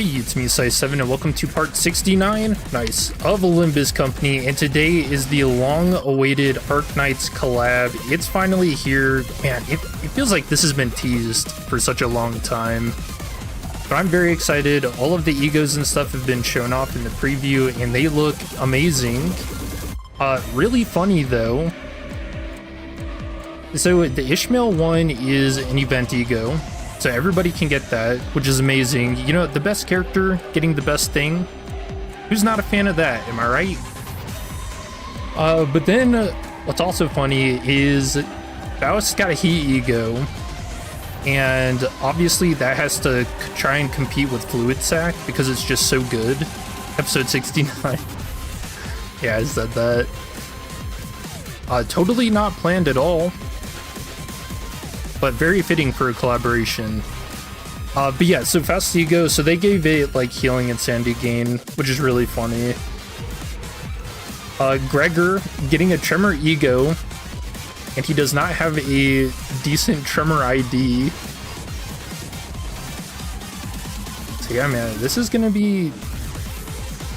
Hey, it's me, Size7, and welcome to part 69, nice, of Limbus Company, and today is the long-awaited Arknights collab. It's finally here. Man, it feels like this has been teased for such a long time. But I'm very excited. All of the egos and stuff have been shown off in the preview, and they look amazing. Really funny, though. So, the Ishmael one is an event ego. So everybody can get that, which is amazing. You know, the best character getting the best thing. Who's not a fan of that? Am I right? But then what's also funny is Faust's got a heat ego, and obviously that has to try and compete with Fluid Sack because it's just so good. Episode 69. Yeah, I said that. Totally not planned at all, but very fitting for a collaboration. But yeah, so Fast Ego, so they gave it like healing and sandy gain, which is really funny. Gregor getting a Tremor Ego, and he does not have a decent Tremor ID. So yeah, man, this is gonna be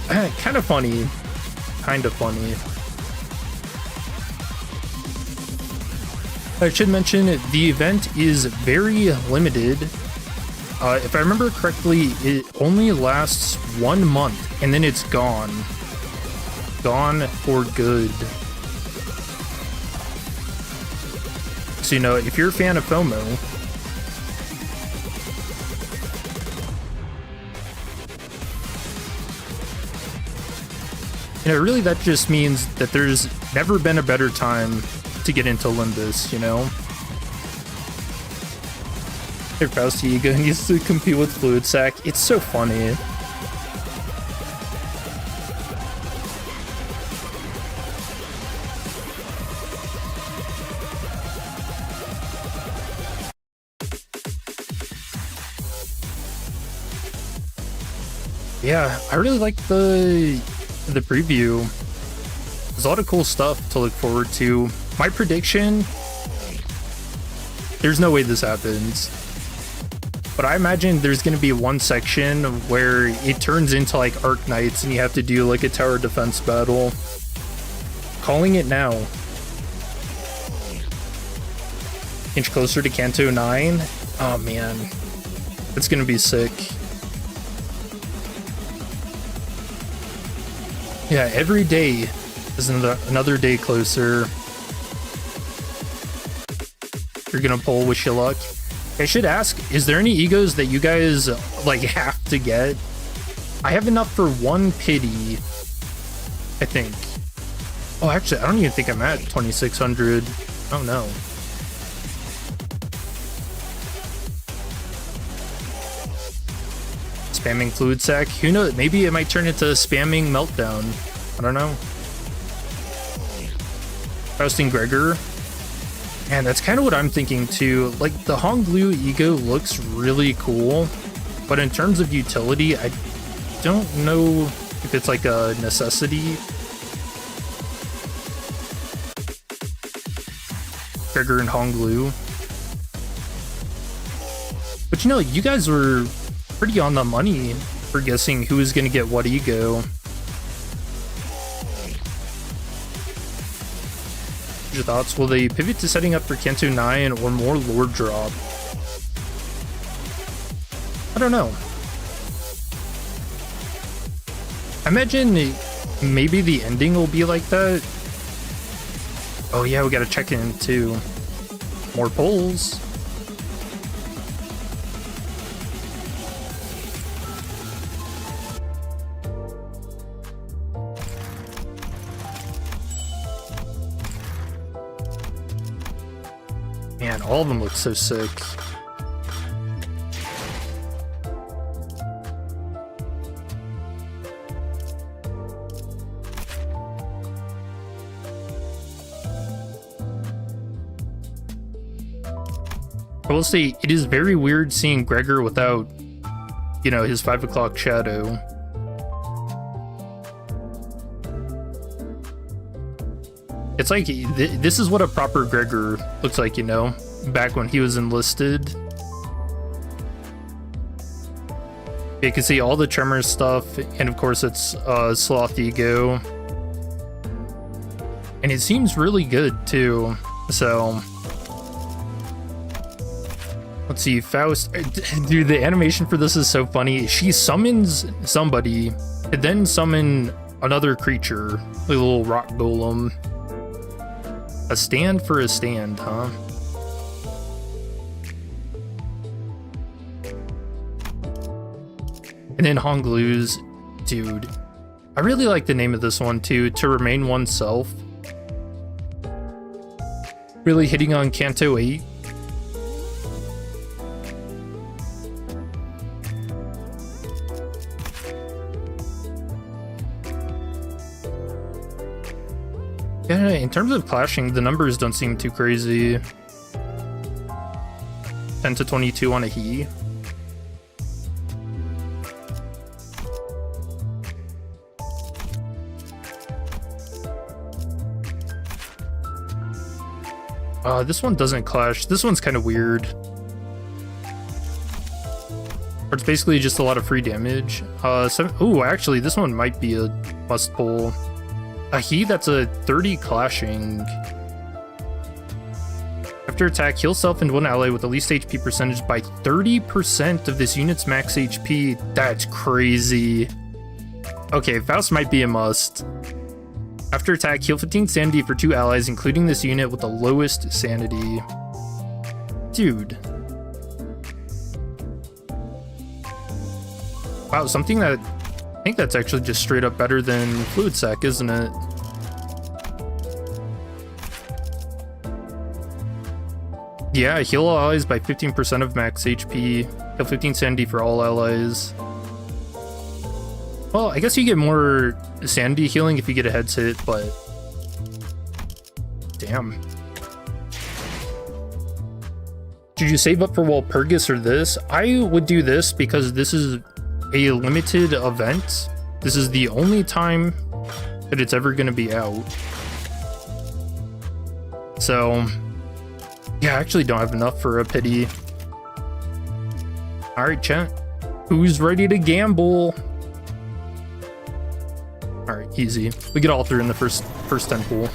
kind of funny. Kind of funny. I should mention the event is very limited. If I remember correctly, it only lasts 1 month and then it's gone. Gone for good. So, you know, if you're a fan of FOMO, you know, really that just means that there's never been a better time to get into Limbus, you know? Their Faust Ego needs to compete with Fluid Sack. It's so funny. Yeah, I really like the preview. There's a lot of cool stuff to look forward to. My prediction, there's no way this happens, but I imagine there's going to be one section where it turns into like Arknights and you have to do like a tower defense battle. Calling it now. Inch closer to Kanto 9. Oh man, it's going to be sick. Yeah, every day is another day closer. You're gonna pull, wish you luck. I should ask, is there any egos that you guys like have to get? I have enough for one pity, I think. Oh, actually, I don't even think I'm at 2600. Oh no. Spamming Fluid Sack. Who knows? Maybe it might turn into spamming Meltdown. I don't know. Fausting Gregor. And that's kind of what I'm thinking too. Like, the Honglu ego looks really cool, but in terms of utility, I don't know if it's like a necessity. Gregor and Honglu. But you know, you guys were pretty on the money for guessing who is going to get what ego. Your thoughts? Will they pivot to setting up for Kanto 9 or more lore drop? I don't know. I imagine maybe the ending will be like that. Oh yeah, we gotta check in too. More polls. Man, all of them look so sick. I will say, it is very weird seeing Gregor without, you know, his 5 o'clock shadow. It's like, this is what a proper Gregor looks like, you know, back when he was enlisted. You can see all the Tremor stuff, and of course it's Sloth Ego. And it seems really good too, so... Let's see, Faust... Dude, the animation for this is so funny. She summons somebody, and then summon another creature, like a little rock golem. A stand for a stand, huh? And then Honglu's, dude. I really like the name of this one too, To Remain Oneself. Really hitting on Canto 8. Yeah, in terms of clashing, the numbers don't seem too crazy. 10 to 22 on a he. This one doesn't clash. This one's kind of weird. Or it's basically just a lot of free damage. Oh, actually, this one might be a must pull. A he, that's a 30 clashing. After attack, heal self and one ally with the least HP percentage by 30% of this unit's max HP. That's crazy. Okay, Faust might be a must. After attack, heal 15 sanity for 2 allies, including this unit with the lowest sanity. Dude. Wow, something that... I think that's actually just straight up better than Fluid Sac, isn't it? Yeah, heal all allies by 15% of max HP. Heal 15 sanity for all allies. Well, I guess you get more sanity healing if you get a heads hit, but... Damn. Should you save up for Walpurgis or this? I would do this because this is a limited event. This is the only time that it's ever going to be out. So, yeah, I actually don't have enough for a pity. Alright, chat. Who's ready to gamble? Alright, easy. We get all through in the first 10 pool.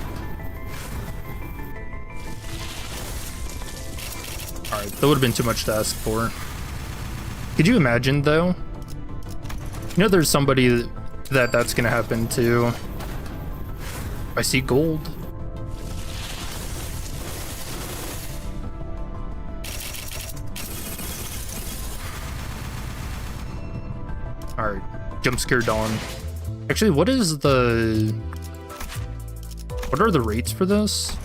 Alright, that would have been too much to ask for. Could you imagine, though? You know there's somebody that's gonna happen to. I see gold. Alright, jump scare dawn. Actually, what are the rates for this?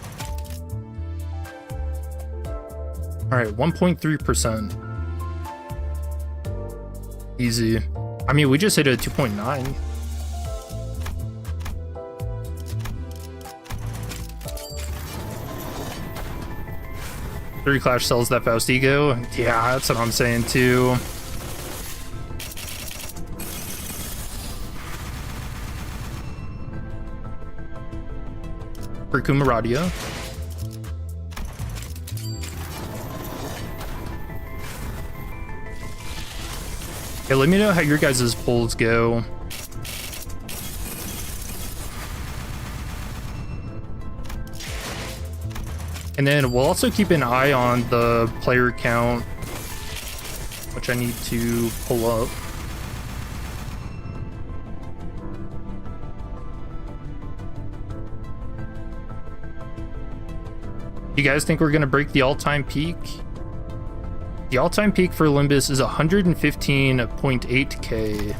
Alright, 1.3%. Easy. I mean, we just hit a 2.9. Three clash sells that Faust Ego. Yeah, that's what I'm saying too. For Kumaradia. Okay, let me know how your guys' pulls go. And then we'll also keep an eye on the player count, which I need to pull up. You guys think we're gonna break the all-time peak? The all-time peak for Limbus is 115.8k.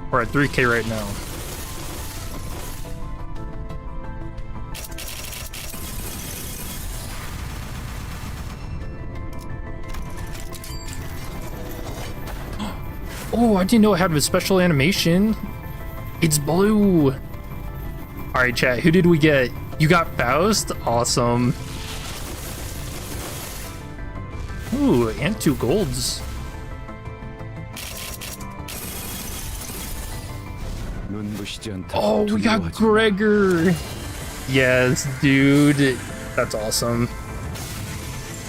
We're at 3k right now. Oh, I didn't know it had a special animation. It's blue. All right, chat, who did we get? You got Faust? Awesome. Ooh, and 2 golds. Oh, we got Gregor. Yes, dude. That's awesome.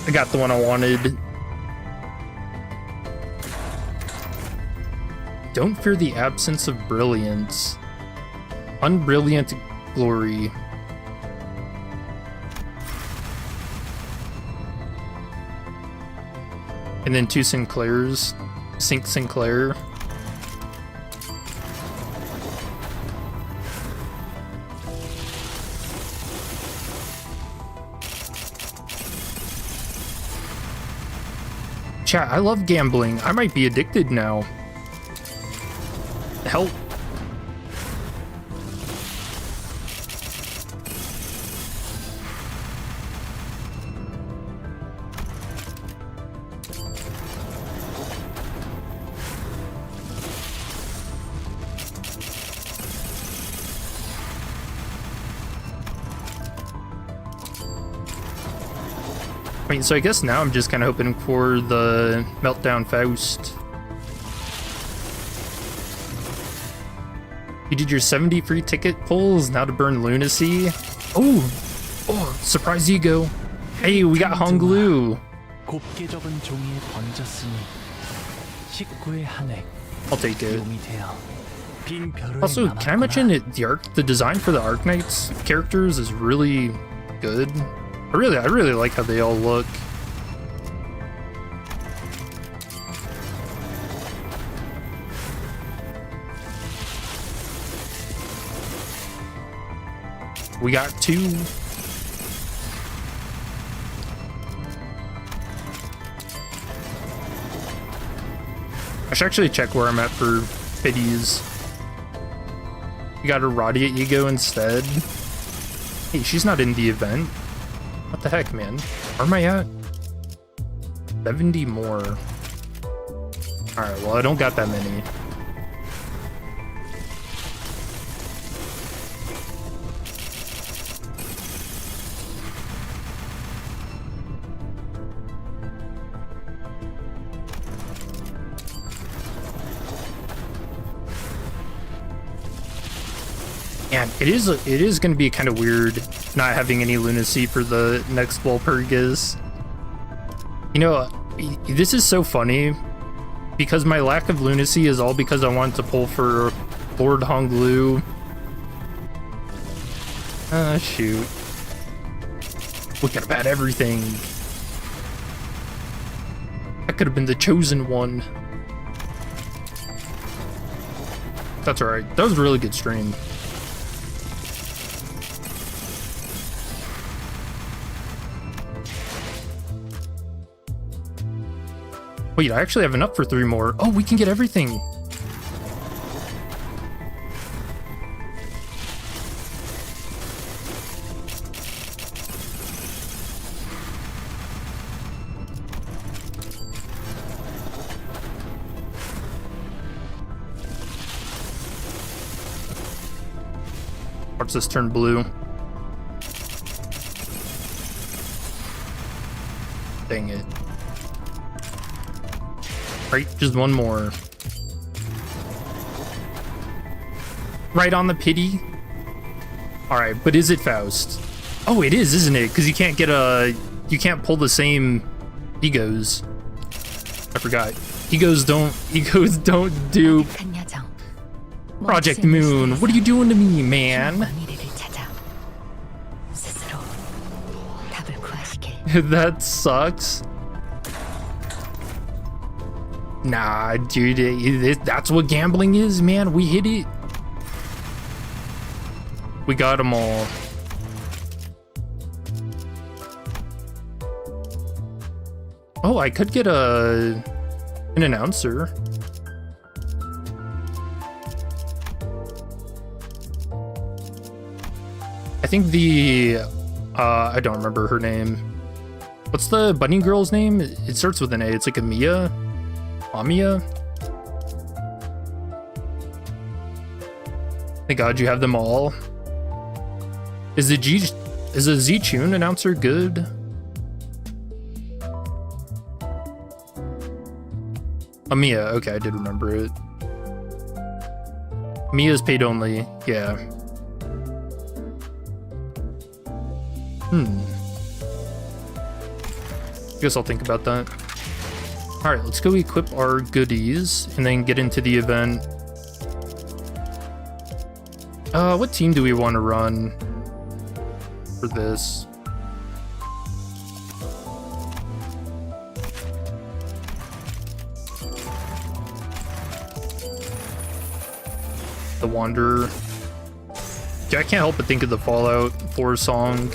I got the one I wanted. Don't fear the absence of brilliance. Unbrilliant glory. And then 2 Sinclairs. Sinclair. Chat, I love gambling. I might be addicted now. Help. I mean, so I guess now I'm just kind of hoping for the Meltdown Faust. You did your 70 free ticket pulls, now to burn lunacy. Oh, surprise ego. Hey, we got Honglu. I'll take it. Also, can I mention it? The design for the Arknights characters is really good. I really like how they all look. We got 2. I should actually check where I'm at for pities. We got a Radia Ego instead. Hey, she's not in the event. What the heck, man? Where am I at? 70 more. Alright, well, I don't got that many. And it is going to be kind of weird not having any lunacy for the next Walpurgis. You know, this is so funny because my lack of lunacy is all because I wanted to pull for Lord Honglu. Shoot. We could have had everything. That could have been the chosen one. That's alright. That was a really good stream. Wait, I actually have enough for 3 more. Oh, we can get everything. Watch this turn blue. Dang it. Right, just 1 more. Right on the pity. Alright, but is it Faust? Oh, it is, isn't it? Because you can't get you can't pull the same egos. I forgot. Egos don't do Project Moon. What are you doing to me, man? That sucks. Nah, dude, that's what gambling is, man. We hit it. We got them all. Oh, I could get an announcer. I think I don't remember her name. What's the bunny girl's name? It starts with an A. It's like Amia. Amia? Thank God you have them all. Is the Z-Tune announcer good? Amia, okay, I did remember it. Mia's paid only, yeah. Guess I'll think about that. All right, let's go equip our goodies and then get into the event. What team do we want to run for this? The Wanderer. Yeah, I can't help but think of the Fallout 4 song.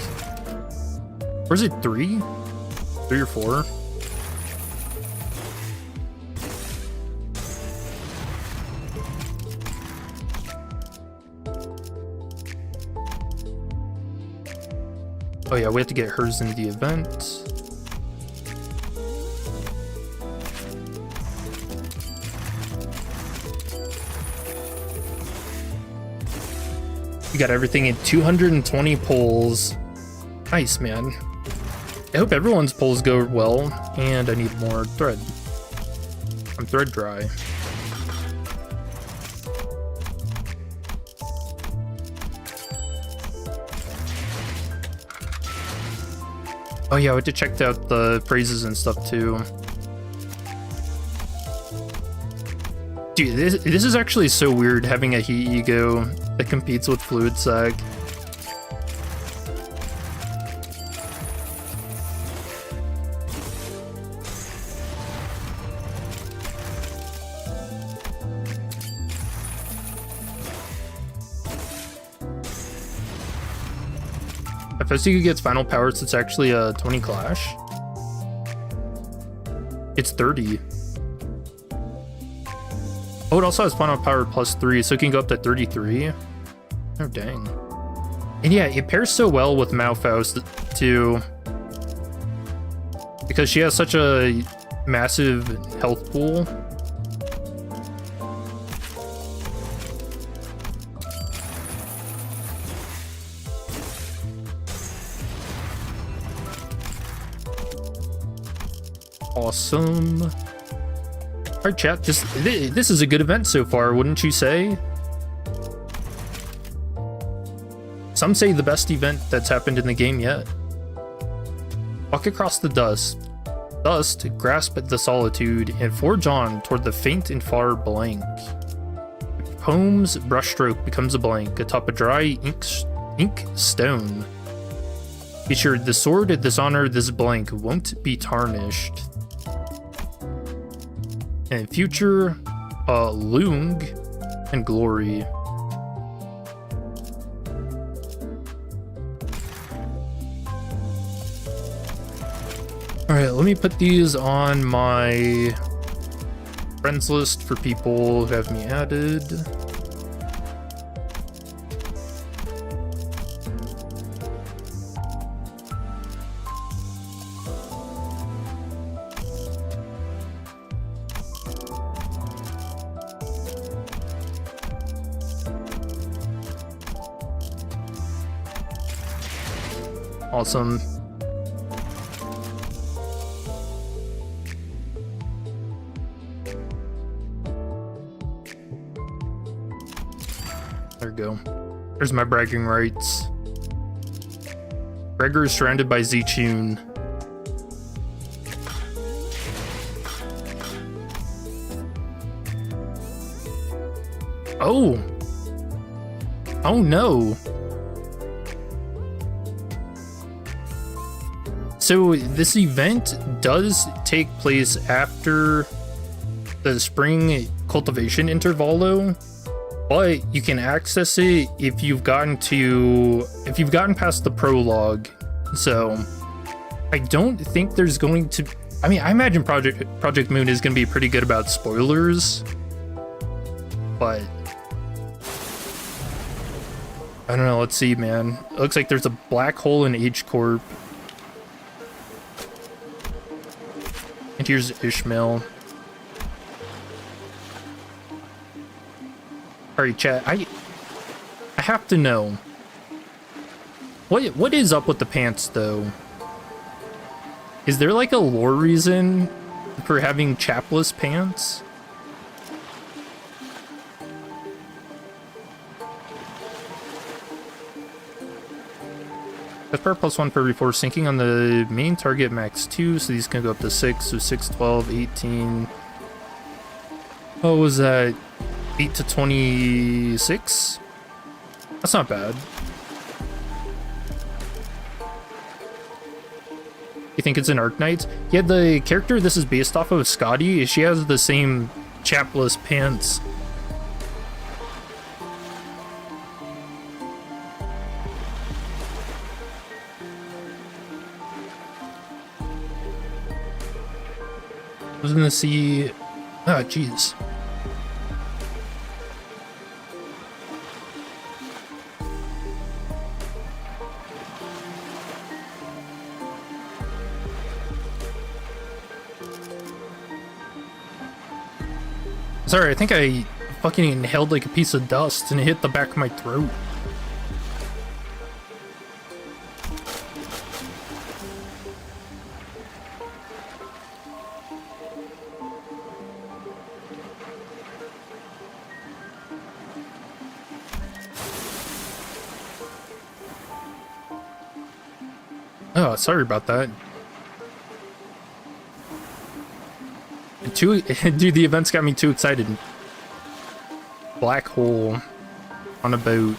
Or is it 3? 3 or 4? Oh yeah, we have to get hers in the event. We got everything in 220 pulls. Nice, man. I hope everyone's pulls go well, and I need more thread. I'm thread dry. Oh yeah, I had to check out the phrases and stuff too. Dude, this is actually so weird having a heat ego that competes with fluid sag. If Festiga gets final powers, it's actually a 20 clash. It's 30. Oh, it also has final power plus 3, so it can go up to 33. Oh, dang. And yeah, it pairs so well with Malfaust, too. Because she has such a massive health pool. Awesome. Alright, chat, this is a good event so far, wouldn't you say? Some say the best event that's happened in the game yet. Walk across the dust. Dust, grasp at the solitude, and forge on toward the faint and far blank. Poem's brushstroke becomes a blank atop a dry ink stone. Be sure the sword at this honor, this blank won't be tarnished. And future, Lung, and glory. Alright, let me put these on my friends list for people who have me added. Awesome. There we go. There's my bragging rights. Gregor is surrounded by Z-Tune. Oh! Oh no! So this event does take place after the spring cultivation intervalo, but you can access it if you've gotten past the prologue. So I don't think there's going to, I mean, I imagine Project Moon is going to be pretty good about spoilers, but I don't know. Let's see, man. It looks like there's a black hole in H Corp. And here's Ishmael. Alright, chat, I have to know. What is up with the pants, though? Is there like a lore reason for having chapless pants? Death power +1 for every 4, sinking on the main target max 2, so these can go up to 6, so 6, 12, 18. What was that? 8 to 26? That's not bad. You think it's an Arknights? Yeah, the character this is based off of, Scotty, she has the same chapless pants. I was gonna see... Ah, jeez. Sorry, I think I fucking inhaled like a piece of dust and it hit the back of my throat. Oh, sorry about that. Dude, the events got me too excited. Black hole on a boat.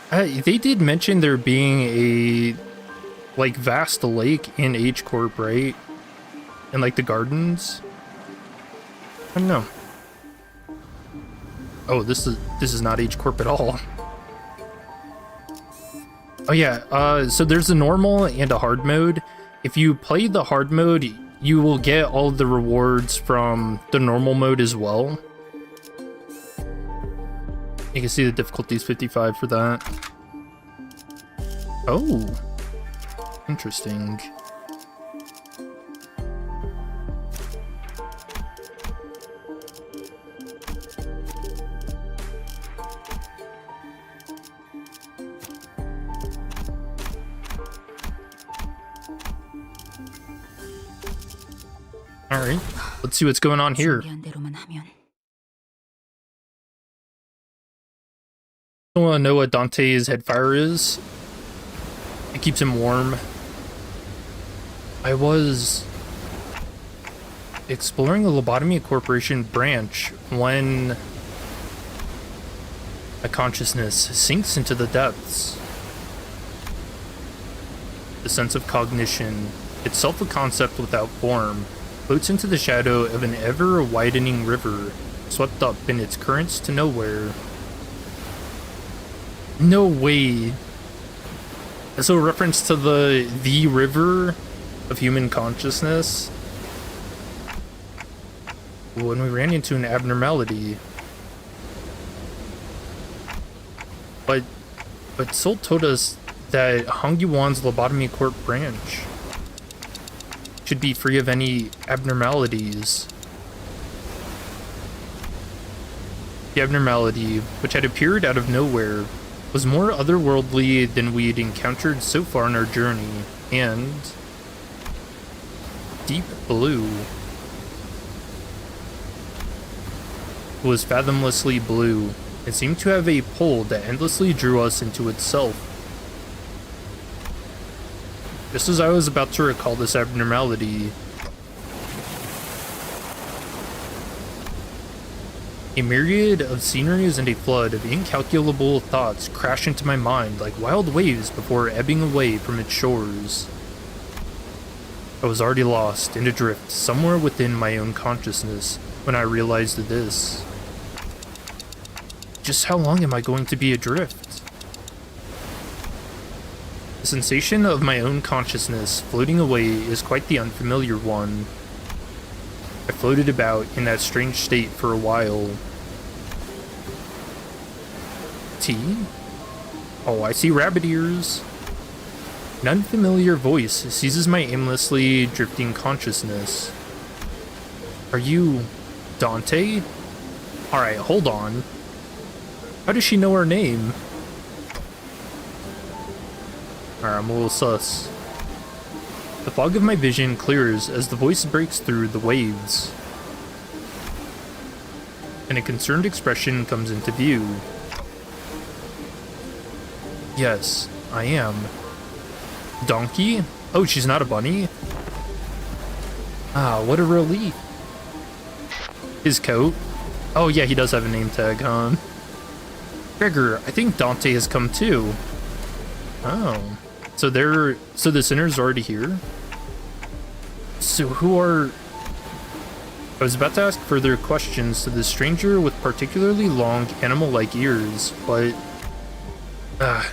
They did mention there being a like vast lake in H Corp, right? And like the gardens. I don't know. Oh, this is not H Corp at all. Oh yeah, so there's a normal and a hard mode. If you play the hard mode, you will get all the rewards from the normal mode as well. You can see the difficulty is 55 for that. Oh, interesting. All right, let's see what's going on here. I want to know what Dante's headfire is. It keeps him warm. I was exploring the Lobotomy Corporation branch when my consciousness sinks into the depths. The sense of cognition, itself a concept without form, floats into the shadow of an ever-widening river, swept up in its currents to nowhere. No way. So a reference to the river of human consciousness. When we ran into an abnormality. But Sol told us that Hong Yuan's Lobotomy Corp branch should be free of any abnormalities. The abnormality, which had appeared out of nowhere, was more otherworldly than we'd encountered so far in our journey, and deep blue. It was fathomlessly blue. It seemed to have a pull that endlessly drew us into itself. Just as I was about to recall this abnormality, a myriad of sceneries and a flood of incalculable thoughts crashed into my mind like wild waves before ebbing away from its shores. I was already lost and adrift somewhere within my own consciousness when I realized this. Just how long am I going to be adrift? The sensation of my own consciousness floating away is quite the unfamiliar one. I floated about in that strange state for a while. Tea? Oh, I see rabbit ears. An unfamiliar voice seizes my aimlessly drifting consciousness. Are you Dante? Alright, hold on. How does she know her name? Alright, I'm a little sus. The fog of my vision clears as the voice breaks through the waves, and a concerned expression comes into view. Yes, I am. Donkey? Oh, she's not a bunny? Ah, what a relief. His coat? Oh yeah, he does have a name tag, huh? Gregor, I think Dante has come too. Oh. So the sinner's already here? So who are... I was about to ask further questions to this stranger with particularly long animal-like ears, but... I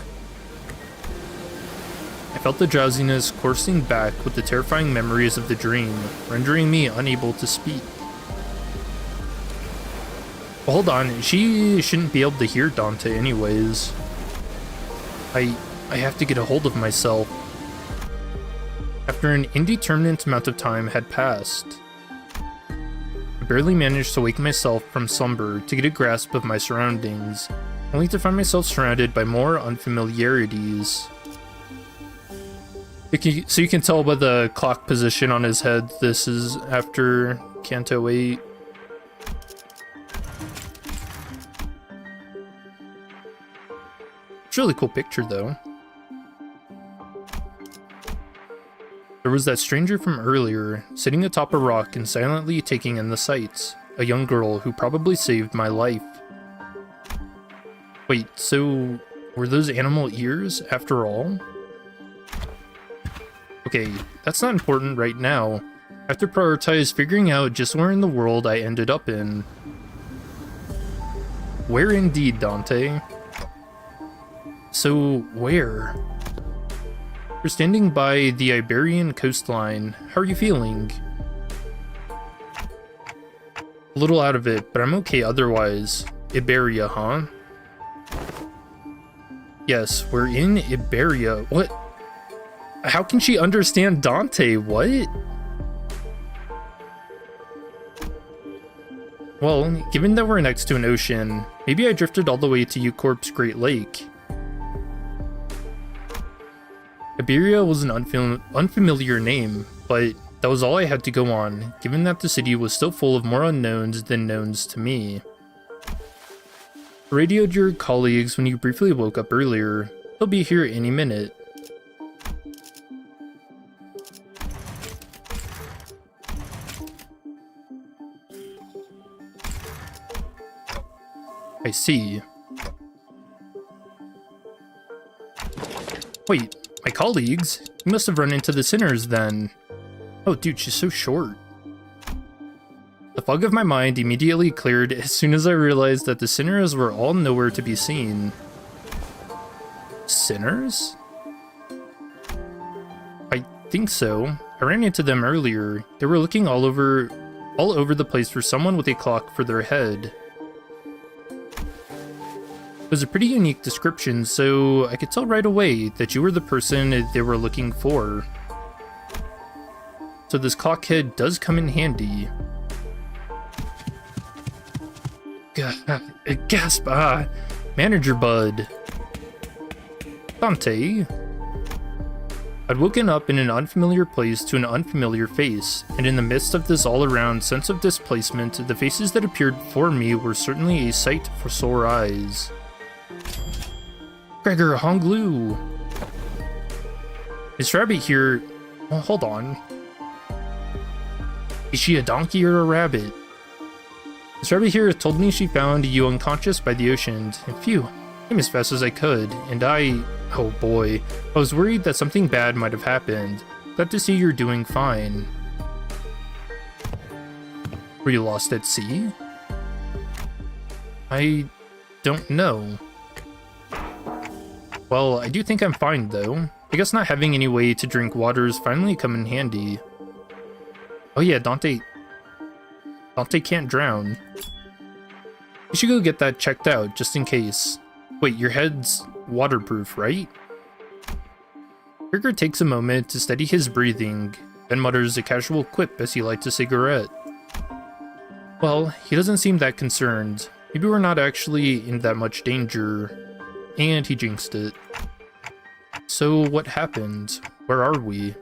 felt the drowsiness coursing back with the terrifying memories of the dream, rendering me unable to speak. Well, hold on, she shouldn't be able to hear Dante anyways. I have to get a hold of myself. After an indeterminate amount of time had passed, I barely managed to wake myself from slumber to get a grasp of my surroundings, only to find myself surrounded by more unfamiliarities. So you can tell by the clock position on his head, this is after Canto 8. It's a really cool picture, though. There was that stranger from earlier, sitting atop a rock and silently taking in the sights. A young girl who probably saved my life. Wait, so were those animal ears after all? Okay, that's not important right now. I have to prioritize figuring out just where in the world I ended up in. Where indeed, Dante? So, where? You're standing by the Iberian coastline. How are you feeling? A little out of it, but I'm okay otherwise. Iberia, huh? Yes, we're in Iberia. What? How can she understand Dante? What? Well, given that we're next to an ocean, maybe I drifted all the way to Eucorp's Great Lake. Iberia was an unfamiliar name, but that was all I had to go on, given that the city was still full of more unknowns than knowns to me. I radioed your colleagues when you briefly woke up earlier. They'll be here any minute. I see. Wait, my colleagues? You must have run into the sinners then. Oh dude, she's so short. The fog of my mind immediately cleared as soon as I realized that the sinners were all nowhere to be seen. Sinners? I think so. I ran into them earlier. They were looking all over the place for someone with a clock for their head. It was a pretty unique description, so I could tell right away that you were the person they were looking for. So this clock head does come in handy. Gasp! Manager bud. Dante. I'd woken up in an unfamiliar place to an unfamiliar face, and in the midst of this all-around sense of displacement, the faces that appeared before me were certainly a sight for sore eyes. Gregor Honglu! Is Rabbit here? Well, hold on. Is she a donkey or a rabbit? This rabbit here told me she found you unconscious by the ocean, and phew, I came as fast as I could, and oh boy, I was worried that something bad might have happened. Glad to see you're doing fine. Were you lost at sea? I don't know. Well, I do think I'm fine though. I guess not having any way to drink water's finally come in handy. Oh yeah, Dante can't drown. You should go get that checked out, just in case. Wait, your head's waterproof, right? Gregor takes a moment to steady his breathing, then mutters a casual quip as he lights a cigarette. Well, he doesn't seem that concerned. Maybe we're not actually in that much danger. And he jinxed it. So what happened? Where are we?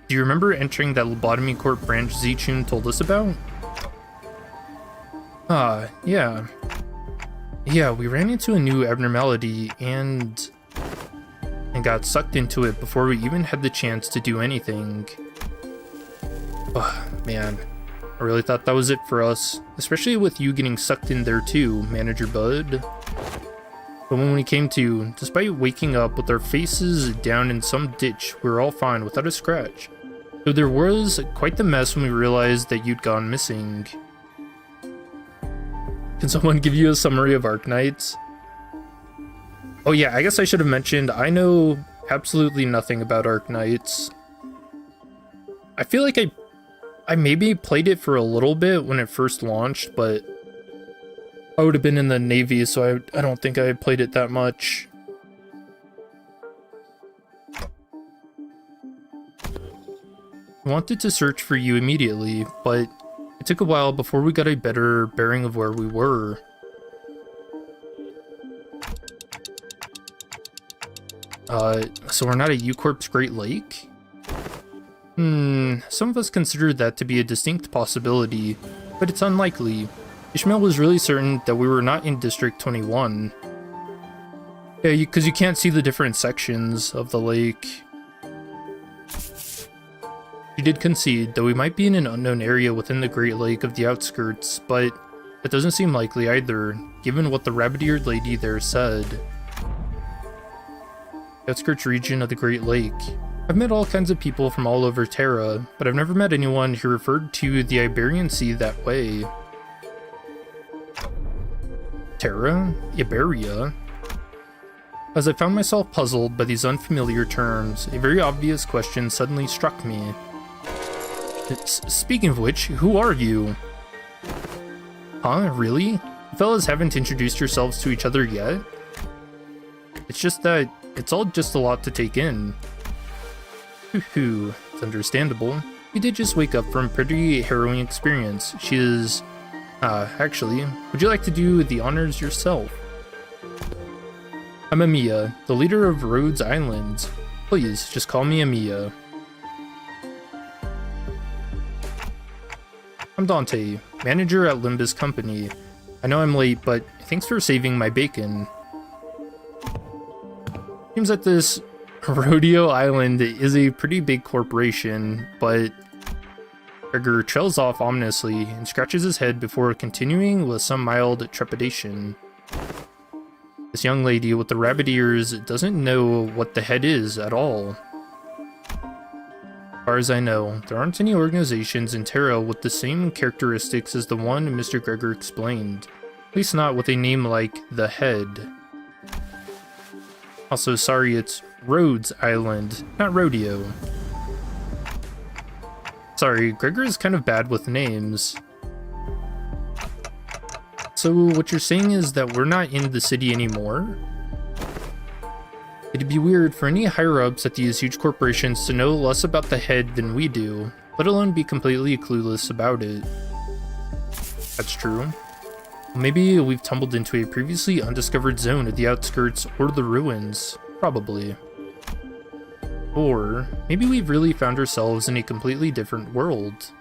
Do you remember entering that Lobotomy Corp branch Zichun told us about? Yeah. Yeah, we ran into a new abnormality, and... and got sucked into it before we even had the chance to do anything. Oh, man. I really thought that was it for us, especially with you getting sucked in there too, Manager Bud. But when we came to, despite waking up with our faces down in some ditch, we were all fine without a scratch. Though there was quite the mess when we realized that you'd gone missing. Can someone give you a summary of Arknights? Oh yeah, I guess I should have mentioned, I know absolutely nothing about Arknights. I feel like I maybe played it for a little bit when it first launched, but I would have been in the Navy, so I don't think I played it that much. I wanted to search for you immediately, but it took a while before we got a better bearing of where we were. So we're not at U-Corp's Great Lake? Some of us considered that to be a distinct possibility, but it's unlikely. Ishmael was really certain that we were not in District 21. Yeah, because you can't see the different sections of the lake. She did concede, though we might be in an unknown area within the Great Lake of the outskirts, but it doesn't seem likely either, given what the rabbit-eared lady there said. The outskirts region of the Great Lake. I've met all kinds of people from all over Terra, but I've never met anyone who referred to the Iberian Sea that way. Terra? Iberia? As I found myself puzzled by these unfamiliar terms, a very obvious question suddenly struck me. Speaking of which, who are you? Huh? Really? You fellas haven't introduced yourselves to each other yet? It's just that it's all just a lot to take in. Hoo-hoo, it's understandable. You did just wake up from a pretty harrowing experience. She is... actually, would you like to do the honors yourself? I'm Amiya, the leader of Rhodes Island. Please, just call me Amiya. I'm Dante, manager at Limbus Company. I know I'm late, but thanks for saving my bacon. Seems that this Rodeo Island is a pretty big corporation, but Gregor trails off ominously and scratches his head before continuing with some mild trepidation. This young lady with the rabbit ears doesn't know what the head is at all. As far as I know, there aren't any organizations in Terra with the same characteristics as the one Mr. Gregor explained. At least not with a name like the Head. Also, sorry, it's Rhodes Island, not Rodeo. Sorry, Gregor is kind of bad with names. So what you're saying is that we're not in the city anymore? It'd be weird for any higher-ups at these huge corporations to know less about the Head than we do, let alone be completely clueless about it. That's true. Maybe we've tumbled into a previously undiscovered zone at the outskirts or the ruins. Probably. Or maybe we've really found ourselves in a completely different world.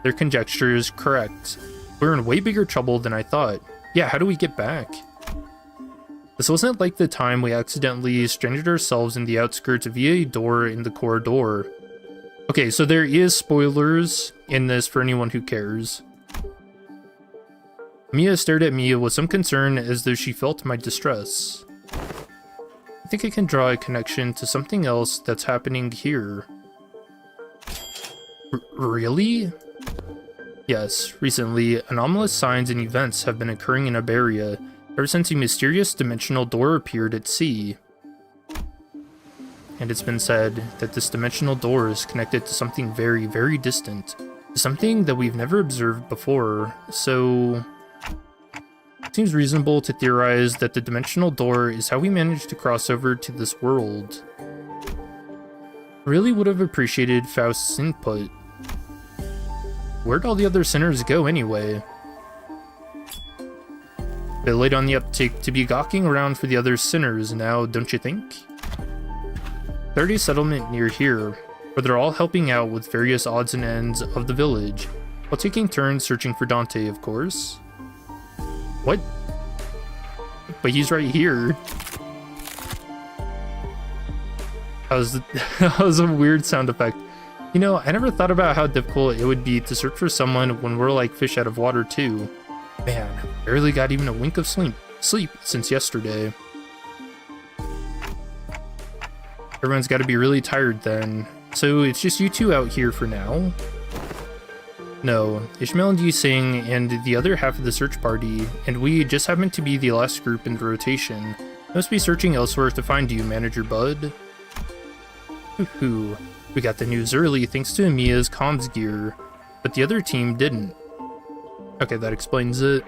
Their conjecture is correct. We're in way bigger trouble than I thought. Yeah, how do we get back? This wasn't like the time we accidentally stranded ourselves in the outskirts via a door in the corridor. Okay, so there is spoilers in this for anyone who cares. Mia stared at me with some concern as though she felt my distress. I think I can draw a connection to something else that's happening here. Really? Yes, recently, anomalous signs and events have been occurring in Iberia ever since a mysterious dimensional door appeared at sea. And it's been said that this dimensional door is connected to something very, very distant. Something that we've never observed before, so... It seems reasonable to theorize that the dimensional door is how we managed to cross over to this world. I really would have appreciated Faust's input. Where'd all the other sinners go anyway? Bit late on the uptick to be gawking around for the other sinners now, don't you think? There's a settlement near here, where they're all helping out with various odds and ends of the village, while taking turns searching for Dante, of course. What? But he's right here. That was a weird sound effect. You know, I never thought about how difficult it would be to search for someone when we're like fish out of water too. Man, barely got even a wink of sleep since yesterday. Everyone's got to be really tired then. So it's just you two out here for now? No, Ishmael and Yusing and the other half of the search party, and we just happen to be the last group in the rotation. Must be searching elsewhere to find you, Manager Bud. Hoo-hoo. We got the news early thanks to Amiya's comms gear, but the other team didn't. Okay, that explains it.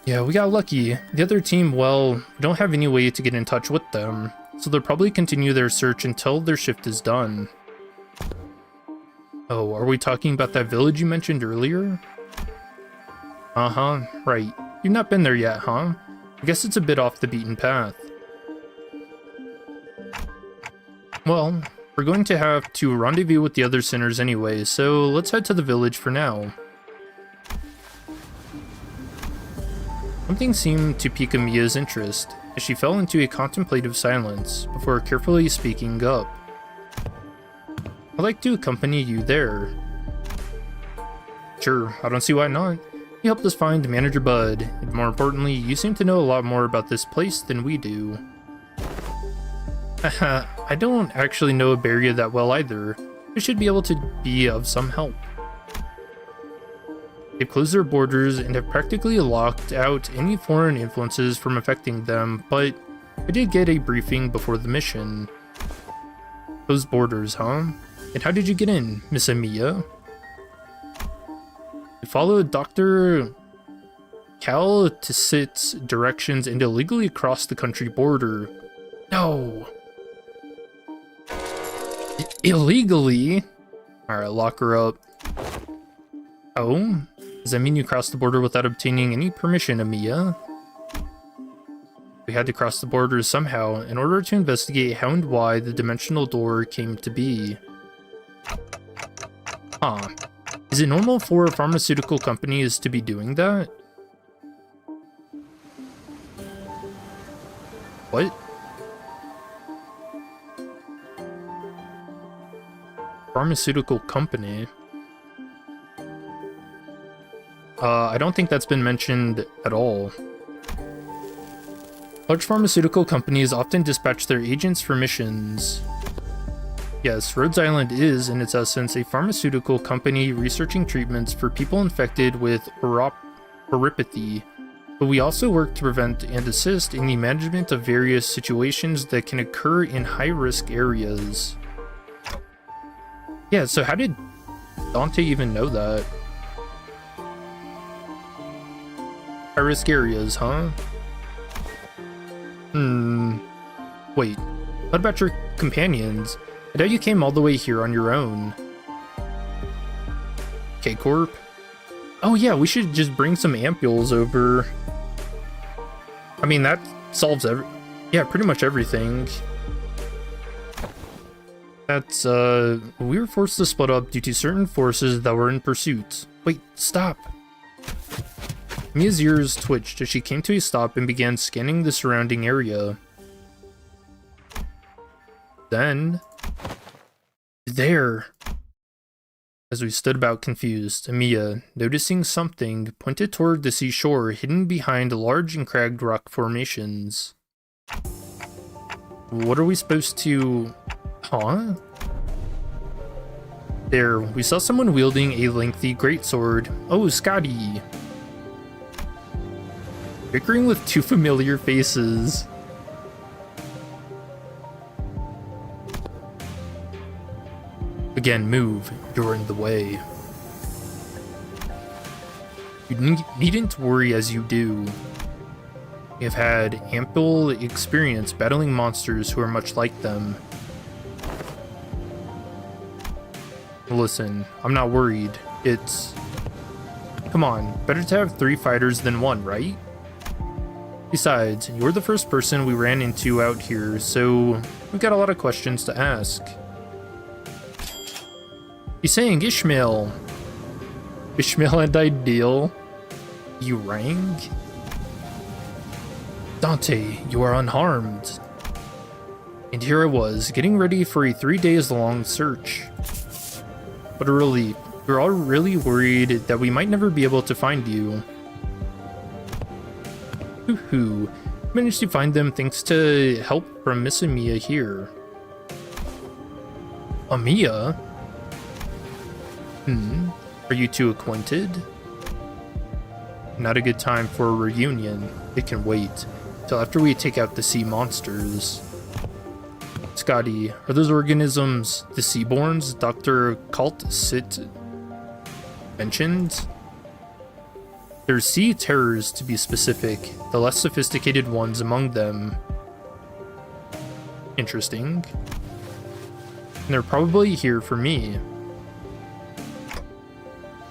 Yeah, we got lucky. The other team, well, we don't have any way to get in touch with them, so they'll probably continue their search until their shift is done. Oh, are we talking about that village you mentioned earlier? Uh-huh, right. You've not been there yet, huh? I guess it's a bit off the beaten path. Well, we're going to have to rendezvous with the other sinners anyway, so let's head to the village for now. Something seemed to pique Amiya's interest, as she fell into a contemplative silence before carefully speaking up. I'd like to accompany you there. Sure, I don't see why not. You helped us find Manager Bud, and more importantly, you seem to know a lot more about this place than we do. Haha, I don't actually know Iberia that well either. We should be able to be of some help. They've closed their borders and have practically locked out any foreign influences from affecting them, but I did get a briefing before the mission. Those borders, huh? And how did you get in, Miss Amiya? We followed Dr. Caltisit's directions and illegally crossed the country border. No! Illegally? Alright, lock her up. Oh? Does that mean you crossed the border without obtaining any permission, Amiya? We had to cross the border somehow in order to investigate how and why the dimensional door came to be. Huh. Is it normal for pharmaceutical companies to be doing that? What? Pharmaceutical company? I don't think that's been mentioned at all. Large pharmaceutical companies often dispatch their agents for missions. Yes, Rhodes Island is, in its essence, a pharmaceutical company researching treatments for people infected with oropathy, but we also work to prevent and assist in the management of various situations that can occur in high-risk areas. Yeah, so how did Dante even know that? High-risk areas, huh? Wait, what about your companions? I doubt you came all the way here on your own. K-Corp? Oh yeah, we should just bring some ampules over. I mean, that solves pretty much everything. That's, we were forced to split up due to certain forces that were in pursuit. Wait, stop! Mia's ears twitched as she came to a stop and began scanning the surrounding area. Then... there! As we stood about confused, Amiya, noticing something, pointed toward the seashore hidden behind large and cragged rock formations. What are we supposed to... huh? There, we saw someone wielding a lengthy greatsword. Oh, Scotty! Bickering with two familiar faces. Again, move. You're in the way. You needn't worry as you do. We have had ample experience battling monsters who are much like them. Listen, I'm not worried. It's... come on, better to have 3 fighters than 1, right? Besides, you're the first person we ran into out here, so we've got a lot of questions to ask. He's saying Ishmael. Ishmael and Ideal. You rang? Dante, you are unharmed. And here I was, getting ready for a 3 days long search. What a relief. We were all really worried that we might never be able to find you. Hoo-hoo. Managed to find them thanks to help from Miss Amiya here. Amiya? Are you two acquainted? Not a good time for a reunion. It can wait till after we take out the sea monsters. Scotty, are those organisms the Seaborns Dr. Kalt Sit mentioned? They're sea terrors, to be specific, the less sophisticated ones among them. Interesting. And they're probably here for me.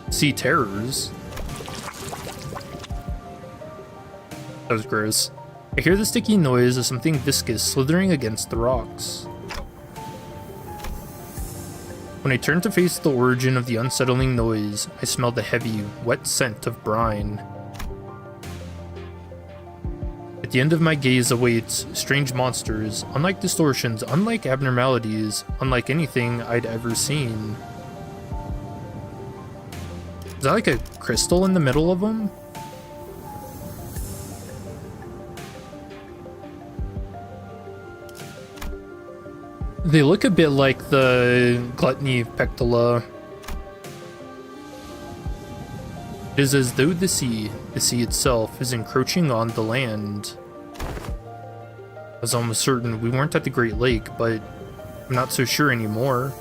Sea terrors? That was gross. I hear the sticky noise of something viscous slithering against the rocks. When I turned to face the origin of the unsettling noise, I smelled the heavy, wet scent of brine. At the end of my gaze awaits strange monsters, unlike distortions, unlike abnormalities, unlike anything I'd ever seen. Is that like a crystal in the middle of them? They look a bit like the Gluttony Pectola. It is as though the sea itself, is encroaching on the land. I was almost certain we weren't at the Great Lake, but I'm not so sure anymore.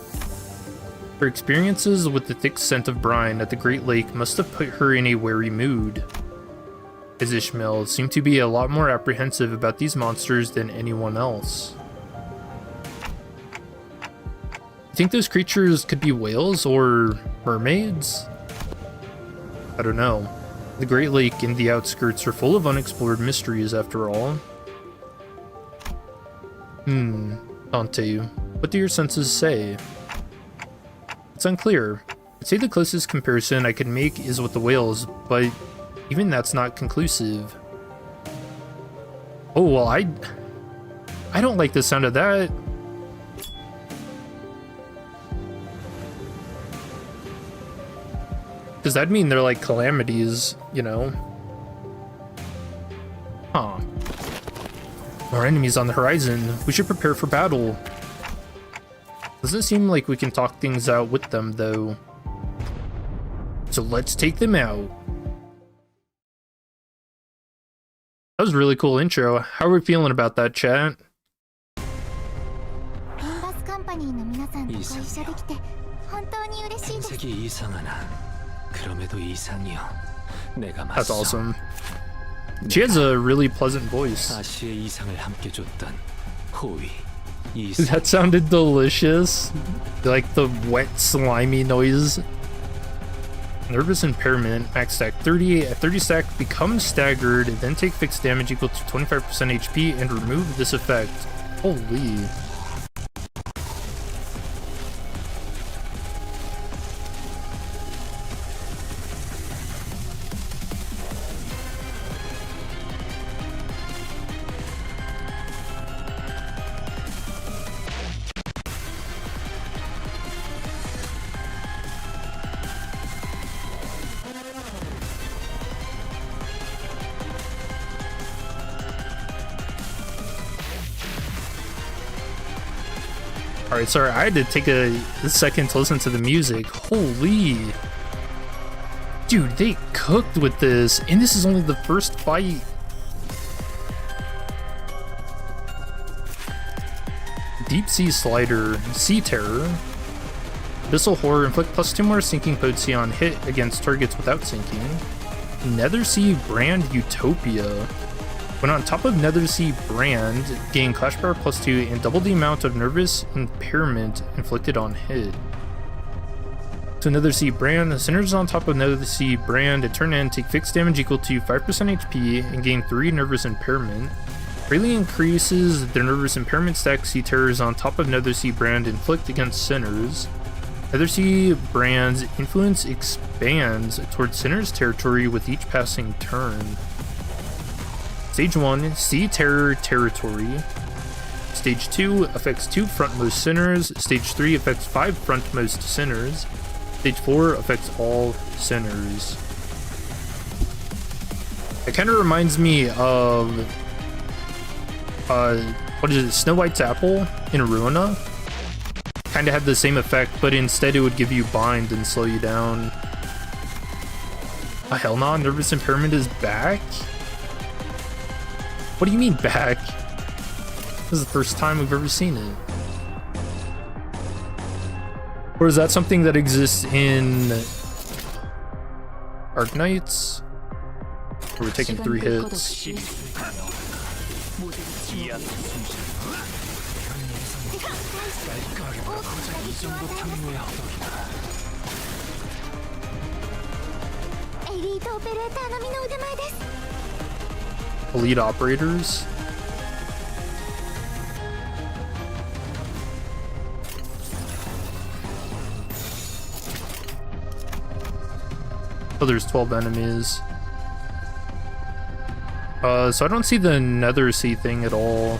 Her experiences with the thick scent of brine at the Great Lake must have put her in a wary mood. As Ishmael seemed to be a lot more apprehensive about these monsters than anyone else. I think those creatures could be whales or mermaids? I don't know. The Great Lake and the outskirts are full of unexplored mysteries after all. Dante, what do your senses say? It's unclear. I'd say the closest comparison I could make is with the whales, but even that's not conclusive. Oh, well, I don't like the sound of that. Does that mean they're like calamities, you know? Huh. More enemies on the horizon. We should prepare for battle. Doesn't seem like we can talk things out with them, though. So let's take them out. That was a really cool intro. How are we feeling about that, chat? That's awesome. She has a really pleasant voice. That sounded delicious. Like the wet, slimy noise. Nervous impairment, max stack 30. At 30 stack, become staggered, then take fixed damage equal to 25% HP and remove this effect. Holy. Alright, sorry, I had to take a second to listen to the music. Holy. Dude, they cooked with this, and this is only the first fight. Deep Sea Slider, Sea Terror. Abyssal Horror, inflict +2 more sinking potency on hit against targets without sinking. Nethersea Brand Utopia. When on top of Nethersea Brand, gain Clash Power +2 and double the amount of nervous impairment inflicted on hit. So Nethersea Brand, the centers on top of Nethersea Brand at turn end take fixed damage equal to 5% HP and gain 3 nervous impairment. Greatly increases their nervous impairment stack. Sea Terrors on top of Nethersea Brand inflict against sinners. Nethersea Brand's influence expands towards sinners' territory with each passing turn. Stage 1, Sea Terror Territory. Stage 2 affects 2 frontmost sinners. Stage 3 affects 5 frontmost sinners. Stage 4 affects all sinners. It kind of reminds me of what is it, Snow White's apple in Ruina? Kind of had the same effect, but instead it would give you bind and slow you down. Oh, hell no, nervous impairment is back? What do you mean back? This is the first time we've ever seen it. Or is that something that exists in Arknights? Where we're taking 3 hits. Elite operators? Oh, there's 12 enemies. So I don't see the Nether Sea thing at all.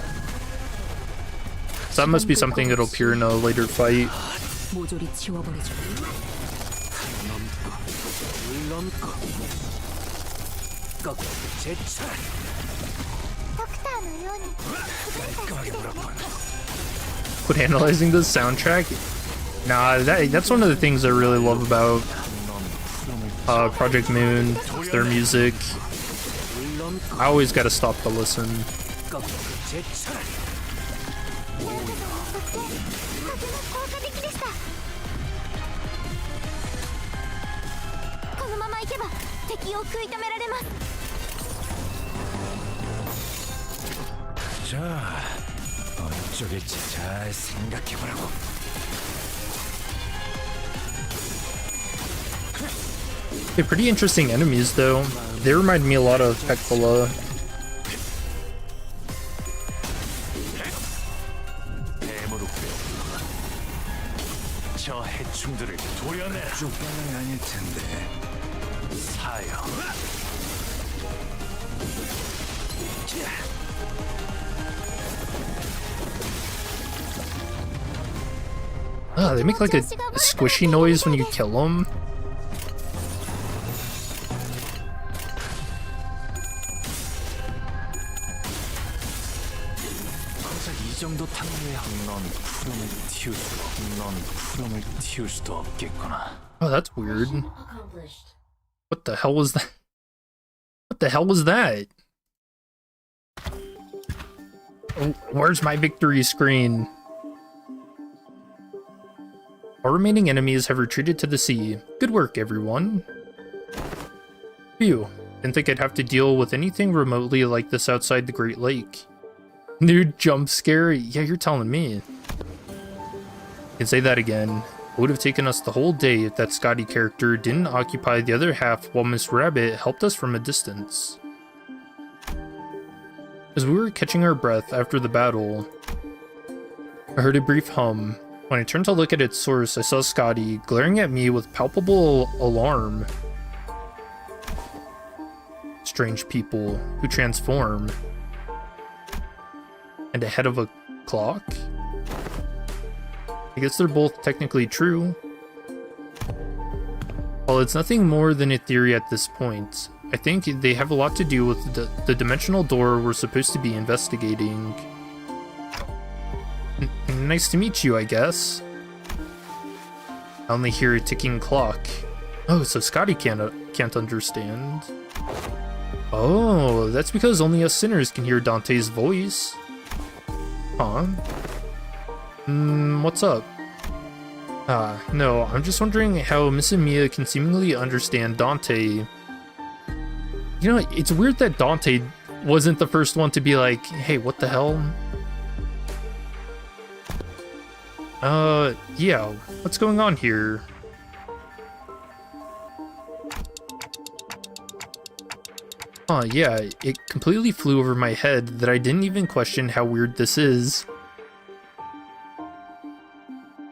So that must be something that'll appear in a later fight. Quit analyzing the soundtrack? Nah, that's one of the things I really love about Project Moon, their music. I always gotta stop to listen. They're pretty interesting enemies though. They remind me a lot of Pekbola. Ah, they make like a squishy noise when you kill them. Oh, that's weird. What the hell was that? What the hell was that? Oh, where's my victory screen? Our remaining enemies have retreated to the sea. Good work, everyone. Phew. Didn't think I'd have to deal with anything remotely like this outside the Great Lake. New jump scare? Yeah, you're telling me. I can say that again. It would have taken us the whole day if that Scotty character didn't occupy the other half while Miss Rabbit helped us from a distance. As we were catching our breath after the battle, I heard a brief hum. When I turned to look at its source, I saw Scotty glaring at me with palpable alarm. Strange people who transform. And ahead of a clock? I guess they're both technically true. Well, it's nothing more than a theory at this point. I think they have a lot to do with the dimensional door we're supposed to be investigating. Nice to meet you, I guess. I only hear a ticking clock. Oh, so Scotty can't understand. Oh, that's because only us sinners can hear Dante's voice. Huh? What's up? No, I'm just wondering how Miss Emilia can seemingly understand Dante. You know, it's weird that Dante wasn't the first one to be like, hey, what the hell? Yeah, what's going on here? Yeah, it completely flew over my head that I didn't even question how weird this is.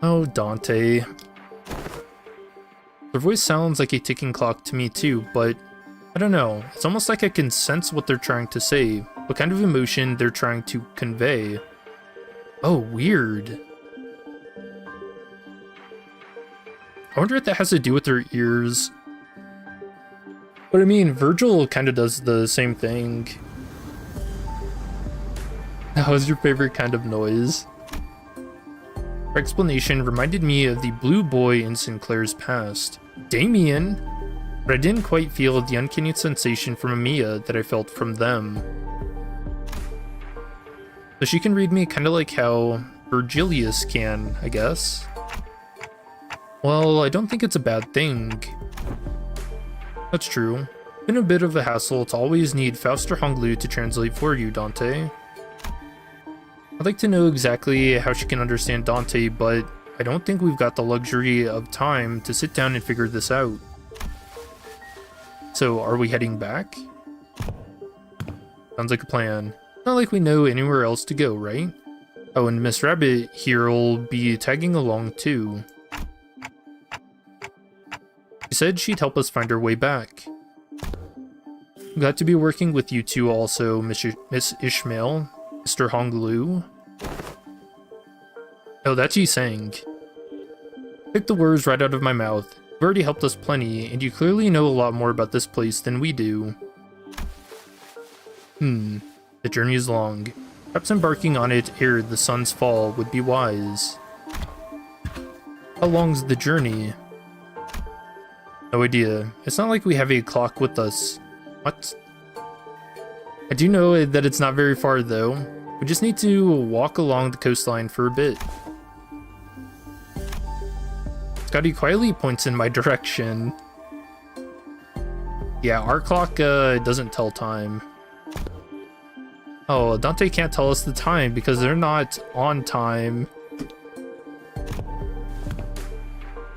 Oh, Dante. Their voice sounds like a ticking clock to me too, but I don't know. It's almost like I can sense what they're trying to say. what kind of emotion they're trying to convey. Oh, weird. I wonder if that has to do with their ears. But I mean, Virgil kind of does the same thing. That was your favorite kind of noise. Her explanation reminded me of the blue boy in Sinclair's past, Damien, but I didn't quite feel the uncanny sensation from Amiya that I felt from them. So she can read me kind of like how Virgilius can, I guess. Well, I don't think it's a bad thing. That's true. Been a bit of a hassle to always need Faust or Honglu to translate for you, Dante. I'd like to know exactly how she can understand Dante, but I don't think we've got the luxury of time to sit down and figure this out. So, are we heading back? Sounds like a plan. Not like we know anywhere else to go, right? Oh, and Miss Rabbit here will be tagging along too. She said she'd help us find our way back. Glad to be working with you two also, Miss Ishmael, Mr. Honglu. Oh, that's Zàng. Picked the words right out of my mouth. You've already helped us plenty, and you clearly know a lot more about this place than we do. The journey is long. Perhaps embarking on it ere the sun's fall would be wise. How long's the journey? No idea. It's not like we have a clock with us. What? I do know that it's not very far though. We just need to walk along the coastline for a bit. Scotty quietly points in my direction. Yeah, our clock doesn't tell time. Oh, Dante can't tell us the time because they're not on time.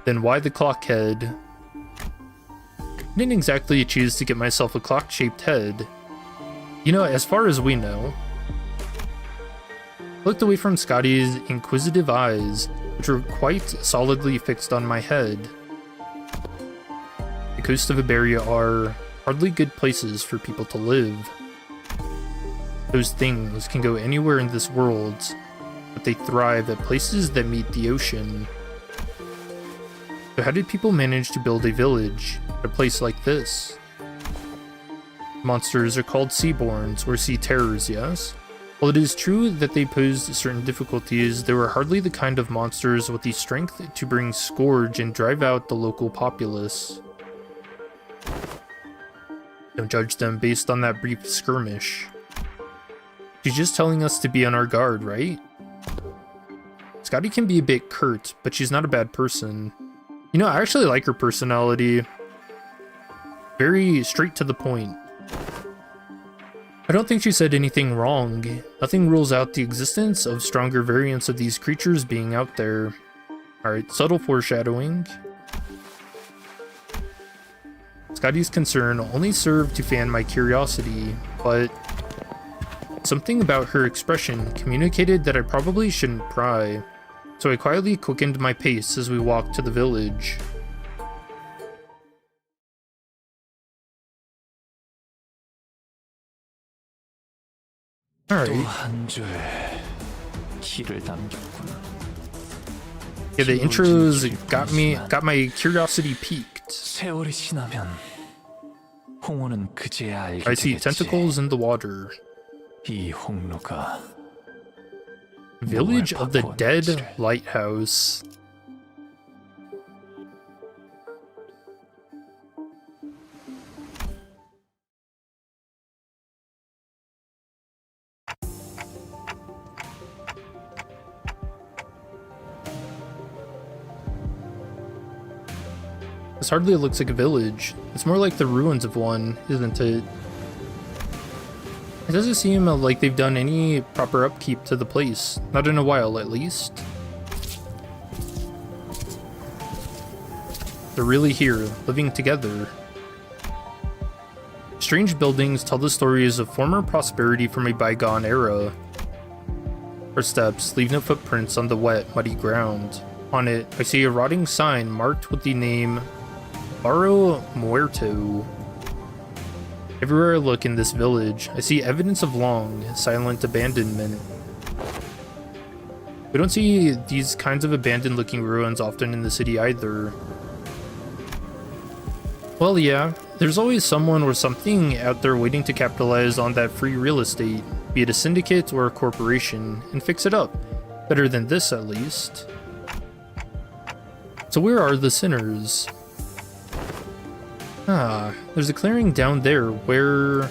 Then why the clock head? I didn't exactly choose to get myself a clock-shaped head. You know, as far as we know. I looked away from Scotty's inquisitive eyes, which were quite solidly fixed on my head. The coast of Iberia are hardly good places for people to live. Those things can go anywhere in this world, but they thrive at places that meet the ocean. So how did people manage to build a village at a place like this? Monsters are called seaborns, or sea terrors, yes? While it is true that they posed certain difficulties, they were hardly the kind of monsters with the strength to bring scourge and drive out the local populace. Don't judge them based on that brief skirmish. She's just telling us to be on our guard, right? Scotty can be a bit curt, but she's not a bad person. You know, I actually like her personality. Very straight to the point. I don't think she said anything wrong. Nothing rules out the existence of stronger variants of these creatures being out there. Alright, subtle foreshadowing. Scotty's concern only served to fan my curiosity, but something about her expression communicated that I probably shouldn't pry, so I quietly quickened my pace as we walked to the village. Alright. Yeah, the intros got my curiosity peaked. I see tentacles in the water. Village of the Dead Lighthouse. This hardly looks like a village. It's more like the ruins of one, isn't it? It doesn't seem like they've done any proper upkeep to the place. Not in a while, at least. They're really here, living together. Strange buildings tell the stories of former prosperity from a bygone era. Our steps leave no footprints on the wet, muddy ground. On it, I see a rotting sign marked with the name Barro Muerto. Everywhere I look in this village, I see evidence of long, silent abandonment. We don't see these kinds of abandoned-looking ruins often in the city either. Well, yeah, there's always someone or something out there waiting to capitalize on that free real estate, be it a syndicate or a corporation, and fix it up. Better than this, at least. So where are the sinners? There's a clearing down there where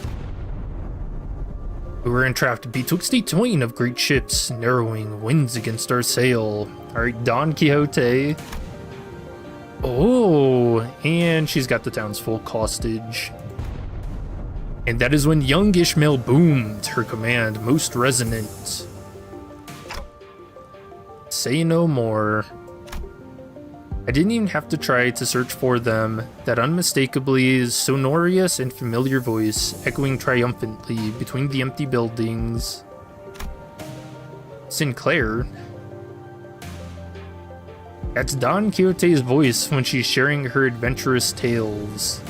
we were entrapped betwixt a twain of great ships, narrowing winds against our sail. Alright, Don Quixote. Oh, and she's got the townsfolk hostage. And that is when young Ishmael boomed, her command most resonant. Say no more. I didn't even have to try to search for them. That unmistakably sonorous and familiar voice echoing triumphantly between the empty buildings. Sinclair? That's Don Quixote's voice when she's sharing her adventurous tales.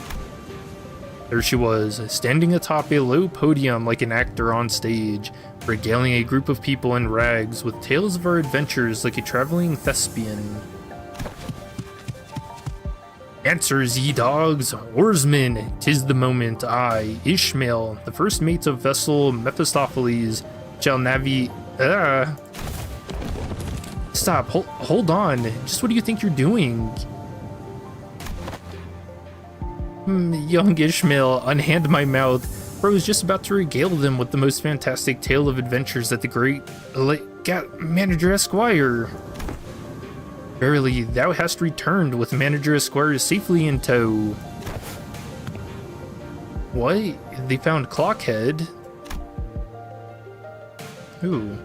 There she was, standing atop a low podium like an actor on stage, regaling a group of people in rags with tales of her adventures like a traveling thespian. Answers, ye dogs! Oarsmen! 'Tis the moment I, Ishmael, the first mate of vessel Mephistopheles, shall Stop, hold on. Just what do you think you're doing? Young Ishmael, unhand my mouth, for I was just about to regale them with the most fantastic tale of adventures that the great Manager Esquire. Verily, thou hast returned with Manager Esquire safely in tow. What? They found Clockhead? Ooh.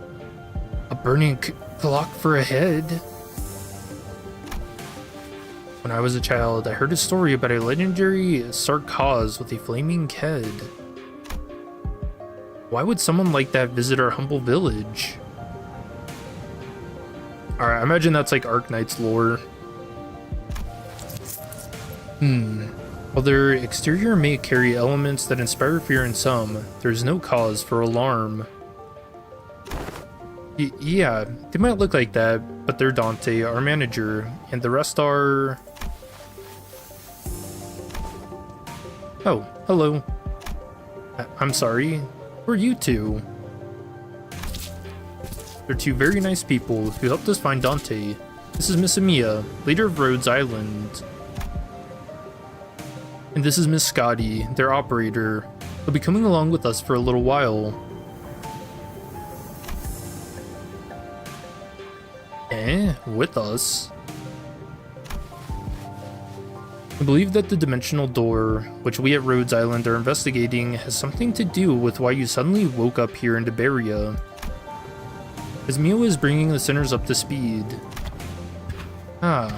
A burning clock for a head? When I was a child, I heard a story about a legendary sarcos with a flaming head. Why would someone like that visit our humble village? Alright, I imagine that's like Arknights lore. While their exterior may carry elements that inspire fear in some, there's no cause for alarm. Yeah, they might look like that, but they're Dante, our manager, and the rest are... Oh, hello. I'm sorry, who are you two? They're two very nice people who helped us find Dante. This is Miss Amiya, leader of Rhodes Island. And this is Miss Scotty, their operator. They'll be coming along with us for a little while. With us? I believe that the dimensional door, which we at Rhodes Island are investigating, has something to do with why you suddenly woke up here in Deberia. As Mio is bringing the sinners up to speed. The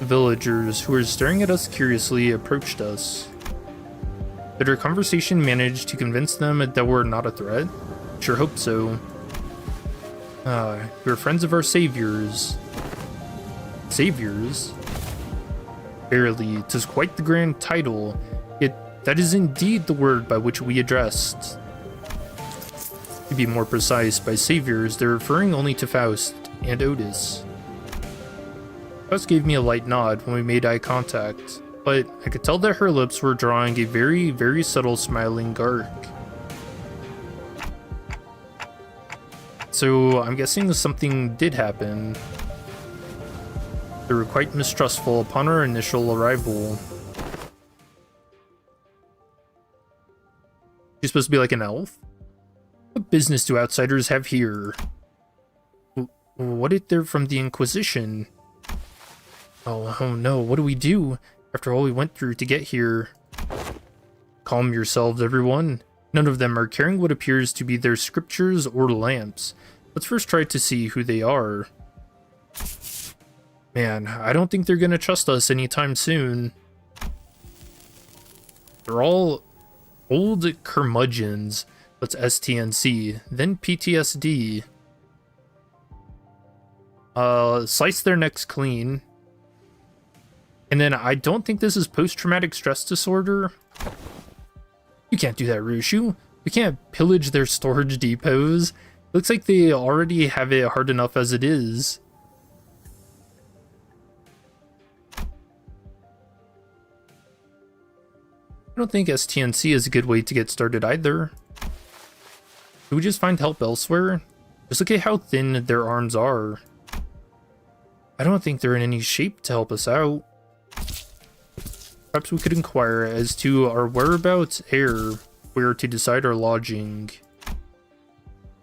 villagers, who were staring at us curiously, approached us. Did our conversation manage to convince them that we're not a threat? Sure hope so. You're friends of our saviors. Saviors? Verily, 'tis quite the grand title, yet that is indeed the word by which we addressed. To be more precise, by saviors, they're referring only to Faust and Otis. Faust gave me a light nod when we made eye contact, but I could tell that her lips were drawing a very, very subtle smiling gark. So I'm guessing something did happen. They were quite mistrustful upon our initial arrival. She's supposed to be like an elf? What business do outsiders have here? What if they're from the Inquisition? Oh no, what do we do after all we went through to get here? Calm yourselves, everyone. None of them are carrying what appears to be their scriptures or lamps. Let's first try to see who they are. Man, I don't think they're gonna trust us anytime soon. They're all old curmudgeons. Let's STNC, then PTSD. Slice their necks clean. And then I don't think this is post-traumatic stress disorder. You can't do that, Rushu. We can't pillage their storage depots. Looks like they already have it hard enough as it is. I don't think STNC is a good way to get started either. Should we just find help elsewhere? Just look at how thin their arms are. I don't think they're in any shape to help us out. Perhaps we could inquire as to our whereabouts ere we are to decide our lodging.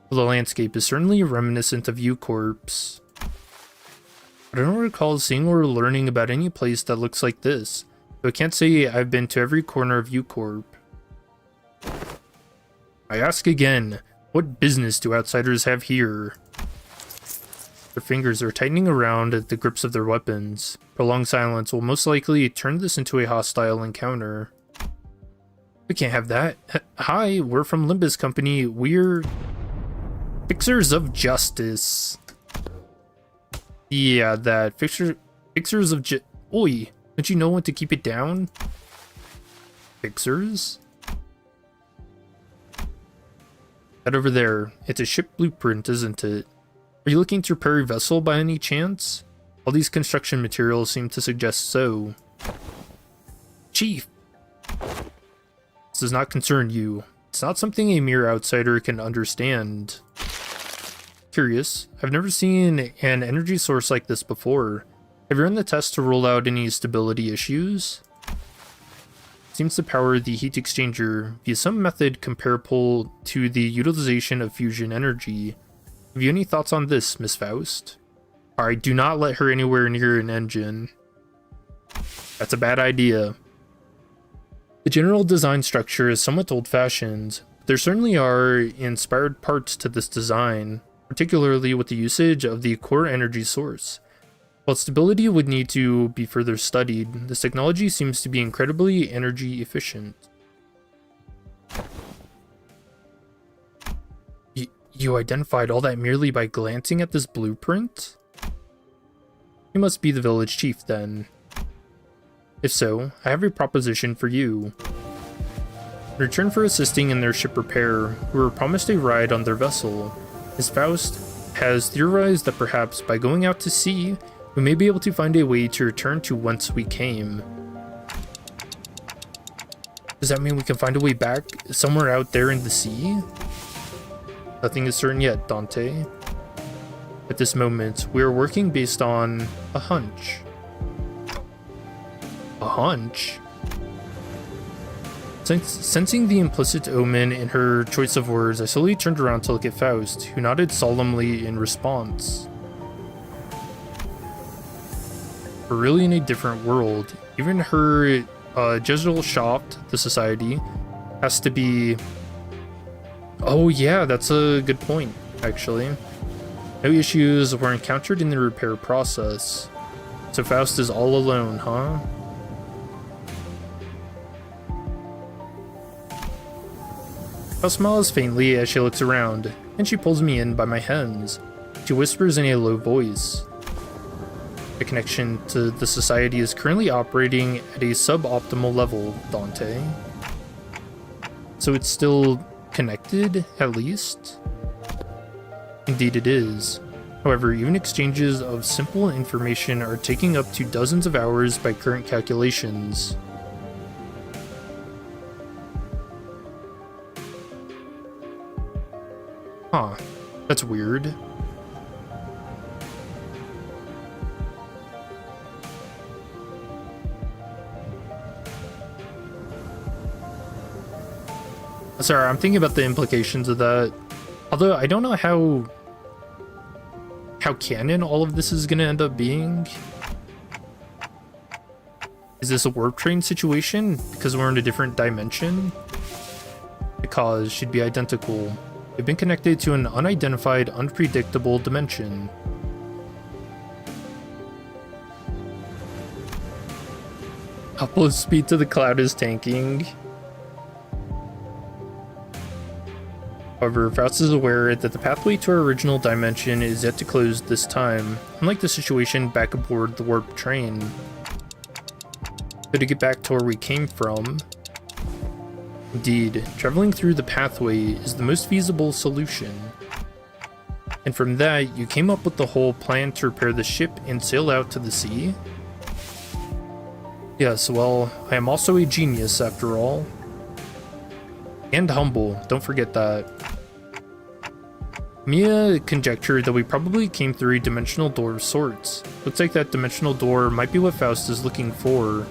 The landscape is certainly reminiscent of U-Corps. But I don't recall seeing or learning about any place that looks like this. Though I can't say I've been to every corner of U-Corp. I ask again, what business do outsiders have here? Their fingers are tightening around at the grips of their weapons. Prolonged silence will most likely turn this into a hostile encounter. We can't have that. Hi, we're from Limbus Company. We're fixers of justice. Yeah, that fixers of Oi, don't you know when to keep it down? Fixers? That over there, it's a ship blueprint, isn't it? Are you looking to repair a vessel by any chance? All these construction materials seem to suggest so. Chief! This does not concern you. It's not something a mere outsider can understand. Curious, I've never seen an energy source like this before. Have you run the test to rule out any stability issues? It seems to power the heat exchanger via some method comparable to the utilization of fusion energy. Have you any thoughts on this, Miss Faust? Alright, do not let her anywhere near an engine. That's a bad idea. The general design structure is somewhat old-fashioned, but there certainly are inspired parts to this design, particularly with the usage of the core energy source. While stability would need to be further studied, this technology seems to be incredibly energy efficient. You identified all that merely by glancing at this blueprint? You must be the village chief then. If so, I have a proposition for you. In return for assisting in their ship repair, we were promised a ride on their vessel. Miss Faust has theorized that perhaps by going out to sea, we may be able to find a way to return to whence we came. Does that mean we can find a way back somewhere out there in the sea? Nothing is certain yet, Dante. At this moment, we are working based on a hunch. A hunch? Sensing the implicit omen in her choice of words, I slowly turned around to look at Faust, who nodded solemnly in response. We're really in a different world. Even her Gesellschaft, the society, has to be... Oh yeah, that's a good point, actually. No issues were encountered in the repair process. So Faust is all alone, huh? Faust smiles faintly as she looks around, and she pulls me in by my hands. She whispers in a low voice. The connection to the society is currently operating at a suboptimal level, Dante. So it's still connected, at least? Indeed it is. However, even exchanges of simple information are taking up to dozens of hours by current calculations. Huh, that's weird. Sorry, I'm thinking about the implications of that. Although I don't know how canon all of this is gonna end up being. Is this a warp train situation because we're in a different dimension? The cause should be identical. They've been connected to an unidentified, unpredictable dimension. Upload speed to the cloud is tanking. However, Faust is aware that the pathway to our original dimension is yet to close this time, unlike the situation back aboard the warp train. So to get back to where we came from, Indeed, traveling through the pathway is the most feasible solution. And from that, you came up with the whole plan to repair the ship and sail out to the sea? Yes, well, I am also a genius after all. And humble, don't forget that. Mia conjectured that we probably came through a dimensional door of sorts. Looks like that dimensional door might be what Faust is looking for.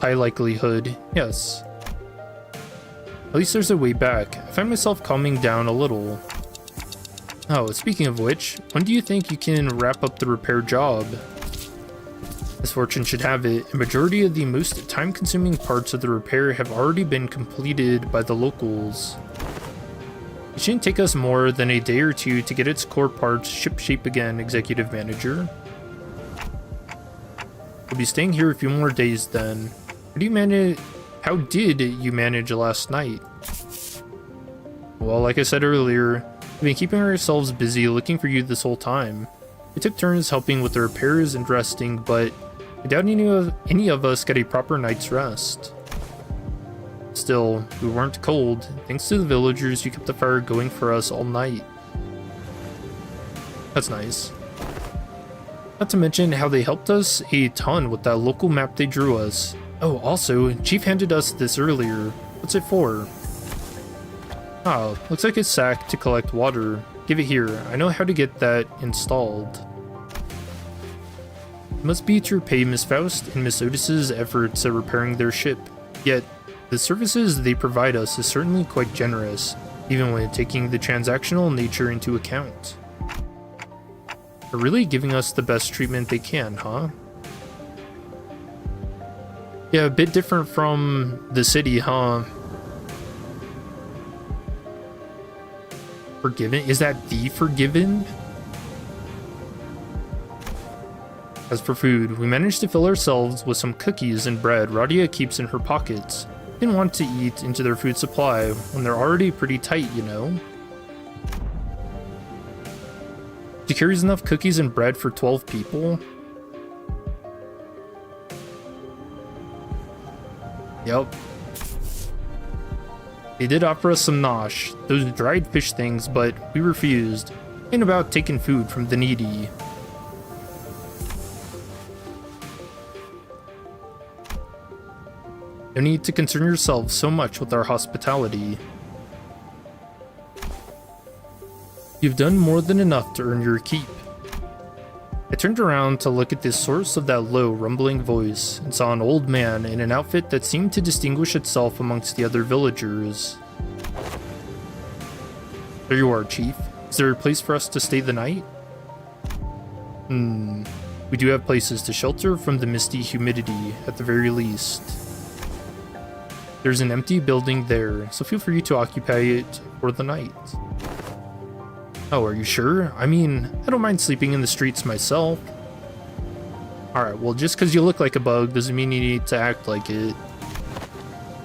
High likelihood, yes. At least there's a way back. I find myself calming down a little. Oh, speaking of which, when do you think you can wrap up the repair job? As fortune should have it, a majority of the most time-consuming parts of the repair have already been completed by the locals. It shouldn't take us more than a day or two to get its core parts ship-shape again, Executive Manager. We'll be staying here a few more days then. How did you manage last night? Well, like I said earlier, we've been keeping ourselves busy looking for you this whole time. We took turns helping with the repairs and resting, but I doubt any of us got a proper night's rest. Still, we weren't cold. Thanks to the villagers, you kept the fire going for us all night. That's nice. Not to mention how they helped us a ton with that local map they drew us. Oh, also, Chief handed us this earlier. What's it for? Oh, looks like a sack to collect water. Give it here. I know how to get that installed. It must be to repay Miss Faust and Miss Otis's efforts at repairing their ship. Yet, the services they provide us is certainly quite generous, even when taking the transactional nature into account. They're really giving us the best treatment they can, huh? Yeah, a bit different from the city, huh? Forgiven? Is that the Forgiven? As for food, we managed to fill ourselves with some cookies and bread Radia keeps in her pockets. Didn't want to eat into their food supply when they're already pretty tight, you know? She carries enough cookies and bread for 12 people? Yep. They did offer us some nosh, those dried fish things, but we refused. Ain't about taking food from the needy. No need to concern yourselves so much with our hospitality. You've done more than enough to earn your keep. I turned around to look at the source of that low, rumbling voice and saw an old man in an outfit that seemed to distinguish itself amongst the other villagers. There you are, Chief. Is there a place for us to stay the night? We do have places to shelter from the misty humidity, at the very least. There's an empty building there, so feel free to occupy it for the night. Oh, are you sure? I mean, I don't mind sleeping in the streets myself. Alright, well, just because you look like a bug doesn't mean you need to act like it.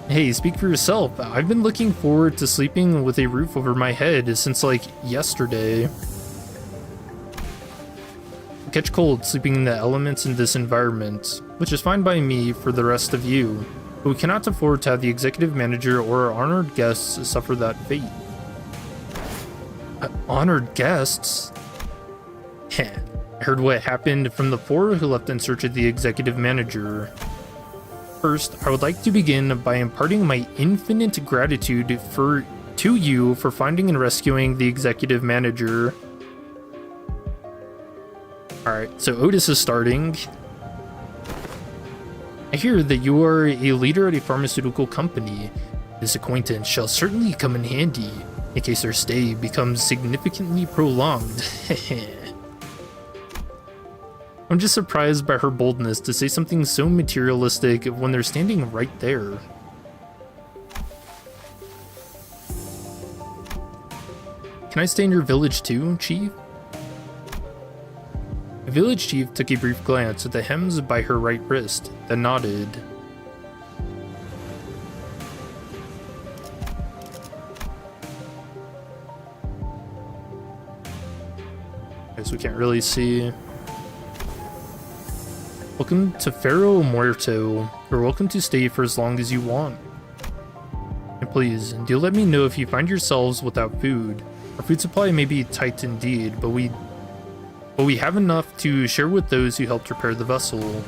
Hey, speak for yourself. I've been looking forward to sleeping with a roof over my head since, like, yesterday. I catch cold sleeping in the elements in this environment, which is fine by me for the rest of you, but we cannot afford to have the executive manager or our honored guests suffer that fate. Honored guests? Heh. I heard what happened from the four who left in search of the executive manager. First, I would like to begin by imparting my infinite gratitude to you for finding and rescuing the executive manager. Alright, so Otis is starting. I hear that you are a leader at a pharmaceutical company. This acquaintance shall certainly come in handy, in case our stay becomes significantly prolonged. I'm just surprised by her boldness to say something so materialistic when they're standing right there. Can I stay in your village too, Chief? The village chief took a brief glance at the hems by her right wrist, then nodded. Guess we can't really see. Welcome to Ferro Muerto. You're welcome to stay for as long as you want. And please, do let me know if you find yourselves without food. Our food supply may be tight indeed, but we have enough to share with those who helped repair the vessel.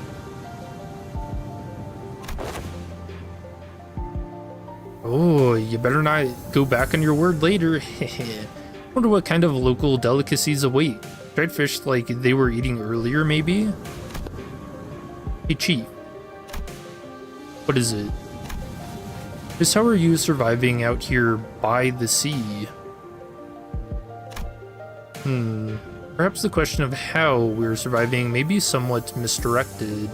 Oh, you better not go back on your word later. Wonder what kind of local delicacies await. Dried fish like they were eating earlier, maybe? Hey, Chief. What is it? Just how are you surviving out here by the sea? Perhaps the question of how we're surviving may be somewhat misdirected.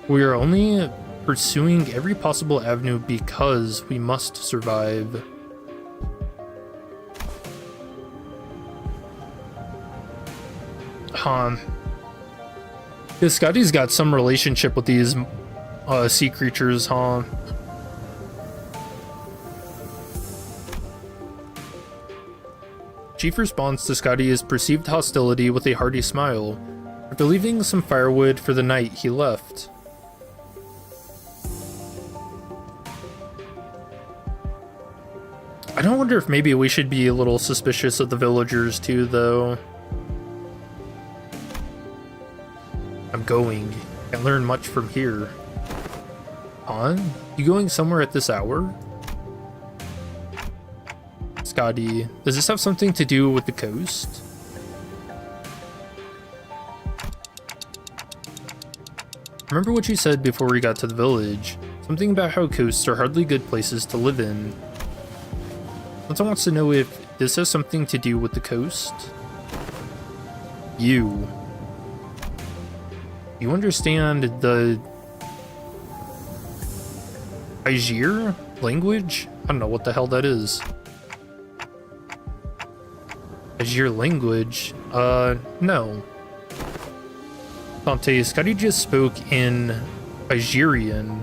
We are only pursuing every possible avenue because we must survive. This Scotty's got some relationship with these sea creatures, huh? Chief responds to Scotty's perceived hostility with a hearty smile. After leaving some firewood for the night, he left. I don't wonder if maybe we should be a little suspicious of the villagers too, though. I'm going. Can't learn much from here. Huh? You going somewhere at this hour? Scotty, does this have something to do with the coast? Remember what you said before we got to the village. Something about how coasts are hardly good places to live in. Someone wants to know if this has something to do with the coast. You understand the Aegir language? I don't know what the hell that is. Aegir language? No. Dante, Scotty just spoke in Aegirian.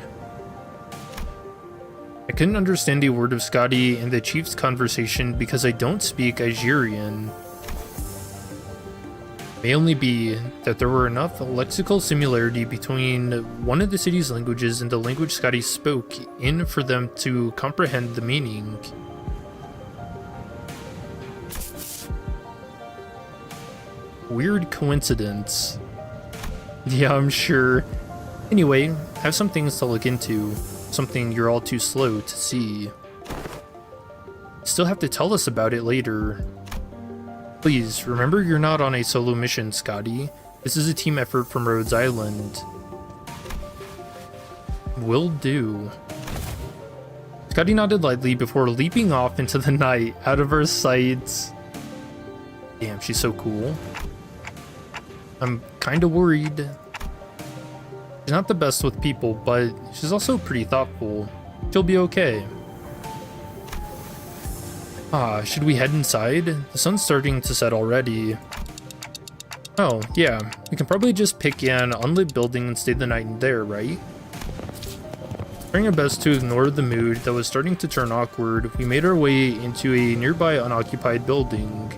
I couldn't understand a word of Scotty and the chief's conversation because I don't speak Aegirian. May only be that there were enough lexical similarity between one of the city's languages and the language Scotty spoke in for them to comprehend the meaning. Weird coincidence. Yeah, I'm sure. Anyway, I have some things to look into. Something you're all too slow to see. Still have to tell us about it later. Please, remember you're not on a solo mission, Scotty. This is a team effort from Rhodes Island. Will do. Scotty nodded lightly before leaping off into the night, out of our sight. Damn, she's so cool. I'm kinda worried. She's not the best with people, but she's also pretty thoughtful. She'll be okay. Should we head inside? The sun's starting to set already. Oh, yeah. We can probably just pick an unlit building and stay the night in there, right? Trying our best to ignore the mood that was starting to turn awkward, we made our way into a nearby unoccupied building.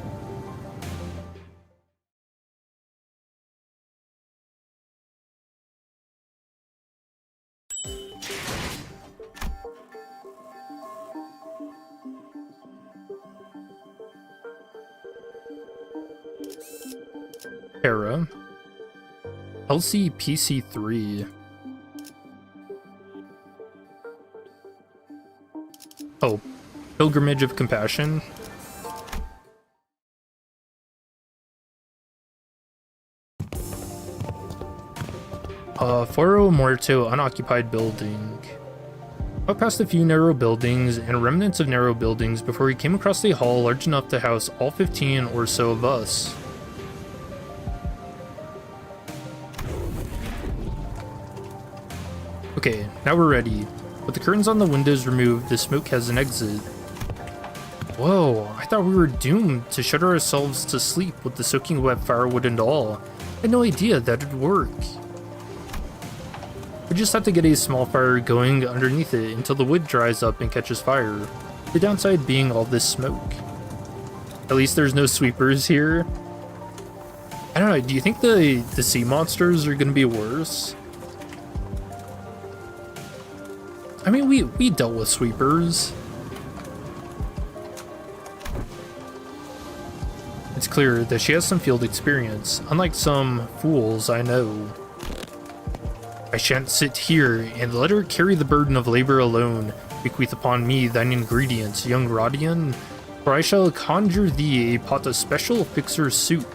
Era. LCPC3. Oh, Pilgrimage of Compassion. Foro Muerto unoccupied building. Out past a few narrow buildings and remnants of narrow buildings before we came across a hall large enough to house all 15 or so of us. Okay, now we're ready. With the curtains on the windows removed, the smoke has an exit. Whoa, I thought we were doomed to shudder ourselves to sleep with the soaking wet firewood and all. I had no idea that it'd work. We just have to get a small fire going underneath it until the wood dries up and catches fire. The downside being all this smoke. At least there's no sweepers here. I don't know, do you think the sea monsters are gonna be worse? I mean, we dealt with sweepers. It's clear that she has some field experience, unlike some fools I know. I shan't sit here and let her carry the burden of labor alone. Bequeath upon me thine ingredients, young Rodian, for I shall conjure thee a pot of special fixer soup.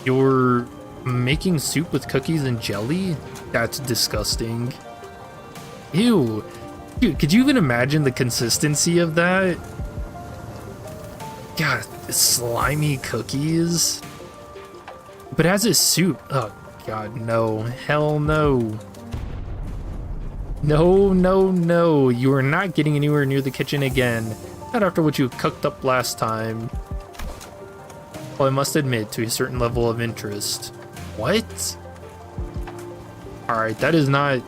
You're making soup with cookies and jelly? That's disgusting. Ew. Dude, could you even imagine the consistency of that? God, slimy cookies. But as a soup, oh god, no. Hell no. No, no, no. You are not getting anywhere near the kitchen again. Not after what you cooked up last time. Well, I must admit to a certain level of interest. What? Alright, that's not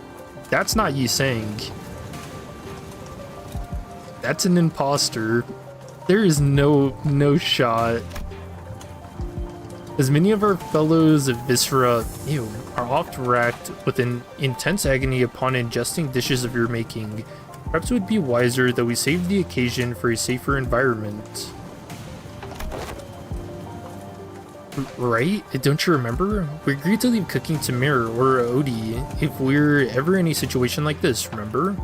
Yiseng. That's an imposter. There is no shot. As many of our fellows of Viscera, are oft racked with an intense agony upon ingesting dishes of your making, perhaps it would be wiser that we save the occasion for a safer environment. Right? Don't you remember? We agreed to leave cooking to Mir or Odie if we're ever in a situation like this, remember?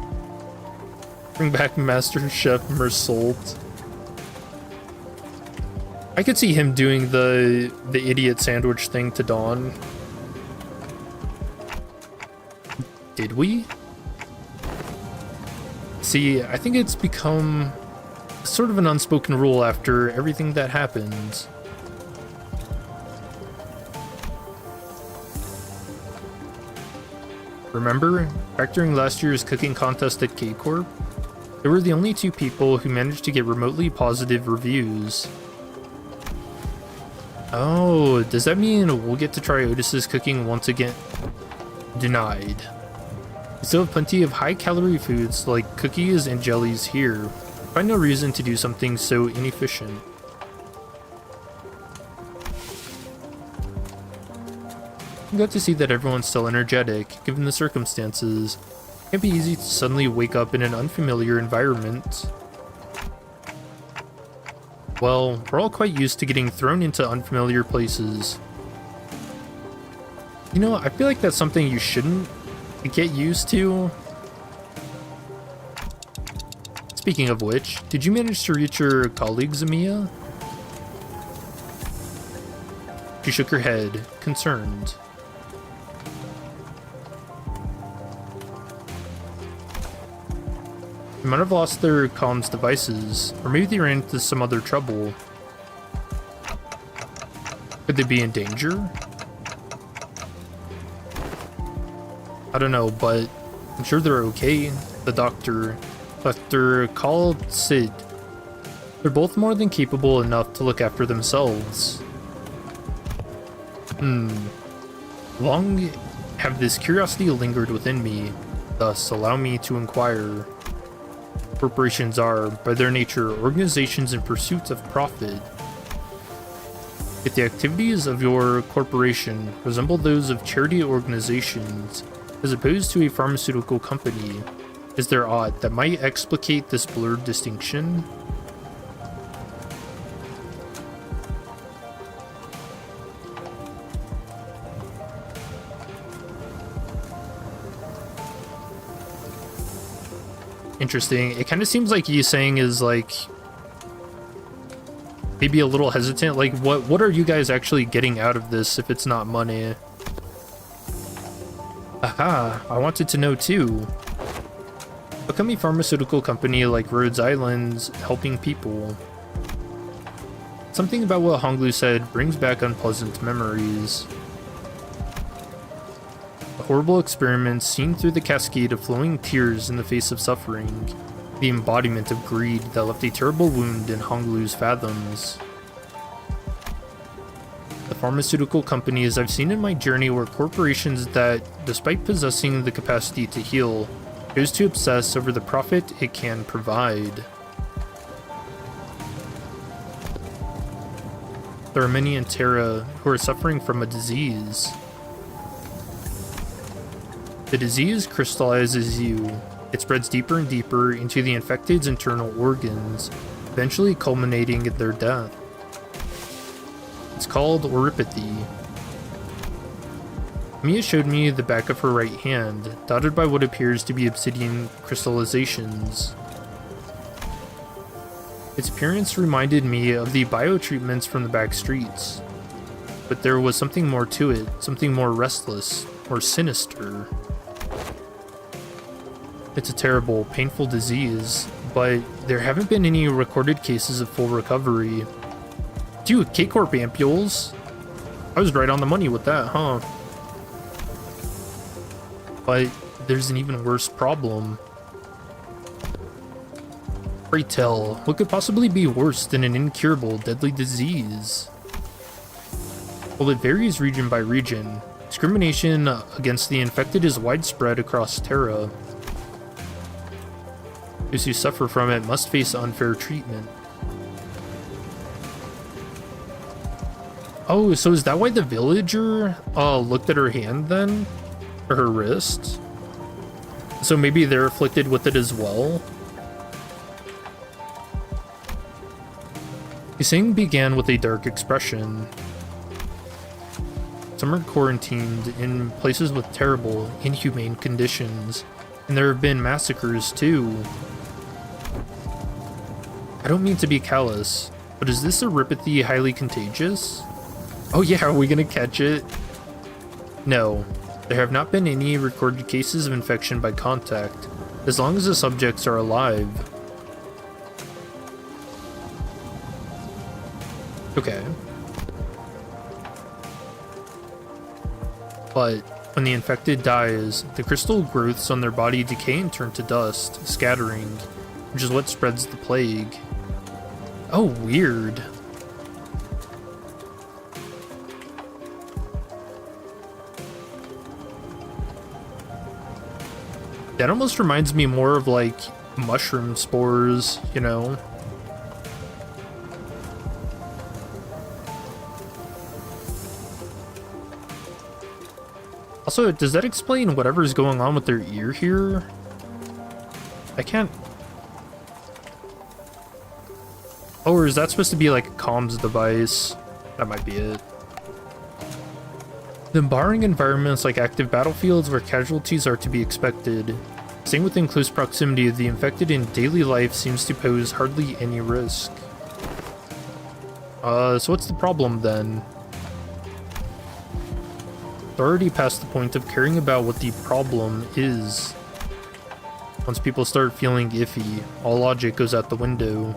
Bring back Master Chef Mersault. I could see him doing the idiot sandwich thing to Dawn. Did we? See, I think it's become sort of an unspoken rule after everything that happened. Remember, back during last year's cooking contest at K-Corp? They were the only two people who managed to get remotely positive reviews. Oh, does that mean we'll get to try Otis's cooking once again? Denied. We still have plenty of high-calorie foods like cookies and jellies here. I find no reason to do something so inefficient. I'm glad to see that everyone's still energetic, given the circumstances. It can't be easy to suddenly wake up in an unfamiliar environment. Well, we're all quite used to getting thrown into unfamiliar places. You know, I feel like that's something you shouldn't get used to. Speaking of which, did you manage to reach your colleague, Zamiya? She shook her head, concerned. They might have lost their comms devices, or maybe they ran into some other trouble. Could they be in danger? I don't know, but I'm sure they're okay. The doctor called Sid. They're both more than capable enough to look after themselves. Long have this curiosity lingered within me, thus allow me to inquire. Corporations are, by their nature, organizations in pursuit of profit. If the activities of your corporation resemble those of charity organizations, as opposed to a pharmaceutical company, is there aught that might explicate this blurred distinction? Interesting. It kind of seems like Yiseng is like maybe a little hesitant. Like, what are you guys actually getting out of this if it's not money? Aha, I wanted to know too. How come a pharmaceutical company like Rhodes Island's helping people? Something about what Honglu said brings back unpleasant memories. The horrible experiments seen through the cascade of flowing tears in the face of suffering. The embodiment of greed that left a terrible wound in Honglu's fathoms. The pharmaceutical companies I've seen in my journey were corporations that, despite possessing the capacity to heal, chose to obsess over the profit it can provide. There are many in Terra who are suffering from a disease. The disease crystallizes you. It spreads deeper and deeper into the infected's internal organs, eventually culminating in their death. It's called oripathy. Mia showed me the back of her right hand, dotted by what appears to be obsidian crystallizations. Its appearance reminded me of the biotreatments from the back streets. But there was something more to it, something more restless, more sinister. It's a terrible, painful disease, but there haven't been any recorded cases of full recovery. Dude, K-Corp ampules! I was right on the money with that, huh? But there's an even worse problem. Pray tell, what could possibly be worse than an incurable, deadly disease? Well, it varies region by region. Discrimination against the infected is widespread across Terra. Those who suffer from it must face unfair treatment. Oh, so is that why the villager looked at her hand then? Or her wrist? So maybe they're afflicted with it as well? Zàng began with a dark expression. Some are quarantined in places with terrible, inhumane conditions, and there have been massacres too. I don't mean to be callous, but is this oripathy highly contagious? Oh yeah, are we gonna catch it? No, there have not been any recorded cases of infection by contact, as long as the subjects are alive. Okay. But when the infected dies, the crystal growths on their body decay and turn to dust, scattering, which is what spreads the plague. Oh, weird. That almost reminds me more of like mushroom spores, you know? Also, does that explain whatever's going on with their ear here? I can't... Oh, or is that supposed to be like a comms device? That might be it. Then barring environments like active battlefields where casualties are to be expected, staying within close proximity of the infected in daily life seems to pose hardly any risk. So what's the problem then? They're already past the point of caring about what the problem is. Once people start feeling iffy, all logic goes out the window.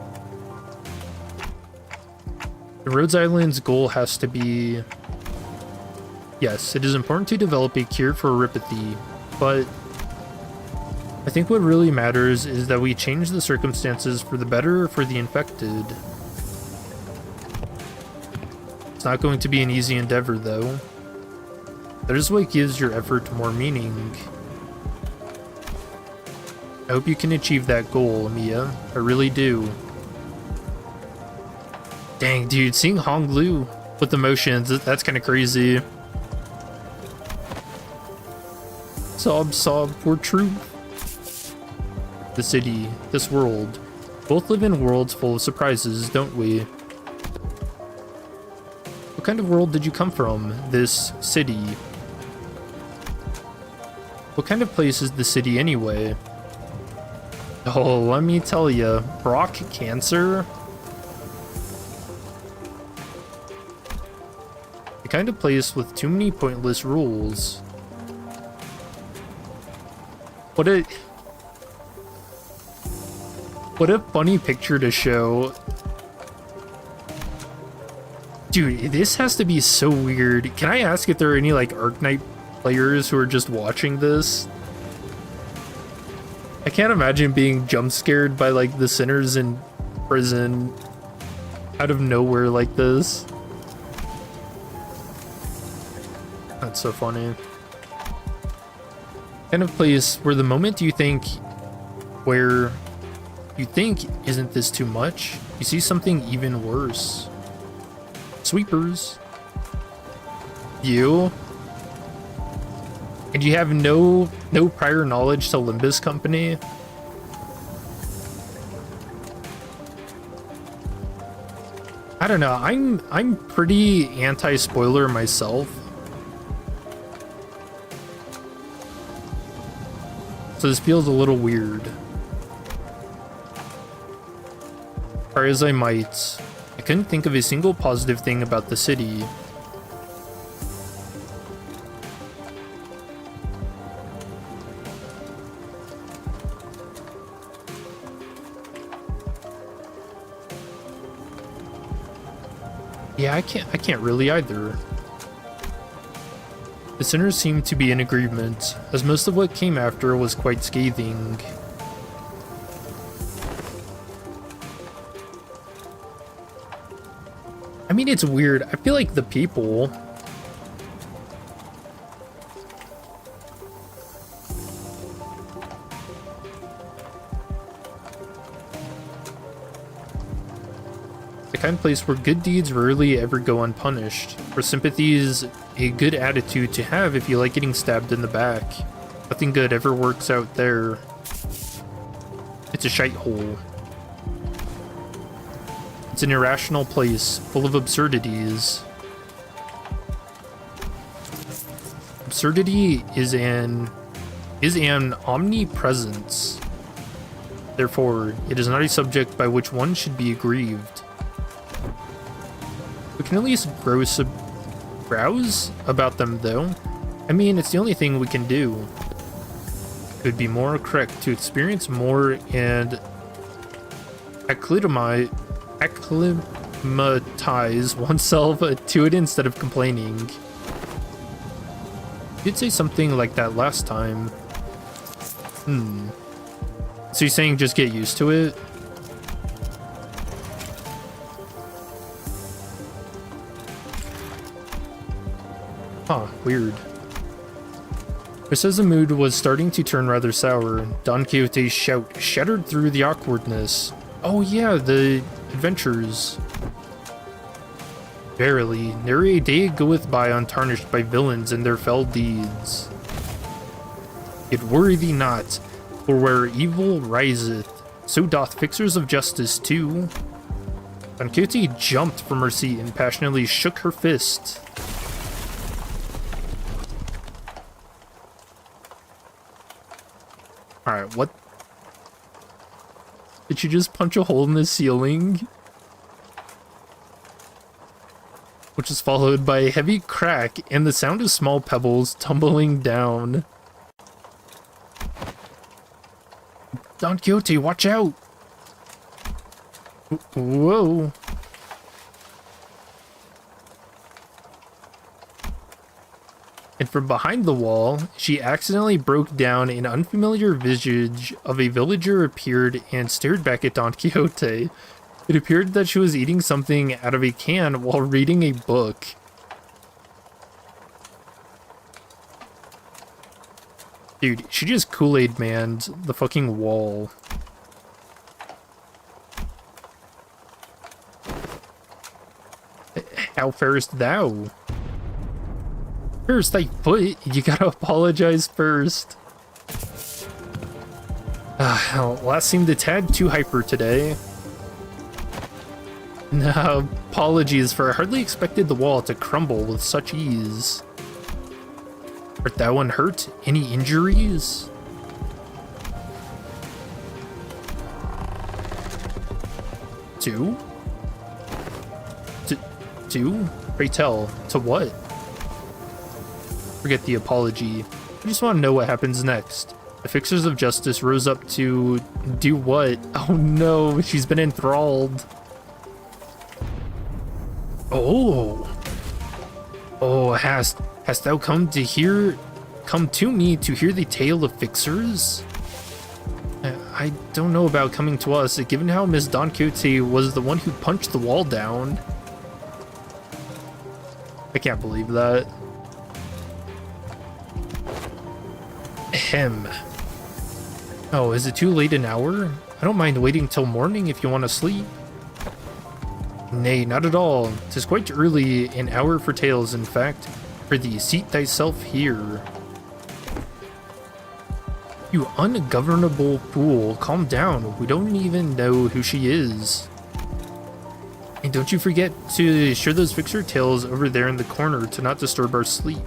The Rhodes Island's goal has to be... Yes, it is important to develop a cure for oripathy, but I think what really matters is that we change the circumstances for the better for the infected. It's not going to be an easy endeavor, though. That is what gives your effort more meaning. I hope you can achieve that goal, Mia. I really do. Dang, dude, seeing Honglu with emotions, that's kind of crazy. Sob, sob for truth. The city, this world. Both live in worlds full of surprises, don't we? What kind of world did you come from? This city. What kind of place is the city anyway? Oh, let me tell ya, Brock Cancer? The kind of place with too many pointless rules. What a funny picture to show. Dude, this has to be so weird. Can I ask if there are any like Arknight players who are just watching this? I can't imagine being jump scared by like the sinners in prison out of nowhere like this. That's so funny. Kind of place where the moment you think isn't this too much, you see something even worse. Sweepers. You? And you have no prior knowledge to Limbus Company? I don't know. I'm pretty anti-spoiler myself. So this feels a little weird. Try as I might, I couldn't think of a single positive thing about the city. Yeah, I can't really either. The sinners seem to be in agreement, as most of what came after was quite scathing. I mean, it's weird. I feel like the people... the kind of place where good deeds rarely ever go unpunished, where sympathy is a good attitude to have if you like getting stabbed in the back. Nothing good ever works out there. It's a shithole. It's an irrational place, full of absurdities. Absurdity is an omnipresence. Therefore, it is not a subject by which one should be aggrieved. We can at least browse about them, though. I mean, it's the only thing we can do. It would be more correct to experience more and acclimatize oneself to it instead of complaining. You did say something like that last time. So you're saying just get used to it? Huh, weird. Just as the mood was starting to turn rather sour, Don Quixote's shout shattered through the awkwardness. Oh yeah, the adventures. Verily, ne'er a day goeth by untarnished by villains and their fell deeds. Yet worry thee not, for where evil riseth, so doth fixers of justice too. Don Quixote jumped from her seat and passionately shook her fist. Alright, what? Did you just punch a hole in the ceiling? Which is followed by a heavy crack and the sound of small pebbles tumbling down. Don Quixote, watch out! Whoa. And from behind the wall, she accidentally broke down. An unfamiliar visage of a villager appeared and stared back at Don Quixote. It appeared that she was eating something out of a can while reading a book. Dude, she just Kool-Aid manned the fucking wall. How farest thou? First, thy foot, you gotta apologize first. Last seemed a tad too hyper today. No, apologies, for I hardly expected the wall to crumble with such ease. Art thou unhurt? Any injuries? Two? Two? Pray tell, to what? Forget the apology. I just want to know what happens next. The fixers of justice rose up to do what? Oh no, she's been enthralled. Oh. Oh, hast thou come to me to hear the tale of fixers? I don't know about coming to us, given how Miss Don Quixote was the one who punched the wall down. I can't believe that. Ahem. Oh, is it too late an hour? I don't mind waiting till morning if you want to sleep. Nay, not at all. 'Tis quite early, an hour for tales, in fact. Prithee, seat thyself here. You ungovernable fool, calm down. We don't even know who she is. And don't you forget to share those fixer tales over there in the corner to not disturb our sleep.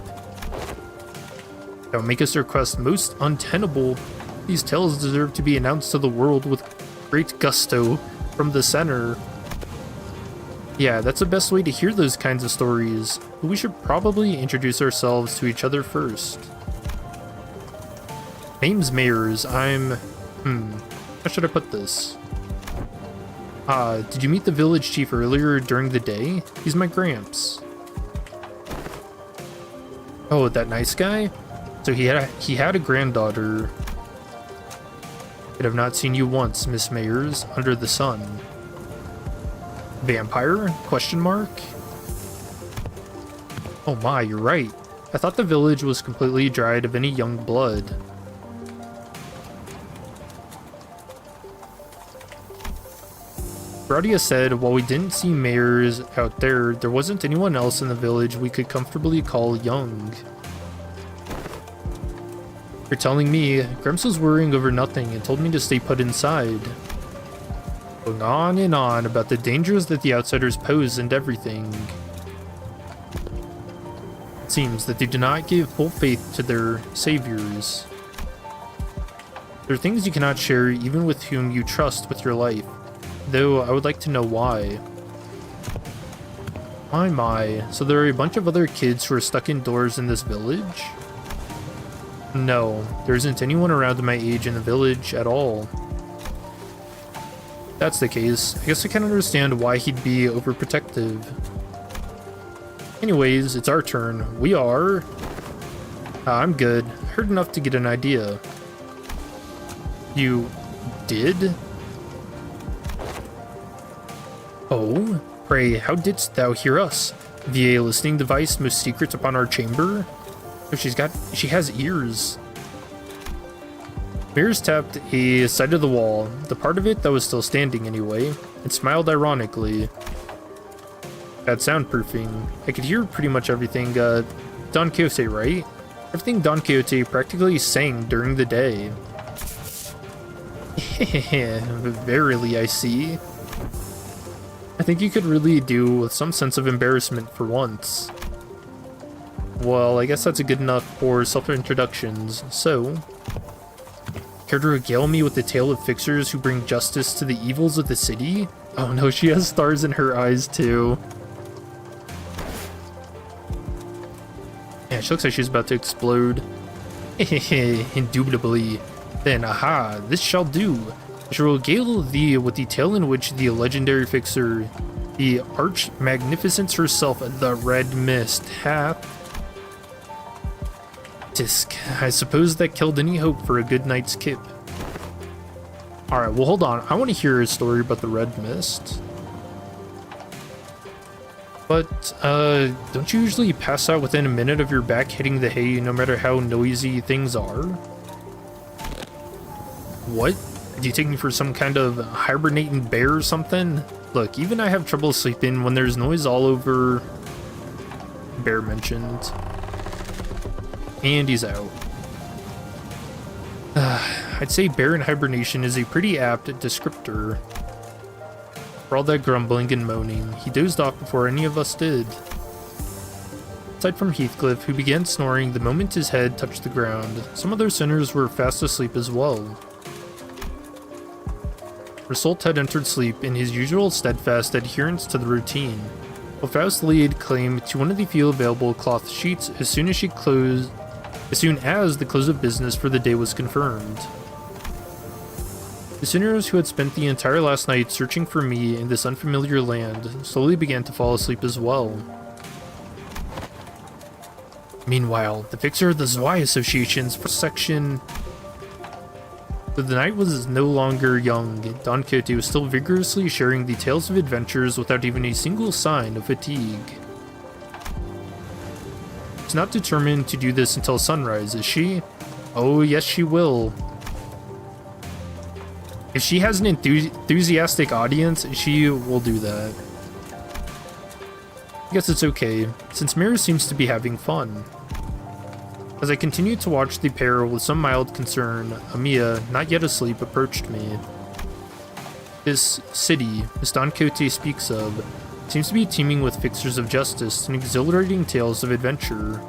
Don't make us request most untenable. These tales deserve to be announced to the world with great gusto from the center. Yeah, that's the best way to hear those kinds of stories. But we should probably introduce ourselves to each other first. Name's Mayers. I'm... how should I put this? Did you meet the village chief earlier during the day? He's my gramps. Oh, that nice guy? So he had a granddaughter. I have not seen you once, Miss Mayers, under the sun. Vampire? Question mark? Oh my, you're right. I thought the village was completely dried of any young blood. Braudia said while we didn't see Mayers out there, there wasn't anyone else in the village we could comfortably call young. You're telling me Gramps was worrying over nothing and told me to stay put inside. Going on and on about the dangers that the outsiders pose and everything. It seems that they do not give full faith to their saviors. There are things you cannot share even with whom you trust with your life, though I would like to know why. My, so there are a bunch of other kids who are stuck indoors in this village? No, there isn't anyone around my age in the village at all. If that's the case, I guess I can understand why he'd be overprotective. Anyways, it's our turn. We are... I'm good. Heard enough to get an idea. You... did? Oh, pray, how didst thou hear us? Via a listening device most secret upon our chamber? Oh, she has ears. Mayers tapped a side of the wall, the part of it that was still standing anyway, and smiled ironically. Bad soundproofing. I could hear pretty much everything, Don Quixote, right? Everything Don Quixote practically sang during the day. Verily, I see. I think you could really do with some sense of embarrassment for once. Well, I guess that's good enough for self-introductions, so... Care to regale me with the tale of fixers who bring justice to the evils of the city? Oh no, she has stars in her eyes too. Yeah, she looks like she's about to explode. Indubitably. Then, aha, this shall do. I shall regale thee with the tale in which the legendary fixer, the arch-magnificence herself, the Red Mist, hath... Tisk, I suppose that killed any hope for a good night's kip. Alright, well hold on, I want to hear a story about the Red Mist. But, don't you usually pass out within a minute of your back hitting the hay no matter how noisy things are? What? Do you take me for some kind of hibernating bear or something? Look, even I have trouble sleeping when there's noise all over. Bear mentioned. And he's out. I'd say bear in hibernation is a pretty apt descriptor. For all that grumbling and moaning, he dozed off before any of us did. Aside from Heathcliff, who began snoring the moment his head touched the ground, some other sinners were fast asleep as well. Rasult had entered sleep in his usual steadfast adherence to the routine, while Faust laid claim to one of the few available cloth sheets as soon as the close of business for the day was confirmed. The sinners who had spent the entire last night searching for me in this unfamiliar land slowly began to fall asleep as well. Meanwhile, the fixer of the Zwei Association's section... Though the night was no longer young, Don Quixote was still vigorously sharing the tales of adventures without even a single sign of fatigue. She's not determined to do this until sunrise, is she? Oh, yes she will. If she has an enthusiastic audience, she will do that. I guess it's okay, since Mira seems to be having fun. As I continued to watch the pair with some mild concern, Amiya, not yet asleep, approached me. This city, Miss Don Quixote speaks of, seems to be teeming with fixers of justice and exhilarating tales of adventure.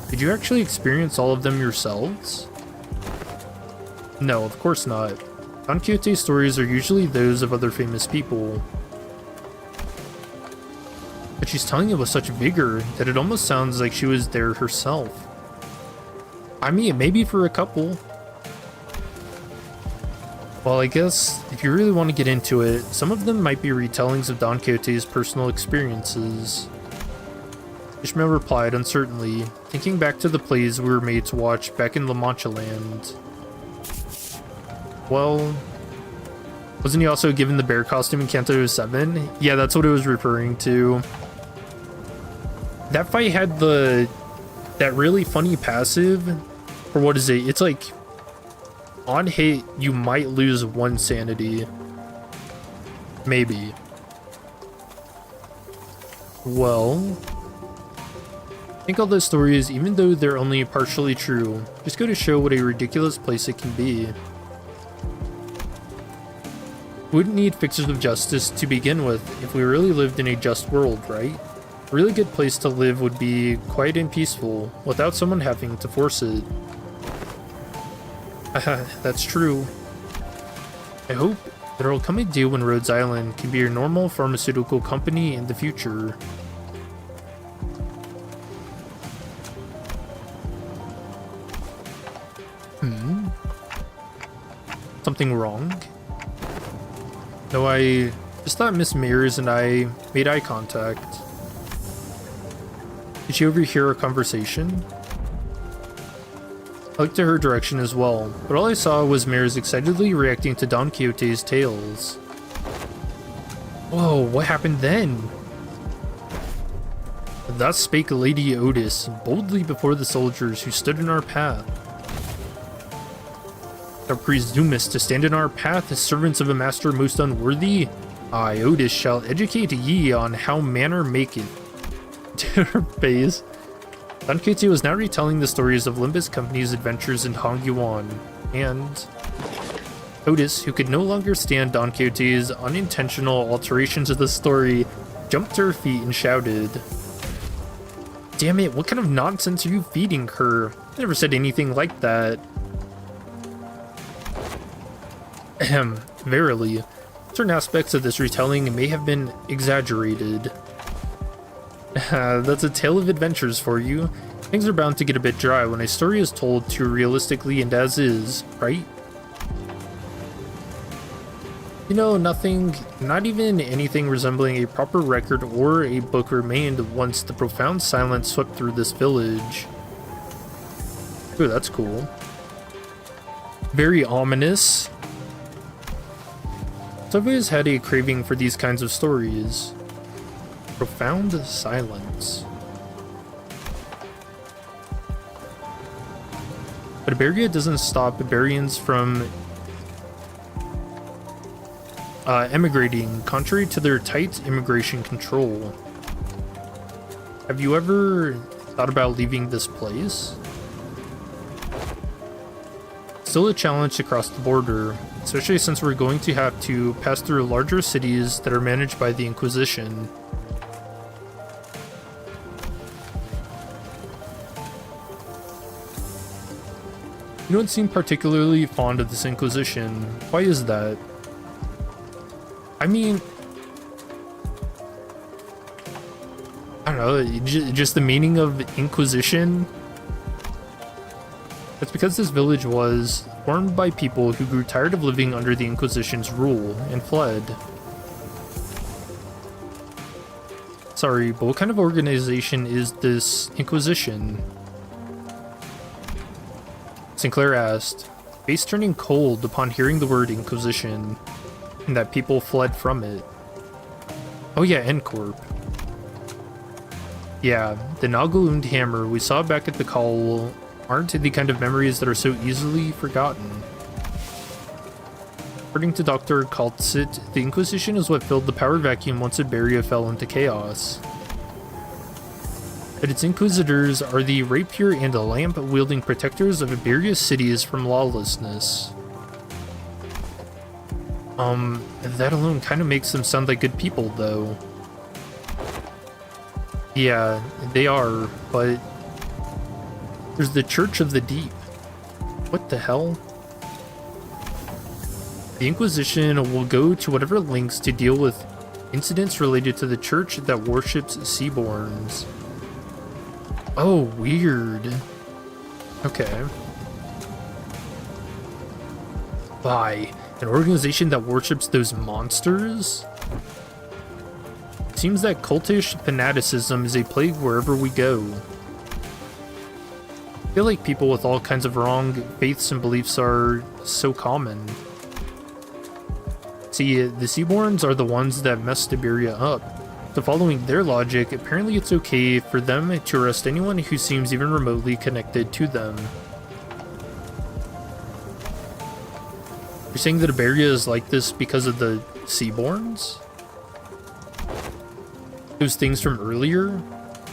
Did you actually experience all of them yourselves? No, of course not. Don Quixote's stories are usually those of other famous people. But she's telling it with such vigor that it almost sounds like she was there herself. I mean, maybe for a couple. Well, I guess if you really want to get into it, some of them might be retellings of Don Quixote's personal experiences. Ishmael replied uncertainly, thinking back to the plays we were made to watch back in La Mancha land. Well, wasn't he also given the bear costume in Canto 7? Yeah, that's what it was referring to. That fight had that really funny passive, or what is it? It's like, on hit, you might lose 1 sanity. Maybe. Well, I think all those stories, even though they're only partially true, just go to show what a ridiculous place it can be. We wouldn't need fixers of justice to begin with if we really lived in a just world, right? A really good place to live would be quiet and peaceful, without someone having to force it. That's true. I hope there will come a day when Rhodes Island can be a normal pharmaceutical company in the future. Something wrong? No, I just thought Miss Mears and I made eye contact. Did she overhear our conversation? I looked to her direction as well, but all I saw was Mears excitedly reacting to Don Quixote's tales. Whoa, what happened then? Thus spake Lady Otis, boldly before the soldiers who stood in our path. Thou presumest to stand in our path as servants of a master most unworthy? I, Otis, shall educate ye on how manner maketh. To her face. Don Quixote was now retelling the stories of Limbus Company's adventures in Hong Yuan, and Otis, who could no longer stand Don Quixote's unintentional alterations of the story, jumped to her feet and shouted, "Damn it, what kind of nonsense are you feeding her? I never said anything like that." Ahem, verily, certain aspects of this retelling may have been exaggerated. That's a tale of adventures for you. Things are bound to get a bit dry when a story is told too realistically and as is, right? You know, nothing, not even anything resembling a proper record or a book remained once the profound silence swept through this village. Ooh, that's cool. Very ominous. So I've always had a craving for these kinds of stories. Profound silence. But Iberia doesn't stop Iberians from emigrating, contrary to their tight immigration control. Have you ever thought about leaving this place? Still a challenge to cross the border, especially since we're going to have to pass through larger cities that are managed by the Inquisition. You don't seem particularly fond of this Inquisition. Why is that? I mean, I don't know, just the meaning of Inquisition? It's because this village was formed by people who grew tired of living under the Inquisition's rule and fled. Sorry, but what kind of organization is this Inquisition? Sinclair asked, face turning cold upon hearing the word Inquisition, and that people fled from it. Oh yeah, N-Corp. Yeah, the Nagelund hammer we saw back at the call aren't the kind of memories that are so easily forgotten. According to Dr. Kaltzit, the Inquisition is what filled the power vacuum once Iberia fell into chaos. that its inquisitors are the rapier and lamp-wielding protectors of Iberia's cities from lawlessness. That alone kind of makes them sound like good people, though. Yeah, they are, but there's the Church of the Deep. What the hell? The Inquisition will go to whatever lengths to deal with incidents related to the church that worships Seaborns. Oh, weird. Okay. By an organization that worships those monsters? It seems that cultish fanaticism is a plague wherever we go. I feel like people with all kinds of wrong faiths and beliefs are so common. See, the Seaborns are the ones that messed Iberia up. So following their logic, apparently it's okay for them to arrest anyone who seems even remotely connected to them. You're saying that Iberia is like this because of the Seaborns? Those things from earlier?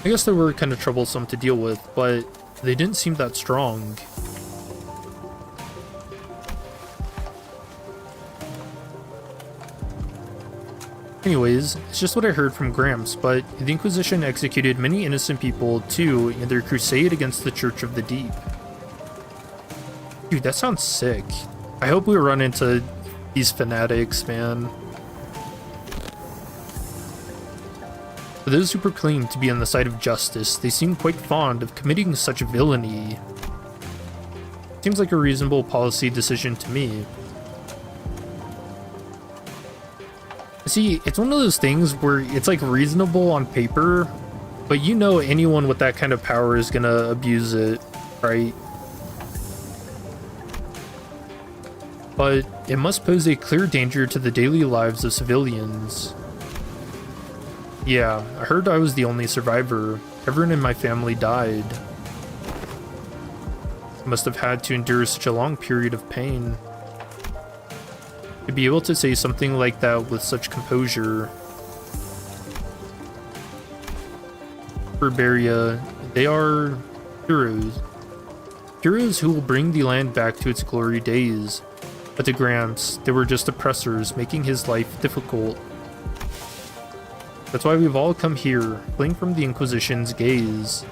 I guess they were kind of troublesome to deal with, but they didn't seem that strong. Anyways, it's just what I heard from Gramps, but the Inquisition executed many innocent people too in their crusade against the Church of the Deep. Dude, that sounds sick. I hope we run into these fanatics, man. For those who proclaim to be on the side of justice, they seem quite fond of committing such villainy. Seems like a reasonable policy decision to me. See, it's one of those things where it's like reasonable on paper, but you know anyone with that kind of power is gonna abuse it, right? But it must pose a clear danger to the daily lives of civilians. Yeah, I heard I was the only survivor. Everyone in my family died. I must have had to endure such a long period of pain. To be able to say something like that with such composure. For Iberia, they are heroes. Heroes who will bring the land back to its glory days. But to Gramps, they were just oppressors, making his life difficult. That's why we've all come here, fleeing from the Inquisition's gaze.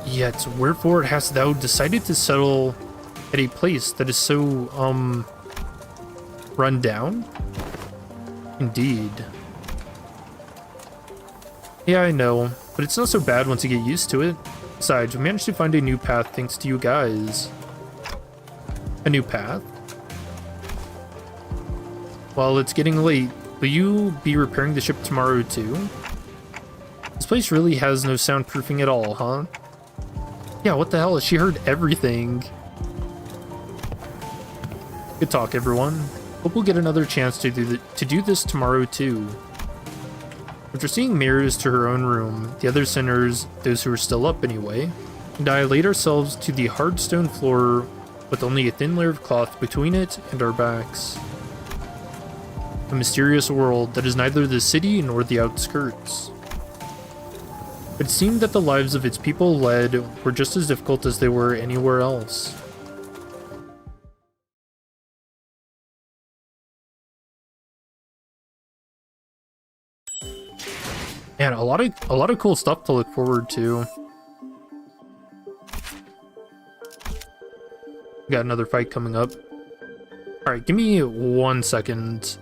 Yet, wherefore hast thou decided to settle at a place that is so, run down? Indeed. Yeah, I know, but it's not so bad once you get used to it. Besides, we managed to find a new path thanks to you guys. A new path? Well, it's getting late. Will you be repairing the ship tomorrow too? This place really has no soundproofing at all, huh? Yeah, what the hell? She heard everything. Good talk, everyone. Hope we'll get another chance to do this tomorrow too. After seeing mirrors to her own room, the other sinners, those who were still up anyway, and I laid ourselves to the hard stone floor with only a thin layer of cloth between it and our backs. A mysterious world that is neither the city nor the outskirts. It seemed that the lives of its people led were just as difficult as they were anywhere else. Man, a lot of cool stuff to look forward to. Got another fight coming up. All right, give me 1 second.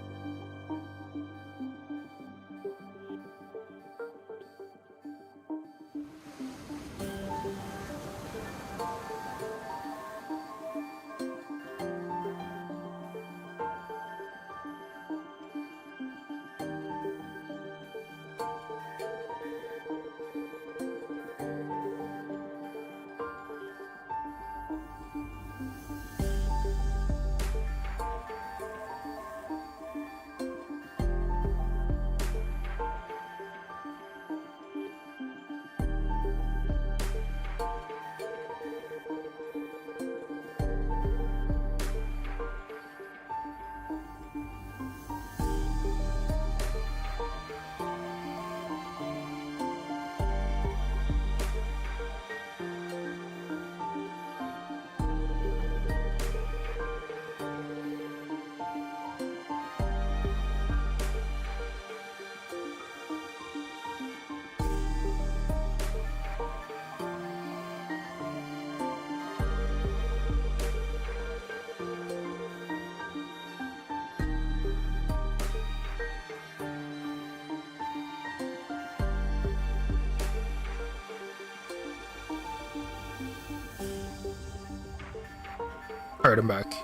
Alright, I'm back.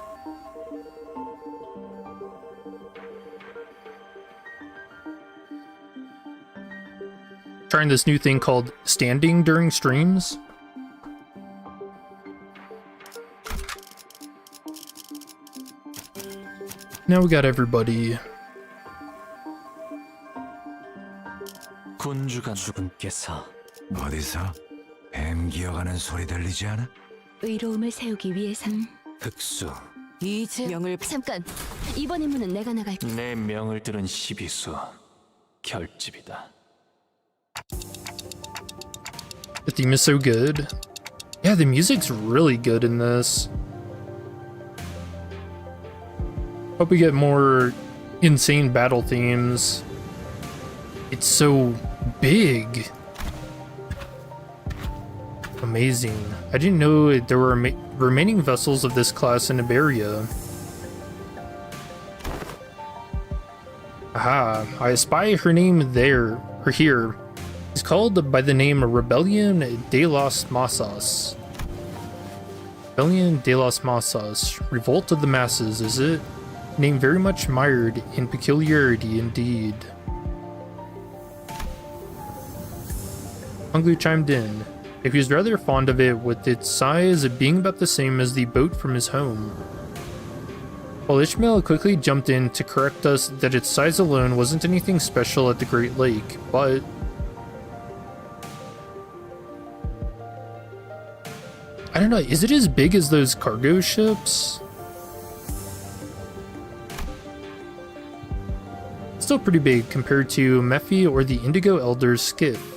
Trying this new thing called standing during streams. Now we got everybody. 군주가 죽은께서 어디서 뱀 기어가는 소리 들리지 않아? 의로움을 세우기 위해선 흑수 이제 명을 잠깐 이번 임무는 내가 나갈게. 내 명을 들은 시비수 결집이다. The theme is so good. Yeah, the music's really good in this. Hope we get more insane battle themes. It's so big. Amazing. I didn't know there were remaining vessels of this class in Iberia. Aha, I espy her name there, or here. It's called by the name Rebellion de las Masas. Rebellion de las Masas. Revolt of the Masses, is it? Name very much mired in peculiarity indeed. Hungry chimed in. He was rather fond of it, with its size being about the same as the boat from his home. While Ishmael quickly jumped in to correct us that its size alone wasn't anything special at the Great Lake, but I don't know, is it as big as those cargo ships? Still pretty big compared to Mephi or the Indigo Elder's skiff.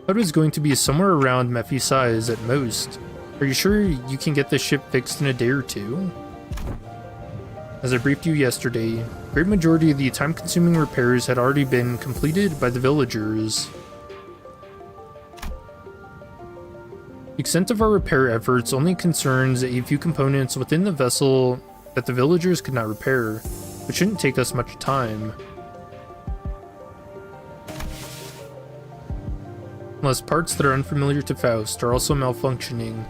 Thought it was going to be somewhere around Mephi's size at most. Are you sure you can get this ship fixed in a day or two? As I briefed you yesterday, a great majority of the time-consuming repairs had already been completed by the villagers. The extent of our repair efforts only concerns a few components within the vessel that the villagers could not repair, which shouldn't take us much time. Unless parts that are unfamiliar to Faust are also malfunctioning,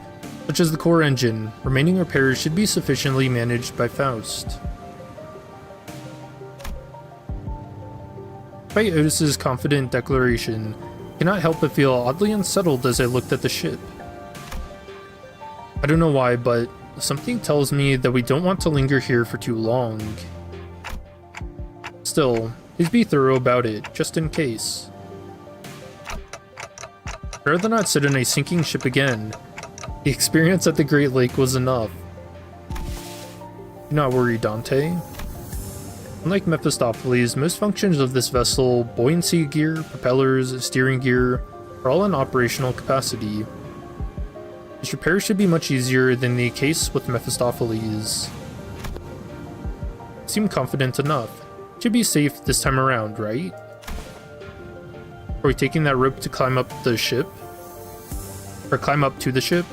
such as the core engine, remaining repairs should be sufficiently managed by Faust. Despite Otis's confident declaration, I cannot help but feel oddly unsettled as I looked at the ship. I don't know why, but something tells me that we don't want to linger here for too long. Still, please be thorough about it, just in case. I'd rather not sit in a sinking ship again. The experience at the Great Lake was enough. Do not worry, Dante. Unlike Mephistopheles, most functions of this vessel, buoyancy gear, propellers, steering gear, are all in operational capacity. This repair should be much easier than the case with Mephistopheles. I seem confident enough. Should be safe this time around, right? Are we taking that rope to climb up the ship? Or climb up to the ship?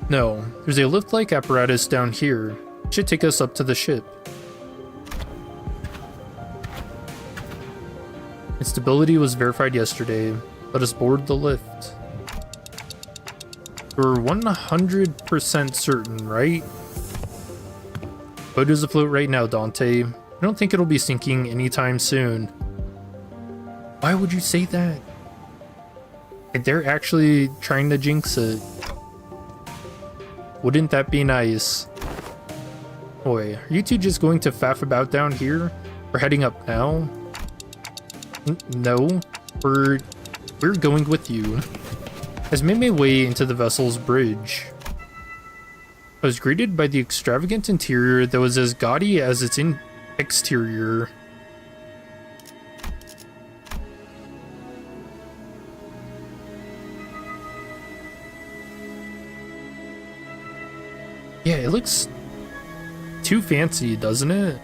No, there's a lift-like apparatus down here. It should take us up to the ship. Its stability was verified yesterday. Let us board the lift. We're 100% certain, right? Boat is afloat right now, Dante. I don't think it'll be sinking anytime soon. Why would you say that? They're actually trying to jinx it. Wouldn't that be nice? Boy, are you two just going to faff about down here? We're heading up now? No, we're going with you. As I made my way into the vessel's bridge, I was greeted by the extravagant interior that was as gaudy as its exterior. Yeah, it looks too fancy, doesn't it?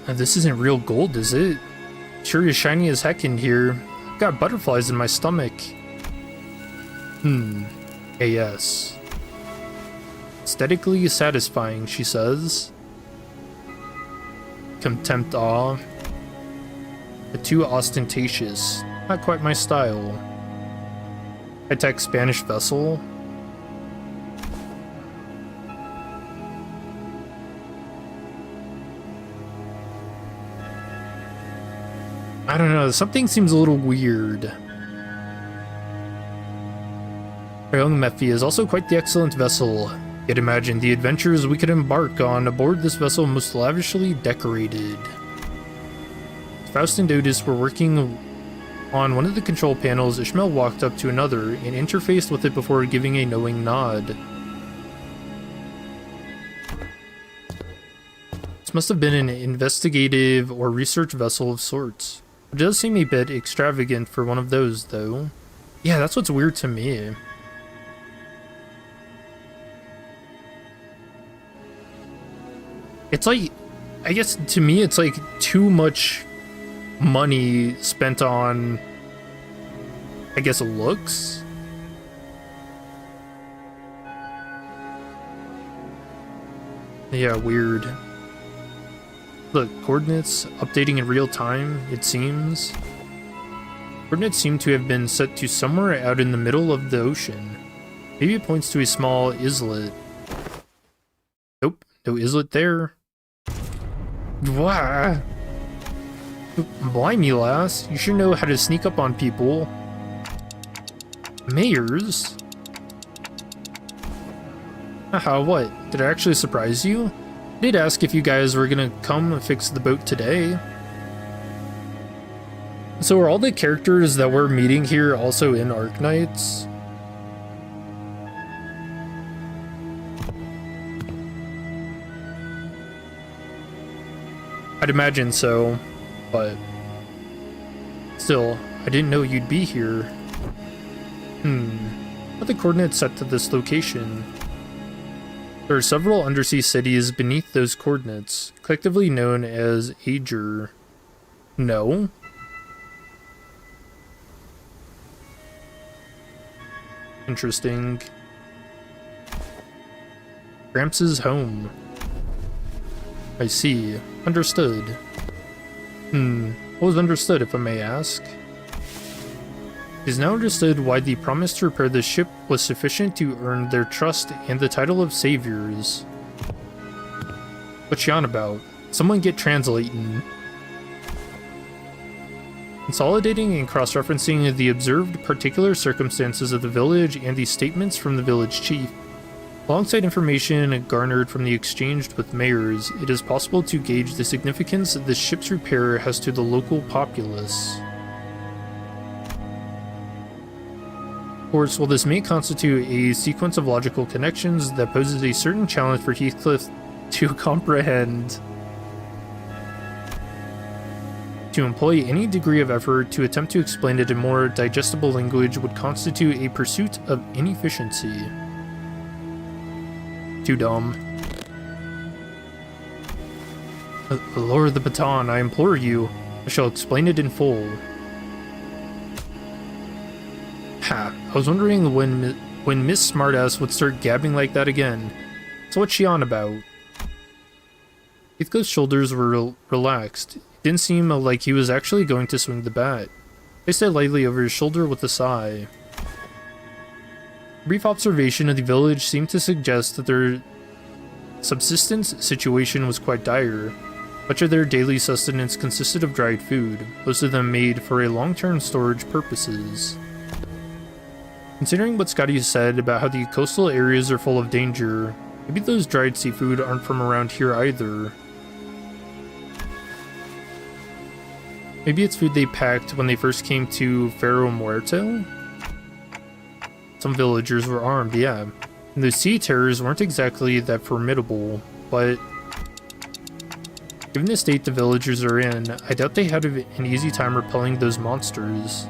This isn't real gold, is it? Sure is shiny as heck in here. I've got butterflies in my stomach. Yes. Aesthetically satisfying, she says. contempt awe. Too ostentatious. Not quite my style. High-tech Spanish vessel. I don't know, something seems a little weird. Our young Mephi is also quite the excellent vessel. Yet imagine the adventures we could embark on aboard this vessel most lavishly decorated. Faust and Otis were working on one of the control panels. Ishmael walked up to another and interfaced with it before giving a knowing nod. This must have been an investigative or research vessel of sorts. It does seem a bit extravagant for one of those, though. Yeah, that's what's weird to me. It's like, I guess to me it's like too much money spent on, I guess, looks. Yeah, weird. Look, coordinates updating in real time, it seems. Coordinates seem to have been set to somewhere out in the middle of the ocean. Maybe it points to a small islet. Nope, no islet there. Wah! Blimey, lass, you sure know how to sneak up on people. Mayors? Haha, what? Did I actually surprise you? I did ask if you guys were gonna come fix the boat today. So are all the characters that we're meeting here also in Arknights? I'd imagine so, but still, I didn't know you'd be here. What are the coordinates set to this location? There are several undersea cities beneath those coordinates, collectively known as Ager. No? Interesting. Gramps' home. I see. Understood. What was understood, if I may ask? It is now understood why the promise to repair the ship was sufficient to earn their trust and the title of saviors. What's she on about? Someone get translating. Consolidating and cross-referencing the observed particular circumstances of the village and the statements from the village chief, alongside information garnered from the exchange with mayors, it is possible to gauge the significance the ship's repair has to the local populace. Of course, while this may constitute a sequence of logical connections that poses a certain challenge for Heathcliff to comprehend, to employ any degree of effort to attempt to explain it in more digestible language would constitute a pursuit of inefficiency. Too dumb. Lower the baton, I implore you. I shall explain it in full. Ha, I was wondering when Miss Smartass would start gabbing like that again. So what's she on about? Heathcliff's shoulders were relaxed. It didn't seem like he was actually going to swing the bat. He said lightly over his shoulder with a sigh. A brief observation of the village seemed to suggest that their subsistence situation was quite dire. Much of their daily sustenance consisted of dried food, most of them made for a long-term storage purposes. Considering what Scotty said about how the coastal areas are full of danger, maybe those dried seafood aren't from around here either. Maybe it's food they packed when they first came to Ferro Muerto? Some villagers were armed, yeah. And those sea terrors weren't exactly that formidable, but given the state the villagers are in, I doubt they had an easy time repelling those monsters.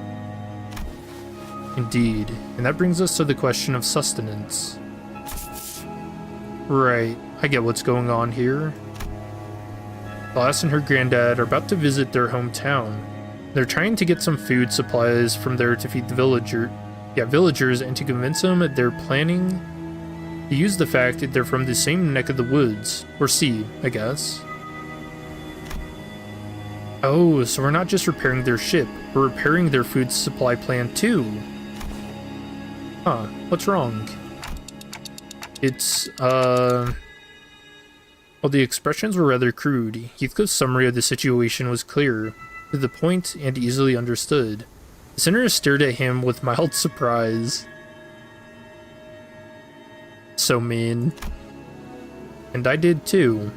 Indeed, and that brings us to the question of sustenance. Right, I get what's going on here. Lass and her granddad are about to visit their hometown. They're trying to get some food supplies from there to feed the villagers, and to convince them that they're planning to use the fact that they're from the same neck of the woods, or sea, I guess. Oh, so we're not just repairing their ship, we're repairing their food supply plan too. Huh, what's wrong? It's, well, the expressions were rather crude. Heathcliff's summary of the situation was clear, to the point, and easily understood. The senator stared at him with mild surprise. So mean. And I did too.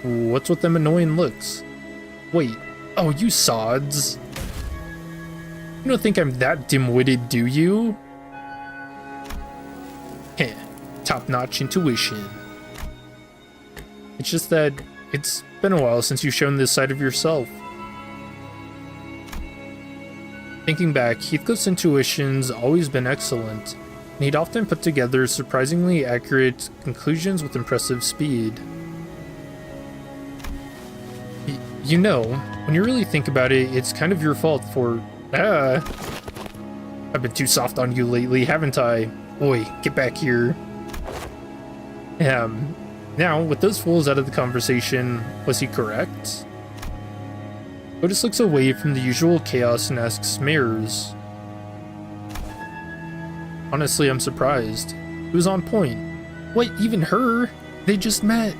What's with them annoying looks? Wait, oh, you sods. You don't think I'm that dim-witted, do you? Heh, top-notch intuition. It's just that it's been a while since you've shown this side of yourself. Thinking back, Heathcliff's intuition's always been excellent, and he'd often put together surprisingly accurate conclusions with impressive speed. You know, when you really think about it, it's kind of your fault for... I've been too soft on you lately, haven't I? Oi, get back here. Now, with those fools out of the conversation, was he correct? Otis looks away from the usual chaos and asks Mares. Honestly, I'm surprised. It was on point. What, even her? They just met.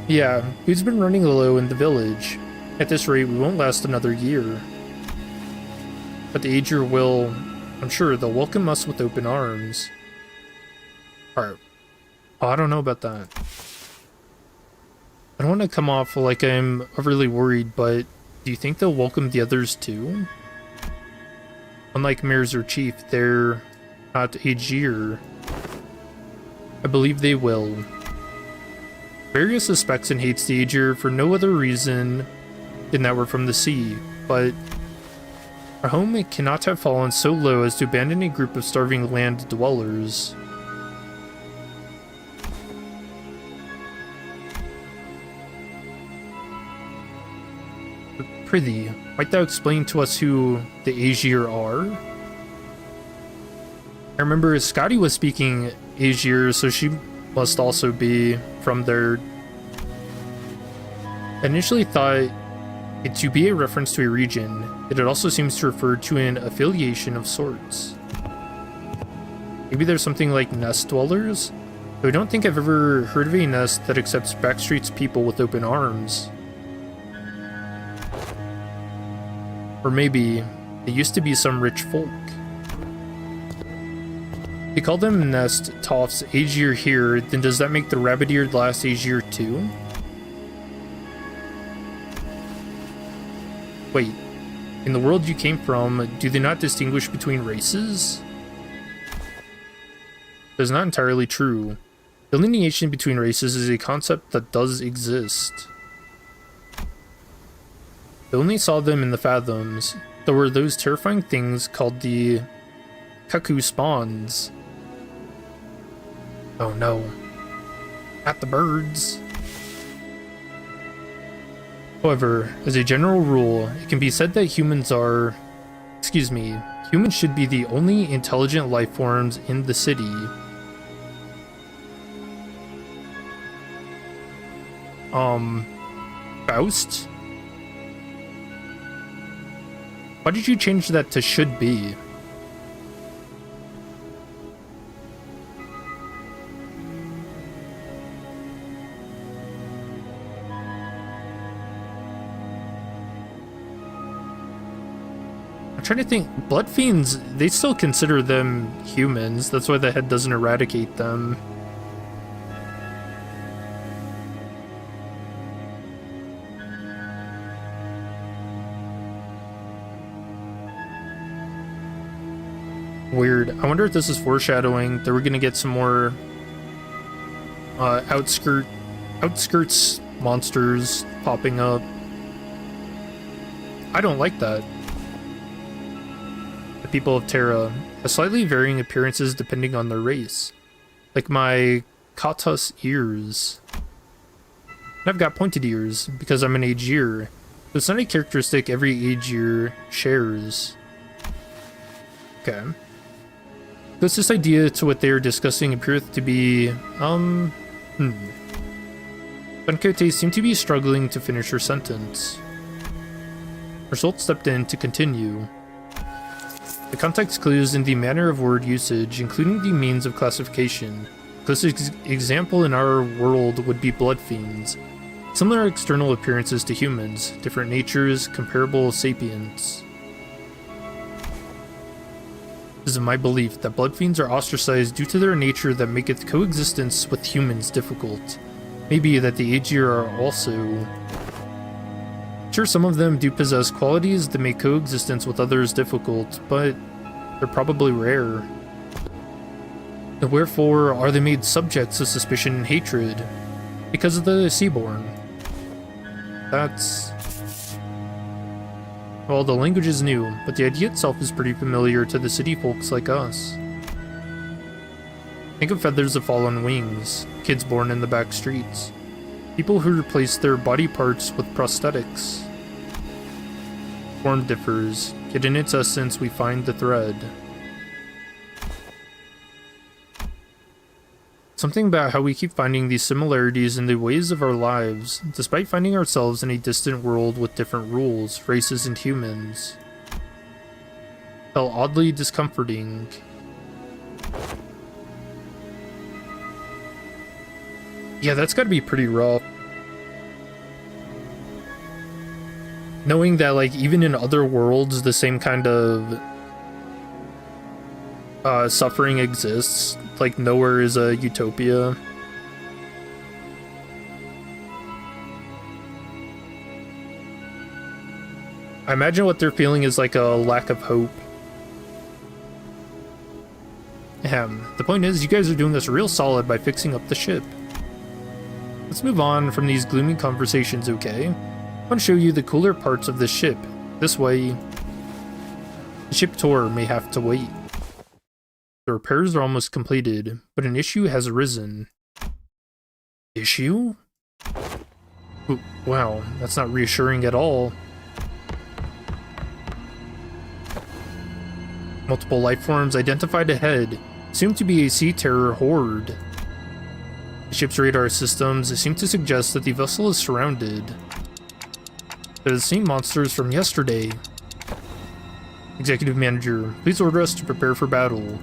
Yeah, who's been running low in the village? At this rate, we won't last another year. But the Aegir will, I'm sure they'll welcome us with open arms. Alright. Oh, I don't know about that. I don't want to come off like I'm overly worried, but do you think they'll welcome the others too? Unlike Mares or Chief, they're not Aegir. I believe they will. Various suspects and hates the Aegir for no other reason than that we're from the sea, but our home cannot have fallen so low as to abandon a group of starving land dwellers. But prithee, might thou explain to us who the Aegir are? I remember Scotty was speaking Aegir, so she must also be from there. I initially thought it to be a reference to a region, yet it also seems to refer to an affiliation of sorts. Maybe there's something like nest dwellers? Though I don't think I've ever heard of a nest that accepts Backstreet's people with open arms. Or maybe they used to be some rich folk. They call them nest toffs Aegir here, then does that make the rabbit-eared last Aegir too? Wait, in the world you came from, do they not distinguish between races? That's not entirely true. Delineation between races is a concept that does exist. I only saw them in the Fathoms. There were those terrifying things called the cuckoo spawns. Oh no. Not the birds. However, as a general rule, it can be said that humans should be the only intelligent life forms in the city. Faust? Why did you change that to should be? I'm trying to think. Blood fiends, they still consider them humans. That's why the head doesn't eradicate them. Weird. I wonder if this is foreshadowing that we're gonna get some more outskirts monsters popping up. I don't like that. The people of Terra have slightly varying appearances depending on their race. Like my Katus ears. And I've got pointed ears because I'm an Aegir. So it's not a characteristic every Aegir shares. Okay. Closest idea to what they are discussing appears to be, Don Quixote seemed to be struggling to finish her sentence. Result stepped in to continue. The context clues in the manner of word usage, including the means of classification. Closest example in our world would be blood fiends. Similar external appearances to humans, different natures, comparable sapiens. It is my belief that blood fiends are ostracized due to their nature that maketh coexistence with humans difficult. Maybe that the Aegir are also... Sure, some of them do possess qualities that make coexistence with others difficult, but they're probably rare. And wherefore are they made subjects of suspicion and hatred? Because of the Seaborn. That's... Well, the language is new, but the idea itself is pretty familiar to the city folks like us. Think of feathers that fall on wings, kids born in the back streets, people who replace their body parts with prosthetics. Form differs, yet in its essence we find the thread. Something about how we keep finding these similarities in the ways of our lives, despite finding ourselves in a distant world with different rules, races, and humans. Felt oddly discomforting. Yeah, that's gotta be pretty rough. Knowing that, like, even in other worlds, the same kind of suffering exists. Like, nowhere is a utopia. I imagine what they're feeling is like a lack of hope. The point is, you guys are doing us real solid by fixing up the ship. Let's move on from these gloomy conversations, okay? I want to show you the cooler parts of the ship. This way, the ship tour may have to wait. The repairs are almost completed, but an issue has arisen. Issue? Ooh, wow, that's not reassuring at all. Multiple life forms identified ahead, assumed to be a sea terror horde. The ship's radar systems seem to suggest that the vessel is surrounded. They're the same monsters from yesterday. Executive Manager, please order us to prepare for battle.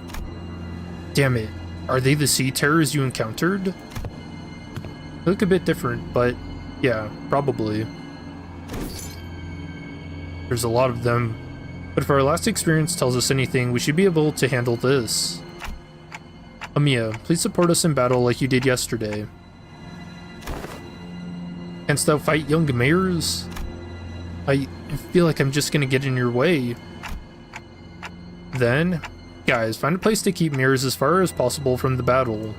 Damn it, are they the sea terrors you encountered? They look a bit different, but yeah, probably. There's a lot of them, but if our last experience tells us anything, we should be able to handle this. Amiya, please support us in battle like you did yesterday. Canst thou fight young mayors? I feel like I'm just gonna get in your way. Then, guys, find a place to keep mirrors as far as possible from the battle.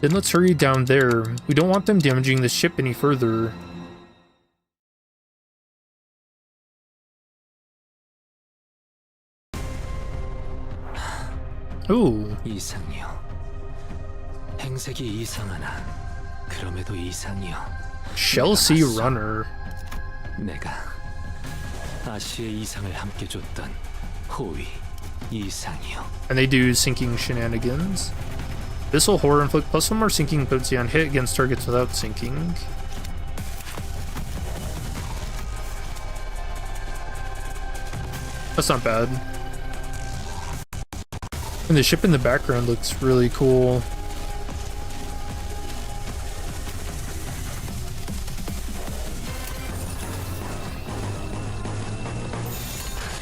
Then let's hurry down there. We don't want them damaging the ship any further. Ooh. 이상이요. 행색이 이상하나 그럼에도 이상이요. Shell Sea Runner. 내가 아시의 이상을 함께 줬던 호위 이상이요. And they do sinking shenanigans. This will horror inflict plus 1 more sinking potency on hit against targets without sinking. That's not bad. And the ship in the background looks really cool.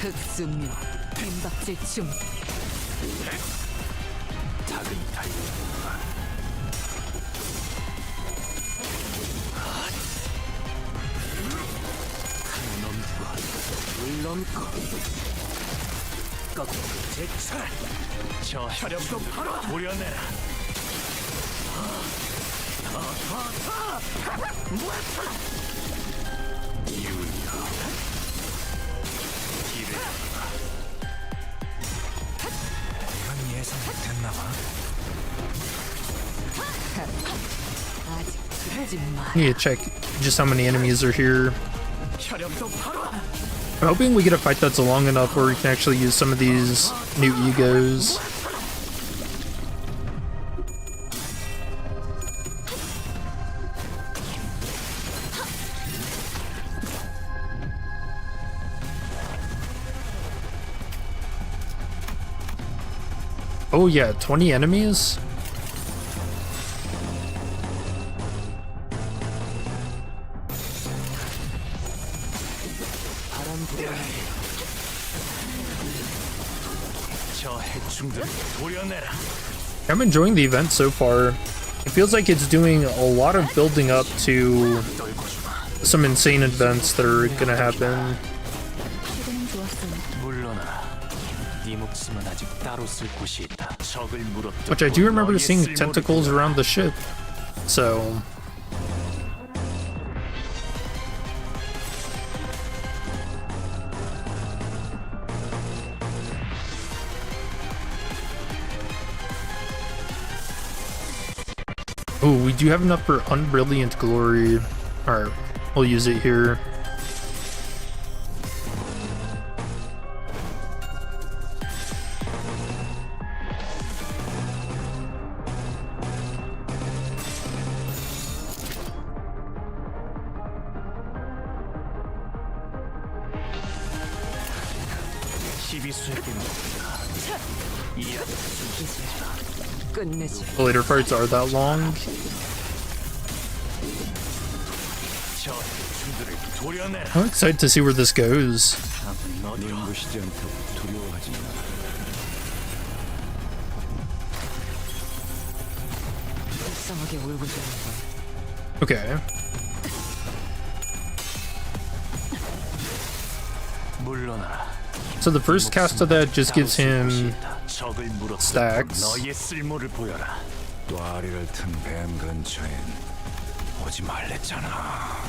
흑수묘, 뱀박질춤. 저 혈염도 바로 보려내라. 이건 예상 못했나봐. 아직 죽지 마. I need to check just how many enemies are here. 혈염도 바로. I'm hoping we get a fight that's long enough where we can actually use some of these new egos. Oh yeah, 20 enemies? 저 해충들을 도려내라. I'm enjoying the event so far. It feels like it's doing a lot of building up to some insane events that are gonna happen. 그거는 좋았어. 물러나라. 네 목숨은 아직 따로 쓸 곳이 있다. 적을 물어뜯고 Which I do remember 너희의 seeing 쓸모를 tentacles 보여라. around the ship. So oh, we do have enough for Unbrilliant Glory. Alright, we'll use it here. 끝내지. The later parts are that long. 저 해충들을 도려내라. I'm excited to see where this goes. 어디로? 눈부시지 않다고 두려워하지 마. 불쌍하게 울고있는 걸. Okay. 물러나라. So the first cast of that just gives him 적을 물어뜯고 stacks. 너희의 쓸모를 보여라. 또아리를 튼 뱀 근처엔 오지 말랬잖아.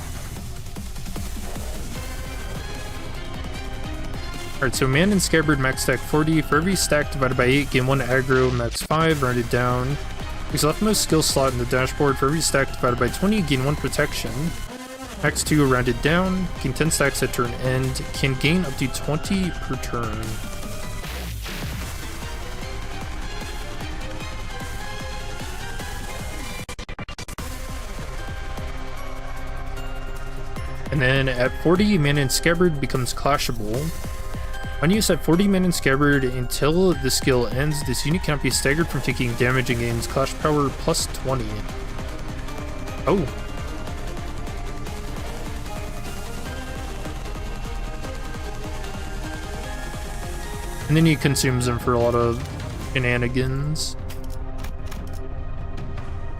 Alright, so Man and Scabbard max stack 40. For every stack divided by 8, gain 1 aggro, max 5, rounded down. Use leftmost skill slot in the dashboard. For every stack divided by 20, gain 1 protection. Max 2, rounded down. Gain 10 stacks at turn end. Can gain up to 20 per turn. And then at 40, Man and Scabbard becomes clashable. When used at 40 Man and Scabbard until the skill ends, this unit cannot be staggered from taking damage and gains clash power plus 20. Oh. And then he consumes them for a lot of shenanigans.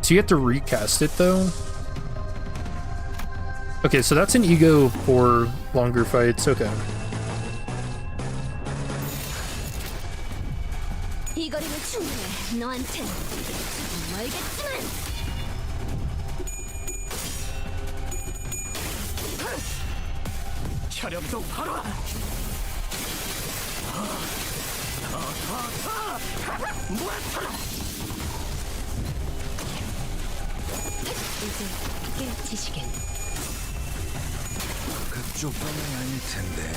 So you have to recast it though? Okay, so that's an ego for longer fights, okay. 이 거리는 충분해. 너한텐 알겠지만. 혈염도 바로. 이제 깨치시겠. 그쪽 방향이 아닐 텐데.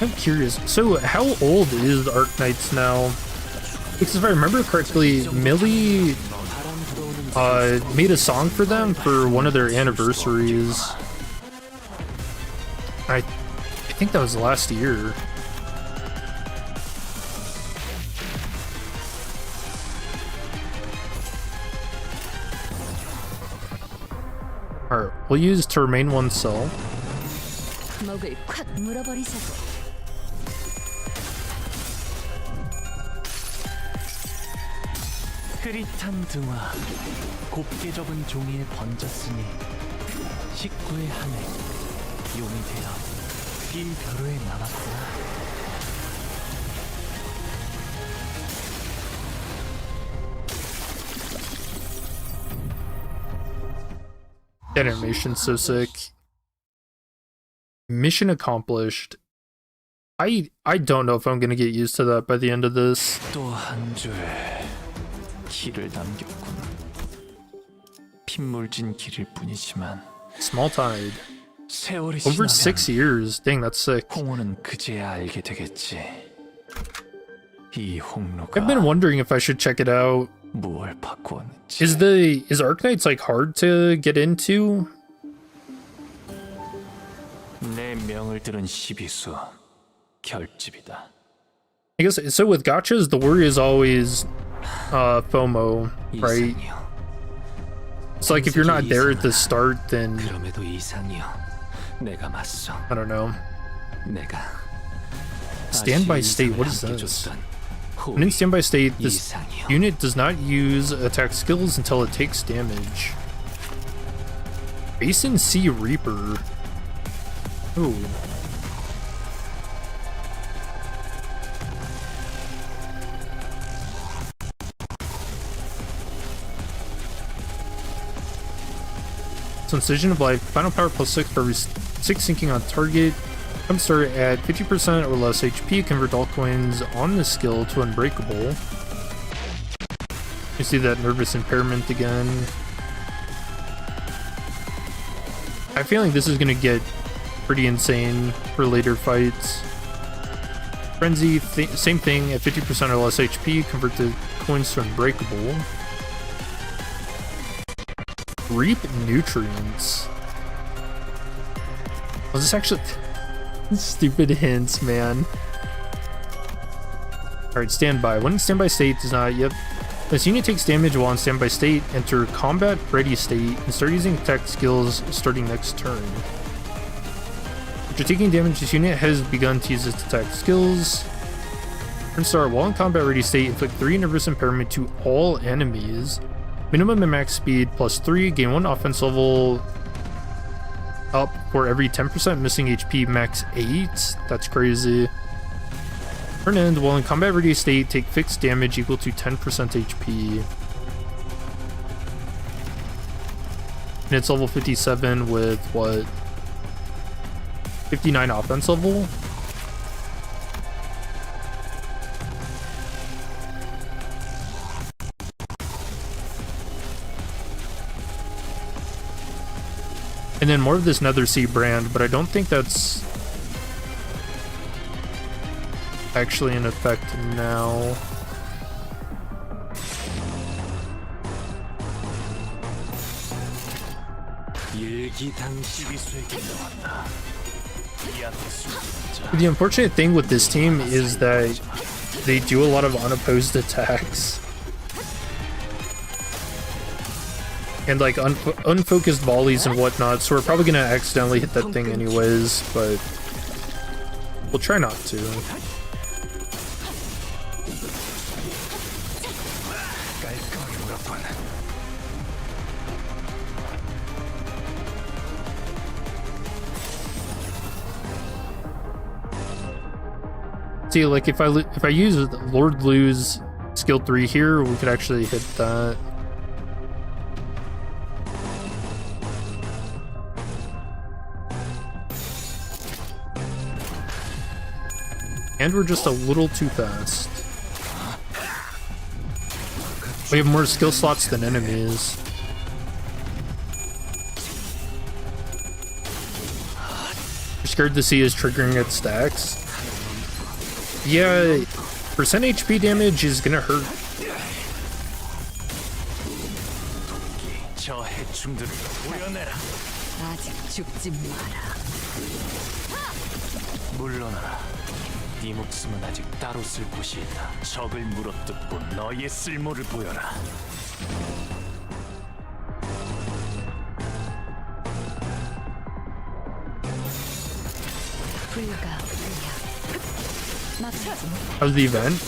I'm curious. So, how old is the Arknights now? Because if I remember correctly, Millie made a song for them for one of their anniversaries. I think that was last year. Alright, we'll use to remain one cell. 목을 콱 물어버리자고. 흐릿한 등화, 곱게 접은 종이에 번졌으니 식구의 하늘, 용이 되어 긴 벼루에 남았구나. That animation's so sick. Mission accomplished. I don't know if I'm gonna get used to that by the end of this. 또 한 줄 길을 남겼군. 핏물진 길일 뿐이지만 Small Tide. 세월이 Over 지나면 6 years. Dang, that's sick. 홍호는 그제야 알게 되겠지. 이 홍로가 I've been wondering if I should check it out. 무엇을 바꾸었는지. Is Arknights like hard to get into? 내 명을 들은 시비수 결집이다. I guess so. With gachas, the worry is always FOMO, right? 이상이요. It's like if you're not there at the start, then 그럼에도 이상이요. 내가 맞서. I don't know. 내가 Standby state, what is this? When in standby state, this unit does not use attack skills until it takes damage. Basin Sea Reaper. Ooh. So Incision of Life, final power +6 for every 6 sinking on target. Come start at 50% or less HP, convert all coins on the skill to unbreakable. You see that nervous impairment again. I feel like this is gonna get pretty insane for later fights. Frenzy, same thing, at 50% or less HP, convert the coins to unbreakable. Reap nutrients. Was this actually stupid hints, man? Alright, standby. When in standby state does not, yep. This unit takes damage while in standby state, enter combat ready state, and start using attack skills starting next turn. After taking damage, this unit has begun to use its attack skills. Turn start, while in combat ready state, inflict 3 nervous impairment to all enemies. Minimum and max speed +3, gain 1 offense level up for every 10% missing HP, max 8. That's crazy. Turn end, while in combat ready state, take fixed damage equal to 10% HP. And it's level 57 with what? 59 offense level? And then more of this Nether Sea brand, but I don't think that's actually in effect now. The unfortunate thing with this team is that they do a lot of unopposed attacks. And like unfocused volleys and whatnot, so we're probably gonna accidentally hit that thing anyways, but we'll try not to. See, like if I use Lord Lu's skill 3 here, we could actually hit that. And we're just a little too fast. We have more skill slots than enemies. You're scared to see us triggering its stacks? Yeah, percent HP damage is gonna hurt. 물러나라. 네 목숨은 아직 따로 쓸 곳이 있다. 적을 물어뜯고 너의 쓸모를 보여라. How's the event?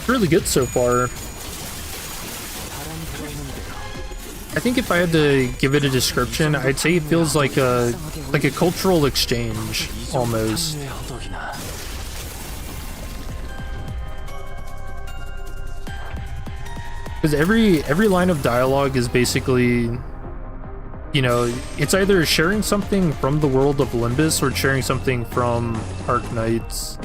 Really good so far. I think if I had to give it a description, I'd say it feels like a cultural exchange almost. Because every line of dialogue is basically, you know, it's either sharing something from the world of Limbus or sharing something from Arknights.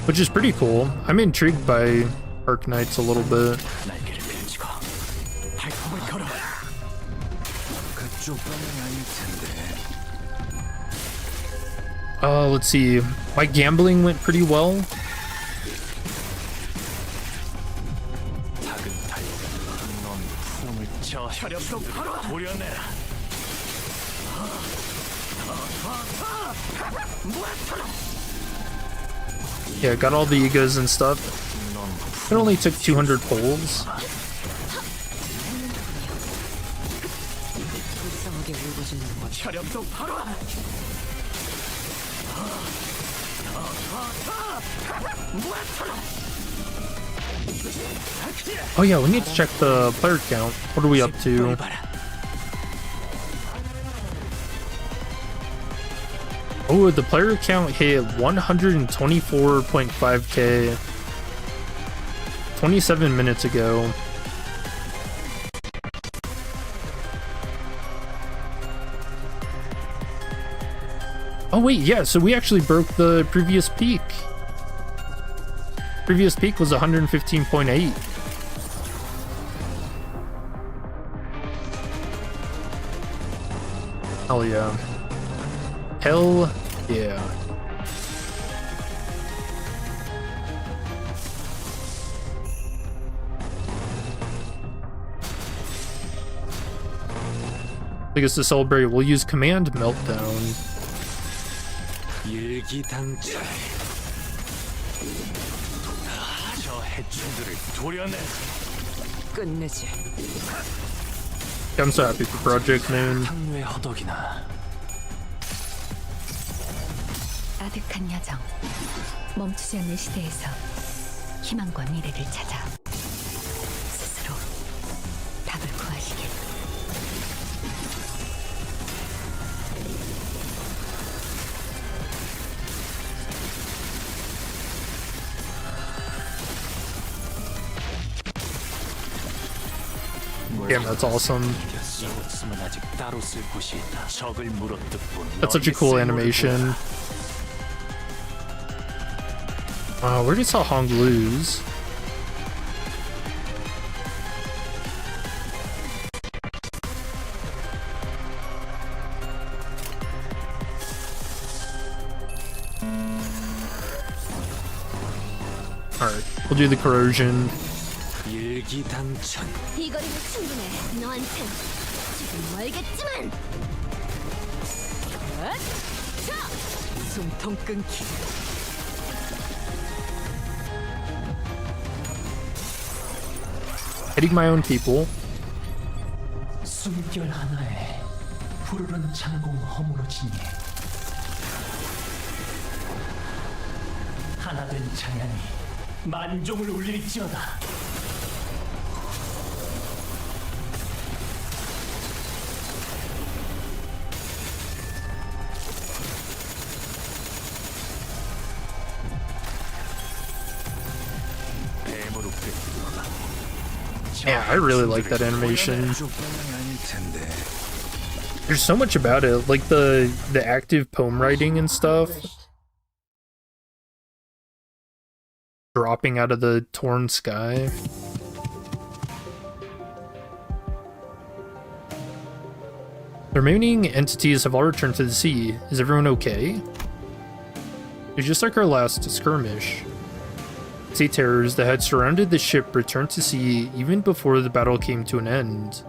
Which is pretty cool. I'm intrigued by Arknights a little bit. Let's see. My gambling went pretty well. Yeah, got all the egas and stuff. It only took 200 pulls. Oh yeah, we need to check the player count. What are we up to? Oh, the player count hit 124.5k 27 minutes ago. Oh wait, yeah, so we actually broke the previous peak. Previous peak was 115.8. Hell yeah. Hell yeah. I guess to celebrate, we'll use Command Meltdown. 끝내지. I'm so happy for Project Moon. 아득한 여정. 멈추지 않는 시대에서 희망과 미래를 찾아 스스로 답을 구하시길. Damn, that's awesome. That's such a cool animation. Wow, where did Sao Hong lose? Alright, we'll do the corrosion. 이 거리는 충분해. 너한텐 지금 멀겠지만. 자, 숨통 끊기. Hitting my own people. 숨결 하나에 푸르른 창공 허물어지니 하나된 장양이 만종을 울릴지어다. Yeah, I really like that animation. There's so much about it, like the active poem writing and stuff. Dropping out of the torn sky. The remaining entities have all returned to the sea. Is everyone okay? It's just like our last skirmish. Sea terrors that had surrounded the ship returned to sea even before the battle came to an end.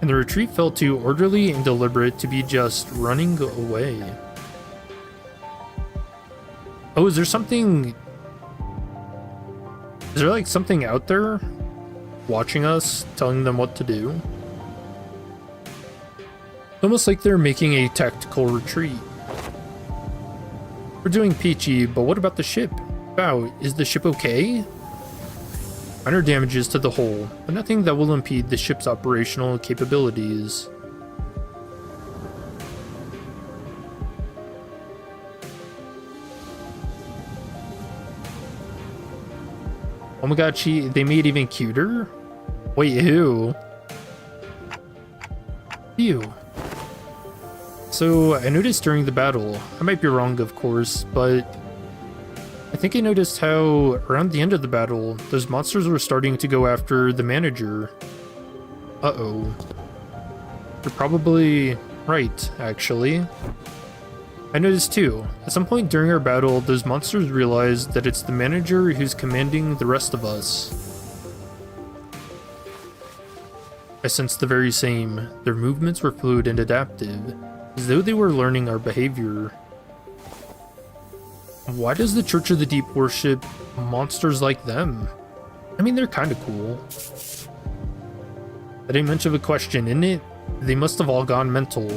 And the retreat felt too orderly and deliberate to be just running away. Oh, is there something... Is there like something out there watching us, telling them what to do? Almost like they're making a tactical retreat. We're doing peachy, but what about the ship? Wow, is the ship okay? Minor damages to the hull, but nothing that will impede the ship's operational capabilities. Oh my god, they made it even cuter? Wait, who? Ew. So, I noticed during the battle, I might be wrong of course, but I think I noticed how, around the end of the battle, those monsters were starting to go after the manager. Uh-oh. You're probably right, actually. I noticed too, at some point during our battle, those monsters realized that it's the manager who's commanding the rest of us. I sensed the very same. Their movements were fluid and adaptive, as though they were learning our behavior. why does the Church of the Deep worship monsters like them? I mean, they're kind of cool. That ain't much of a question, isn't it? They must have all gone mental.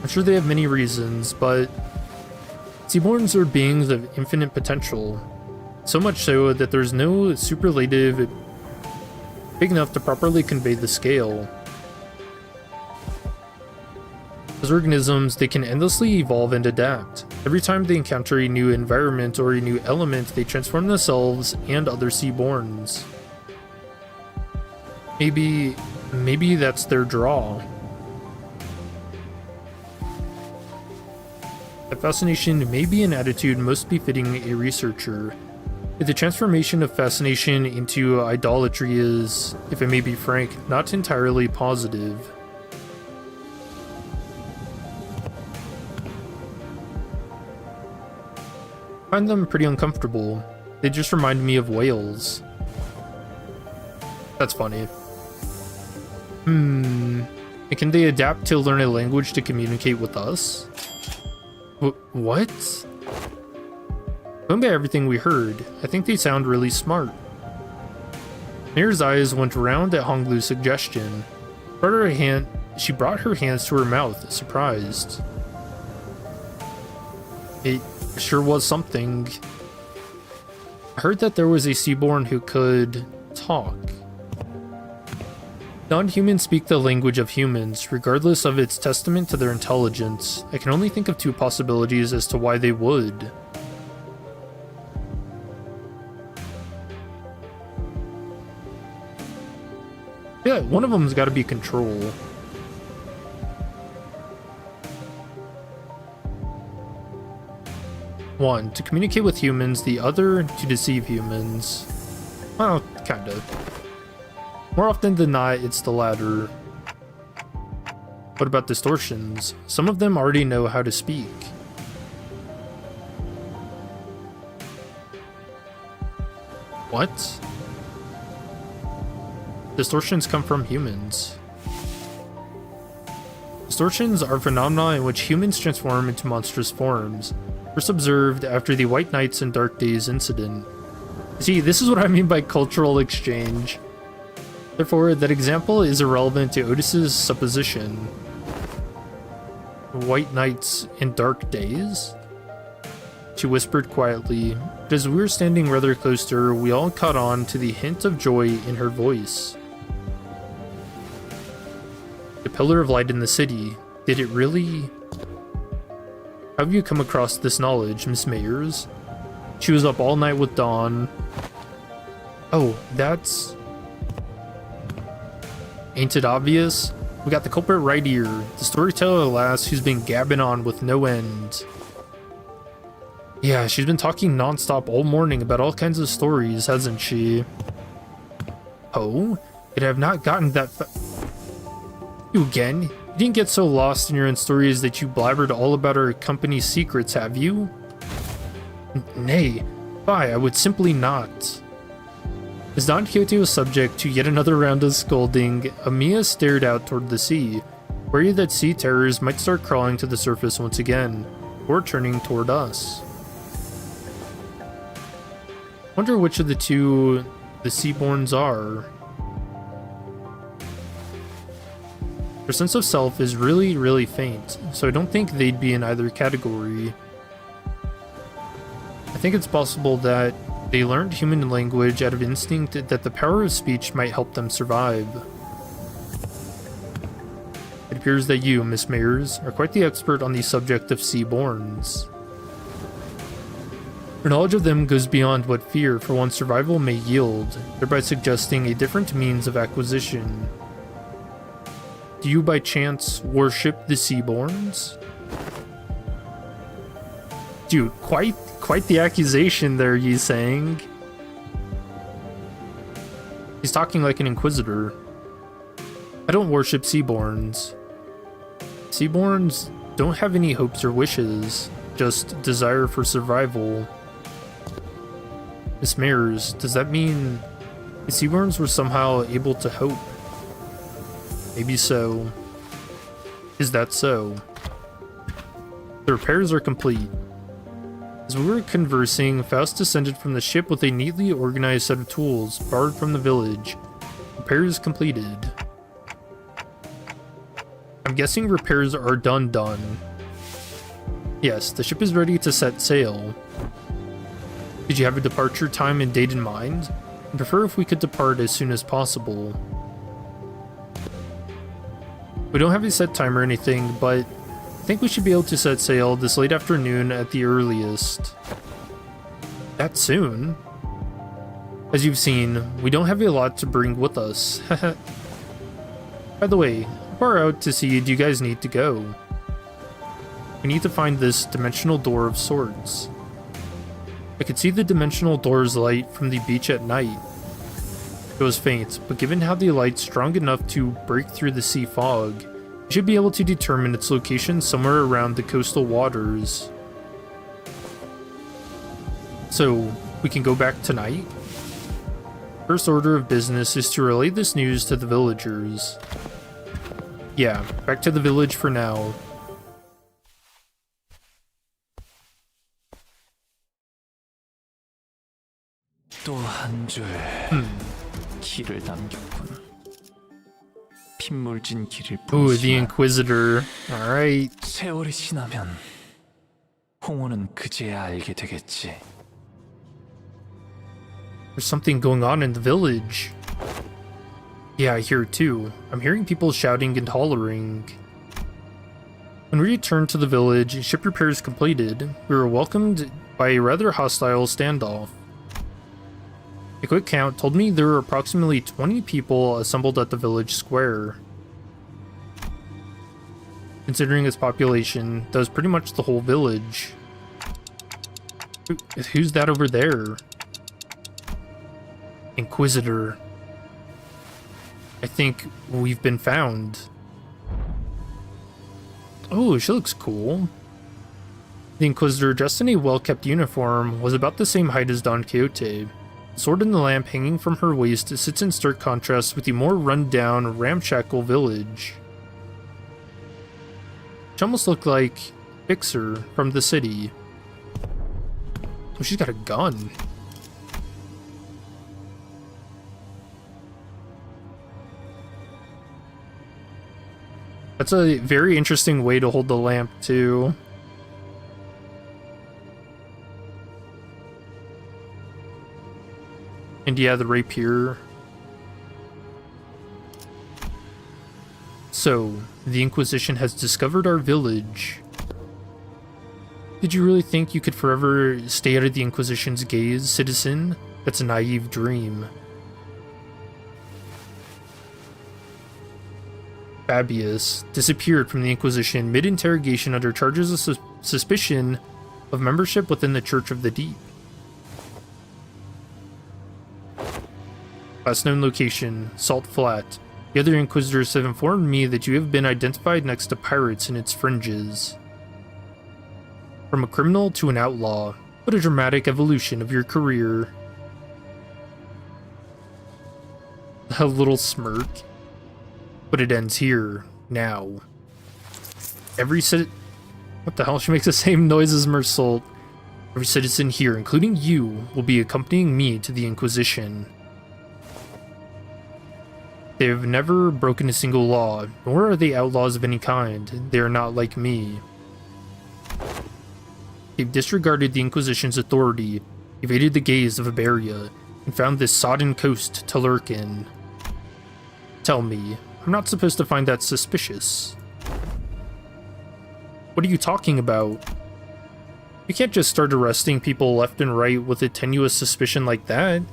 I'm sure they have many reasons, but Seaborns are beings of infinite potential. So much so that there's no superlative big enough to properly convey the scale. As organisms, they can endlessly evolve and adapt. Every time they encounter a new environment or a new element, they transform themselves and other Seaborns. Maybe that's their draw. That fascination may be an attitude most befitting a researcher. The transformation of fascination into idolatry is, if I may be frank, not entirely positive. I find them pretty uncomfortable. They just remind me of whales. That's funny. Can they adapt to learn a language to communicate with us? What? Going by everything we heard, I think they sound really smart. Mayor's eyes went round at Honglu's suggestion. She brought her hands to her mouth, surprised. It sure was something. I heard that there was a Seaborn who could talk. Non-humans speak the language of humans, regardless of its testament to their intelligence. I can only think of two possibilities as to why they would. Yeah, one of them's got to be control. One, to communicate with humans, the other, to deceive humans. Well, kinda. More often than not, it's the latter. What about distortions? Some of them already know how to speak. What? Distortions come from humans. Distortions are phenomena in which humans transform into monstrous forms, first observed after the White Nights and Dark Days incident. See, this is what I mean by cultural exchange. Therefore, that example is irrelevant to Otis's supposition. White Nights and Dark Days? She whispered quietly, but as we were standing rather close to her, we all caught on to the hint of joy in her voice. The pillar of light in the city, did it really? How have you come across this knowledge, Miss Mayers? She was up all night with Dawn. Oh, that's... Ain't it obvious? We got the culprit right here, the storyteller lass who's been gabbing on with no end. Yeah, she's been talking non-stop all morning about all kinds of stories, hasn't she? Oh? It have not gotten that You again? You didn't get so lost in your own stories that you blabbered all about our company's secrets, have you? Nay, why, I would simply not. As Don Quixote was subject to yet another round of scolding, Amiya stared out toward the sea, worried that sea terrors might start crawling to the surface once again, or turning toward us. Wonder which of the two the Seaborns are. Their sense of self is really, really faint, so I don't think they'd be in either category. I think it's possible that they learned human language out of instinct that the power of speech might help them survive. It appears that you, Miss Mayers, are quite the expert on the subject of Seaborns. Your knowledge of them goes beyond what fear for one's survival may yield, thereby suggesting a different means of acquisition. Do you by chance worship the Seaborns? Dude, quite the accusation there, Yi saying. He's talking like an inquisitor. I don't worship Seaborns. Seaborns don't have any hopes or wishes, just desire for survival. Miss Mayers, does that mean the Seaborns were somehow able to hope? Maybe so. Is that so? The repairs are complete. As we were conversing, Faust descended from the ship with a neatly organized set of tools borrowed from the village. Repairs completed. I'm guessing repairs are done. Yes, the ship is ready to set sail. Did you have a departure time and date in mind? I'd prefer if we could depart as soon as possible. We don't have a set time or anything, but I think we should be able to set sail this late afternoon at the earliest. That soon? As you've seen, we don't have a lot to bring with us. By the way, how far out to sea do you guys need to go? We need to find this dimensional door of sorts. I could see the dimensional door's light from the beach at night. It was faint, but given how the light's strong enough to break through the sea fog, we should be able to determine its location somewhere around the coastal waters. So, we can go back tonight? First order of business is to relay this news to the villagers. Yeah, back to the village for now. 또 한 줄 길을 남겼군. 핏물진 길을 Ooh, the 부르지만 Inquisitor. Alright. 세월이 지나면 홍호는 그제야 알게 되겠지. There's something going on in the village. Yeah, I hear it too. I'm hearing people shouting and hollering. When we returned to the village, ship repairs completed, we were welcomed by a rather hostile standoff. A quick count told me there were approximately 20 people assembled at the village square. Considering its population, that was pretty much the whole village. Who's that over there? Inquisitor. I think we've been found. Oh, she looks cool. The Inquisitor, dressed in a well-kept uniform, was about the same height as Don Quixote. The sword in the lamp hanging from her waist sits in stark contrast with the more run-down, ramshackle village. She almost looked like Fixer from the city. Oh, she's got a gun. That's a very interesting way to hold the lamp, too. And yeah, the rapier. So, the Inquisition has discovered our village. Did you really think you could forever stay out of the Inquisition's gaze, citizen? That's a naive dream. Fabius disappeared from the Inquisition mid-interrogation under charges of suspicion of membership within the Church of the Deep. Last known location, Salt Flat. The other Inquisitors have informed me that you have been identified next to pirates in its fringes. From a criminal to an outlaw, what a dramatic evolution of your career. A little smirk. But it ends here, now. What the hell? She makes the same noise as Mersault. Every citizen here, including you, will be accompanying me to the Inquisition. They have never broken a single law, nor are they outlaws of any kind. They are not like me. They've disregarded the Inquisition's authority, evaded the gaze of Iberia, and found this sodden coast to lurk in. Tell me, I'm not supposed to find that suspicious. What are you talking about? You can't just start arresting people left and right with a tenuous suspicion like that.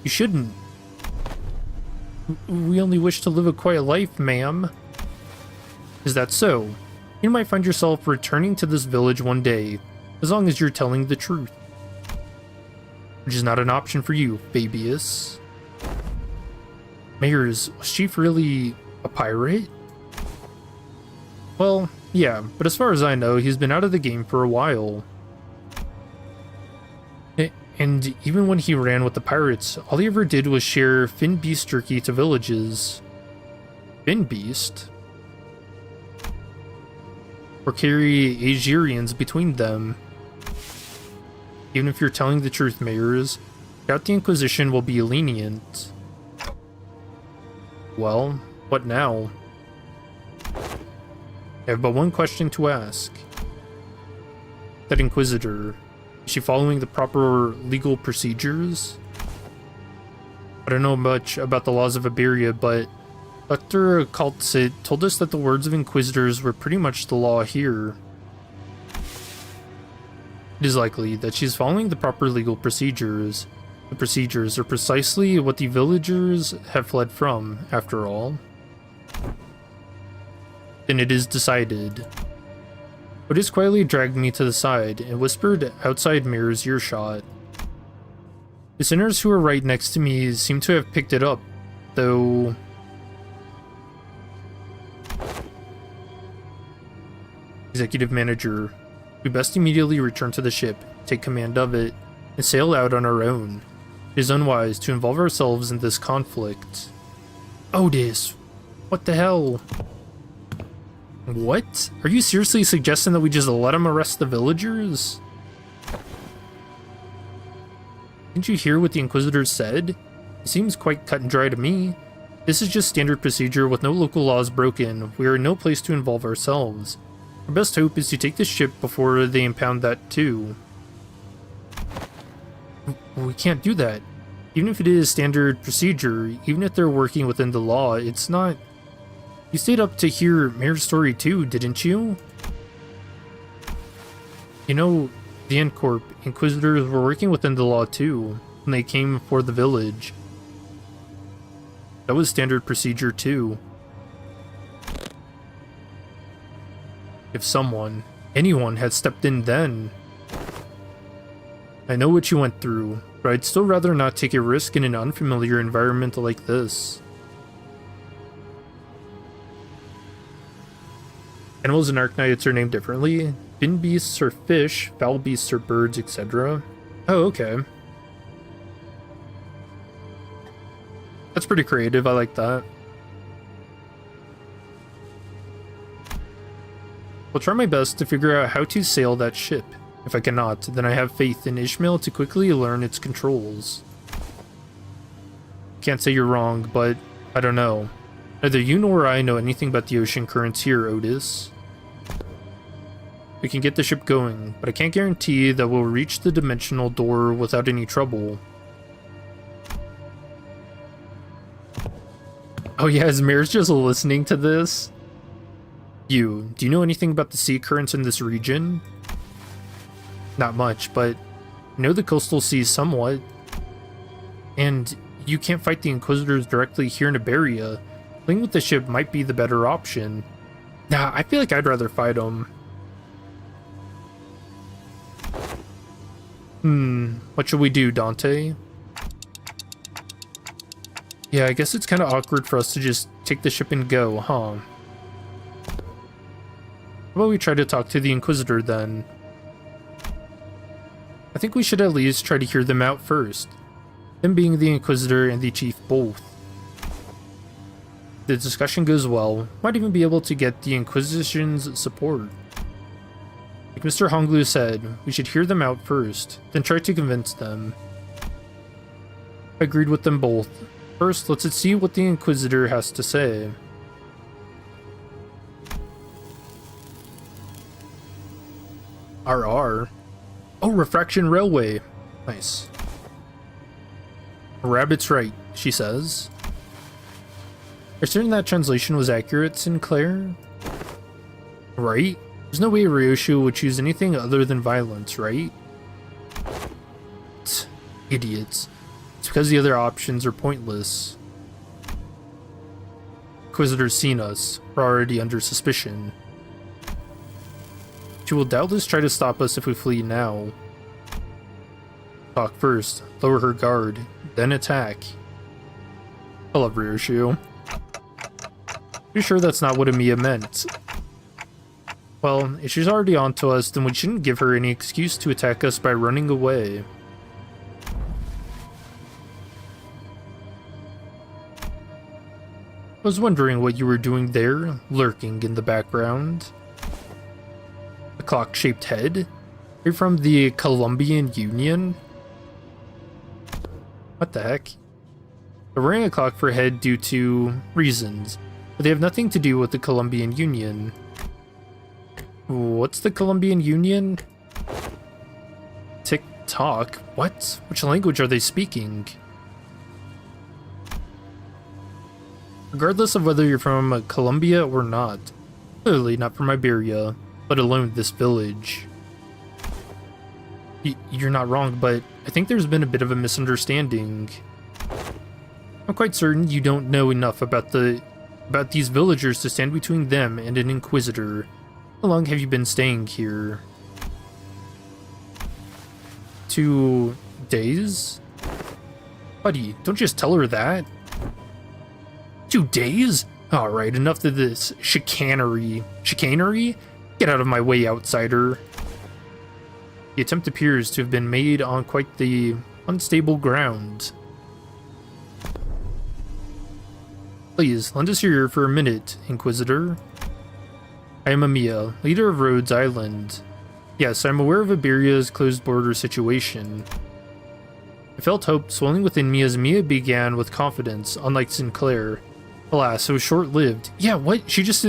You shouldn't. We only wish to live a quiet life, ma'am. Is that so? You might find yourself returning to this village one day, as long as you're telling the truth. Which is not an option for you, Fabius. Mayor's chief really a pirate? Well, yeah, but as far as I know, he's been out of the game for a while. And even when he ran with the pirates, all he ever did was share fin beast jerky to villages. Fin beast? Or carry Agerians between them. Even if you're telling the truth, mayors, doubt the Inquisition will be lenient. Well, what now? I have but one question to ask. That Inquisitor, is she following the proper legal procedures? I don't know much about the laws of Iberia, but Dr. Kaltzit told us that the words of Inquisitors were pretty much the law here. It is likely that she is following the proper legal procedures. The procedures are precisely what the villagers have fled from, after all. Then it is decided. Otis quietly dragged me to the side and whispered outside Mirror's earshot. The sinners who were right next to me seem to have picked it up, though... Executive Manager, we best immediately return to the ship, take command of it, and sail out on our own. It is unwise to involve ourselves in this conflict. Otis, what the hell? What? Are you seriously suggesting that we just let him arrest the villagers? Didn't you hear what the Inquisitor said? It seems quite cut and dry to me. This is just standard procedure with no local laws broken. We are in no place to involve ourselves. Our best hope is to take the ship before they impound that too. We can't do that. Even if it is standard procedure, even if they're working within the law, it's not... You stayed up to hear Mayor's story too, didn't you? You know, the Incorp Inquisitors were working within the law too, when they came for the village. That was standard procedure too. If someone, anyone had stepped in then. I know what you went through, but I'd still rather not take a risk in an unfamiliar environment like this. Animals in Arknights are named differently. Fin beasts are fish, fowl beasts are birds, etc. Oh, okay. That's pretty creative, I like that. I'll try my best to figure out how to sail that ship. If I cannot, then I have faith in Ishmael to quickly learn its controls. Can't say you're wrong, but I don't know. Neither you nor I know anything about the ocean currents here, Otis. We can get the ship going, but I can't guarantee that we'll reach the dimensional door without any trouble. Oh yeah, is Mayor's just listening to this? Do you know anything about the sea currents in this region? Not much, but I know the coastal seas somewhat. And you can't fight the Inquisitors directly here in Iberia. Playing with the ship might be the better option. Nah, I feel like I'd rather fight them. What should we do, Dante? Yeah, I guess it's kind of awkward for us to just take the ship and go, huh? How about we try to talk to the Inquisitor then? I think we should at least try to hear them out first. Them being the Inquisitor and the Chief both. If the discussion goes well, might even be able to get the Inquisition's support. Like Mr. Honglu said, we should hear them out first, then try to convince them. I agreed with them both. First, let's see what the Inquisitor has to say. RR. Oh, Refraction Railway. Nice. Rabbit's right, she says. Are you certain that translation was accurate, Sinclair? Right? There's no way Ryoshu would choose anything other than violence, right? Tch, idiots. It's because the other options are pointless. Inquisitor's seen us. We're already under suspicion. She will doubtless try to stop us if we flee now. Talk first, lower her guard, then attack. I love Ryoshu. Pretty sure that's not what Amiya meant. Well, if she's already onto us, then we shouldn't give her any excuse to attack us by running away. I was wondering what you were doing there, lurking in the background. A clock-shaped head? You're from the Colombian Union? What the heck? They're wearing a clock for a head due to reasons, but they have nothing to do with the Colombian Union. What's the Colombian Union? TikTok? What? Which language are they speaking? Regardless of whether you're from Colombia or not, clearly not from Iberia, let alone this village. You're not wrong, but I think there's been a bit of a misunderstanding. I'm quite certain you don't know enough about these villagers to stand between them and an inquisitor. How long have you been staying here? 2 days? Buddy, don't just tell her that. 2 days? Alright, enough of this chicanery. Chicanery? Get out of my way, outsider. The attempt appears to have been made on quite the unstable ground. Please, lend us your ear for a minute, Inquisitor. I am Amia, leader of Rhodes Island. Yes, I'm aware of Iberia's closed border situation. I felt hope swelling within me as Mia began with confidence, unlike Sinclair. Alas, it was short-lived. Yeah, what? She just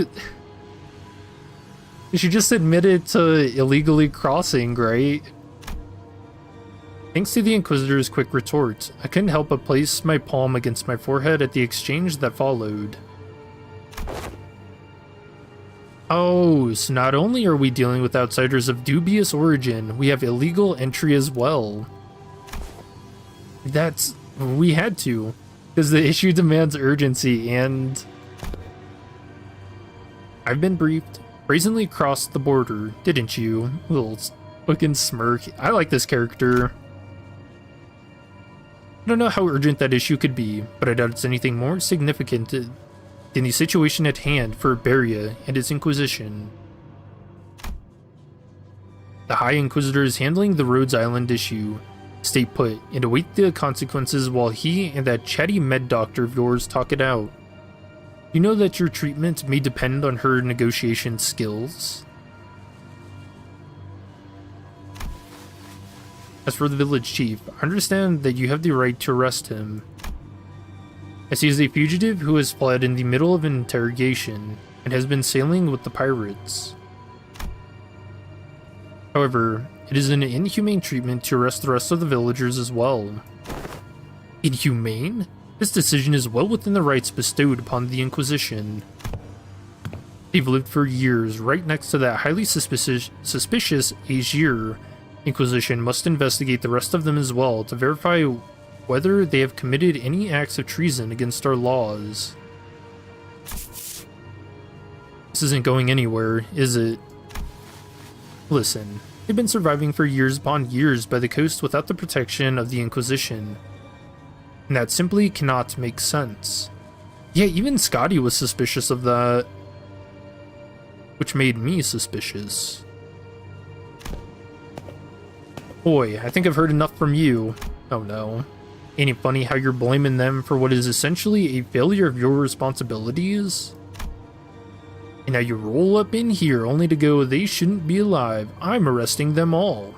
admitted to illegally crossing, right? Thanks to the Inquisitor's quick retort, I couldn't help but place my palm against my forehead at the exchange that followed. Oh, so not only are we dealing with outsiders of dubious origin, we have illegal entry as well. We had to, because the issue demands urgency, and I've been briefed. Brazenly crossed the border, didn't you? Little fucking smirk. I like this character. I don't know how urgent that issue could be, but I doubt it's anything more significant than the situation at hand for Iberia and its Inquisition. The High Inquisitor is handling the Rhodes Island issue. Stay put and await the consequences while he and that chatty med doctor of yours talk it out. You know that your treatment may depend on her negotiation skills? As for the village chief, I understand that you have the right to arrest him. As he is a fugitive who has fled in the middle of an interrogation and has been sailing with the pirates. However, it is an inhumane treatment to arrest the rest of the villagers as well. Inhumane? This decision is well within the rights bestowed upon the Inquisition. They've lived for years right next to that highly suspicious Aegir. Inquisition must investigate the rest of them as well to verify whether they have committed any acts of treason against our laws. This isn't going anywhere, is it? Listen, they've been surviving for years upon years by the coast without the protection of the Inquisition. And that simply cannot make sense. Yeah, even Scotty was suspicious of that. Which made me suspicious. Boy, I think I've heard enough from you. Oh no. Ain't it funny how you're blaming them for what is essentially a failure of your responsibilities? And now you roll up in here only to go, they shouldn't be alive. I'm arresting them all.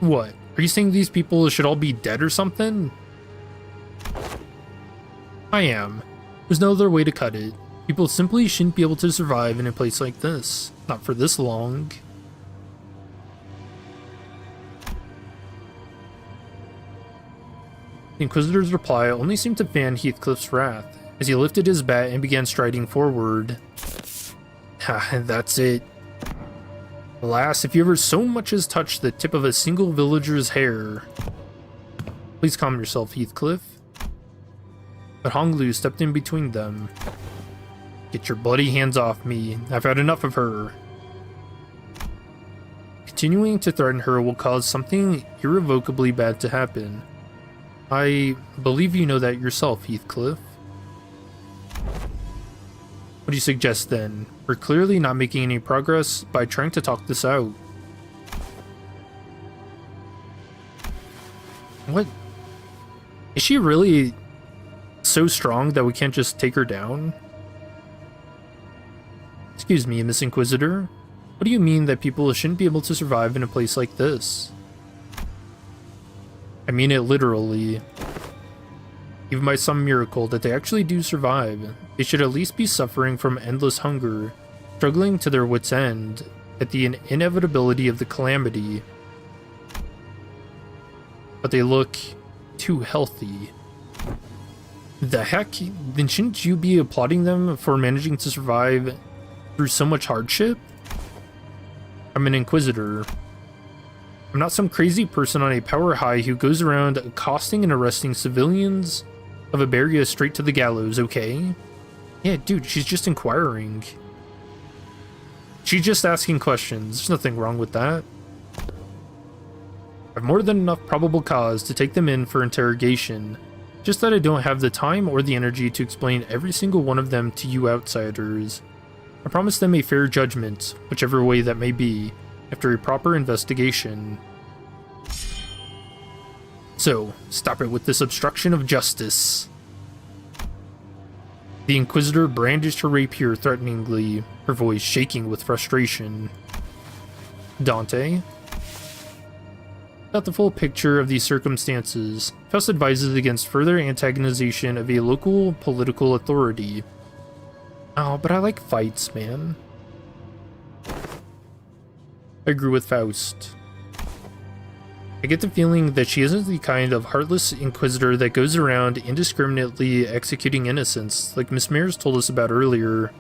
What? Are you saying these people should all be dead or something? I am. There's no other way to cut it. People simply shouldn't be able to survive in a place like this. Not for this long. The Inquisitor's reply only seemed to fan Heathcliff's wrath, as he lifted his bat and began striding forward. Ha, that's it. Alas, if you ever so much as touch the tip of a single villager's hair. Please calm yourself, Heathcliff. But Honglu stepped in between them. Get your bloody hands off me. I've had enough of her. Continuing to threaten her will cause something irrevocably bad to happen. I believe you know that yourself, Heathcliff. What do you suggest then? We're clearly not making any progress by trying to talk this out. What? Is she really so strong that we can't just take her down? Excuse me, Miss Inquisitor. What do you mean that people shouldn't be able to survive in a place like this? I mean it literally. Even by some miracle that they actually do survive, they should at least be suffering from endless hunger, struggling to their wits' end at the inevitability of the calamity. But they look too healthy. The heck? Then shouldn't you be applauding them for managing to survive through so much hardship? I'm an Inquisitor. I'm not some crazy person on a power high who goes around accosting and arresting civilians of Iberia straight to the gallows, okay? Yeah, dude, she's just inquiring. She's just asking questions. There's nothing wrong with that. I've more than enough probable cause to take them in for interrogation. Just that I don't have the time or the energy to explain every single one of them to you outsiders. I promise them a fair judgment, whichever way that may be, after a proper investigation. So, stop it with this obstruction of justice. The Inquisitor brandished her rapier threateningly, her voice shaking with frustration. Dante? Without the full picture of these circumstances, Faust advises against further antagonization of a local political authority. Oh, but I like fights, man. I agree with Faust. I get the feeling that she isn't the kind of heartless Inquisitor that goes around indiscriminately executing innocents, like Miss Mears told us about earlier.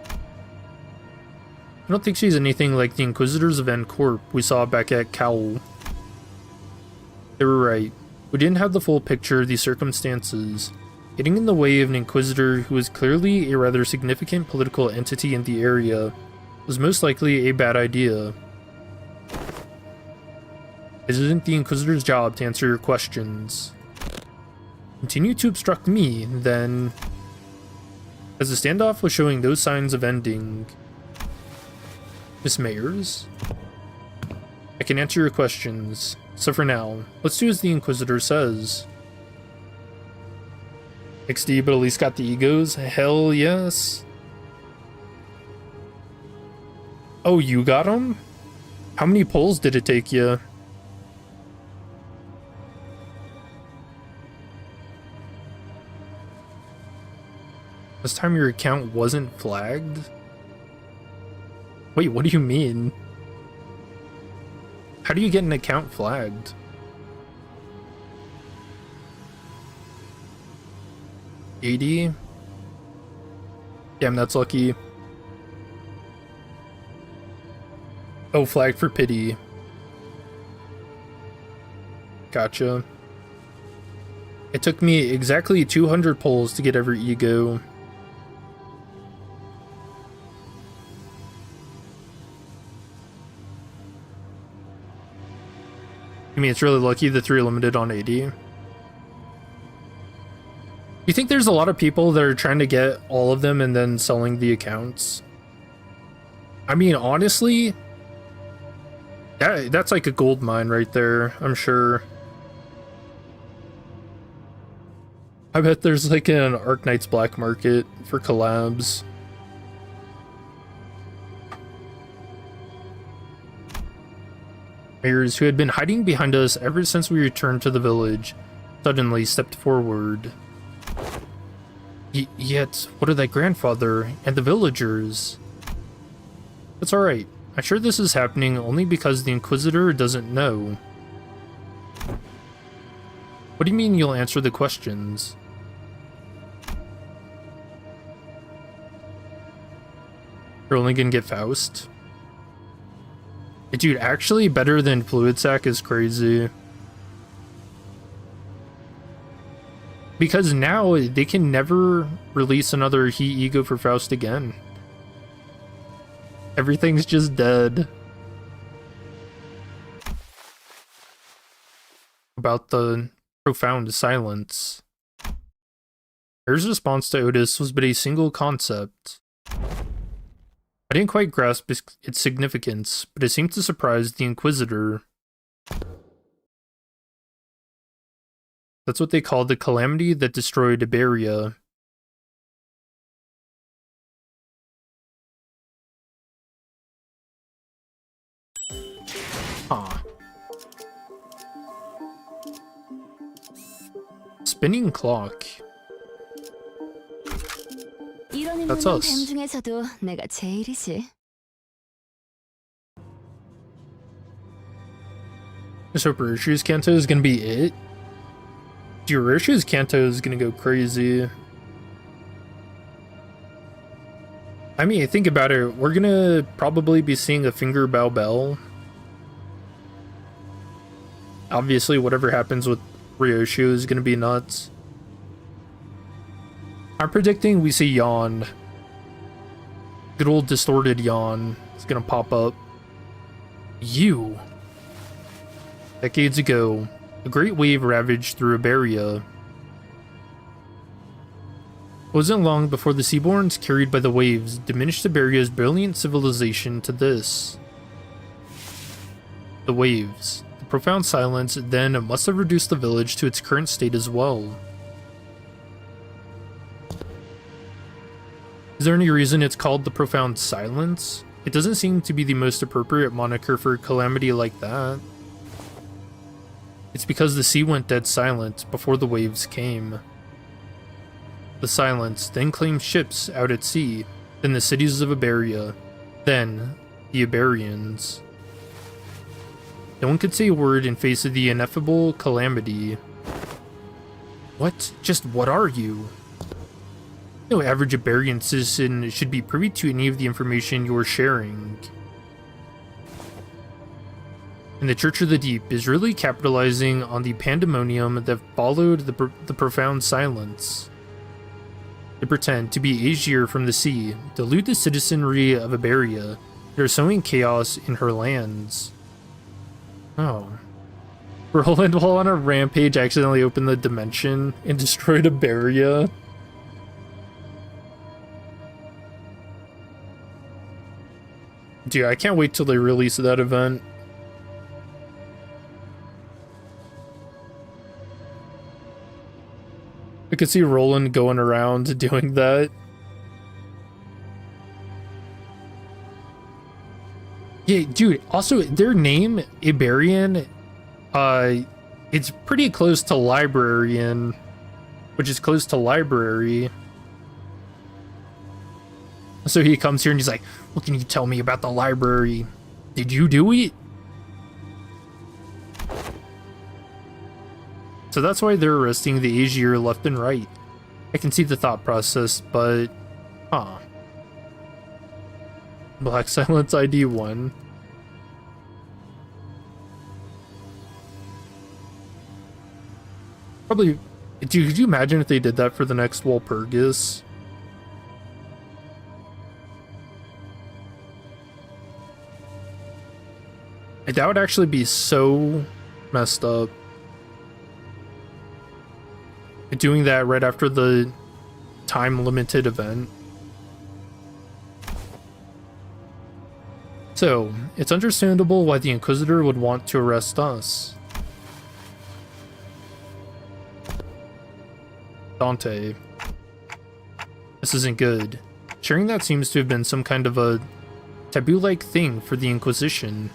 I don't think she's anything like the Inquisitors of N-Corp we saw back at Cowl. They were right. We didn't have the full picture of these circumstances. Getting in the way of an Inquisitor who was clearly a rather significant political entity in the area was most likely a bad idea. It isn't the Inquisitor's job to answer your questions. Continue to obstruct me, then. As the standoff was showing no signs of ending. Miss Mayers? I can answer your questions, so for now, let's do as the Inquisitor says. XD, but at least got the egos? Hell yes. Oh, you got them? How many pulls did it take you? This time your account wasn't flagged? Wait, what do you mean? How do you get an account flagged? $80? Damn, that's lucky. Oh, flagged for pity. Gotcha. It took me exactly 200 pulls to get every ego. I mean, it's really lucky the 3 limited on 80. You think there's a lot of people that are trying to get all of them and then selling the accounts? I mean, honestly, that's like a gold mine right there, I'm sure. I bet there's like an Arknights black market for collabs. Mayors, who had been hiding behind us ever since we returned to the village, suddenly stepped forward. Yet, what of that grandfather and the villagers? It's alright. I'm sure this is happening only because the Inquisitor doesn't know. What do you mean you'll answer the questions? You're only gonna get Faust? Dude, actually better than Fluid Sac is crazy. Because now they can never release another He Ego for Faust again. Everything's just dead. About the profound silence. Harry's response to Otis was but a single concept. I didn't quite grasp its significance, but it seemed to surprise the Inquisitor. That's what they called the calamity that destroyed Iberia. spinning clock. 이런 That's 인물은 us. 뱀 중에서도 내가 제일이지. So Rare Shoes Kanto is gonna be it? Dude, Rare Shoes Kanto is gonna go crazy. I mean, think about it. We're gonna probably be seeing a Finger Bow Bell. Obviously, whatever happens with Ryoshu is gonna be nuts. I'm predicting we see Yawn. Good old distorted Yawn is gonna pop up. You. Decades ago, a great wave ravaged through Iberia. It wasn't long before the Seaborns carried by the waves diminished Iberia's brilliant civilization to this. The waves, the profound silence, then must have reduced the village to its current state as well. Is there any reason it's called the Profound Silence? It doesn't seem to be the most appropriate moniker for a calamity like that. It's because the sea went dead silent before the waves came. The silence then claimed ships out at sea, then the cities of Iberia, then the Iberians. No one could say a word in face of the ineffable calamity. What? Just what are you? No average Iberian citizen should be privy to any of the information you're sharing. And the Church of the Deep is really capitalizing on the pandemonium that followed the profound silence. They pretend to be Aesir from the sea, delude the citizenry of Iberia. They're sowing chaos in her lands. Oh. Roland, while on a rampage, accidentally opened the dimension and destroyed Iberia. Dude, I can't wait till they release that event. I could see Roland going around doing that. Yeah, dude, also their name, Iberian, it's pretty close to librarian, which is close to library. So he comes here and he's like, what can you tell me about the library? Did you do it? So that's why they're arresting the Aesir left and right. I can see the thought process, but... Huh. Black Silence ID 1. Probably... Dude, could you imagine if they did that for the next Walpurgis? That would actually be so messed up. Doing that right after the time-limited event. So, it's understandable why the Inquisitor would want to arrest us. Dante. This isn't good. Sharing that seems to have been some kind of a taboo-like thing for the Inquisition.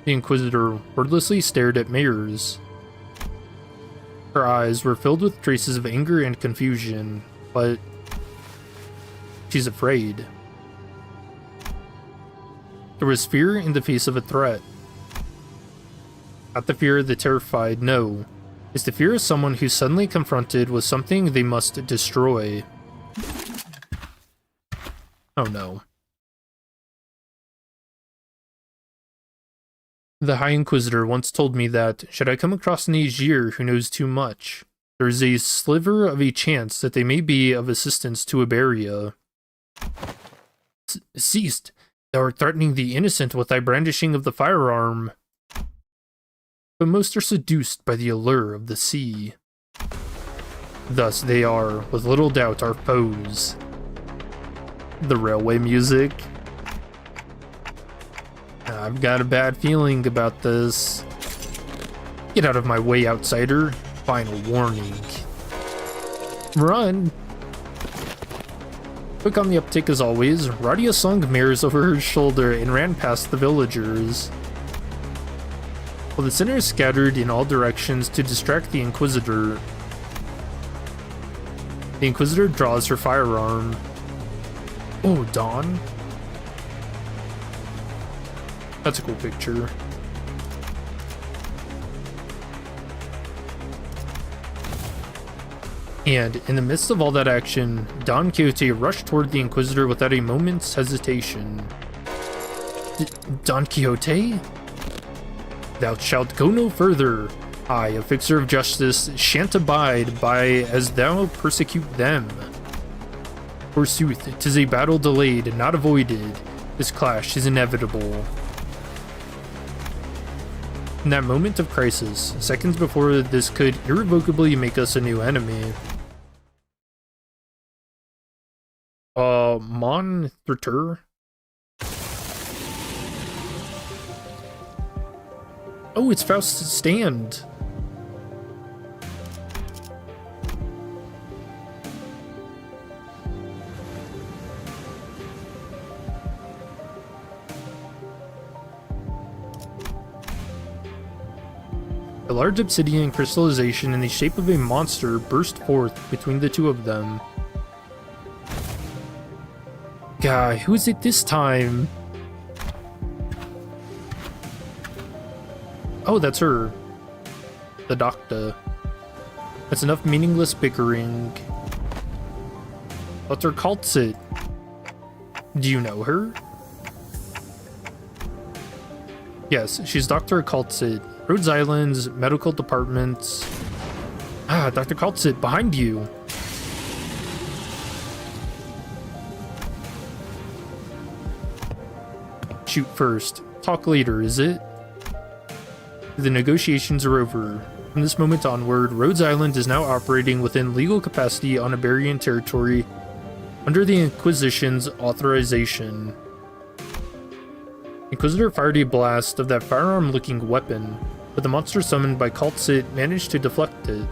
The Inquisitor wordlessly stared at Mayers. Her eyes were filled with traces of anger and confusion, but she's afraid. There was fear in the face of a threat. Not the fear of the terrified, no. It's the fear of someone who's suddenly confronted with something they must destroy. Oh no. The High Inquisitor once told me that, should I come across an Aesir who knows too much, there is a sliver of a chance that they may be of assistance to Iberia. Ceased! Thou art threatening the innocent with thy brandishing of the firearm. But most are seduced by the allure of the sea. Thus they are, with little doubt, our foes. The railway music. I've got a bad feeling about this. Get out of my way, outsider. Final warning. Run! Quick on the uptick as always, Radia slung mirrors over her shoulder and ran past the villagers. While the sinners scattered in all directions to distract the Inquisitor draws her firearm. Oh, Dawn. That's a cool picture. And in the midst of all that action, Don Quixote rushed toward the Inquisitor without a moment's hesitation. Don Quixote? Thou shalt go no further. I, a fixer of justice, shan't abide by as thou persecute them. Forsooth, 'tis a battle delayed, not avoided. This clash is inevitable. In that moment of crisis, seconds before this could irrevocably make us a new enemy. Mon Thurter? Oh, it's Faust's stand. A large obsidian crystallization in the shape of a monster burst forth between the two of them. Guy, who is it this time? Oh, that's her. The doctor. That's enough meaningless bickering. Dr. Kaltzit. Do you know her? Yes, she's Dr. Kaltzit. Rhodes Island's medical department. Ah, Dr. Kaltzit, behind you. Shoot first. Talk later, is it? The negotiations are over. From this moment onward, Rhodes Island is now operating within legal capacity on Iberian territory under the Inquisition's authorization. Inquisitor fired a blast of that firearm-looking weapon, but the monster summoned by Kaltzit managed to deflect it.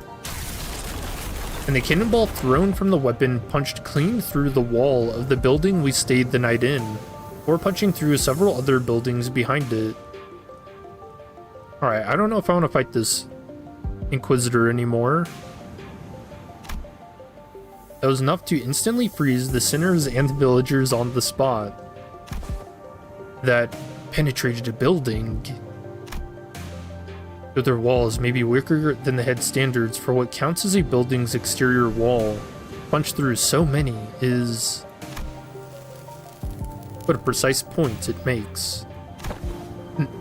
And the cannonball thrown from the weapon punched clean through the wall of the building we stayed the night in, or punching through several other buildings behind it. Alright, I don't know if I want to fight this Inquisitor anymore. That was enough to instantly freeze the sinners and villagers on the spot. That penetrated a building. Though their walls may be weaker than the head standards for what counts as a building's exterior wall, punched through so many is... What a precise point it makes.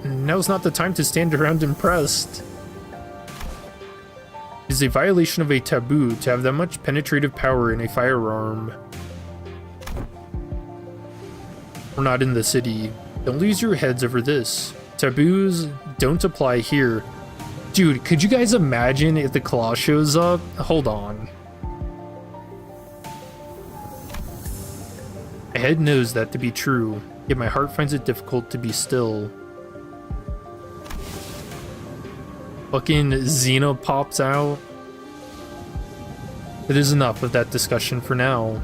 Now's not the time to stand around impressed. It is a violation of a taboo to have that much penetrative power in a firearm. We're not in the city. Don't lose your heads over this. Taboos don't apply here. Dude, could you guys imagine if the claw shows up? Hold on. My head knows that to be true, yet my heart finds it difficult to be still. Fucking Xena pops out. It is enough of that discussion for now.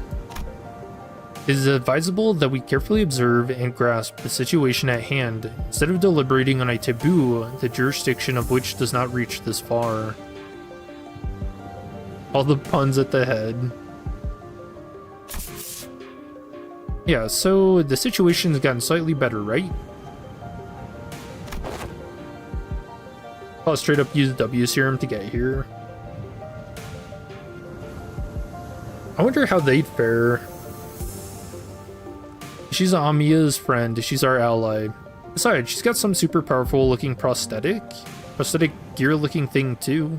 It is advisable that we carefully observe and grasp the situation at hand, instead of deliberating on a taboo, the jurisdiction of which does not reach this far. All the puns at the head. Yeah, so the situation's gotten slightly better, right? I'll straight up use W serum to get here. I wonder how they'd fare. She's Amiya's friend, she's our ally. Besides, she's got some super powerful looking prosthetic gear looking thing too.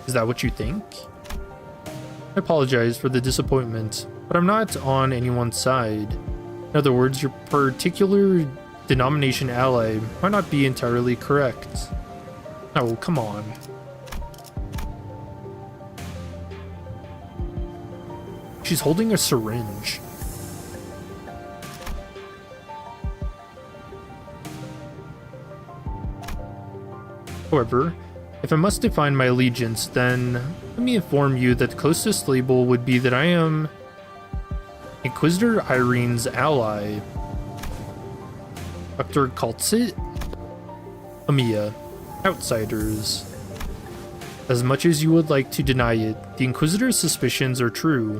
Is that what you think? I apologize for the disappointment, but I'm not on anyone's side. In other words, your particular denomination ally might not be entirely correct. Oh, come on. She's holding a syringe. However, If I must define my allegiance, then let me inform you that the closest label would be that I am Inquisitor Irene's ally. Dr. Kaltzit? Amiya. Outsiders. As much as you would like to deny it, the Inquisitor's suspicions are true.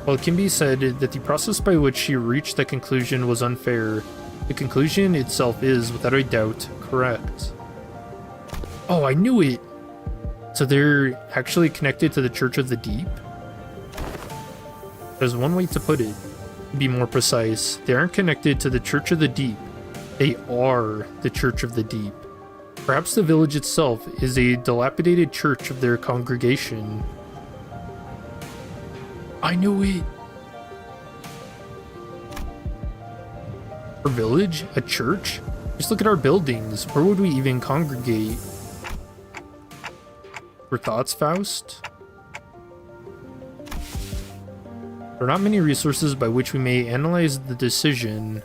While it can be said that the process by which she reached that conclusion was unfair, the conclusion itself is, without a doubt, correct. Oh, I knew it! So they're actually connected to the Church of the Deep? There's one way to put it. To be more precise, they aren't connected to the Church of the Deep. They are the Church of the Deep. Perhaps the village itself is a dilapidated church of their congregation. I knew it! Our village? A church? Just look at our buildings. Where would we even congregate? Your thoughts, Faust? There are not many resources by which we may analyze the decision.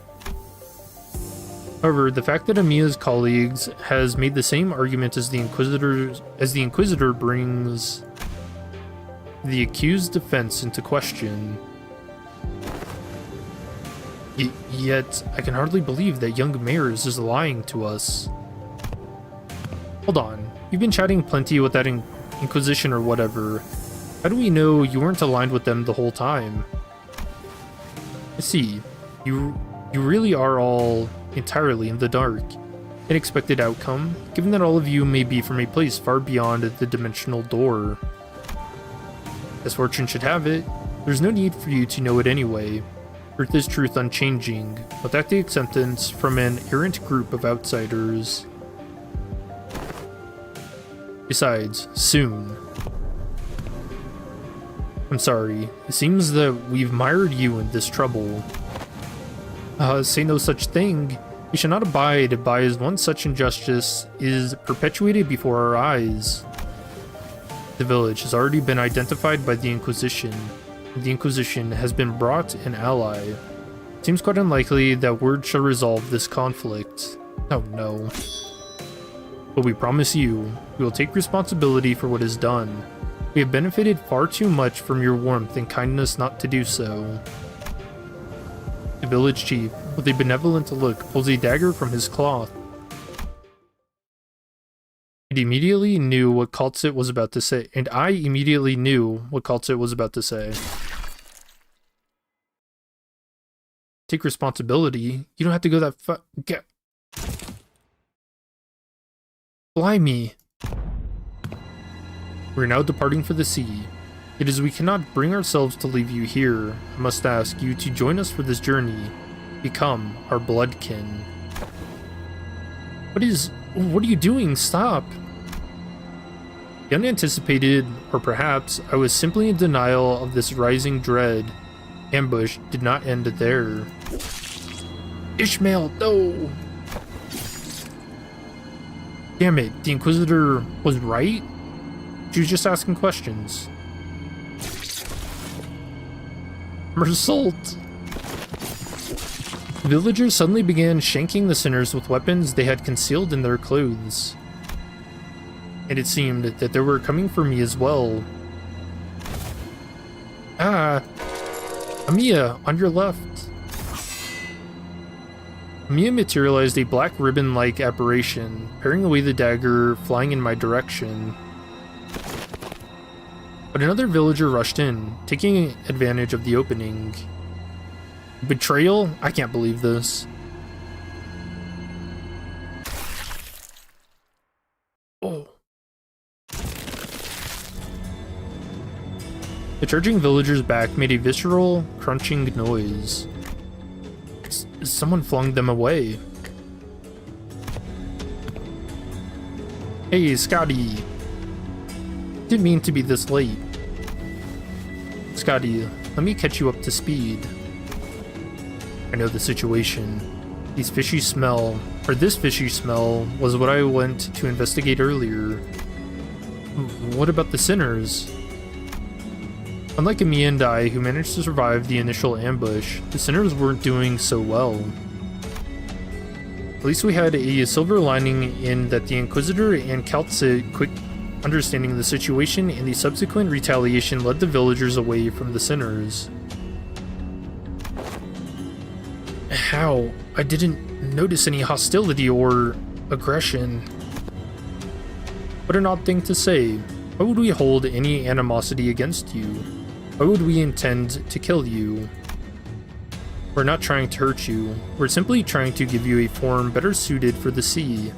However, the fact that Amiya's colleagues has made the same argument as the Inquisitor brings the accused defense into question. Yet, I can hardly believe that young Mayors is lying to us. Hold on, you've been chatting plenty with that Inquisition or whatever. How do we know you weren't aligned with them the whole time? I see. You really are all entirely in the dark. Unexpected outcome, given that all of you may be from a place far beyond the dimensional door. As fortune should have it, there's no need for you to know it anyway. Truth is truth unchanging, without the acceptance from an errant group of outsiders. Besides, soon. I'm sorry, it seems that we've mired you in this trouble. Say no such thing. We shall not abide by as one such injustice is perpetuated before our eyes. The village has already been identified by the Inquisition. The Inquisition has been brought an ally. It seems quite unlikely that word shall resolve this conflict. Oh no. But we promise you, we will take responsibility for what is done. We have benefited far too much from your warmth and kindness not to do so. The village chief, with a benevolent look, pulls a dagger from his cloth. I immediately knew what Kaltzit was about to say. Take responsibility? You don't have to go that far. Blimey. We are now departing for the sea. It is we cannot bring ourselves to leave you here. I must ask you to join us for this journey. Become our bloodkin. What are you doing? Stop! The unanticipated, or perhaps I was simply in denial of this rising dread, ambush did not end there. Ishmael, no! Damn it, the Inquisitor was right? She was just asking questions. Mersault! Villagers suddenly began shanking the sinners with weapons they had concealed in their clothes. And it seemed that they were coming for me as well. Ah! Amiya, on your left. Amiya materialized a black ribbon-like apparition, parrying away the dagger flying in my direction. But another villager rushed in, taking advantage of the opening. Betrayal? I can't believe this. Oh. The charging villager's back made a visceral, crunching noise. Someone flung them away. Hey, Scotty. Didn't mean to be this late. Scotty, let me catch you up to speed. I know the situation. This fishy smell was what I went to investigate earlier. What about the sinners? Unlike Amiya and I, who managed to survive the initial ambush, the sinners weren't doing so well. At least we had a silver lining in that the Inquisitor and Kaltze quick understanding the situation and the subsequent retaliation led the villagers away from the sinners. How? I didn't notice any hostility or aggression. What an odd thing to say. Why would we hold any animosity against you? Why would we intend to kill you? We're not trying to hurt you. We're simply trying to give you a form better suited for the sea.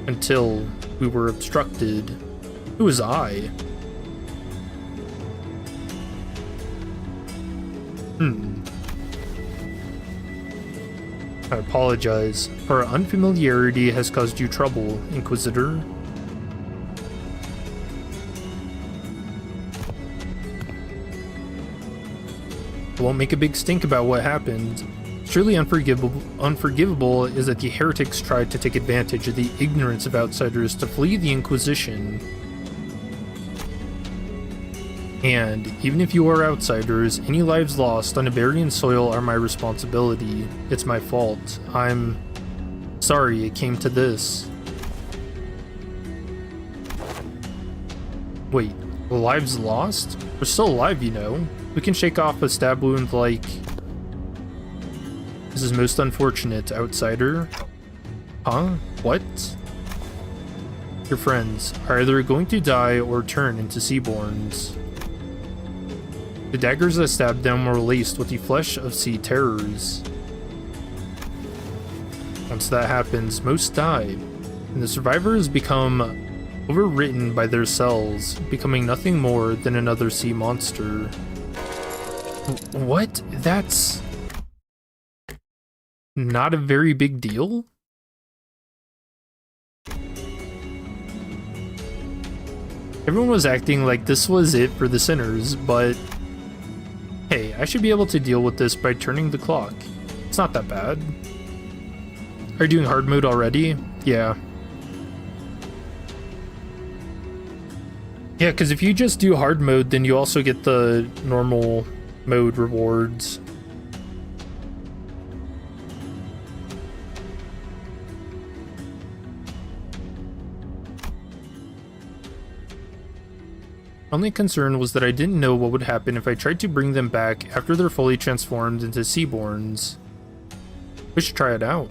Until we were obstructed. Who was I? I apologize. Our unfamiliarity has caused you trouble, Inquisitor. I won't make a big stink about what happened. Surely unforgivable is that the heretics tried to take advantage of the ignorance of outsiders to flee the Inquisition. And even if you are outsiders, any lives lost on Iberian soil are my responsibility. It's my fault. I'm sorry it came to this. Wait, lives lost? We're still alive, you know. We can shake off a stab wound like... This is most unfortunate, outsider. Huh? What? Your friends are either going to die or turn into Seaborns. The daggers that stabbed them were laced with the flesh of sea terrors. Once that happens, most die, and the survivors become overwritten by their cells, becoming nothing more than another sea monster. What? That's not a very big deal? Everyone was acting like this was it for the sinners, but hey, I should be able to deal with this by turning the clock. It's not that bad. Are you doing hard mode already? Yeah. Yeah, because if you just do hard mode, then you also get the normal mode rewards. Only concern was that I didn't know what would happen if I tried to bring them back after they're fully transformed into Seaborns. We should try it out.